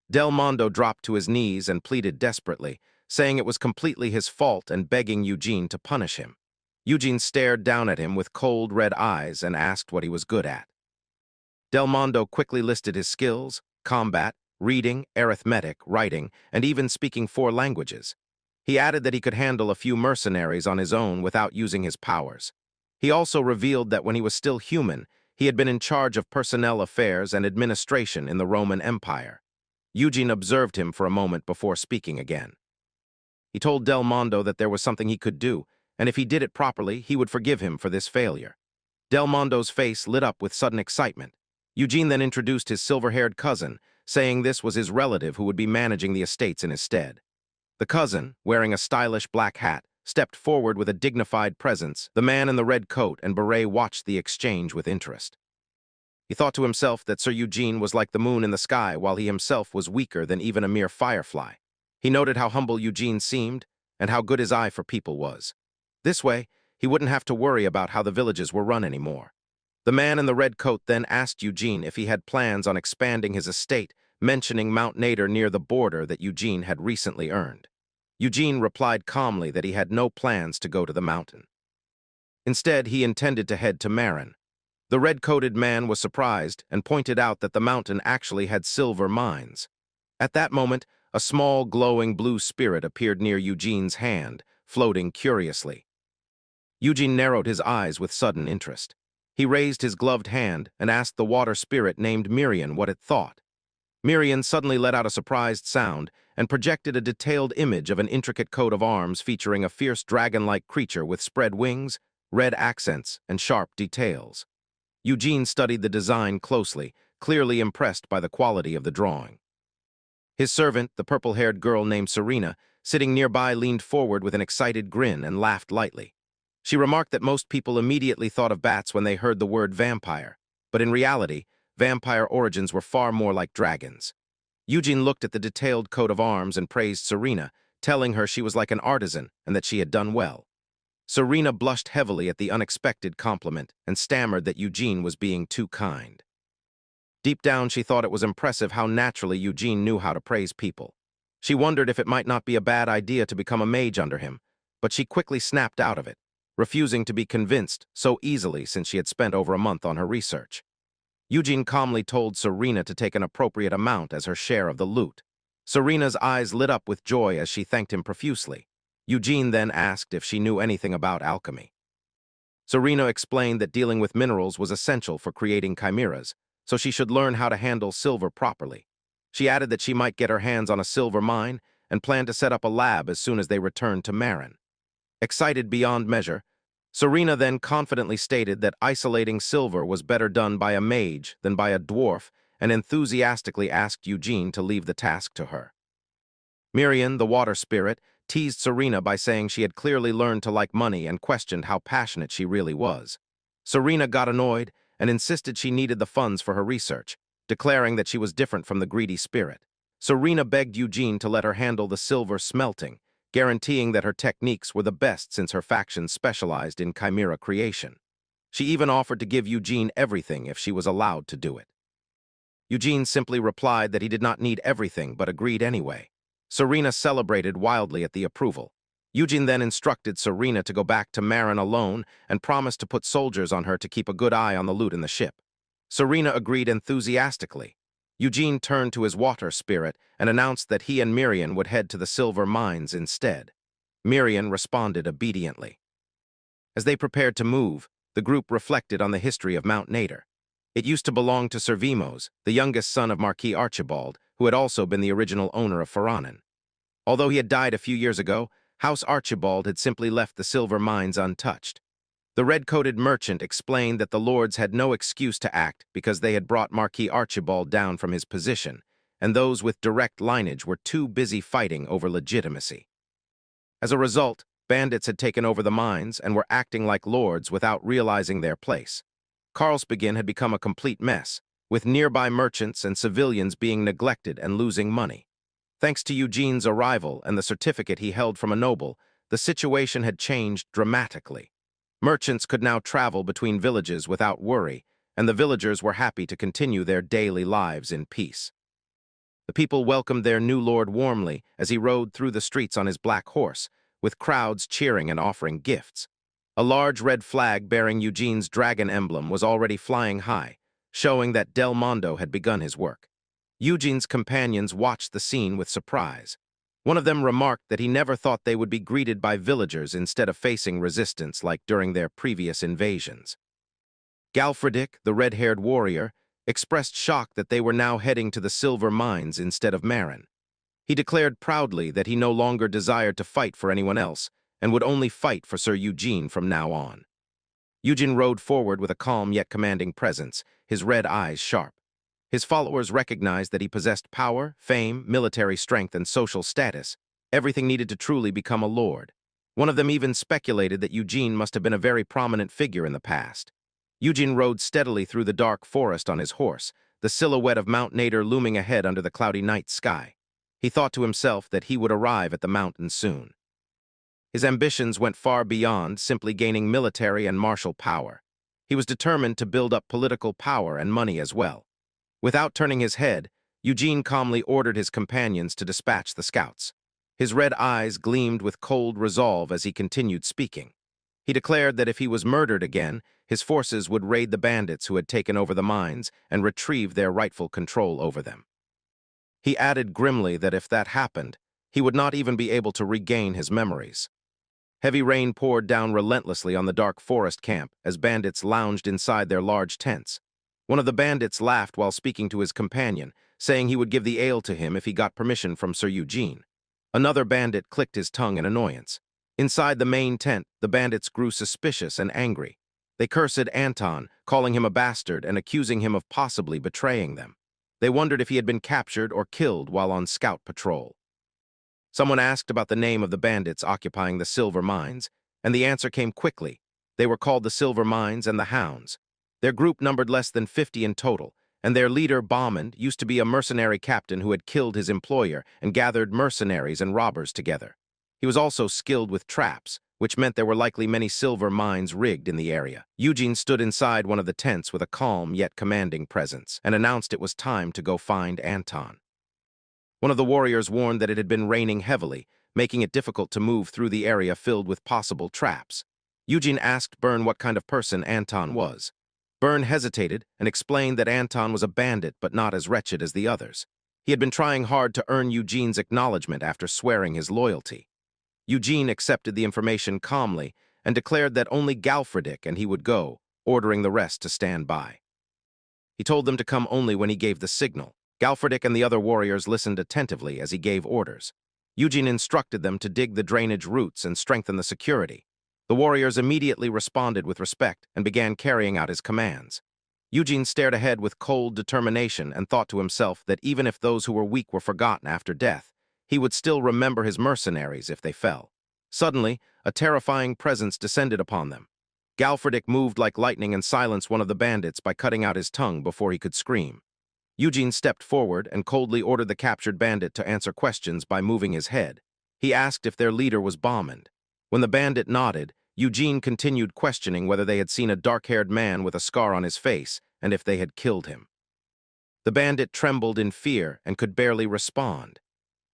Del Mondo dropped to his knees and pleaded desperately, saying it was completely his fault and begging Eugene to punish him. Eugene stared down at him with cold red eyes and asked what he was good at. Del Mondo quickly listed his skills: combat, reading, arithmetic, writing, and even speaking 4 languages. He added that he could handle a few mercenaries on his own without using his powers. He also revealed that when he was still human, he had been in charge of personnel affairs and administration in the Roman Empire. Eugene observed him for a moment before speaking again. He told Del Mondo that there was something he could do, and if he did it properly, he would forgive him for this failure. Del Mondo's face lit up with sudden excitement. Eugene then introduced his silver-haired cousin, saying this was his relative who would be managing the estates in his stead. The cousin, wearing a stylish black hat, stepped forward with a dignified presence. The man in the red coat and beret watched the exchange with interest. He thought to himself that Sir Eugene was like the moon in the sky, while he himself was weaker than even a mere firefly. He noted how humble Eugene seemed, and how good his eye for people was. This way, he wouldn't have to worry about how the villages were run anymore. The man in the red coat then asked Eugene if he had plans on expanding his estate, mentioning Mount Nader near the border that Eugene had recently earned. Eugene replied calmly that he had no plans to go to the mountain. Instead, he intended to head to Marin. The red-coated man was surprised and pointed out that the mountain actually had silver mines. At that moment, a small, glowing blue spirit appeared near Eugene's hand, floating curiously. Eugene narrowed his eyes with sudden interest. He raised his gloved hand and asked the water spirit named Mirian what it thought. Mirian suddenly let out a surprised sound and projected a detailed image of an intricate coat of arms featuring a fierce dragon-like creature with spread wings, red accents, and sharp details. Eugene studied the design closely, clearly impressed by the quality of the drawing. His servant, the purple-haired girl named Serena, sitting nearby, leaned forward with an excited grin and laughed lightly. She remarked that most people immediately thought of bats when they heard the word vampire, but in reality, vampire origins were far more like dragons. Eugene looked at the detailed coat of arms and praised Serena, telling her she was like an artisan and that she had done well. Serena blushed heavily at the unexpected compliment and stammered that Eugene was being too kind. Deep down, she thought it was impressive how naturally Eugene knew how to praise people. She wondered if it might not be a bad idea to become a mage under him, but she quickly snapped out of it, refusing to be convinced so easily since she had spent over a month on her research. Eugene calmly told Serena to take an appropriate amount as her share of the loot. Serena's eyes lit up with joy as she thanked him profusely. Eugene then asked if she knew anything about alchemy. Serena explained that dealing with minerals was essential for creating chimeras, so she should learn how to handle silver properly. She added that she might get her hands on a silver mine and planned to set up a lab as soon as they returned to Marin. Excited beyond measure, Serena then confidently stated that isolating silver was better done by a mage than by a dwarf, and enthusiastically asked Eugene to leave the task to her. Mirian, the water spirit, teased Serena by saying she had clearly learned to like money and questioned how passionate she really was. Serena got annoyed and insisted she needed the funds for her research, declaring that she was different from the greedy spirit. Serena begged Eugene to let her handle the silver smelting, guaranteeing that her techniques were the best since her faction specialized in chimera creation. She even offered to give Eugene everything if she was allowed to do it. Eugene simply replied that he did not need everything but agreed anyway. Serena celebrated wildly at the approval. Eugene then instructed Serena to go back to Marin alone and promised to put soldiers on her to keep a good eye on the loot in the ship. Serena agreed enthusiastically. Eugene turned to his water spirit and announced that he and Mirian would head to the silver mines instead. Mirian responded obediently. As they prepared to move, the group reflected on the history of Mount Nader. It used to belong to Sir Vimos, the youngest son of Marquis Archibald, who had also been the original owner of Faranin. Although he had died a few years ago, House Archibald had simply left the silver mines untouched. The red-coated merchant explained that the lords had no excuse to act because they had brought Marquis Archibald down from his position, and those with direct lineage were too busy fighting over legitimacy. As a result, bandits had taken over the mines and were acting like lords without realizing their place. Karlsbegin had become a complete mess, with nearby merchants and civilians being neglected and losing money. Thanks to Eugene's arrival and the certificate he held from a noble, the situation had changed dramatically. Merchants could now travel between villages without worry, and the villagers were happy to continue their daily lives in peace. The people welcomed their new lord warmly as he rode through the streets on his black horse, with crowds cheering and offering gifts. A large red flag bearing Eugene's dragon emblem was already flying high, showing that Del Mondo had begun his work. Eugene's companions watched the scene with surprise. One of them remarked that he never thought they would be greeted by villagers instead of facing resistance like during their previous invasions. Galfredick, the red-haired warrior, expressed shock that they were now heading to the silver mines instead of Marin. He declared proudly that he no longer desired to fight for anyone else and would only fight for Sir Eugene from now on. Eugene rode forward with a calm yet commanding presence, his red eyes sharp. His followers recognized that he possessed power, fame, military strength, and social status, everything needed to truly become a lord. One of them even speculated that Eugene must have been a very prominent figure in the past. Eugene rode steadily through the dark forest on his horse, the silhouette of Mount Nader looming ahead under the cloudy night sky. He thought to himself that he would arrive at the mountain soon. His ambitions went far beyond simply gaining military and martial power. He was determined to build up political power and money as well. Without turning his head, Eugene calmly ordered his companions to dispatch the scouts. His red eyes gleamed with cold resolve as he continued speaking. He declared that if he was murdered again, his forces would raid the bandits who had taken over the mines and retrieve their rightful control over them. He added grimly that if that happened, he would not even be able to regain his memories. Heavy rain poured down relentlessly on the dark forest camp as bandits lounged inside their large tents. One of the bandits laughed while speaking to his companion, saying he would give the ale to him if he got permission from Sir Eugene. Another bandit clicked his tongue in annoyance. Inside the main tent, the bandits grew suspicious and angry. They cursed Anton, calling him a bastard and accusing him of possibly betraying them. They wondered if he had been captured or killed while on scout patrol. Someone asked about the name of the bandits occupying the silver mines, and the answer came quickly. They were called the Silver Mines and the Hounds. Their group numbered less than 50 in total, and their leader, Baumann, used to be a mercenary captain who had killed his employer and gathered mercenaries and robbers together. He was also skilled with traps, which meant there were likely many silver mines rigged in the area. Eugene stood inside one of the tents with a calm yet commanding presence and announced it was time to go find Anton. One of the warriors warned that it had been raining heavily, making it difficult to move through the area filled with possible traps. Eugene asked Byrne what kind of person Anton was. Byrne hesitated and explained that Anton was a bandit but not as wretched as the others. He had been trying hard to earn Eugene's acknowledgement after swearing his loyalty. Eugene accepted the information calmly and declared that only Galfredick and he would go, ordering the rest to stand by. He told them to come only when he gave the signal. Galfredick and the other warriors listened attentively as he gave orders. Eugene instructed them to dig the drainage routes and strengthen the security. The warriors immediately responded with respect and began carrying out his commands. Eugene stared ahead with cold determination and thought to himself that even if those who were weak were forgotten after death, he would still remember his mercenaries if they fell. Suddenly, a terrifying presence descended upon them. Galfredick moved like lightning and silenced one of the bandits by cutting out his tongue before he could scream. Eugene stepped forward and coldly ordered the captured bandit to answer questions by moving his head. He asked if their leader was Baumann. When the bandit nodded, Eugene continued questioning whether they had seen a dark-haired man with a scar on his face and if they had killed him. The bandit trembled in fear and could barely respond.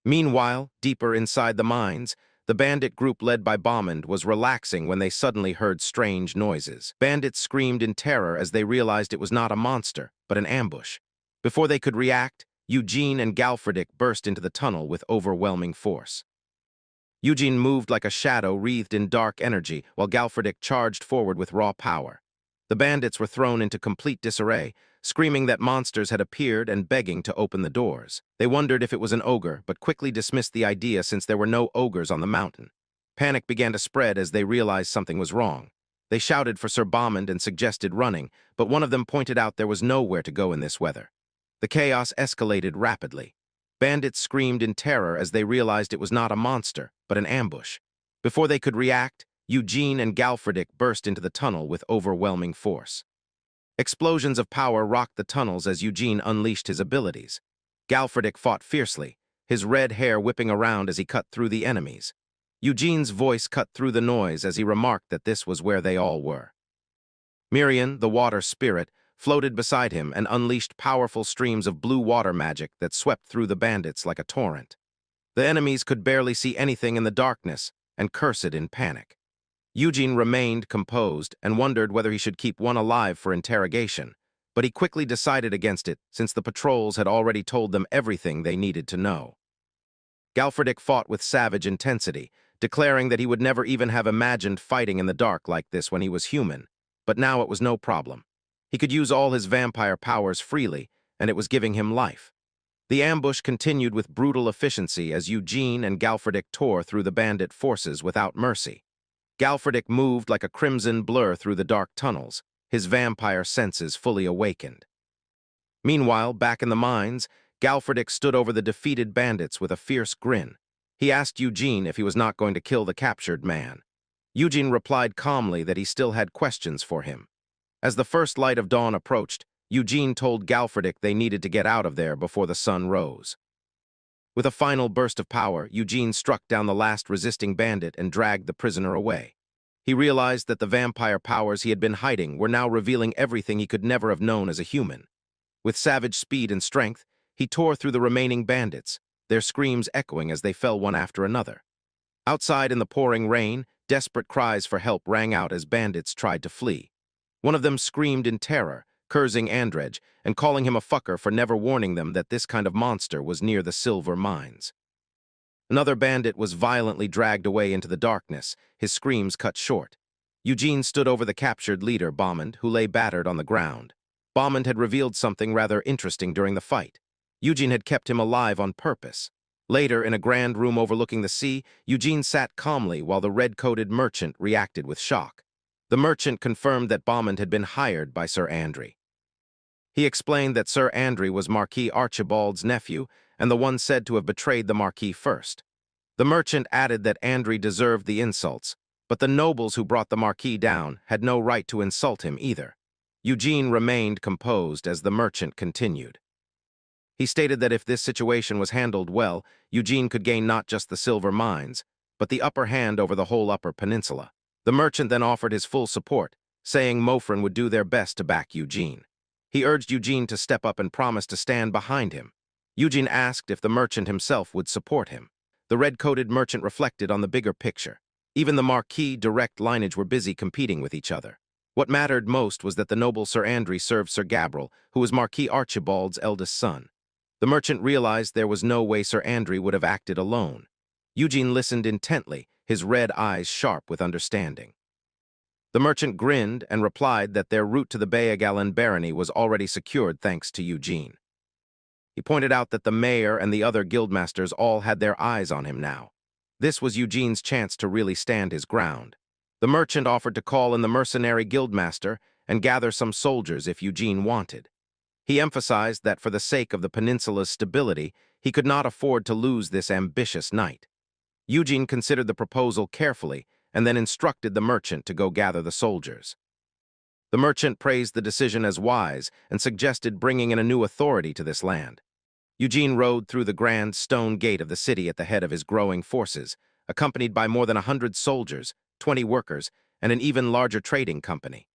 Meanwhile, deeper inside the mines, the bandit group led by Baumann was relaxing when they suddenly heard strange noises. Bandits screamed in terror as they realized it was not a monster, but an ambush. Before they could react, Eugene and Galfredick burst into the tunnel with overwhelming force. Eugene moved like a shadow wreathed in dark energy, while Galfredick charged forward with raw power. The bandits were thrown into complete disarray, screaming that monsters had appeared and begging to open the doors. They wondered if it was an ogre, but quickly dismissed the idea since there were no ogres on the mountain. Panic began to spread as they realized something was wrong. They shouted for Sir Baumann and suggested running, but one of them pointed out there was nowhere to go in this weather. The chaos escalated rapidly. Bandits screamed in terror as they realized it was not a monster, but an ambush. Before they could react, Eugene and Galfredick burst into the tunnel with overwhelming force. Explosions of power rocked the tunnels as Eugene unleashed his abilities. Galfredick fought fiercely, his red hair whipping around as he cut through the enemies. Eugene's voice cut through the noise as he remarked that this was where they all were. Mirian, the water spirit, floated beside him and unleashed powerful streams of blue water magic that swept through the bandits like a torrent. The enemies could barely see anything in the darkness and cursed in panic. Eugene remained composed and wondered whether he should keep one alive for interrogation, but he quickly decided against it since the patrols had already told them everything they needed to know. Galfredick fought with savage intensity, declaring that he would never even have imagined fighting in the dark like this when he was human, but now it was no problem. He could use all his vampire powers freely, and it was giving him life. The ambush continued with brutal efficiency as Eugene and Galfredick tore through the bandit forces without mercy. Galfredick moved like a crimson blur through the dark tunnels, his vampire senses fully awakened. Meanwhile, back in the mines, Galfredick stood over the defeated bandits with a fierce grin. He asked Eugene if he was not going to kill the captured man. Eugene replied calmly that he still had questions for him. As the first light of dawn approached, Eugene told Galfredick they needed to get out of there before the sun rose. With a final burst of power, Eugene struck down the last resisting bandit and dragged the prisoner away. He realized that the vampire powers he had been hiding were now revealing everything he could never have known as a human. With savage speed and strength, he tore through the remaining bandits, their screams echoing as they fell one after another. Outside in the pouring rain, desperate cries for help rang out as bandits tried to flee. One of them screamed in terror, cursing Andrej and calling him a fucker for never warning them that this kind of monster was near the silver mines. Another bandit was violently dragged away into the darkness, his screams cut short. Eugene stood over the captured leader, Bommond, who lay battered on the ground. Bommond had revealed something rather interesting during the fight. Eugene had kept him alive on purpose. Later, in a grand room overlooking the sea, Eugene sat calmly while the red-coated merchant reacted with shock. The merchant confirmed that Bommond had been hired by Sir Andrew. He explained that Sir Andrew was Marquis Archibald's nephew and the one said to have betrayed the Marquis first. The merchant added that Andrew deserved the insults, but the nobles who brought the Marquis down had no right to insult him either. Eugene remained composed as the merchant continued. He stated that if this situation was handled well, Eugene could gain not just the silver mines, but the upper hand over the whole Upper Peninsula. The merchant then offered his full support, saying Mofrin would do their best to back Eugene. He urged Eugene to step up and promise to stand behind him. Eugene asked if the merchant himself would support him. The red-coated merchant reflected on the bigger picture. Even the Marquis direct lineage were busy competing with each other. What mattered most was that the noble Sir Andrew served Sir Gabriel, who was Marquis Archibald's eldest son. The merchant realized there was no way Sir Andrew would have acted alone. Eugene listened intently, his red eyes sharp with understanding. The merchant grinned and replied that their route to the Bayagalan barony was already secured thanks to Eugene. He pointed out that the mayor and the other guildmasters all had their eyes on him now. This was Eugene's chance to really stand his ground. The merchant offered to call in the mercenary guildmaster and gather some soldiers if Eugene wanted. He emphasized that for the sake of the peninsula's stability, he could not afford to lose this ambitious knight. Eugene considered the proposal carefully and then instructed the merchant to go gather the soldiers. The merchant praised the decision as wise and suggested bringing in a new authority to this land. Eugene rode through the grand stone gate of the city at the head of his growing forces, accompanied by more than 100 soldiers, 20 workers, and an even larger trading company.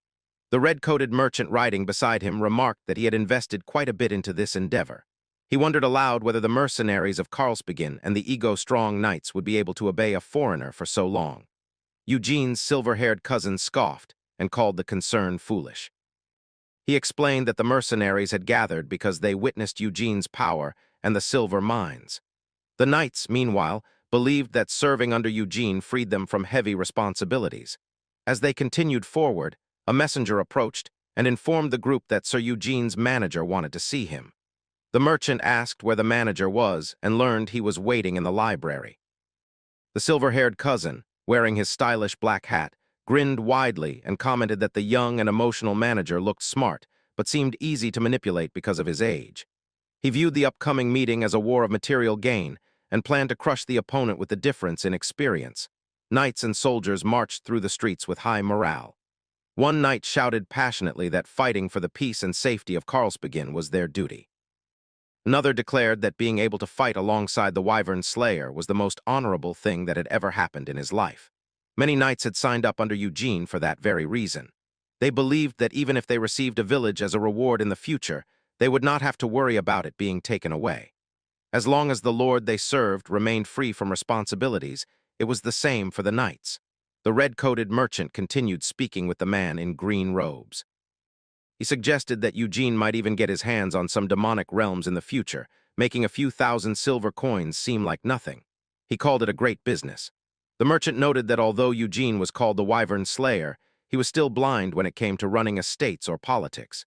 The red-coated merchant riding beside him remarked that he had invested quite a bit into this endeavor. He wondered aloud whether the mercenaries of Karlsbygden and the ego-strong knights would be able to obey a foreigner for so long. Eugene's silver-haired cousin scoffed and called the concern foolish. He explained that the mercenaries had gathered because they witnessed Eugene's power and the silver mines. The knights, meanwhile, believed that serving under Eugene freed them from heavy responsibilities. As they continued forward, a messenger approached and informed the group that Sir Eugene's manager wanted to see him. The merchant asked where the manager was and learned he was waiting in the library. The silver-haired cousin, wearing his stylish black hat, grinned widely and commented that the young and emotional manager looked smart, but seemed easy to manipulate because of his age. He viewed the upcoming meeting as a war of material gain and planned to crush the opponent with the difference in experience. Knights and soldiers marched through the streets with high morale. One knight shouted passionately that fighting for the peace and safety of Karlsbygden was their duty. Another declared that being able to fight alongside the Wyvern Slayer was the most honorable thing that had ever happened in his life. Many knights had signed up under Eugene for that very reason. They believed that even if they received a village as a reward in the future, they would not have to worry about it being taken away. As long as the lord they served remained free from responsibilities, it was the same for the knights. The red-coated merchant continued speaking with the man in green robes. He suggested that Eugene might even get his hands on some demonic realms in the future, making a few thousand silver coins seem like nothing. He called it a great business. The merchant noted that although Eugene was called the Wyvern Slayer, he was still blind when it came to running estates or politics.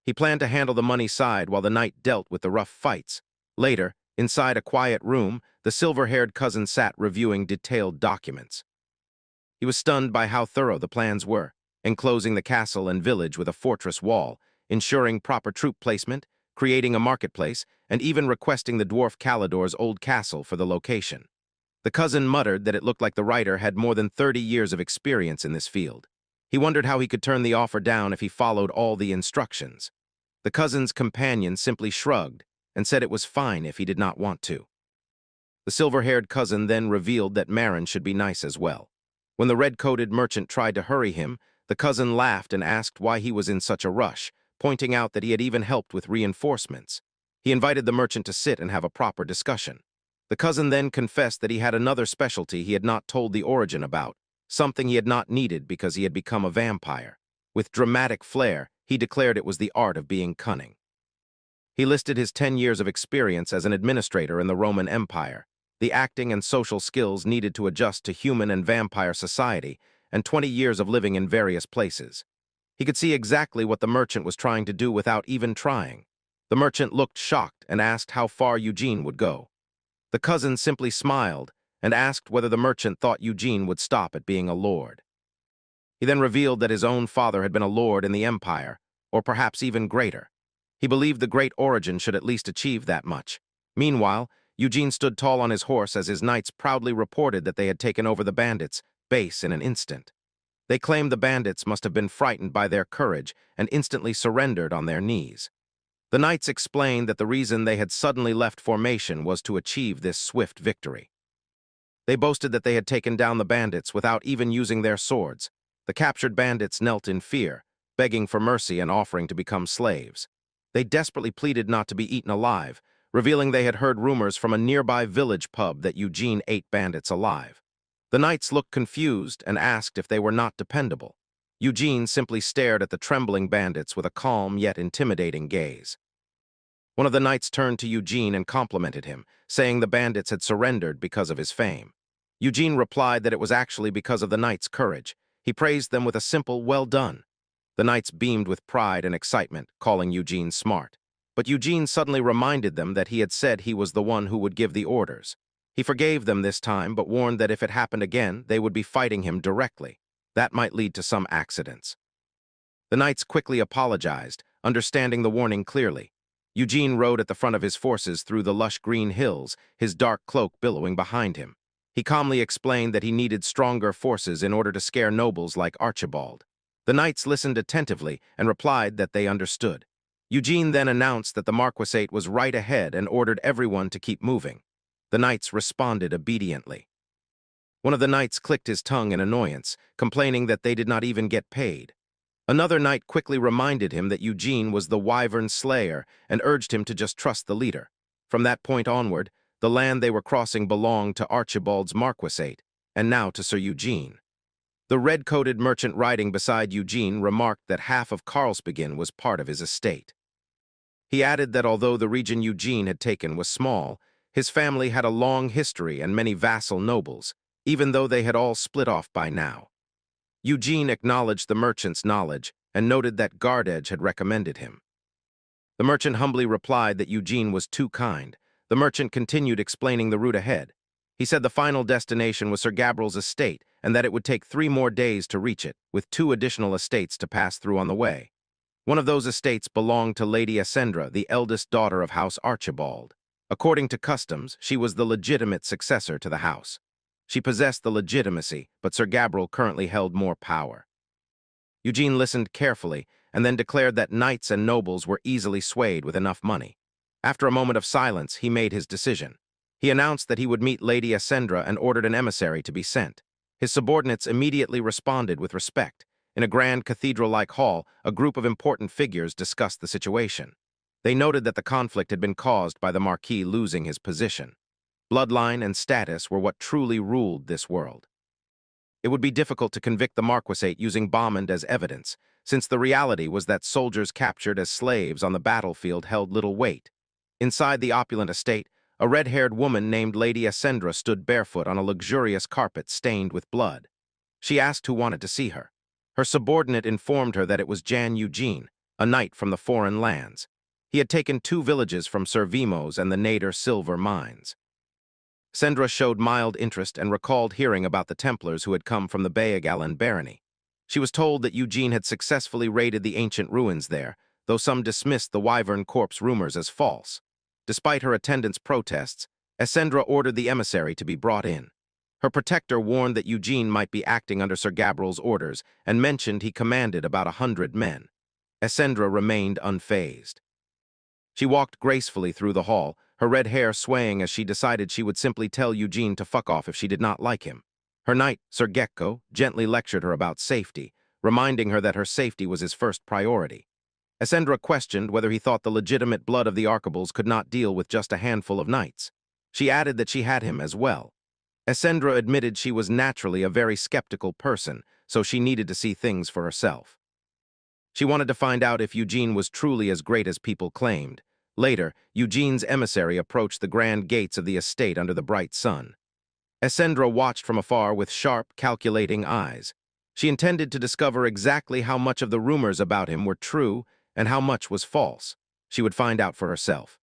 He planned to handle the money side while the knight dealt with the rough fights. Later, inside a quiet room, the silver-haired cousin sat reviewing detailed documents. He was stunned by how thorough the plans were, enclosing the castle and village with a fortress wall, ensuring proper troop placement, creating a marketplace, and even requesting the dwarf Calidor's old castle for the location. The cousin muttered that it looked like the writer had more than 30 years of experience in this field. He wondered how he could turn the offer down if he followed all the instructions. The cousin's companion simply shrugged and said it was fine if he did not want to. The silver-haired cousin then revealed that Marin should be nice as well. When the red-coated merchant tried to hurry him, the cousin laughed and asked why he was in such a rush, pointing out that he had even helped with reinforcements. He invited the merchant to sit and have a proper discussion. The cousin then confessed that he had another specialty he had not told the origin about, something he had not needed because he had become a vampire. With dramatic flair, he declared it was the art of being cunning. He listed his 10 years of experience as an administrator in the Roman Empire, the acting and social skills needed to adjust to human and vampire society, and 20 years of living in various places. He could see exactly what the merchant was trying to do without even trying. The merchant looked shocked and asked how far Eugene would go. The cousin simply smiled and asked whether the merchant thought Eugene would stop at being a lord. He then revealed that his own father had been a lord in the empire, or perhaps even greater. He believed the great origin should at least achieve that much. Meanwhile, Eugene stood tall on his horse as his knights proudly reported that they had taken over the bandits' base in an instant. They claimed the bandits must have been frightened by their courage and instantly surrendered on their knees. The knights explained that the reason they had suddenly left formation was to achieve this swift victory. They boasted that they had taken down the bandits without even using their swords. The captured bandits knelt in fear, begging for mercy and offering to become slaves. They desperately pleaded not to be eaten alive, revealing they had heard rumors from a nearby village pub that Eugene ate bandits alive. The knights looked confused and asked if they were not dependable. Eugene simply stared at the trembling bandits with a calm yet intimidating gaze. One of the knights turned to Eugene and complimented him, saying the bandits had surrendered because of his fame. Eugene replied that it was actually because of the knights' courage. He praised them with a simple, "Well done." The knights beamed with pride and excitement, calling Eugene smart. But Eugene suddenly reminded them that he had said he was the one who would give the orders. He forgave them this time, but warned that if it happened again, they would be fighting him directly. That might lead to some accidents. The knights quickly apologized, understanding the warning clearly. Eugene rode at the front of his forces through the lush green hills, his dark cloak billowing behind him. He calmly explained that he needed stronger forces in order to scare nobles like Archibald. The knights listened attentively and replied that they understood. Eugene then announced that the Marquisate was right ahead and ordered everyone to keep moving. The knights responded obediently. One of the knights clicked his tongue in annoyance, complaining that they did not even get paid. Another knight quickly reminded him that Eugene was the Wyvern Slayer and urged him to just trust the leader. From that point onward, the land they were crossing belonged to Archibald's Marquisate, and now to Sir Eugene. The red-coated merchant riding beside Eugene remarked that half of Karlsbegin was part of his estate. He added that although the region Eugene had taken was small, his family had a long history and many vassal nobles, even though they had all split off by now. Eugene acknowledged the merchant's knowledge and noted that Gardedge had recommended him. The merchant humbly replied that Eugene was too kind. The merchant continued explaining the route ahead. He said the final destination was Sir Gabriel's estate and that it would take 3 more days to reach it, with 2 additional estates to pass through on the way. One of those estates belonged to Lady Ascendra, the eldest daughter of House Archibald. According to customs, she was the legitimate successor to the house. She possessed the legitimacy, but Sir Gabriel currently held more power. Eugene listened carefully and then declared that knights and nobles were easily swayed with enough money. After a moment of silence, he made his decision. He announced that he would meet Lady Ascendra and ordered an emissary to be sent. His subordinates immediately responded with respect. In a grand cathedral-like hall, a group of important figures discussed the situation. They noted that the conflict had been caused by the Marquis losing his position. Bloodline and status were what truly ruled this world. It would be difficult to convict the Marquisate using Bommond as evidence, since the reality was that soldiers captured as slaves on the battlefield held little weight. Inside the opulent estate, a red-haired woman named Lady Ascendra stood barefoot on a luxurious carpet stained with blood. She asked who wanted to see her. Her subordinate informed her that it was Jan Eugene, a knight from the foreign lands. He had taken 2 villages from Sir Vimos and the Nader silver mines. Sendra showed mild interest and recalled hearing about the Templars who had come from the Baegalan barony. She was told that Eugene had successfully raided the ancient ruins there, though some dismissed the Wyvern corpse rumors as false. Despite her attendant's protests, Essendra ordered the emissary to be brought in. Her protector warned that Eugene might be acting under Sir Gabriel's orders and mentioned he commanded about 100 men. Essendra remained unfazed. She walked gracefully through the hall, her red hair swaying as she decided she would simply tell Eugene to fuck off if she did not like him. Her knight, Sir Gecko, gently lectured her about safety, reminding her that her safety was his first priority. Essendra questioned whether he thought the legitimate blood of the Archibalds could not deal with just a handful of knights. She added that she had him as well. Essendra admitted she was naturally a very skeptical person, so she needed to see things for herself. She wanted to find out if Eugene was truly as great as people claimed. Later, Eugene's emissary approached the grand gates of the estate under the bright sun. Essendra watched from afar with sharp, calculating eyes. She intended to discover exactly how much of the rumors about him were true and how much was false. She would find out for herself.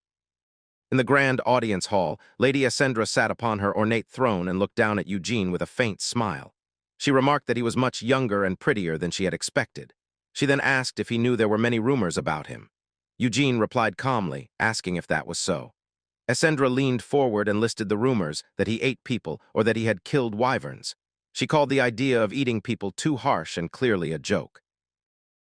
In the grand audience hall, Lady Essendra sat upon her ornate throne and looked down at Eugene with a faint smile. She remarked that he was much younger and prettier than she had expected. She then asked if he knew there were many rumors about him. Eugene replied calmly, asking if that was so. Essendra leaned forward and listed the rumors that he ate people or that he had killed wyverns. She called the idea of eating people too harsh and clearly a joke.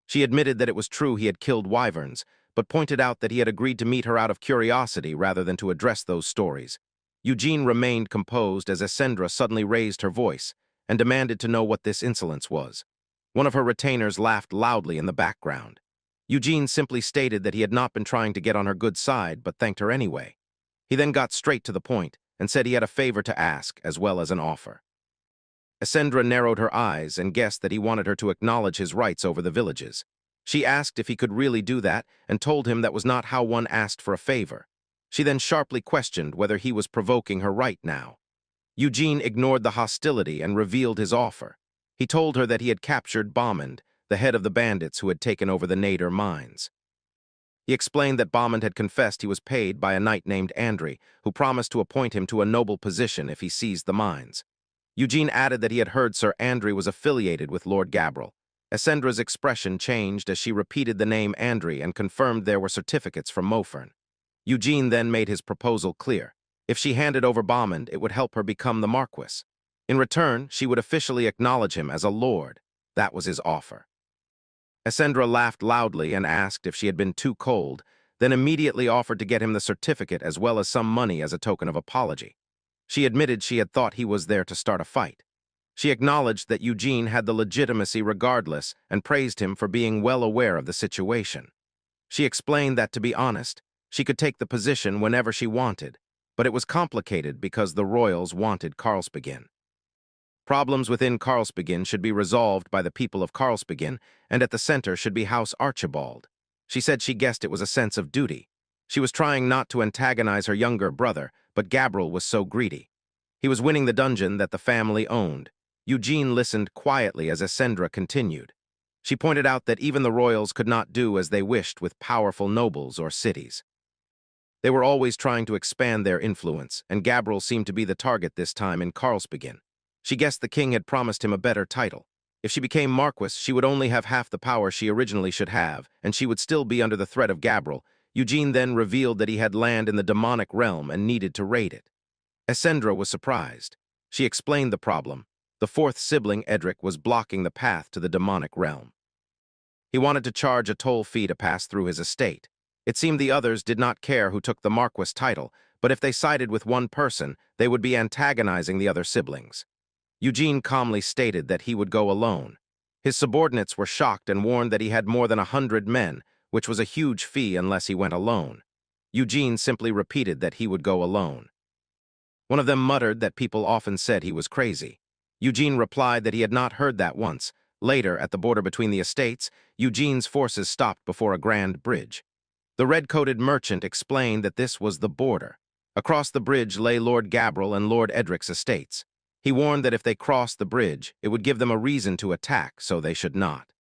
She admitted that it was true he had killed wyverns, but pointed out that he had agreed to meet her out of curiosity rather than to address those stories. Eugene remained composed as Essendra suddenly raised her voice and demanded to know what this insolence was. One of her retainers laughed loudly in the background. Eugene simply stated that he had not been trying to get on her good side, but thanked her anyway. He then got straight to the point and said he had a favor to ask as well as an offer. Essendra narrowed her eyes and guessed that he wanted her to acknowledge his rights over the villages. She asked if he could really do that and told him that was not how one asked for a favor. She then sharply questioned whether he was provoking her right now. Eugene ignored the hostility and revealed his offer. He told her that he had captured Bommond, the head of the bandits who had taken over the Nader mines. He explained that Bommond had confessed he was paid by a knight named Andry, who promised to appoint him to a noble position if he seized the mines. Eugene added that he had heard Sir Andry was affiliated with Lord Gabriel. Essendra's expression changed as she repeated the name Andry and confirmed there were certificates from Mofern. Eugene then made his proposal clear. If she handed over Bommond, it would help her become the Marquis. In return, she would officially acknowledge him as a lord. That was his offer. Essendra laughed loudly and asked if she had been too cold, then immediately offered to get him the certificate as well as some money as a token of apology. She admitted she had thought he was there to start a fight. She acknowledged that Eugene had the legitimacy regardless and praised him for being well aware of the situation. She explained that, to be honest, she could take the position whenever she wanted, but it was complicated because the royals wanted Karlsbygden. Problems within Karlsbygden should be resolved by the people of Karlsbygden, and at the center should be House Archibald. She said she guessed it was a sense of duty. She was trying not to antagonize her younger brother, but Gabriel was so greedy. He was winning the dungeon that the family owned. Eugene listened quietly as Essendra continued. She pointed out that even the royals could not do as they wished with powerful nobles or cities. They were always trying to expand their influence, and Gabriel seemed to be the target this time in Karlsbygden. She guessed the king had promised him a better title. If she became Marquis, she would only have half the power she originally should have, and she would still be under the threat of Gabriel. Eugene then revealed that he had land in the demonic realm and needed to raid it. Essendra was surprised. She explained the problem. The fourth sibling, Edric, was blocking the path to the demonic realm. He wanted to charge a toll fee to pass through his estate. It seemed the others did not care who took the Marquis title, but if they sided with one person, they would be antagonizing the other siblings. Eugene calmly stated that he would go alone. His subordinates were shocked and warned that he had more than 100 men, which was a huge fee unless he went alone. Eugene simply repeated that he would go alone. One of them muttered that people often said he was crazy. Eugene replied that he had not heard that once. Later, at the border between the estates, Eugene's forces stopped before a grand bridge. The red-coated merchant explained that this was the border. Across the bridge lay Lord Gabriel and Lord Edric's estates. He warned that if they crossed the bridge, it would give them a reason to attack, so they should not.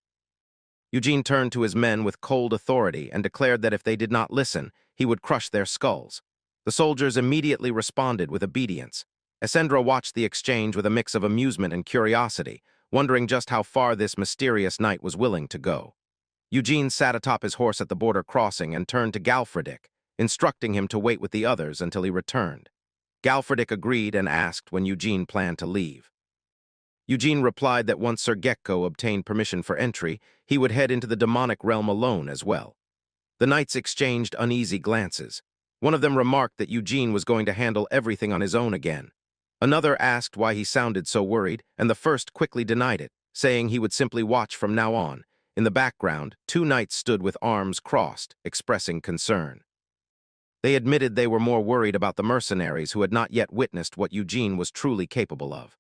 Eugene turned to his men with cold authority and declared that if they did not listen, he would crush their skulls. The soldiers immediately responded with obedience. Essendra watched the exchange with a mix of amusement and curiosity, wondering just how far this mysterious knight was willing to go. Eugene sat atop his horse at the border crossing and turned to Galfredick, instructing him to wait with the others until he returned. Galfredick agreed and asked when Eugene planned to leave. Eugene replied that once Sir Gecko obtained permission for entry, he would head into the demonic realm alone as well. The knights exchanged uneasy glances. One of them remarked that Eugene was going to handle everything on his own again. Another asked why he sounded so worried, and the first quickly denied it, saying he would simply watch from now on. In the background, two knights stood with arms crossed, expressing concern. They admitted they were more worried about the mercenaries who had not yet witnessed what Eugene was truly capable of.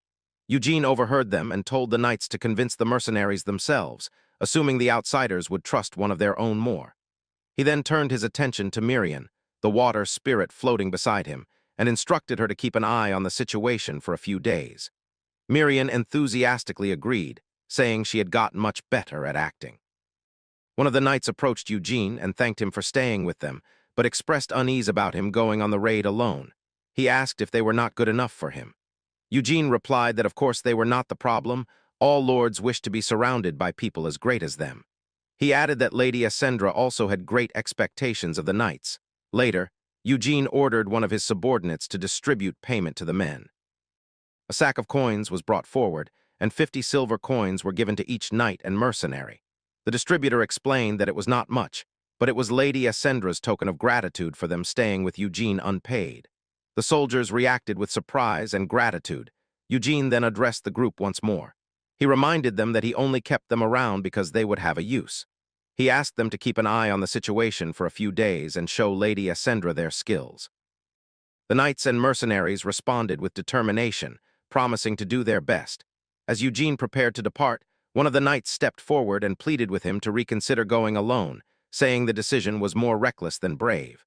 Eugene overheard them and told the knights to convince the mercenaries themselves, assuming the outsiders would trust one of their own more. He then turned his attention to Miriam, the water spirit floating beside him, and instructed her to keep an eye on the situation for a few days. Miriam enthusiastically agreed, saying she had gotten much better at acting. One of the knights approached Eugene and thanked him for staying with them, but expressed unease about him going on the raid alone. He asked if they were not good enough for him. Eugene replied that of course they were not the problem. All lords wished to be surrounded by people as great as them. He added that Lady Essendra also had great expectations of the knights. Later, Eugene ordered one of his subordinates to distribute payment to the men. A sack of coins was brought forward, and 50 silver coins were given to each knight and mercenary. The distributor explained that it was not much, but it was Lady Essendra's token of gratitude for them staying with Eugene unpaid. The soldiers reacted with surprise and gratitude. Eugene then addressed the group once more. He reminded them that he only kept them around because they would have a use. He asked them to keep an eye on the situation for a few days and show Lady Essendra their skills. The knights and mercenaries responded with determination, promising to do their best. As Eugene prepared to depart, one of the knights stepped forward and pleaded with him to reconsider going alone, saying the decision was more reckless than brave.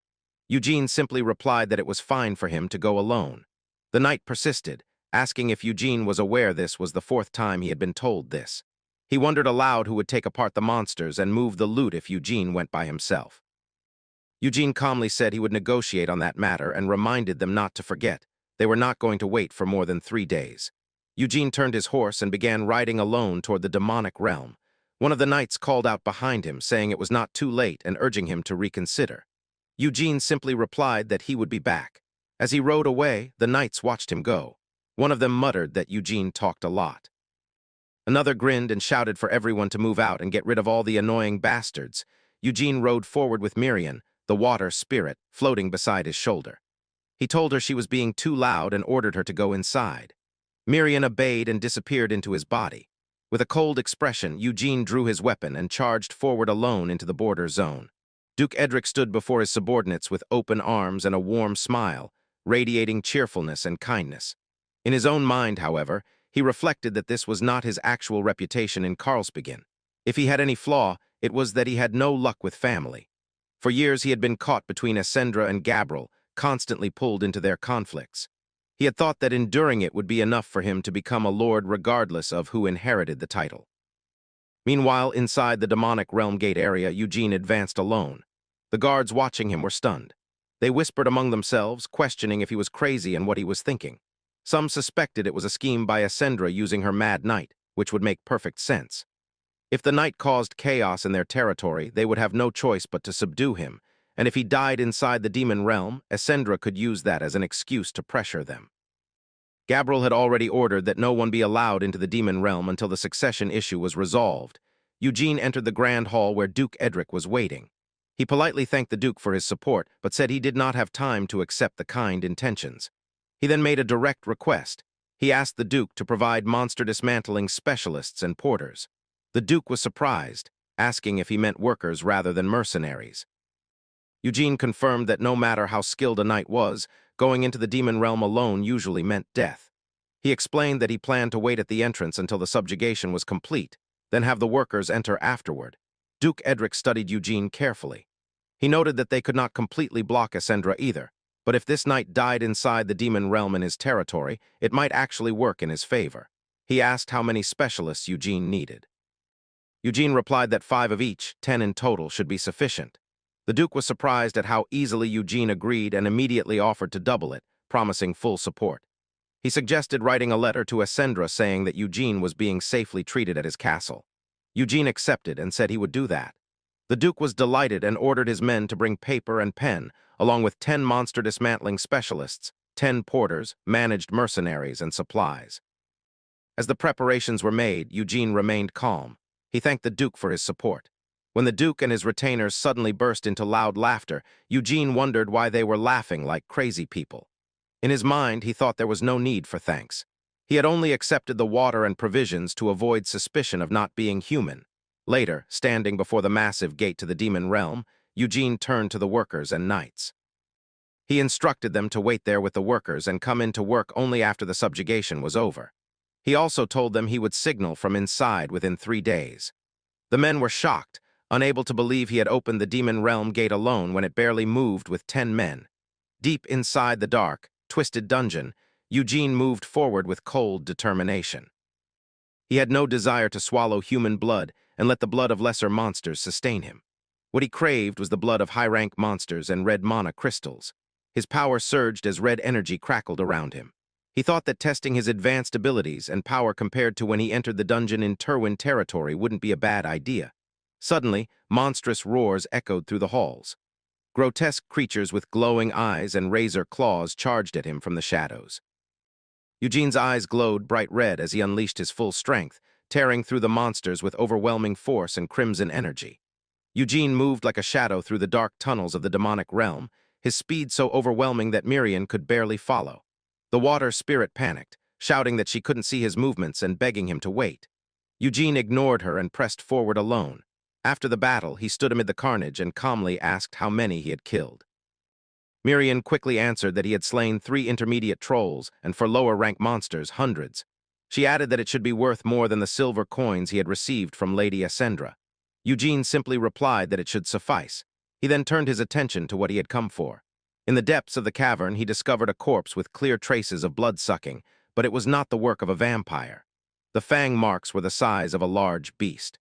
Eugene simply replied that it was fine for him to go alone. The knight persisted, asking if Eugene was aware this was the 4th time he had been told this. He wondered aloud who would take apart the monsters and move the loot if Eugene went by himself. Eugene calmly said he would negotiate on that matter and reminded them not to forget. They were not going to wait for more than 3 days. Eugene turned his horse and began riding alone toward the demonic realm. One of the knights called out behind him, saying it was not too late and urging him to reconsider. Eugene simply replied that he would be back. As he rode away, the knights watched him go. One of them muttered that Eugene talked a lot. Another grinned and shouted for everyone to move out and get rid of all the annoying bastards. Eugene rode forward with Miriam, the water spirit, floating beside his shoulder. He told her she was being too loud and ordered her to go inside. Miriam obeyed and disappeared into his body. With a cold expression, Eugene drew his weapon and charged forward alone into the border zone. Duke Edric stood before his subordinates with open arms and a warm smile, radiating cheerfulness and kindness. In his own mind, however, he reflected that this was not his actual reputation in Karlsbygden. If he had any flaw, it was that he had no luck with family. For years he had been caught between Essendra and Gabriel, constantly pulled into their conflicts. He had thought that enduring it would be enough for him to become a lord regardless of who inherited the title. Meanwhile, inside the demonic realm gate area, Eugene advanced alone. The guards watching him were stunned. They whispered among themselves, questioning if he was crazy and what he was thinking. Some suspected it was a scheme by Essendra using her mad knight, which would make perfect sense. If the knight caused chaos in their territory, they would have no choice but to subdue him, and if he died inside the demon realm, Essendra could use that as an excuse to pressure them. Gabriel had already ordered that no one be allowed into the demon realm until the succession issue was resolved. Eugene entered the grand hall where Duke Edric was waiting. He politely thanked the Duke for his support, but said he did not have time to accept the kind intentions. He then made a direct request. He asked the Duke to provide monster dismantling specialists and porters. The Duke was surprised, asking if he meant workers rather than mercenaries. Eugene confirmed that no matter how skilled a knight was, going into the demon realm alone usually meant death. He explained that he planned to wait at the entrance until the subjugation was complete, then have the workers enter afterward. Duke Edric studied Eugene carefully. He noted that they could not completely block Essendra either, but if this knight died inside the demon realm in his territory, it might actually work in his favor. He asked how many specialists Eugene needed. Eugene replied that 5 of each, 10 in total, should be sufficient. The Duke was surprised at how easily Eugene agreed and immediately offered to double it, promising full support. He suggested writing a letter to Ascendra saying that Eugene was being safely treated at his castle. Eugene accepted and said he would do that. The Duke was delighted and ordered his men to bring paper and pen, along with 10 monster dismantling specialists, 10 porters, managed mercenaries, and supplies. As the preparations were made, Eugene remained calm. He thanked the Duke for his support. When the Duke and his retainers suddenly burst into loud laughter, Eugene wondered why they were laughing like crazy people. In his mind, he thought there was no need for thanks. He had only accepted the water and provisions to avoid suspicion of not being human. Later, standing before the massive gate to the demon realm, Eugene turned to the workers and knights. He instructed them to wait there with the workers and come in to work only after the subjugation was over. He also told them he would signal from inside within 3 days. The men were shocked, unable to believe he had opened the demon realm gate alone when it barely moved with 10 men. Deep inside the dark, twisted dungeon, Eugene moved forward with cold determination. He had no desire to swallow human blood and let the blood of lesser monsters sustain him. What he craved was the blood of high-rank monsters and red mana crystals. His power surged as red energy crackled around him. He thought that testing his advanced abilities and power compared to when he entered the dungeon in Terwin territory wouldn't be a bad idea. Suddenly, monstrous roars echoed through the halls. Grotesque creatures with glowing eyes and razor claws charged at him from the shadows. Eugene's eyes glowed bright red as he unleashed his full strength, tearing through the monsters with overwhelming force and crimson energy. Eugene moved like a shadow through the dark tunnels of the demonic realm, his speed so overwhelming that Mirian could barely follow. The water spirit panicked, shouting that she couldn't see his movements and begging him to wait. Eugene ignored her and pressed forward alone. After the battle, he stood amid the carnage and calmly asked how many he had killed. Mirian quickly answered that he had slain 3 intermediate trolls, and for lower-rank monsters, hundreds. She added that it should be worth more than the silver coins he had received from Lady Ascendra. Eugene simply replied that it should suffice. He then turned his attention to what he had come for. In the depths of the cavern, he discovered a corpse with clear traces of blood-sucking, but it was not the work of a vampire. The fang marks were the size of a large beast.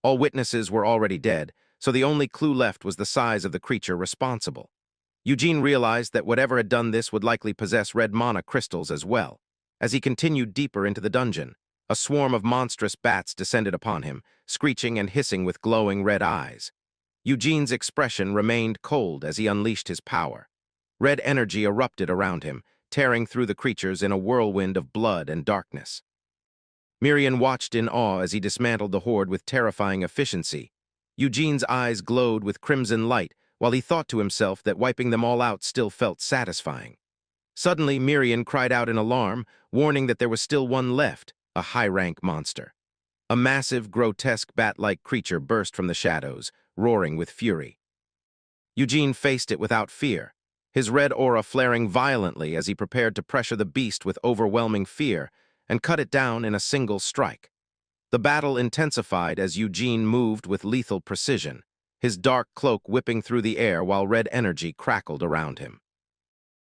All witnesses were already dead, so the only clue left was the size of the creature responsible. Eugene realized that whatever had done this would likely possess red mana crystals as well. As he continued deeper into the dungeon, a swarm of monstrous bats descended upon him, screeching and hissing with glowing red eyes. Eugene's expression remained cold as he unleashed his power. Red energy erupted around him, tearing through the creatures in a whirlwind of blood and darkness. Mirian watched in awe as he dismantled the horde with terrifying efficiency. Eugene's eyes glowed with crimson light, while he thought to himself that wiping them all out still felt satisfying. Suddenly, Mirian cried out in alarm, warning that there was still one left, a high-rank monster. A massive, grotesque bat-like creature burst from the shadows, roaring with fury. Eugene faced it without fear, his red aura flaring violently as he prepared to pressure the beast with overwhelming fear and cut it down in a single strike. The battle intensified as Eugene moved with lethal precision, his dark cloak whipping through the air while red energy crackled around him.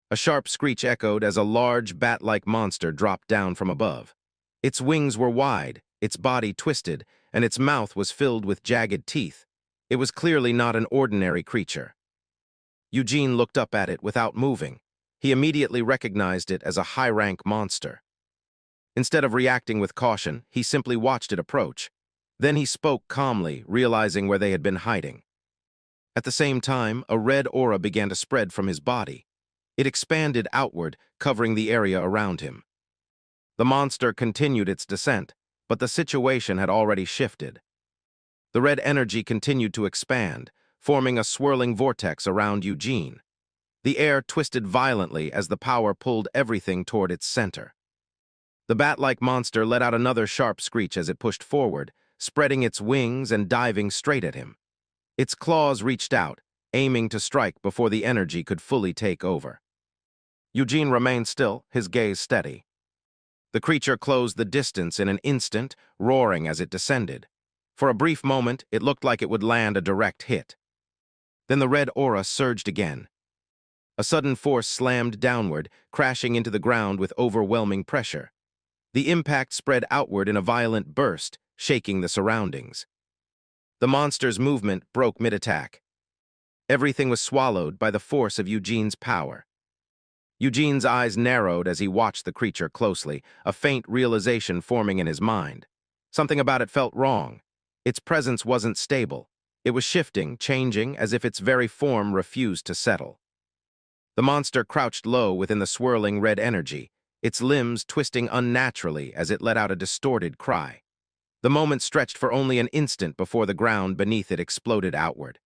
A sharp screech echoed as a large bat-like monster dropped down from above. Its wings were wide, its body twisted, and its mouth was filled with jagged teeth. It was clearly not an ordinary creature. Eugene looked up at it without moving. He immediately recognized it as a high-rank monster. Instead of reacting with caution, he simply watched it approach. Then he spoke calmly, realizing where they had been hiding. At the same time, a red aura began to spread from his body. It expanded outward, covering the area around him. The monster continued its descent, but the situation had already shifted. The red energy continued to expand, forming a swirling vortex around Eugene. The air twisted violently as the power pulled everything toward its center. The bat-like monster let out another sharp screech as it pushed forward, spreading its wings and diving straight at him. Its claws reached out, aiming to strike before the energy could fully take over. Eugene remained still, his gaze steady. The creature closed the distance in an instant, roaring as it descended. For a brief moment, it looked like it would land a direct hit. Then the red aura surged again. A sudden force slammed downward, crashing into the ground with overwhelming pressure. The impact spread outward in a violent burst, shaking the surroundings. The monster's movement broke mid-attack. Everything was swallowed by the force of Eugene's power. Eugene's eyes narrowed as he watched the creature closely, a faint realization forming in his mind. Something about it felt wrong. Its presence wasn't stable. It was shifting, changing, as if its very form refused to settle. The monster crouched low within the swirling red energy, its limbs twisting unnaturally as it let out a distorted cry. The moment stretched for only an instant before the ground beneath it exploded outward.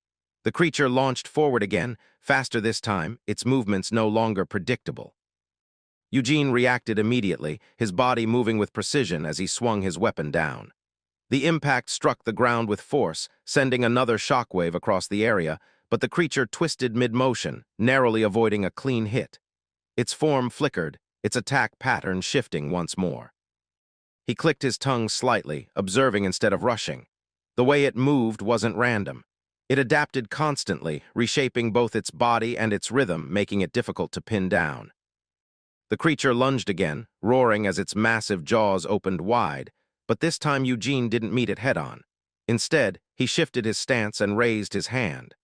The creature launched forward again, faster this time, its movements no longer predictable. Eugene reacted immediately, his body moving with precision as he swung his weapon down. The impact struck the ground with force, sending another shockwave across the area, but the creature twisted mid-motion, narrowly avoiding a clean hit. Its form flickered, its attack pattern shifting once more. He clicked his tongue slightly, observing instead of rushing. The way it moved wasn't random. It adapted constantly, reshaping both its body and its rhythm, making it difficult to pin down. The creature lunged again, roaring as its massive jaws opened wide, but this time Eugene didn't meet it head-on. Instead, he shifted his stance and raised his hand.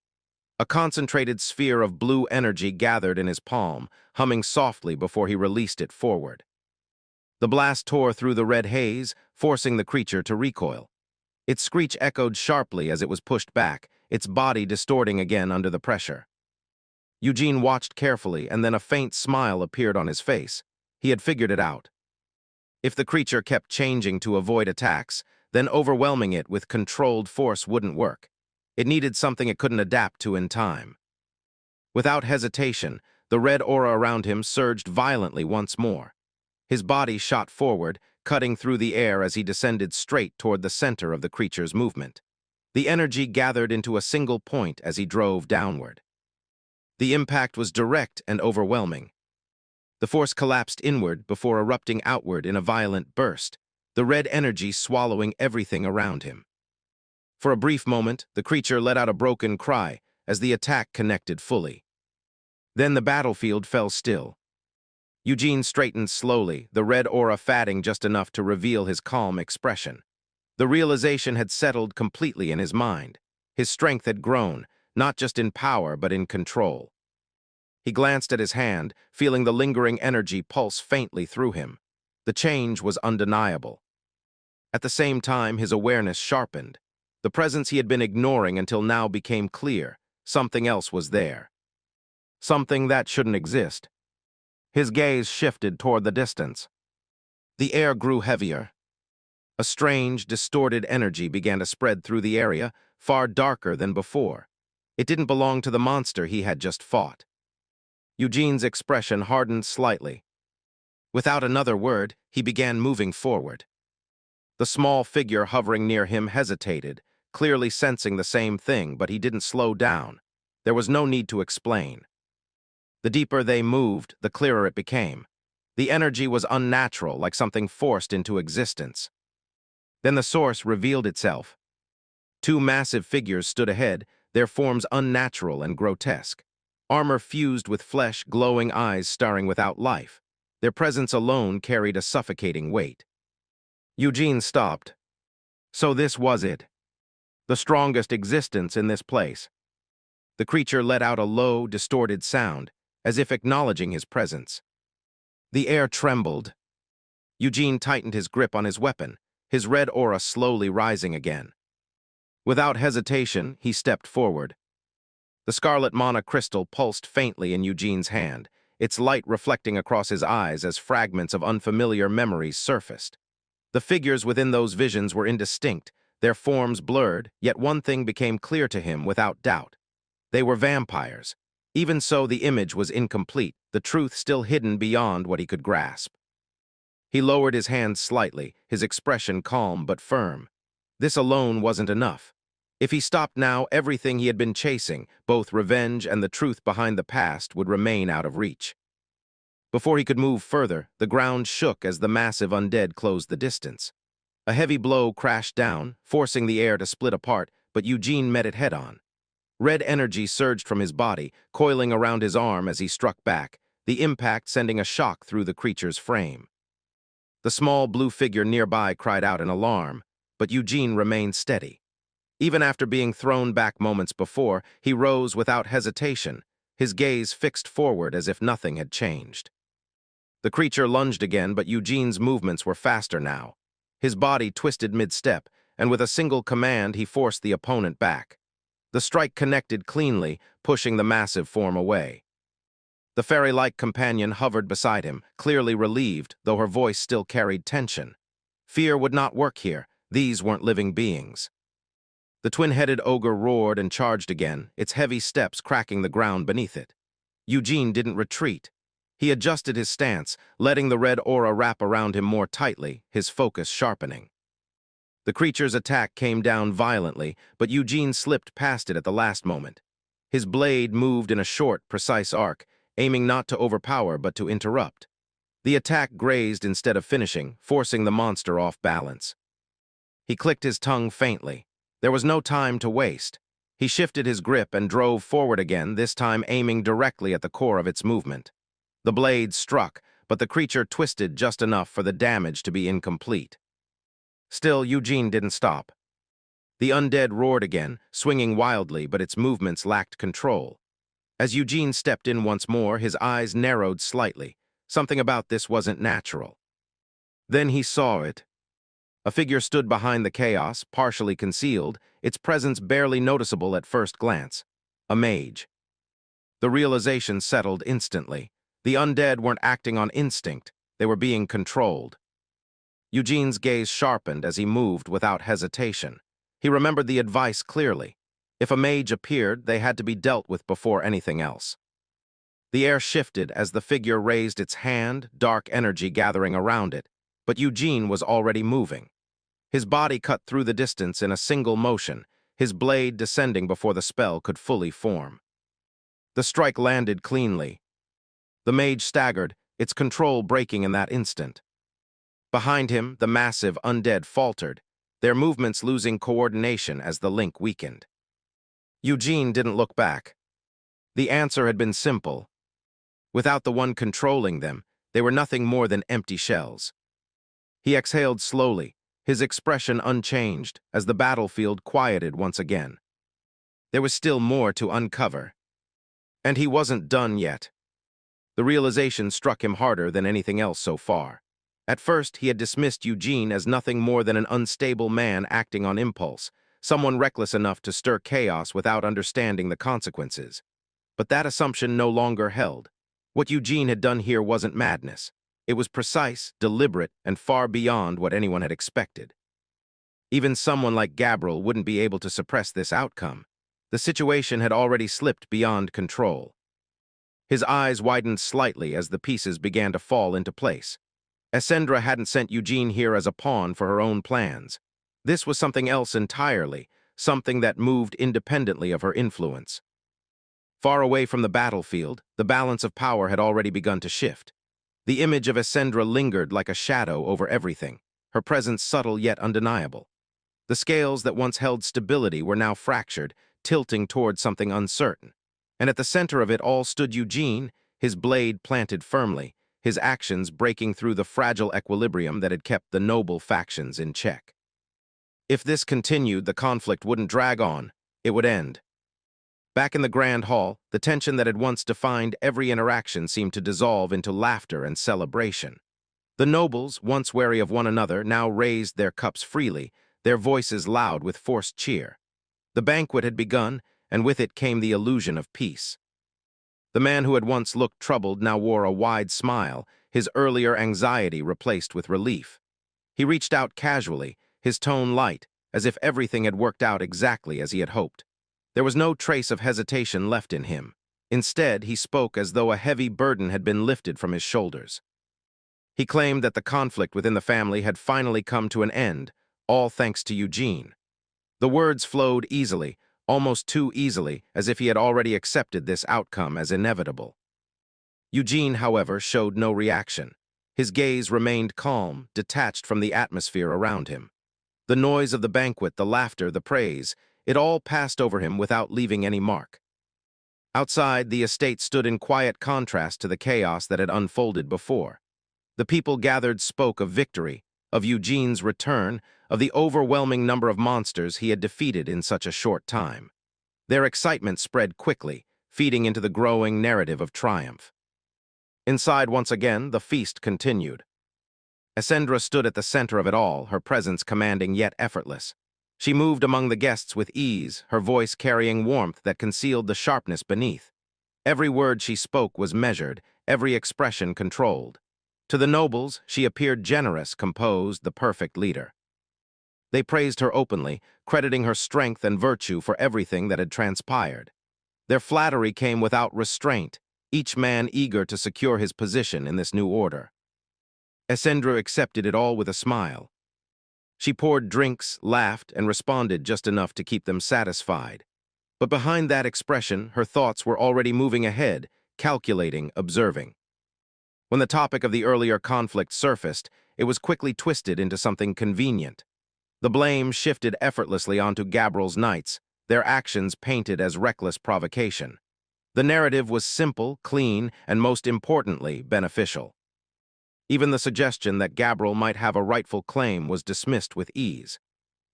A concentrated sphere of blue energy gathered in his palm, humming softly before he released it forward. The blast tore through the red haze, forcing the creature to recoil. Its screech echoed sharply as it was pushed back, its body distorting again under the pressure. Eugene watched carefully, and then a faint smile appeared on his face. He had figured it out. If the creature kept changing to avoid attacks, then overwhelming it with controlled force wouldn't work. It needed something it couldn't adapt to in time. Without hesitation, the red aura around him surged violently once more. His body shot forward, cutting through the air as he descended straight toward the center of the creature's movement. The energy gathered into a single point as he drove downward. The impact was direct and overwhelming. The force collapsed inward before erupting outward in a violent burst, the red energy swallowing everything around him. For a brief moment, the creature let out a broken cry as the attack connected fully. Then the battlefield fell still. Eugene straightened slowly, the red aura fading just enough to reveal his calm expression. The realization had settled completely in his mind. His strength had grown, not just in power but in control. He glanced at his hand, feeling the lingering energy pulse faintly through him. The change was undeniable. At the same time, his awareness sharpened. The presence he had been ignoring until now became clear. Something else was there. Something that shouldn't exist. His gaze shifted toward the distance. The air grew heavier. A strange, distorted energy began to spread through the area, far darker than before. It didn't belong to the monster he had just fought. Eugene's expression hardened slightly. Without another word, he began moving forward. The small figure hovering near him hesitated, clearly sensing the same thing, but he didn't slow down. There was no need to explain. The deeper they moved, the clearer it became. The energy was unnatural, like something forced into existence. Then the source revealed itself. Two massive figures stood ahead, their forms unnatural and grotesque. Armor fused with flesh, glowing eyes starring without life. Their presence alone carried a suffocating weight. Eugene stopped. So this was it. The strongest existence in this place. The creature let out a low, distorted sound, as if acknowledging his presence. The air trembled. Eugene tightened his grip on his weapon, his red aura slowly rising again. Without hesitation, he stepped forward. The scarlet mana crystal pulsed faintly in Eugene's hand, its light reflecting across his eyes as fragments of unfamiliar memories surfaced. The figures within those visions were indistinct, their forms blurred, yet one thing became clear to him without doubt. They were vampires. Even so, the image was incomplete, the truth still hidden beyond what he could grasp. He lowered his hand slightly, his expression calm but firm. This alone wasn't enough. If he stopped now, everything he had been chasing, both revenge and the truth behind the past, would remain out of reach. Before he could move further, the ground shook as the massive undead closed the distance. A heavy blow crashed down, forcing the air to split apart, but Eugene met it head-on. Red energy surged from his body, coiling around his arm as he struck back, the impact sending a shock through the creature's frame. The small blue figure nearby cried out in alarm, but Eugene remained steady. Even after being thrown back moments before, he rose without hesitation, his gaze fixed forward as if nothing had changed. The creature lunged again, but Eugene's movements were faster now. His body twisted mid-step, and with a single command he forced the opponent back. The strike connected cleanly, pushing the massive form away. The fairy-like companion hovered beside him, clearly relieved, though her voice still carried tension. Fear would not work here. These weren't living beings. The twin-headed ogre roared and charged again, its heavy steps cracking the ground beneath it. Eugene didn't retreat. He adjusted his stance, letting the red aura wrap around him more tightly, his focus sharpening. The creature's attack came down violently, but Eugene slipped past it at the last moment. His blade moved in a short, precise arc, aiming not to overpower but to interrupt. The attack grazed instead of finishing, forcing the monster off balance. He clicked his tongue faintly. There was no time to waste. He shifted his grip and drove forward again, this time aiming directly at the core of its movement. The blade struck, but the creature twisted just enough for the damage to be incomplete. Still, Eugene didn't stop. The undead roared again, swinging wildly, but its movements lacked control. As Eugene stepped in once more, his eyes narrowed slightly. Something about this wasn't natural. Then he saw it. A figure stood behind the chaos, partially concealed, its presence barely noticeable at first glance. A mage. The realization settled instantly. The undead weren't acting on instinct, they were being controlled. Eugene's gaze sharpened as he moved without hesitation. He remembered the advice clearly. If a mage appeared, they had to be dealt with before anything else. The air shifted as the figure raised its hand, dark energy gathering around it, but Eugene was already moving. His body cut through the distance in a single motion, his blade descending before the spell could fully form. The strike landed cleanly. The mage staggered, its control breaking in that instant. Behind him, the massive undead faltered, their movements losing coordination as the link weakened. Eugene didn't look back. The answer had been simple. Without the one controlling them, they were nothing more than empty shells. He exhaled slowly, his expression unchanged, as the battlefield quieted once again. There was still more to uncover. And he wasn't done yet. The realization struck him harder than anything else so far. At first, he had dismissed Eugene as nothing more than an unstable man acting on impulse, someone reckless enough to stir chaos without understanding the consequences. But that assumption no longer held. What Eugene had done here wasn't madness. It was precise, deliberate, and far beyond what anyone had expected. Even someone like Gabriel wouldn't be able to suppress this outcome. The situation had already slipped beyond control. His eyes widened slightly as the pieces began to fall into place. Essendra hadn't sent Eugene here as a pawn for her own plans. This was something else entirely, something that moved independently of her influence. Far away from the battlefield, the balance of power had already begun to shift. The image of Essendra lingered like a shadow over everything, her presence subtle yet undeniable. The scales that once held stability were now fractured, tilting toward something uncertain. And at the center of it all stood Eugene, his blade planted firmly, his actions breaking through the fragile equilibrium that had kept the noble factions in check. If this continued, the conflict wouldn't drag on, it would end. Back in the grand hall, the tension that had once defined every interaction seemed to dissolve into laughter and celebration. The nobles, once wary of one another, now raised their cups freely, their voices loud with forced cheer. The banquet had begun, and with it came the illusion of peace. The man who had once looked troubled now wore a wide smile, his earlier anxiety replaced with relief. He reached out casually, his tone light, as if everything had worked out exactly as he had hoped. There was no trace of hesitation left in him. Instead, he spoke as though a heavy burden had been lifted from his shoulders. He claimed that the conflict within the family had finally come to an end, all thanks to Eugene. The words flowed easily, almost too easily, as if he had already accepted this outcome as inevitable. Eugene, however, showed no reaction. His gaze remained calm, detached from the atmosphere around him. The noise of the banquet, the laughter, the praise, it all passed over him without leaving any mark. Outside, the estate stood in quiet contrast to the chaos that had unfolded before. The people gathered spoke of victory, of Eugene's return, of the overwhelming number of monsters he had defeated in such a short time. Their excitement spread quickly, feeding into the growing narrative of triumph. Inside once again, the feast continued. Essendra stood at the center of it all, her presence commanding yet effortless. She moved among the guests with ease, her voice carrying warmth that concealed the sharpness beneath. Every word she spoke was measured, every expression controlled. To the nobles, she appeared generous, composed, the perfect leader. They praised her openly, crediting her strength and virtue for everything that had transpired. Their flattery came without restraint, each man eager to secure his position in this new order. Essendra accepted it all with a smile. She poured drinks, laughed, and responded just enough to keep them satisfied. But behind that expression, her thoughts were already moving ahead, calculating, observing. When the topic of the earlier conflict surfaced, it was quickly twisted into something convenient. The blame shifted effortlessly onto Gabriel's knights, their actions painted as reckless provocation. The narrative was simple, clean, and most importantly, beneficial. Even the suggestion that Gabriel might have a rightful claim was dismissed with ease.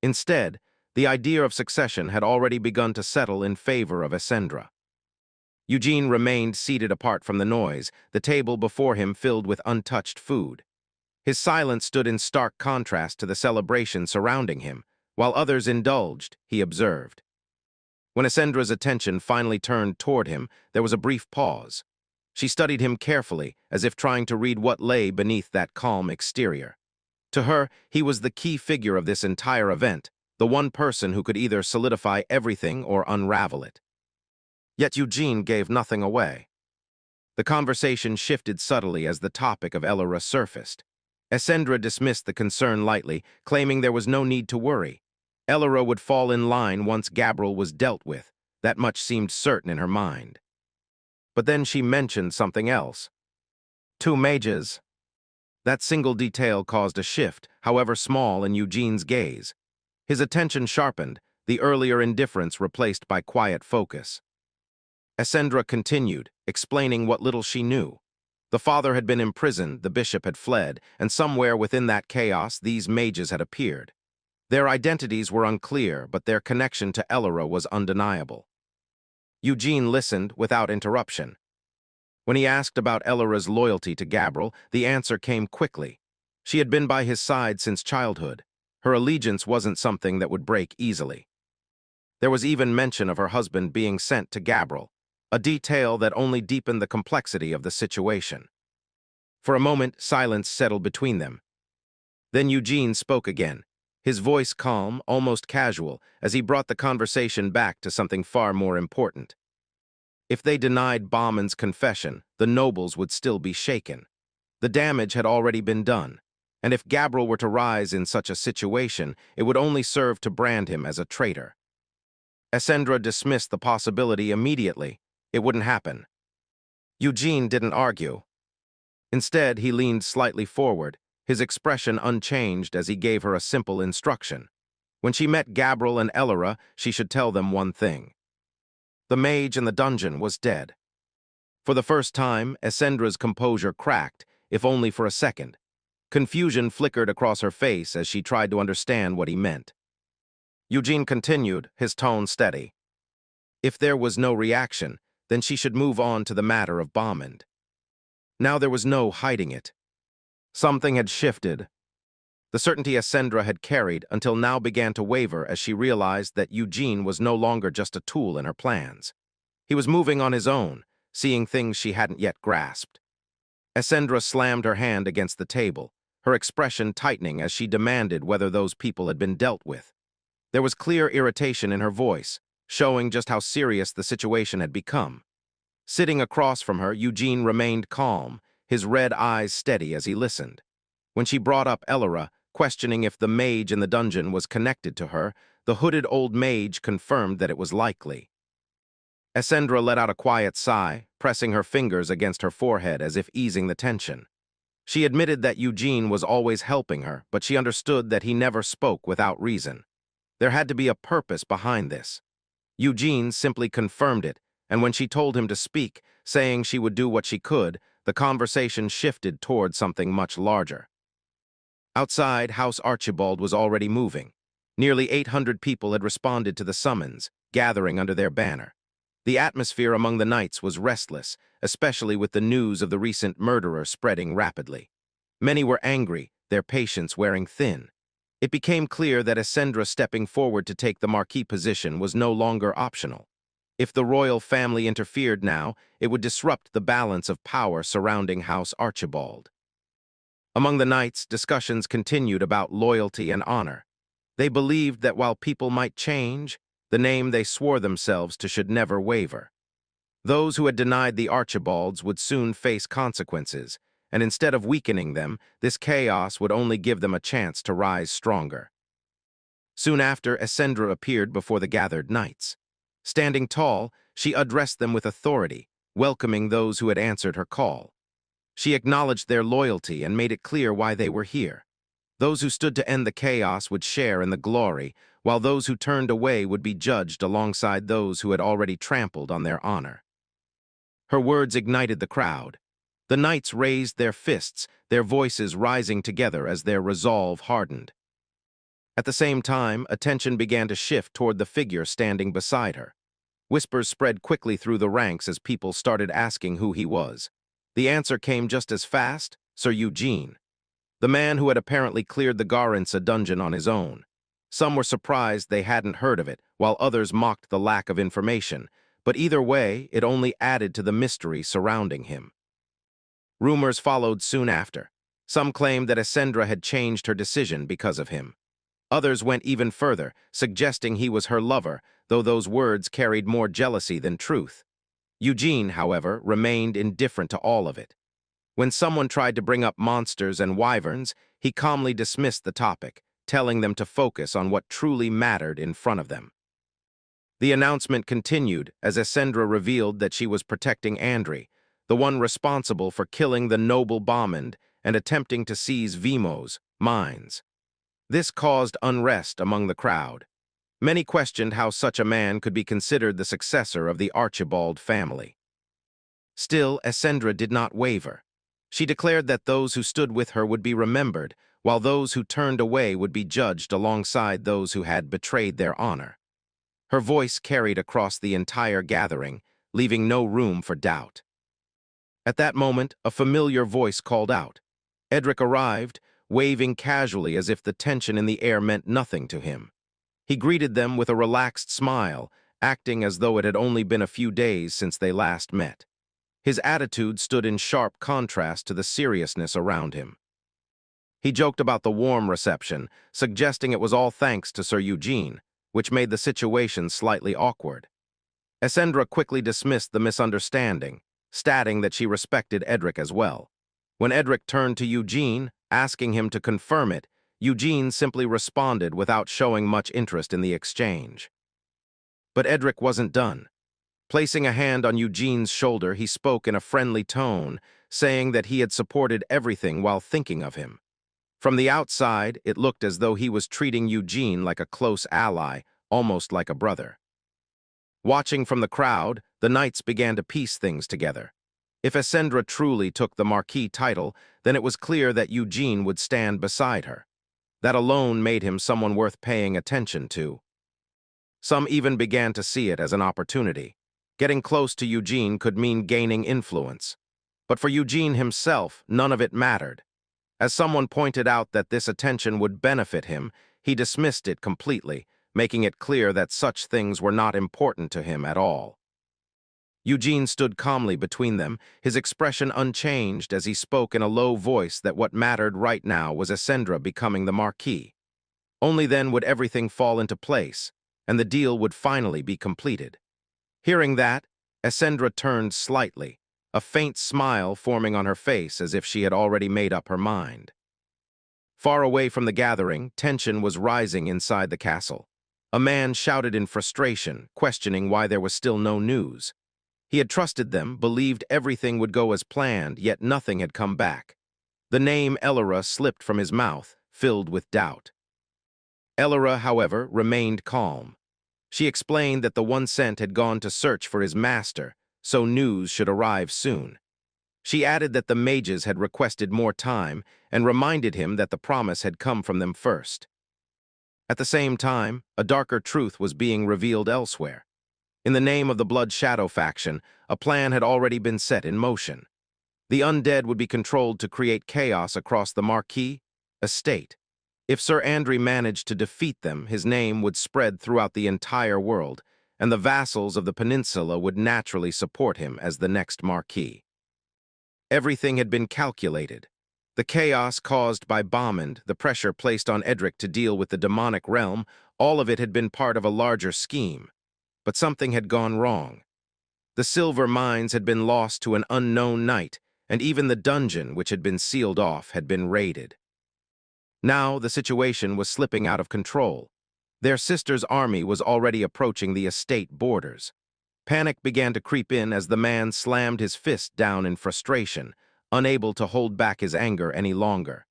Instead, the idea of succession had already begun to settle in favor of Essendra. Eugene remained seated apart from the noise, the table before him filled with untouched food. His silence stood in stark contrast to the celebration surrounding him. While others indulged, he observed. When Essendra's attention finally turned toward him, there was a brief pause. She studied him carefully, as if trying to read what lay beneath that calm exterior. To her, he was the key figure of this entire event, the one person who could either solidify everything or unravel it. Yet Eugene gave nothing away. The conversation shifted subtly as the topic of Elora surfaced. Essendra dismissed the concern lightly, claiming there was no need to worry. Elora would fall in line once Gabriel was dealt with. That much seemed certain in her mind. But then she mentioned something else. 2 mages. That single detail caused a shift, however small, in Eugene's gaze. His attention sharpened, the earlier indifference replaced by quiet focus. Essendra continued, explaining what little she knew. The father had been imprisoned, the bishop had fled, and somewhere within that chaos these mages had appeared. Their identities were unclear, but their connection to Elora was undeniable. Eugene listened without interruption. When he asked about Elora's loyalty to Gabriel, the answer came quickly. She had been by his side since childhood. Her allegiance wasn't something that would break easily. There was even mention of her husband being sent to Gabriel, a detail that only deepened the complexity of the situation. For a moment, silence settled between them. Then Eugene spoke again, his voice calm, almost casual, as he brought the conversation back to something far more important. If they denied Bauman's confession, the nobles would still be shaken. The damage had already been done, and if Gabriel were to rise in such a situation, it would only serve to brand him as a traitor. Essendra dismissed the possibility immediately. It wouldn't happen. Eugene didn't argue. Instead, he leaned slightly forward, his expression unchanged as he gave her a simple instruction. When she met Gabriel and Elora, she should tell them one thing. The mage in the dungeon was dead. For the first time, Essendra's composure cracked, if only for a second. Confusion flickered across her face as she tried to understand what he meant. Eugene continued, his tone steady. If there was no reaction, then she should move on to the matter of Bauman. Now there was no hiding it. Something had shifted. The certainty Essendra had carried until now began to waver as she realized that Eugene was no longer just a tool in her plans. He was moving on his own, seeing things she hadn't yet grasped. Essendra slammed her hand against the table, her expression tightening as she demanded whether those people had been dealt with. There was clear irritation in her voice, showing just how serious the situation had become. Sitting across from her, Eugene remained calm, his red eyes steady as he listened. When she brought up Elora, questioning if the mage in the dungeon was connected to her, the hooded old mage confirmed that it was likely. Essendra let out a quiet sigh, pressing her fingers against her forehead as if easing the tension. She admitted that Eugene was always helping her, but she understood that he never spoke without reason. There had to be a purpose behind this. Eugene simply confirmed it, and when she told him to speak, saying she would do what she could, the conversation shifted toward something much larger. Outside, House Archibald was already moving. Nearly 800 people had responded to the summons, gathering under their banner. The atmosphere among the knights was restless, especially with the news of the recent murderer spreading rapidly. Many were angry, their patience wearing thin. It became clear that Essendra stepping forward to take the marquis position was no longer optional. If the royal family interfered now, it would disrupt the balance of power surrounding House Archibald. Among the knights, discussions continued about loyalty and honor. They believed that while people might change, the name they swore themselves to should never waver. Those who had denied the Archibalds would soon face consequences, and instead of weakening them, this chaos would only give them a chance to rise stronger. Soon after, Essendra appeared before the gathered knights. Standing tall, she addressed them with authority, welcoming those who had answered her call. She acknowledged their loyalty and made it clear why they were here. Those who stood to end the chaos would share in the glory, while those who turned away would be judged alongside those who had already trampled on their honor. Her words ignited the crowd. The knights raised their fists, their voices rising together as their resolve hardened. At the same time, attention began to shift toward the figure standing beside her. Whispers spread quickly through the ranks as people started asking who he was. The answer came just as fast: Sir Eugene, the man who had apparently cleared the Garensa dungeon on his own. Some were surprised they hadn't heard of it, while others mocked the lack of information, but either way, it only added to the mystery surrounding him. Rumors followed soon after. Some claimed that Essendra had changed her decision because of him. Others went even further, suggesting he was her lover, though those words carried more jealousy than truth. Eugene, however, remained indifferent to all of it. When someone tried to bring up monsters and wyverns, he calmly dismissed the topic, telling them to focus on what truly mattered in front of them. The announcement continued as Essendra revealed that she was protecting Andri, the one responsible for killing the noble Bommond and attempting to seize Vimo's mines. This caused unrest among the crowd. Many questioned how such a man could be considered the successor of the Archibald family. Still, Essendra did not waver. She declared that those who stood with her would be remembered, while those who turned away would be judged alongside those who had betrayed their honor. Her voice carried across the entire gathering, leaving no room for doubt. At that moment, a familiar voice called out. Edric arrived, waving casually as if the tension in the air meant nothing to him. He greeted them with a relaxed smile, acting as though it had only been a few days since they last met. His attitude stood in sharp contrast to the seriousness around him. He joked about the warm reception, suggesting it was all thanks to Sir Eugene, which made the situation slightly awkward. Essendra quickly dismissed the misunderstanding, stating that she respected Edric as well. When Edric turned to Eugene, asking him to confirm it, Eugene simply responded without showing much interest in the exchange. But Edric wasn't done. Placing a hand on Eugene's shoulder, he spoke in a friendly tone, saying that he had supported everything while thinking of him. From the outside, it looked as though he was treating Eugene like a close ally, almost like a brother. Watching from the crowd, the knights began to piece things together. If Essendra truly took the marquis title, then it was clear that Eugene would stand beside her. That alone made him someone worth paying attention to. Some even began to see it as an opportunity. Getting close to Eugene could mean gaining influence. But for Eugene himself, none of it mattered. As someone pointed out that this attention would benefit him, he dismissed it completely, making it clear that such things were not important to him at all. Eugene stood calmly between them, his expression unchanged as he spoke in a low voice that what mattered right now was Essendra becoming the marquis. Only then would everything fall into place, and the deal would finally be completed. Hearing that, Essendra turned slightly, a faint smile forming on her face as if she had already made up her mind. Far away from the gathering, tension was rising inside the castle. A man shouted in frustration, questioning why there was still no news. He had trusted them, believed everything would go as planned, yet nothing had come back. The name Elora slipped from his mouth, filled with doubt. Elora, however, remained calm. She explained that the one sent had gone to search for his master, so news should arrive soon. She added that the mages had requested more time and reminded him that the promise had come from them first. At the same time, a darker truth was being revealed elsewhere. In the name of the Blood Shadow faction, a plan had already been set in motion. The undead would be controlled to create chaos across the Marquis estate. If Sir Andrew managed to defeat them, his name would spread throughout the entire world, and the vassals of the peninsula would naturally support him as the next Marquis. Everything had been calculated. The chaos caused by Bommond, the pressure placed on Edric to deal with the demonic realm, all of it had been part of a larger scheme. But something had gone wrong. The silver mines had been lost to an unknown knight, and even the dungeon, which had been sealed off, had been raided. Now the situation was slipping out of control. Their sister's army was already approaching the estate borders. Panic began to creep in as the man slammed his fist down in frustration, unable to hold back his anger any longer.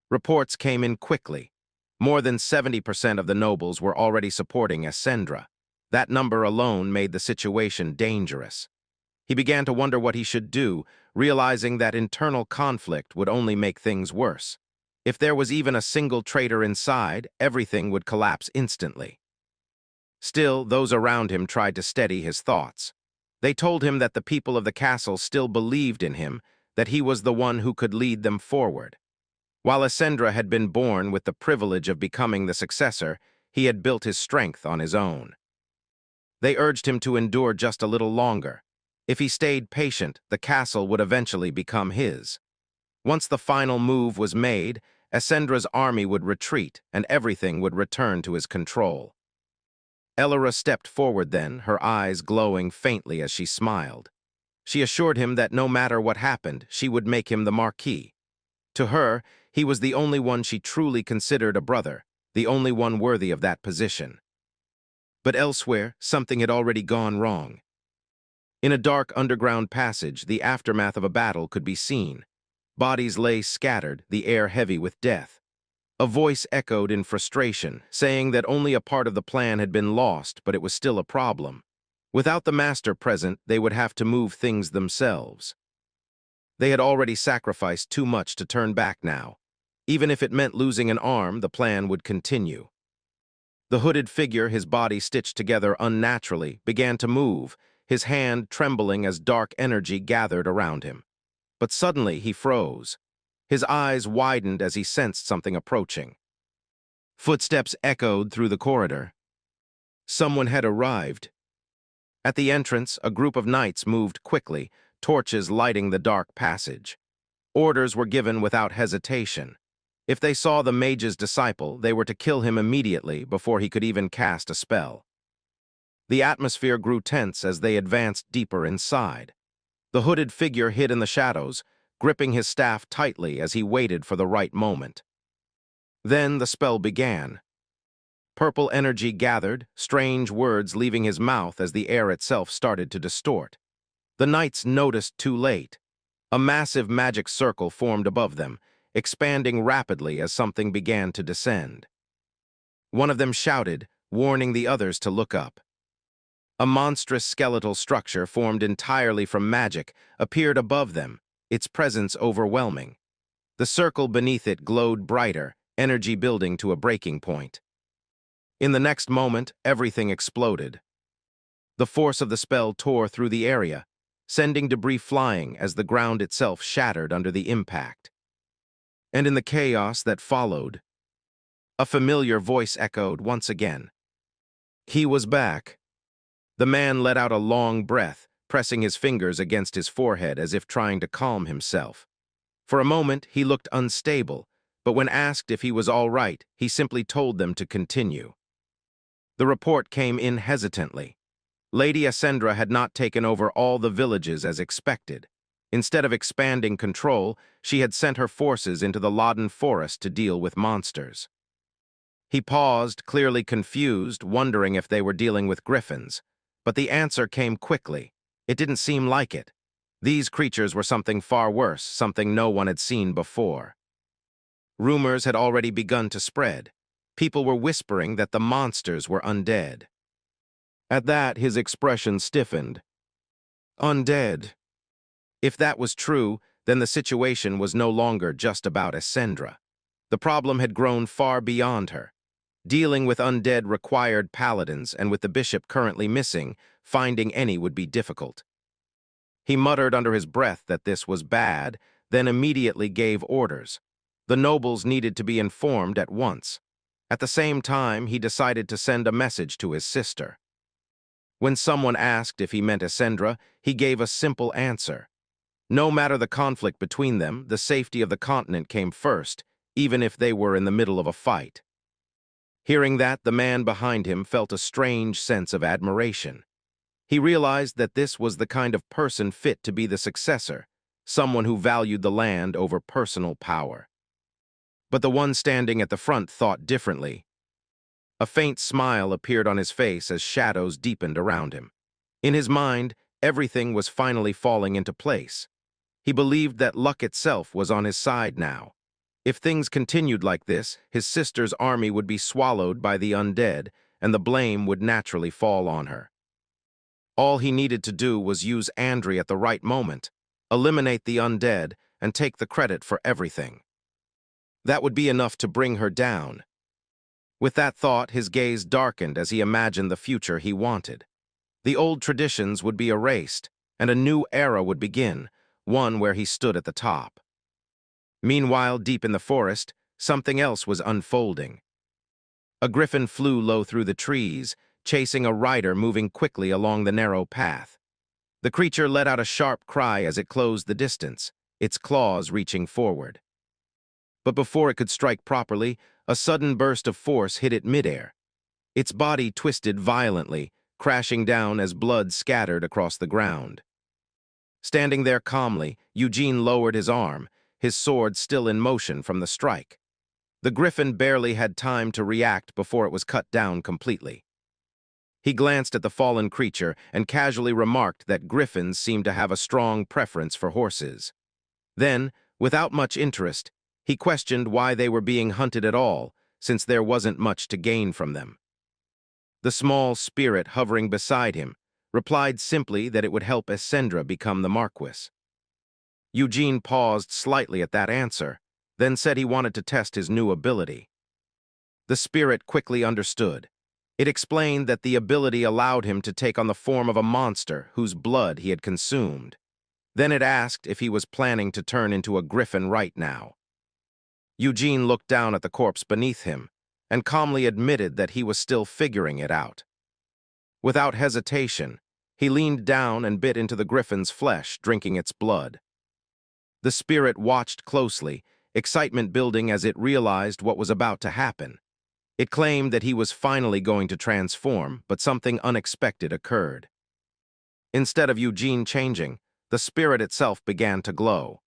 Reports came in quickly. More than 70% of the nobles were already supporting Ascendra. That number alone made the situation dangerous. He began to wonder what he should do, realizing that internal conflict would only make things worse. If there was even a single traitor inside, everything would collapse instantly. Still, those around him tried to steady his thoughts. They told him that the people of the castle still believed in him, that he was the one who could lead them forward. While Ascendra had been born with the privilege of becoming the successor, he had built his strength on his own. They urged him to endure just a little longer. If he stayed patient, the castle would eventually become his. Once the final move was made, Ascendra's army would retreat and everything would return to his control. Elora stepped forward then, her eyes glowing faintly as she smiled. She assured him that no matter what happened, she would make him the Marquis. To her, he was the only one she truly considered a brother, the only one worthy of that position. But elsewhere, something had already gone wrong. In a dark underground passage, the aftermath of a battle could be seen. Bodies lay scattered, the air heavy with death. A voice echoed in frustration, saying that only a part of the plan had been lost, but it was still a problem. Without the master present, they would have to move things themselves. They had already sacrificed too much to turn back now. Even if it meant losing an arm, the plan would continue. The hooded figure, his body stitched together unnaturally, began to move, his hand trembling as dark energy gathered around him. But suddenly he froze. His eyes widened as he sensed something approaching. Footsteps echoed through the corridor. Someone had arrived. At the entrance, a group of knights moved quickly, torches lighting the dark passage. Orders were given without hesitation. If they saw the mage's disciple, they were to kill him immediately before he could even cast a spell. The atmosphere grew tense as they advanced deeper inside. The hooded figure hid in the shadows, gripping his staff tightly as he waited for the right moment. Then the spell began. Purple energy gathered, strange words leaving his mouth as the air itself started to distort. The knights noticed too late. A massive magic circle formed above them, expanding rapidly as something began to descend. One of them shouted, warning the others to look up. A monstrous skeletal structure formed entirely from magic appeared above them, its presence overwhelming. The circle beneath it glowed brighter, energy building to a breaking point. In the next moment, everything exploded. The force of the spell tore through the area, sending debris flying as the ground itself shattered under the impact. And in the chaos that followed, a familiar voice echoed once again. He was back. The man let out a long breath, pressing his fingers against his forehead as if trying to calm himself. For a moment, he looked unstable, but when asked if he was all right, he simply told them to continue. The report came in hesitantly. Lady Ascendra had not taken over all the villages as expected. Instead of expanding control, she had sent her forces into the Loddon Forest to deal with monsters. He paused, clearly confused, wondering if they were dealing with griffins. But the answer came quickly. It didn't seem like it. These creatures were something far worse, something no one had seen before. Rumors had already begun to spread. People were whispering that the monsters were undead. At that, his expression stiffened. Undead. If that was true, then the situation was no longer just about Essendra. The problem had grown far beyond her. Dealing with undead required paladins, and with the bishop currently missing, finding any would be difficult. He muttered under his breath that this was bad, then immediately gave orders. The nobles needed to be informed at once. At the same time, he decided to send a message to his sister. When someone asked if he meant Essendra, he gave a simple answer. No matter the conflict between them, the safety of the continent came first, even if they were in the middle of a fight. Hearing that, the man behind him felt a strange sense of admiration. He realized that this was the kind of person fit to be the successor, someone who valued the land over personal power. But the one standing at the front thought differently. A faint smile appeared on his face as shadows deepened around him. In his mind, everything was finally falling into place. He believed that luck itself was on his side now. If things continued like this, his sister's army would be swallowed by the undead, and the blame would naturally fall on her. All he needed to do was use Andri at the right moment, eliminate the undead, and take the credit for everything. That would be enough to bring her down. With that thought, his gaze darkened as he imagined the future he wanted. The old traditions would be erased, and a new era would begin, one where he stood at the top. Meanwhile, deep in the forest, something else was unfolding. A griffin flew low through the trees, chasing a rider moving quickly along the narrow path. The creature let out a sharp cry as it closed the distance, its claws reaching forward. But before it could strike properly, a sudden burst of force hit it midair. Its body twisted violently, crashing down as blood scattered across the ground. Standing there calmly, Eugene lowered his arm, his sword still in motion from the strike. The griffin barely had time to react before it was cut down completely. He glanced at the fallen creature and casually remarked that griffins seemed to have a strong preference for horses. Then, without much interest, he questioned why they were being hunted at all, since there wasn't much to gain from them. The small spirit hovering beside him replied simply that it would help Essendra become the Marquis. Eugene paused slightly at that answer, then said he wanted to test his new ability. The spirit quickly understood. It explained that the ability allowed him to take on the form of a monster whose blood he had consumed. Then it asked if he was planning to turn into a griffin right now. Eugene looked down at the corpse beneath him and calmly admitted that he was still figuring it out. Without hesitation, he leaned down and bit into the griffin's flesh, drinking its blood. The spirit watched closely, excitement building as it realized what was about to happen. It claimed that he was finally going to transform, but something unexpected occurred. Instead of Eugene changing, the spirit itself began to glow.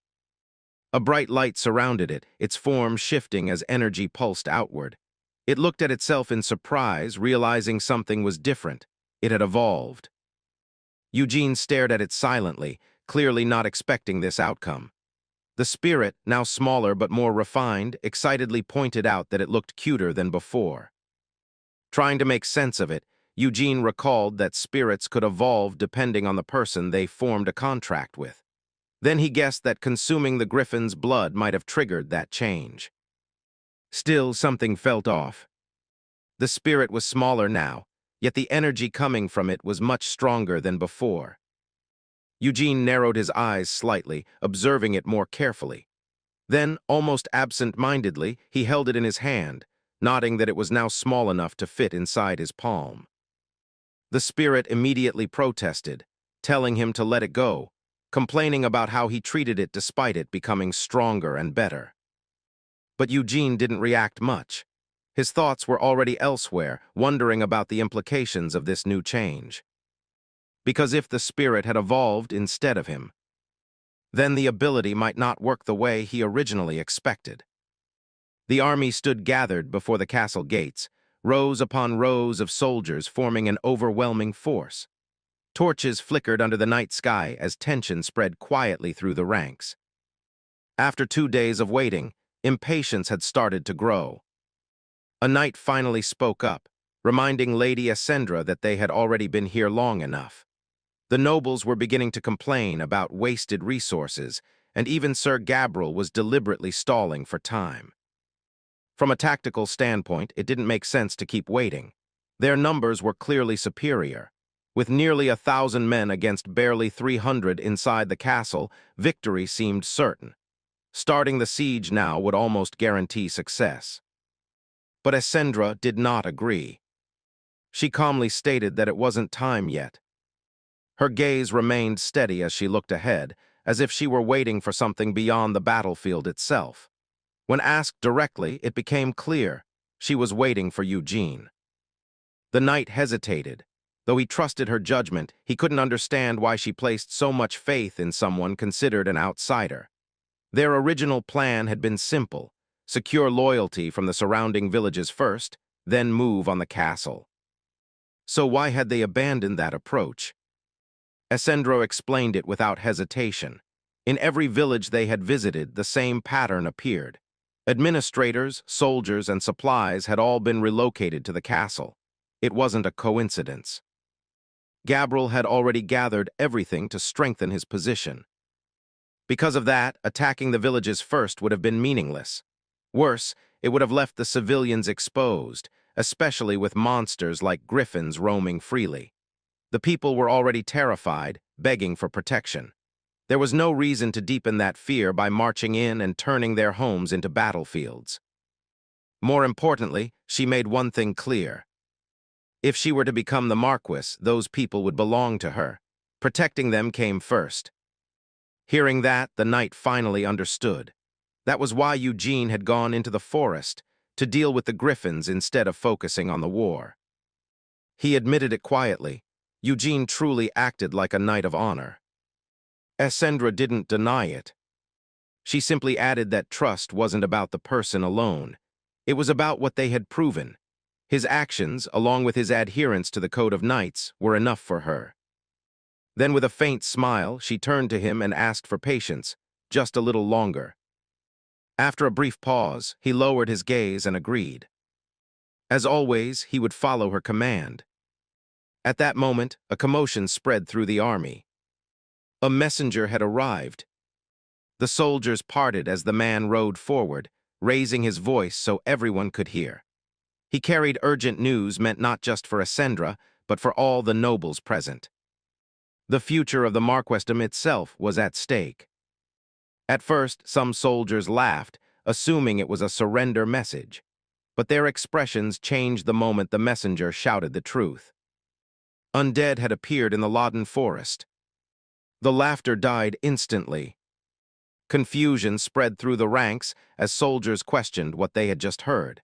A bright light surrounded it, its form shifting as energy pulsed outward. It looked at itself in surprise, realizing something was different. It had evolved. Eugene stared at it silently, clearly not expecting this outcome. The spirit, now smaller but more refined, excitedly pointed out that it looked cuter than before. Trying to make sense of it, Eugene recalled that spirits could evolve depending on the person they formed a contract with. Then he guessed that consuming the griffin's blood might have triggered that change. Still, something felt off. The spirit was smaller now, yet the energy coming from it was much stronger than before. Eugene narrowed his eyes slightly, observing it more carefully. Then, almost absent-mindedly, he held it in his hand, nodding that it was now small enough to fit inside his palm. The spirit immediately protested, telling him to let it go, complaining about how he treated it despite it becoming stronger and better. But Eugene didn't react much. His thoughts were already elsewhere, wondering about the implications of this new change. Because if the spirit had evolved instead of him, then the ability might not work the way he originally expected. The army stood gathered before the castle gates, rows upon rows of soldiers forming an overwhelming force. Torches flickered under the night sky as tension spread quietly through the ranks. After 2 days of waiting, impatience had started to grow. A knight finally spoke up, reminding Lady Essendra that they had already been here long enough. The nobles were beginning to complain about wasted resources, and even Sir Gabriel was deliberately stalling for time. From a tactical standpoint, it didn't make sense to keep waiting. Their numbers were clearly superior. With nearly 1,000 men against barely 300 inside the castle, victory seemed certain. Starting the siege now would almost guarantee success. But Essendra did not agree. She calmly stated that it wasn't time yet. Her gaze remained steady as she looked ahead, as if she were waiting for something beyond the battlefield itself. When asked directly, it became clear she was waiting for Eugene. The knight hesitated. Though he trusted her judgment, he couldn't understand why she placed so much faith in someone considered an outsider. Their original plan had been simple: secure loyalty from the surrounding villages first, then move on the castle. So why had they abandoned that approach? Essendra explained it without hesitation. In every village they had visited, the same pattern appeared. Administrators, soldiers, and supplies had all been relocated to the castle. It wasn't a coincidence. Gabriel had already gathered everything to strengthen his position. Because of that, attacking the villages first would have been meaningless. Worse, it would have left the civilians exposed, especially with monsters like griffins roaming freely. The people were already terrified, begging for protection. There was no reason to deepen that fear by marching in and turning their homes into battlefields. More importantly, she made one thing clear. If she were to become the Marquess, those people would belong to her. Protecting them came first. Hearing that, the knight finally understood. That was why Eugene had gone into the forest, to deal with the griffins instead of focusing on the war. He admitted it quietly. Eugene truly acted like a knight of honor. Essendra didn't deny it. She simply added that trust wasn't about the person alone. It was about what they had proven. His actions, along with his adherence to the Code of Knights, were enough for her. Then with a faint smile, she turned to him and asked for patience, just a little longer. After a brief pause, he lowered his gaze and agreed. As always, he would follow her command. At that moment, a commotion spread through the army. A messenger had arrived. The soldiers parted as the man rode forward, raising his voice so everyone could hear. He carried urgent news meant not just for Essendra, but for all the nobles present. The future of the Marquessdom itself was at stake. At first, some soldiers laughed, assuming it was a surrender message. But their expressions changed the moment the messenger shouted the truth. Undead had appeared in the Loddon forest. The laughter died instantly. Confusion spread through the ranks as soldiers questioned what they had just heard.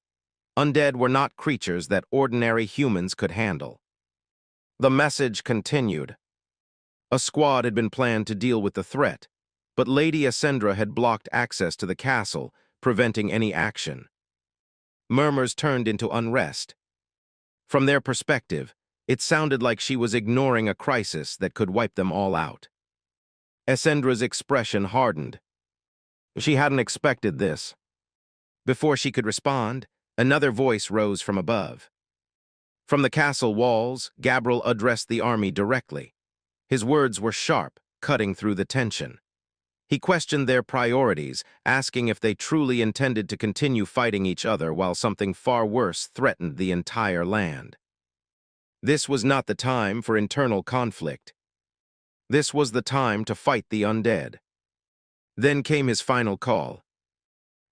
Undead were not creatures that ordinary humans could handle. The message continued. A squad had been planned to deal with the threat, but Lady Essendra had blocked access to the castle, preventing any action. Murmurs turned into unrest. From their perspective, it sounded like she was ignoring a crisis that could wipe them all out. Essendra's expression hardened. She hadn't expected this. Before she could respond, another voice rose from above. From the castle walls, Gabriel addressed the army directly. His words were sharp, cutting through the tension. He questioned their priorities, asking if they truly intended to continue fighting each other while something far worse threatened the entire land. This was not the time for internal conflict. This was the time to fight the undead. Then came his final call.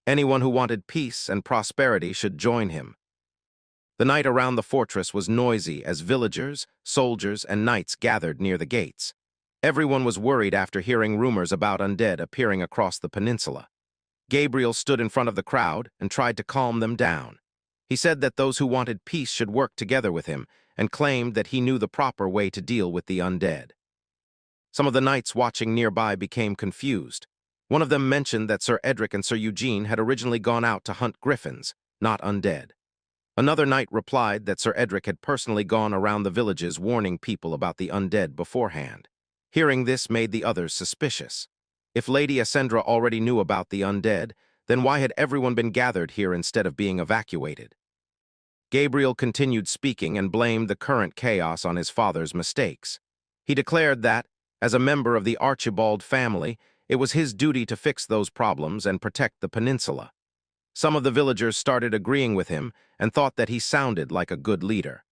Anyone who wanted peace and prosperity should join him. The night around the fortress was noisy as villagers, soldiers, and knights gathered near the gates. Everyone was worried after hearing rumors about undead appearing across the peninsula. Gabriel stood in front of the crowd and tried to calm them down. He said that those who wanted peace should work together with him and claimed that he knew the proper way to deal with the undead. Some of the knights watching nearby became confused. One of them mentioned that Sir Edric and Sir Eugene had originally gone out to hunt griffins, not undead. Another knight replied that Sir Edric had personally gone around the villages warning people about the undead beforehand. Hearing this made the others suspicious. If Lady Essendra already knew about the undead, then why had everyone been gathered here instead of being evacuated? Gabriel continued speaking and blamed the current chaos on his father's mistakes. He declared that, as a member of the Archibald family, it was his duty to fix those problems and protect the peninsula. Some of the villagers started agreeing with him and thought that he sounded like a good leader.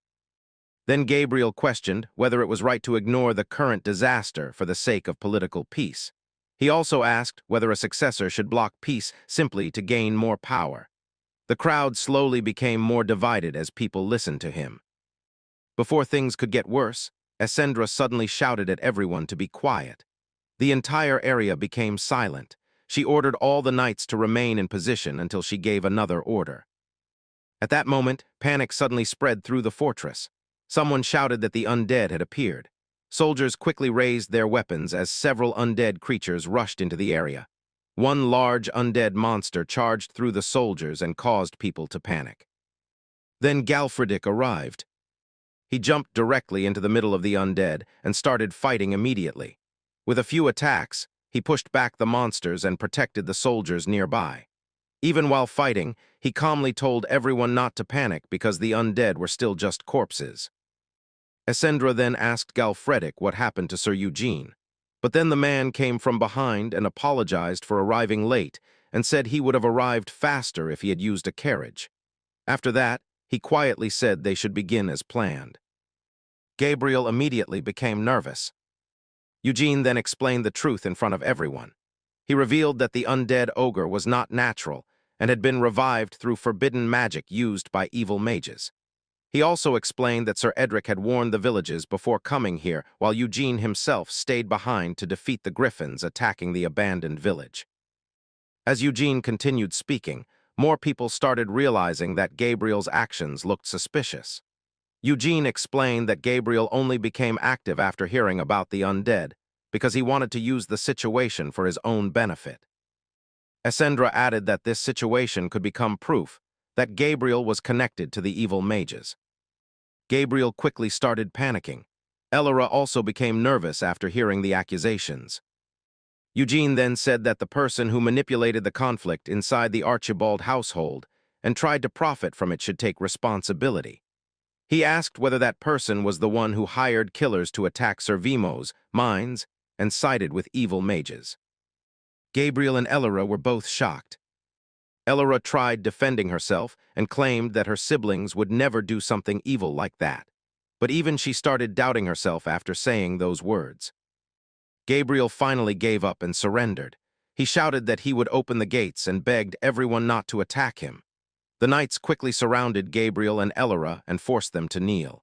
Then Gabriel questioned whether it was right to ignore the current disaster for the sake of political peace. He also asked whether a successor should block peace simply to gain more power. The crowd slowly became more divided as people listened to him. Before things could get worse, Essendra suddenly shouted at everyone to be quiet. The entire area became silent. She ordered all the knights to remain in position until she gave another order. At that moment, panic suddenly spread through the fortress. Someone shouted that the undead had appeared. Soldiers quickly raised their weapons as several undead creatures rushed into the area. One large undead monster charged through the soldiers and caused people to panic. Then Galfredick arrived. He jumped directly into the middle of the undead and started fighting immediately. With a few attacks, he pushed back the monsters and protected the soldiers nearby. Even while fighting, he calmly told everyone not to panic because the undead were still just corpses. Essendra then asked Galfredick what happened to Sir Eugene. But then the man came from behind and apologized for arriving late and said he would have arrived faster if he had used a carriage. After that, he quietly said they should begin as planned. Gabriel immediately became nervous. Eugene then explained the truth in front of everyone. He revealed that the undead ogre was not natural and had been revived through forbidden magic used by evil mages. He also explained that Sir Edric had warned the villages before coming here, while Eugene himself stayed behind to defeat the griffins attacking the abandoned village. As Eugene continued speaking, more people started realizing that Gabriel's actions looked suspicious. Eugene explained that Gabriel only became active after hearing about the undead, because he wanted to use the situation for his own benefit. Essendra added that this situation could become proof that Gabriel was connected to the evil mages. Gabriel quickly started panicking. Elora also became nervous after hearing the accusations. Eugene then said that the person who manipulated the conflict inside the Archibald household and tried to profit from it should take responsibility. He asked whether that person was the one who hired killers to attack Sir Vimo's mines and sided with evil mages. Gabriel and Elora were both shocked. Elora tried defending herself and claimed that her siblings would never do something evil like that. But even she started doubting herself after saying those words. Gabriel finally gave up and surrendered. He shouted that he would open the gates and begged everyone not to attack him. The knights quickly surrounded Gabriel and Elora and forced them to kneel.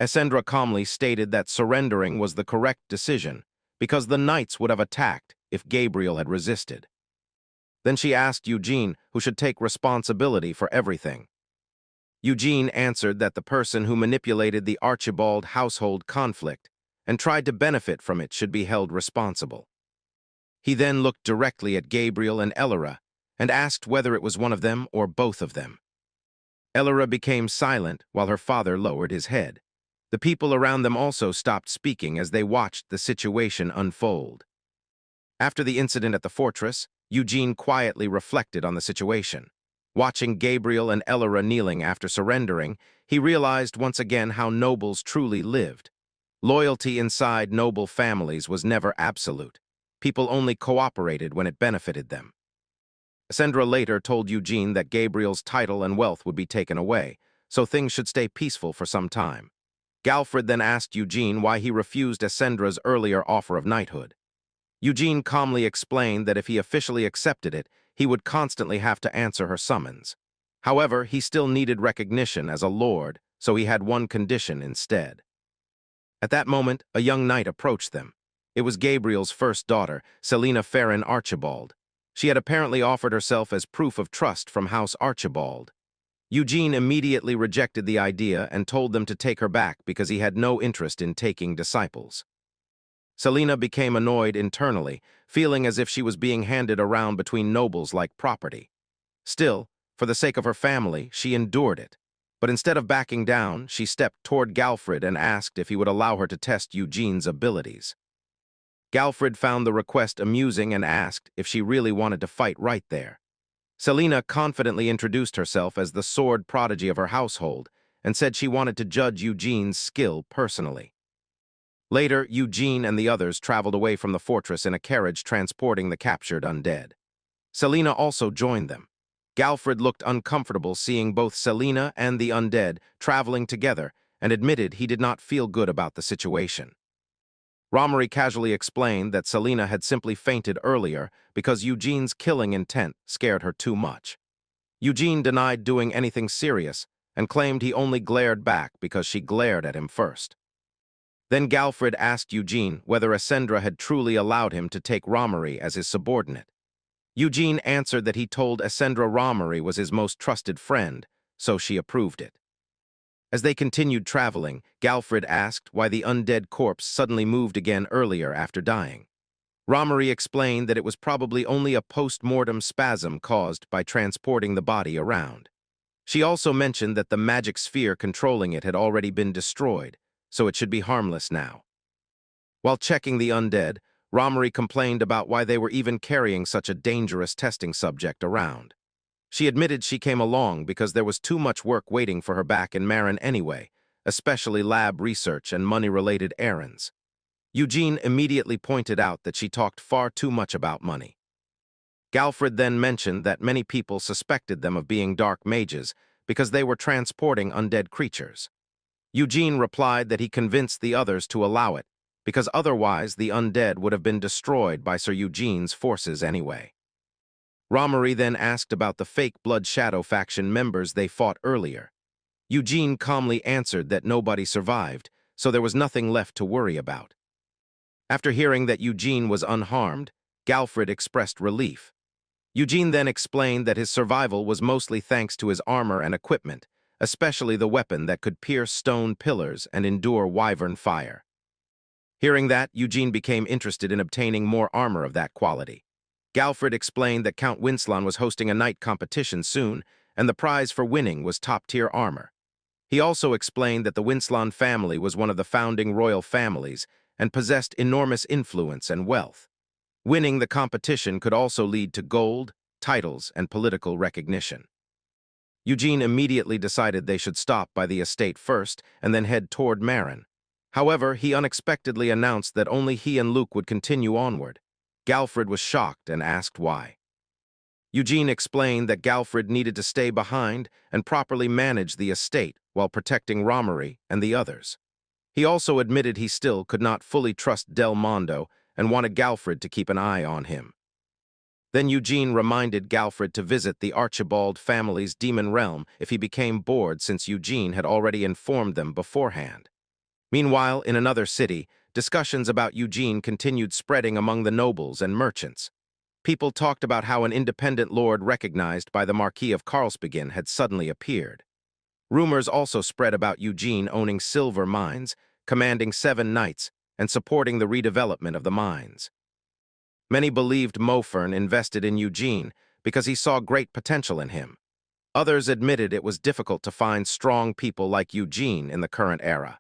Essendra calmly stated that surrendering was the correct decision because the knights would have attacked if Gabriel had resisted. Then she asked Eugene who should take responsibility for everything. Eugene answered that the person who manipulated the Archibald household conflict and tried to benefit from it should be held responsible. He then looked directly at Gabriel and Elora and asked whether it was one of them or both of them. Elora became silent while her father lowered his head. The people around them also stopped speaking as they watched the situation unfold. After the incident at the fortress, Eugene quietly reflected on the situation. Watching Gabriel and Elora kneeling after surrendering, he realized once again how nobles truly lived. Loyalty inside noble families was never absolute. People only cooperated when it benefited them. Essendra later told Eugene that Gabriel's title and wealth would be taken away, so things should stay peaceful for some time. Galfred then asked Eugene why he refused Essendra's earlier offer of knighthood. Eugene calmly explained that if he officially accepted it, he would constantly have to answer her summons. However, he still needed recognition as a lord, so he had one condition instead. At that moment, a young knight approached them. It was Gabriel's first daughter, Selina Farron Archibald. She had apparently offered herself as proof of trust from House Archibald. Eugene immediately rejected the idea and told them to take her back because he had no interest in taking disciples. Selina became annoyed internally, feeling as if she was being handed around between nobles like property. Still, for the sake of her family, she endured it. But instead of backing down, she stepped toward Galfred and asked if he would allow her to test Eugene's abilities. Galfred found the request amusing and asked if she really wanted to fight right there. Selina confidently introduced herself as the sword prodigy of her household and said she wanted to judge Eugene's skill personally. Later, Eugene and the others traveled away from the fortress in a carriage transporting the captured undead. Selina also joined them. Galfred looked uncomfortable seeing both Selina and the undead traveling together and admitted he did not feel good about the situation. Romery casually explained that Selina had simply fainted earlier because Eugene's killing intent scared her too much. Eugene denied doing anything serious and claimed he only glared back because she glared at him first. Then Galfred asked Eugene whether Ascendra had truly allowed him to take Romery as his subordinate. Eugene answered that he told Ascendra Romery was his most trusted friend, so she approved it. As they continued traveling, Galfred asked why the undead corpse suddenly moved again earlier after dying. Romery explained that it was probably only a post-mortem spasm caused by transporting the body around. She also mentioned that the magic sphere controlling it had already been destroyed, so it should be harmless now. While checking the undead, Romery complained about why they were even carrying such a dangerous testing subject around. She admitted she came along because there was too much work waiting for her back in Marin anyway, especially lab research and money-related errands. Eugene immediately pointed out that she talked far too much about money. Galfred then mentioned that many people suspected them of being dark mages because they were transporting undead creatures. Eugene replied that he convinced the others to allow it, because otherwise the undead would have been destroyed by Sir Eugene's forces anyway. Romery then asked about the fake Blood Shadow faction members they fought earlier. Eugene calmly answered that nobody survived, so there was nothing left to worry about. After hearing that Eugene was unharmed, Galfred expressed relief. Eugene then explained that his survival was mostly thanks to his armor and equipment, especially the weapon that could pierce stone pillars and endure wyvern fire. Hearing that, Eugene became interested in obtaining more armor of that quality. Galfred explained that Count Winslan was hosting a night competition soon, and the prize for winning was top-tier armor. He also explained that the Winslan family was one of the founding royal families and possessed enormous influence and wealth. Winning the competition could also lead to gold, titles, and political recognition. Eugene immediately decided they should stop by the estate first and then head toward Marin. However, he unexpectedly announced that only he and Luke would continue onward. Galfred was shocked and asked why. Eugene explained that Galfred needed to stay behind and properly manage the estate while protecting Romery and the others. He also admitted he still could not fully trust Del Mondo and wanted Galfred to keep an eye on him. Then Eugene reminded Galfred to visit the Archibald family's demon realm if he became bored, since Eugene had already informed them beforehand. Meanwhile, in another city, discussions about Eugene continued spreading among the nobles and merchants. People talked about how an independent lord recognized by the Marquis of Karlsbegen had suddenly appeared. Rumors also spread about Eugene owning silver mines, commanding 7 knights, and supporting the redevelopment of the mines. Many believed Mofern invested in Eugene because he saw great potential in him. Others admitted it was difficult to find strong people like Eugene in the current era.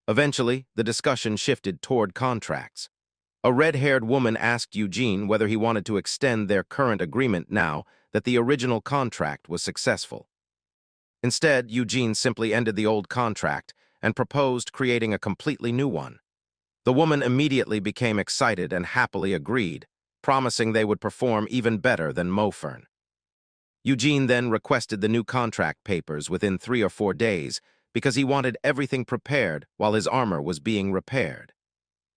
Eventually, the discussion shifted toward contracts. A red-haired woman asked Eugene whether he wanted to extend their current agreement now that the original contract was successful. Instead, Eugene simply ended the old contract and proposed creating a completely new one. The woman immediately became excited and happily agreed, promising they would perform even better than Mofern. Eugene then requested the new contract papers within 3 or 4 days because he wanted everything prepared while his armor was being repaired.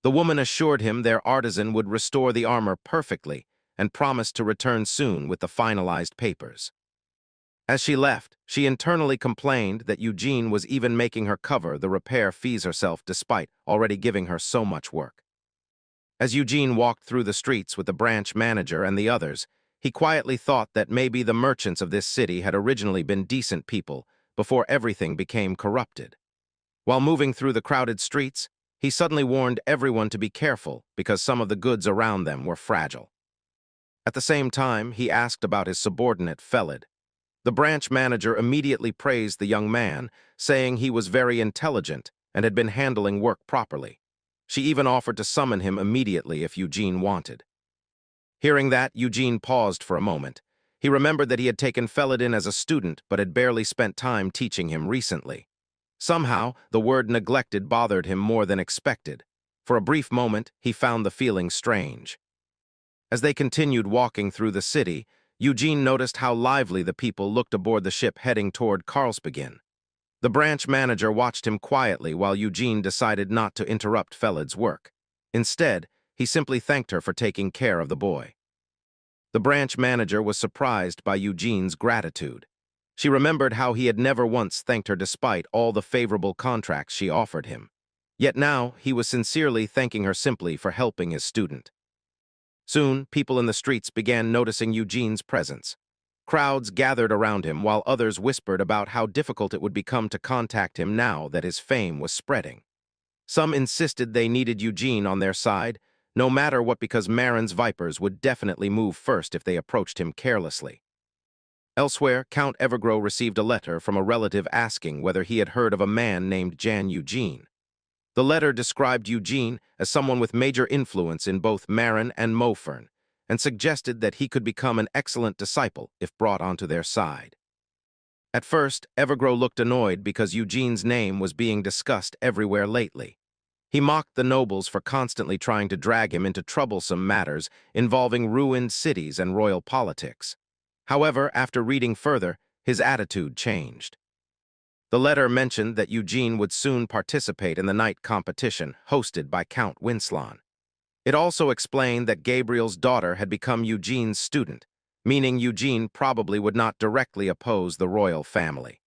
The woman assured him their artisan would restore the armor perfectly and promised to return soon with the finalized papers. As she left, she internally complained that Eugene was even making her cover the repair fees herself despite already giving her so much work. As Eugene walked through the streets with the branch manager and the others, he quietly thought that maybe the merchants of this city had originally been decent people before everything became corrupted. While moving through the crowded streets, he suddenly warned everyone to be careful because some of the goods around them were fragile. At the same time, he asked about his subordinate, Felid. The branch manager immediately praised the young man, saying he was very intelligent and had been handling work properly. She even offered to summon him immediately if Eugene wanted. Hearing that, Eugene paused for a moment. He remembered that he had taken Felid in as a student but had barely spent time teaching him recently. Somehow, the word neglected bothered him more than expected. For a brief moment, he found the feeling strange. As they continued walking through the city, Eugene noticed how lively the people looked aboard the ship heading toward Karlsbeginn. The branch manager watched him quietly while Eugene decided not to interrupt Feld's work. Instead, he simply thanked her for taking care of the boy. The branch manager was surprised by Eugene's gratitude. She remembered how he had never once thanked her despite all the favorable contracts she offered him. Yet now, he was sincerely thanking her simply for helping his student. Soon, people in the streets began noticing Eugene's presence. Crowds gathered around him while others whispered about how difficult it would become to contact him now that his fame was spreading. Some insisted they needed Eugene on their side, no matter what, because Marin's vipers would definitely move first if they approached him carelessly. Elsewhere, Count Evergrow received a letter from a relative asking whether he had heard of a man named Jan Eugene. The letter described Eugene as someone with major influence in both Marin and Mofern, and suggested that he could become an excellent disciple if brought onto their side. At first, Evergrow looked annoyed because Eugene's name was being discussed everywhere lately. He mocked the nobles for constantly trying to drag him into troublesome matters involving ruined cities and royal politics. However, after reading further, his attitude changed. The letter mentioned that Eugene would soon participate in the night competition hosted by Count Winslan. It also explained that Gabriel's daughter had become Eugene's student, meaning Eugene probably would not directly oppose the royal family.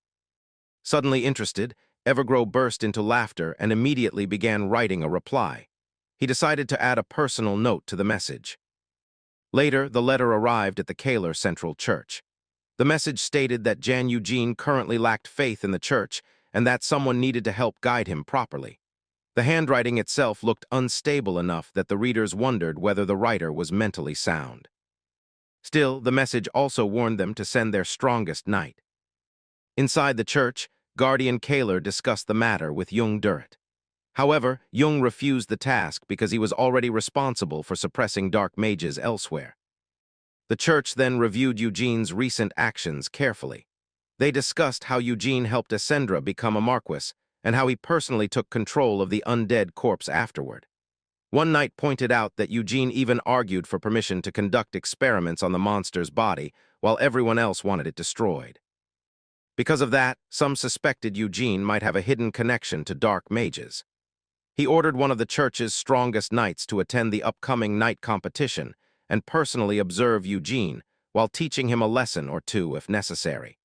Suddenly interested, Evergrow burst into laughter and immediately began writing a reply. He decided to add a personal note to the message. Later, the letter arrived at the Kaler Central Church. The message stated that Jan Eugene currently lacked faith in the church and that someone needed to help guide him properly. The handwriting itself looked unstable enough that the readers wondered whether the writer was mentally sound. Still, the message also warned them to send their strongest knight. Inside the church, Guardian Kaler discussed the matter with Jung Duret. However, Jung refused the task because he was already responsible for suppressing dark mages elsewhere. The church then reviewed Eugene's recent actions carefully. They discussed how Eugene helped Ascendra become a marquis and how he personally took control of the undead corpse afterward. One knight pointed out that Eugene even argued for permission to conduct experiments on the monster's body while everyone else wanted it destroyed. Because of that, some suspected Eugene might have a hidden connection to dark mages. He ordered one of the church's strongest knights to attend the upcoming night competition and personally observe Eugene while teaching him a lesson or two if necessary.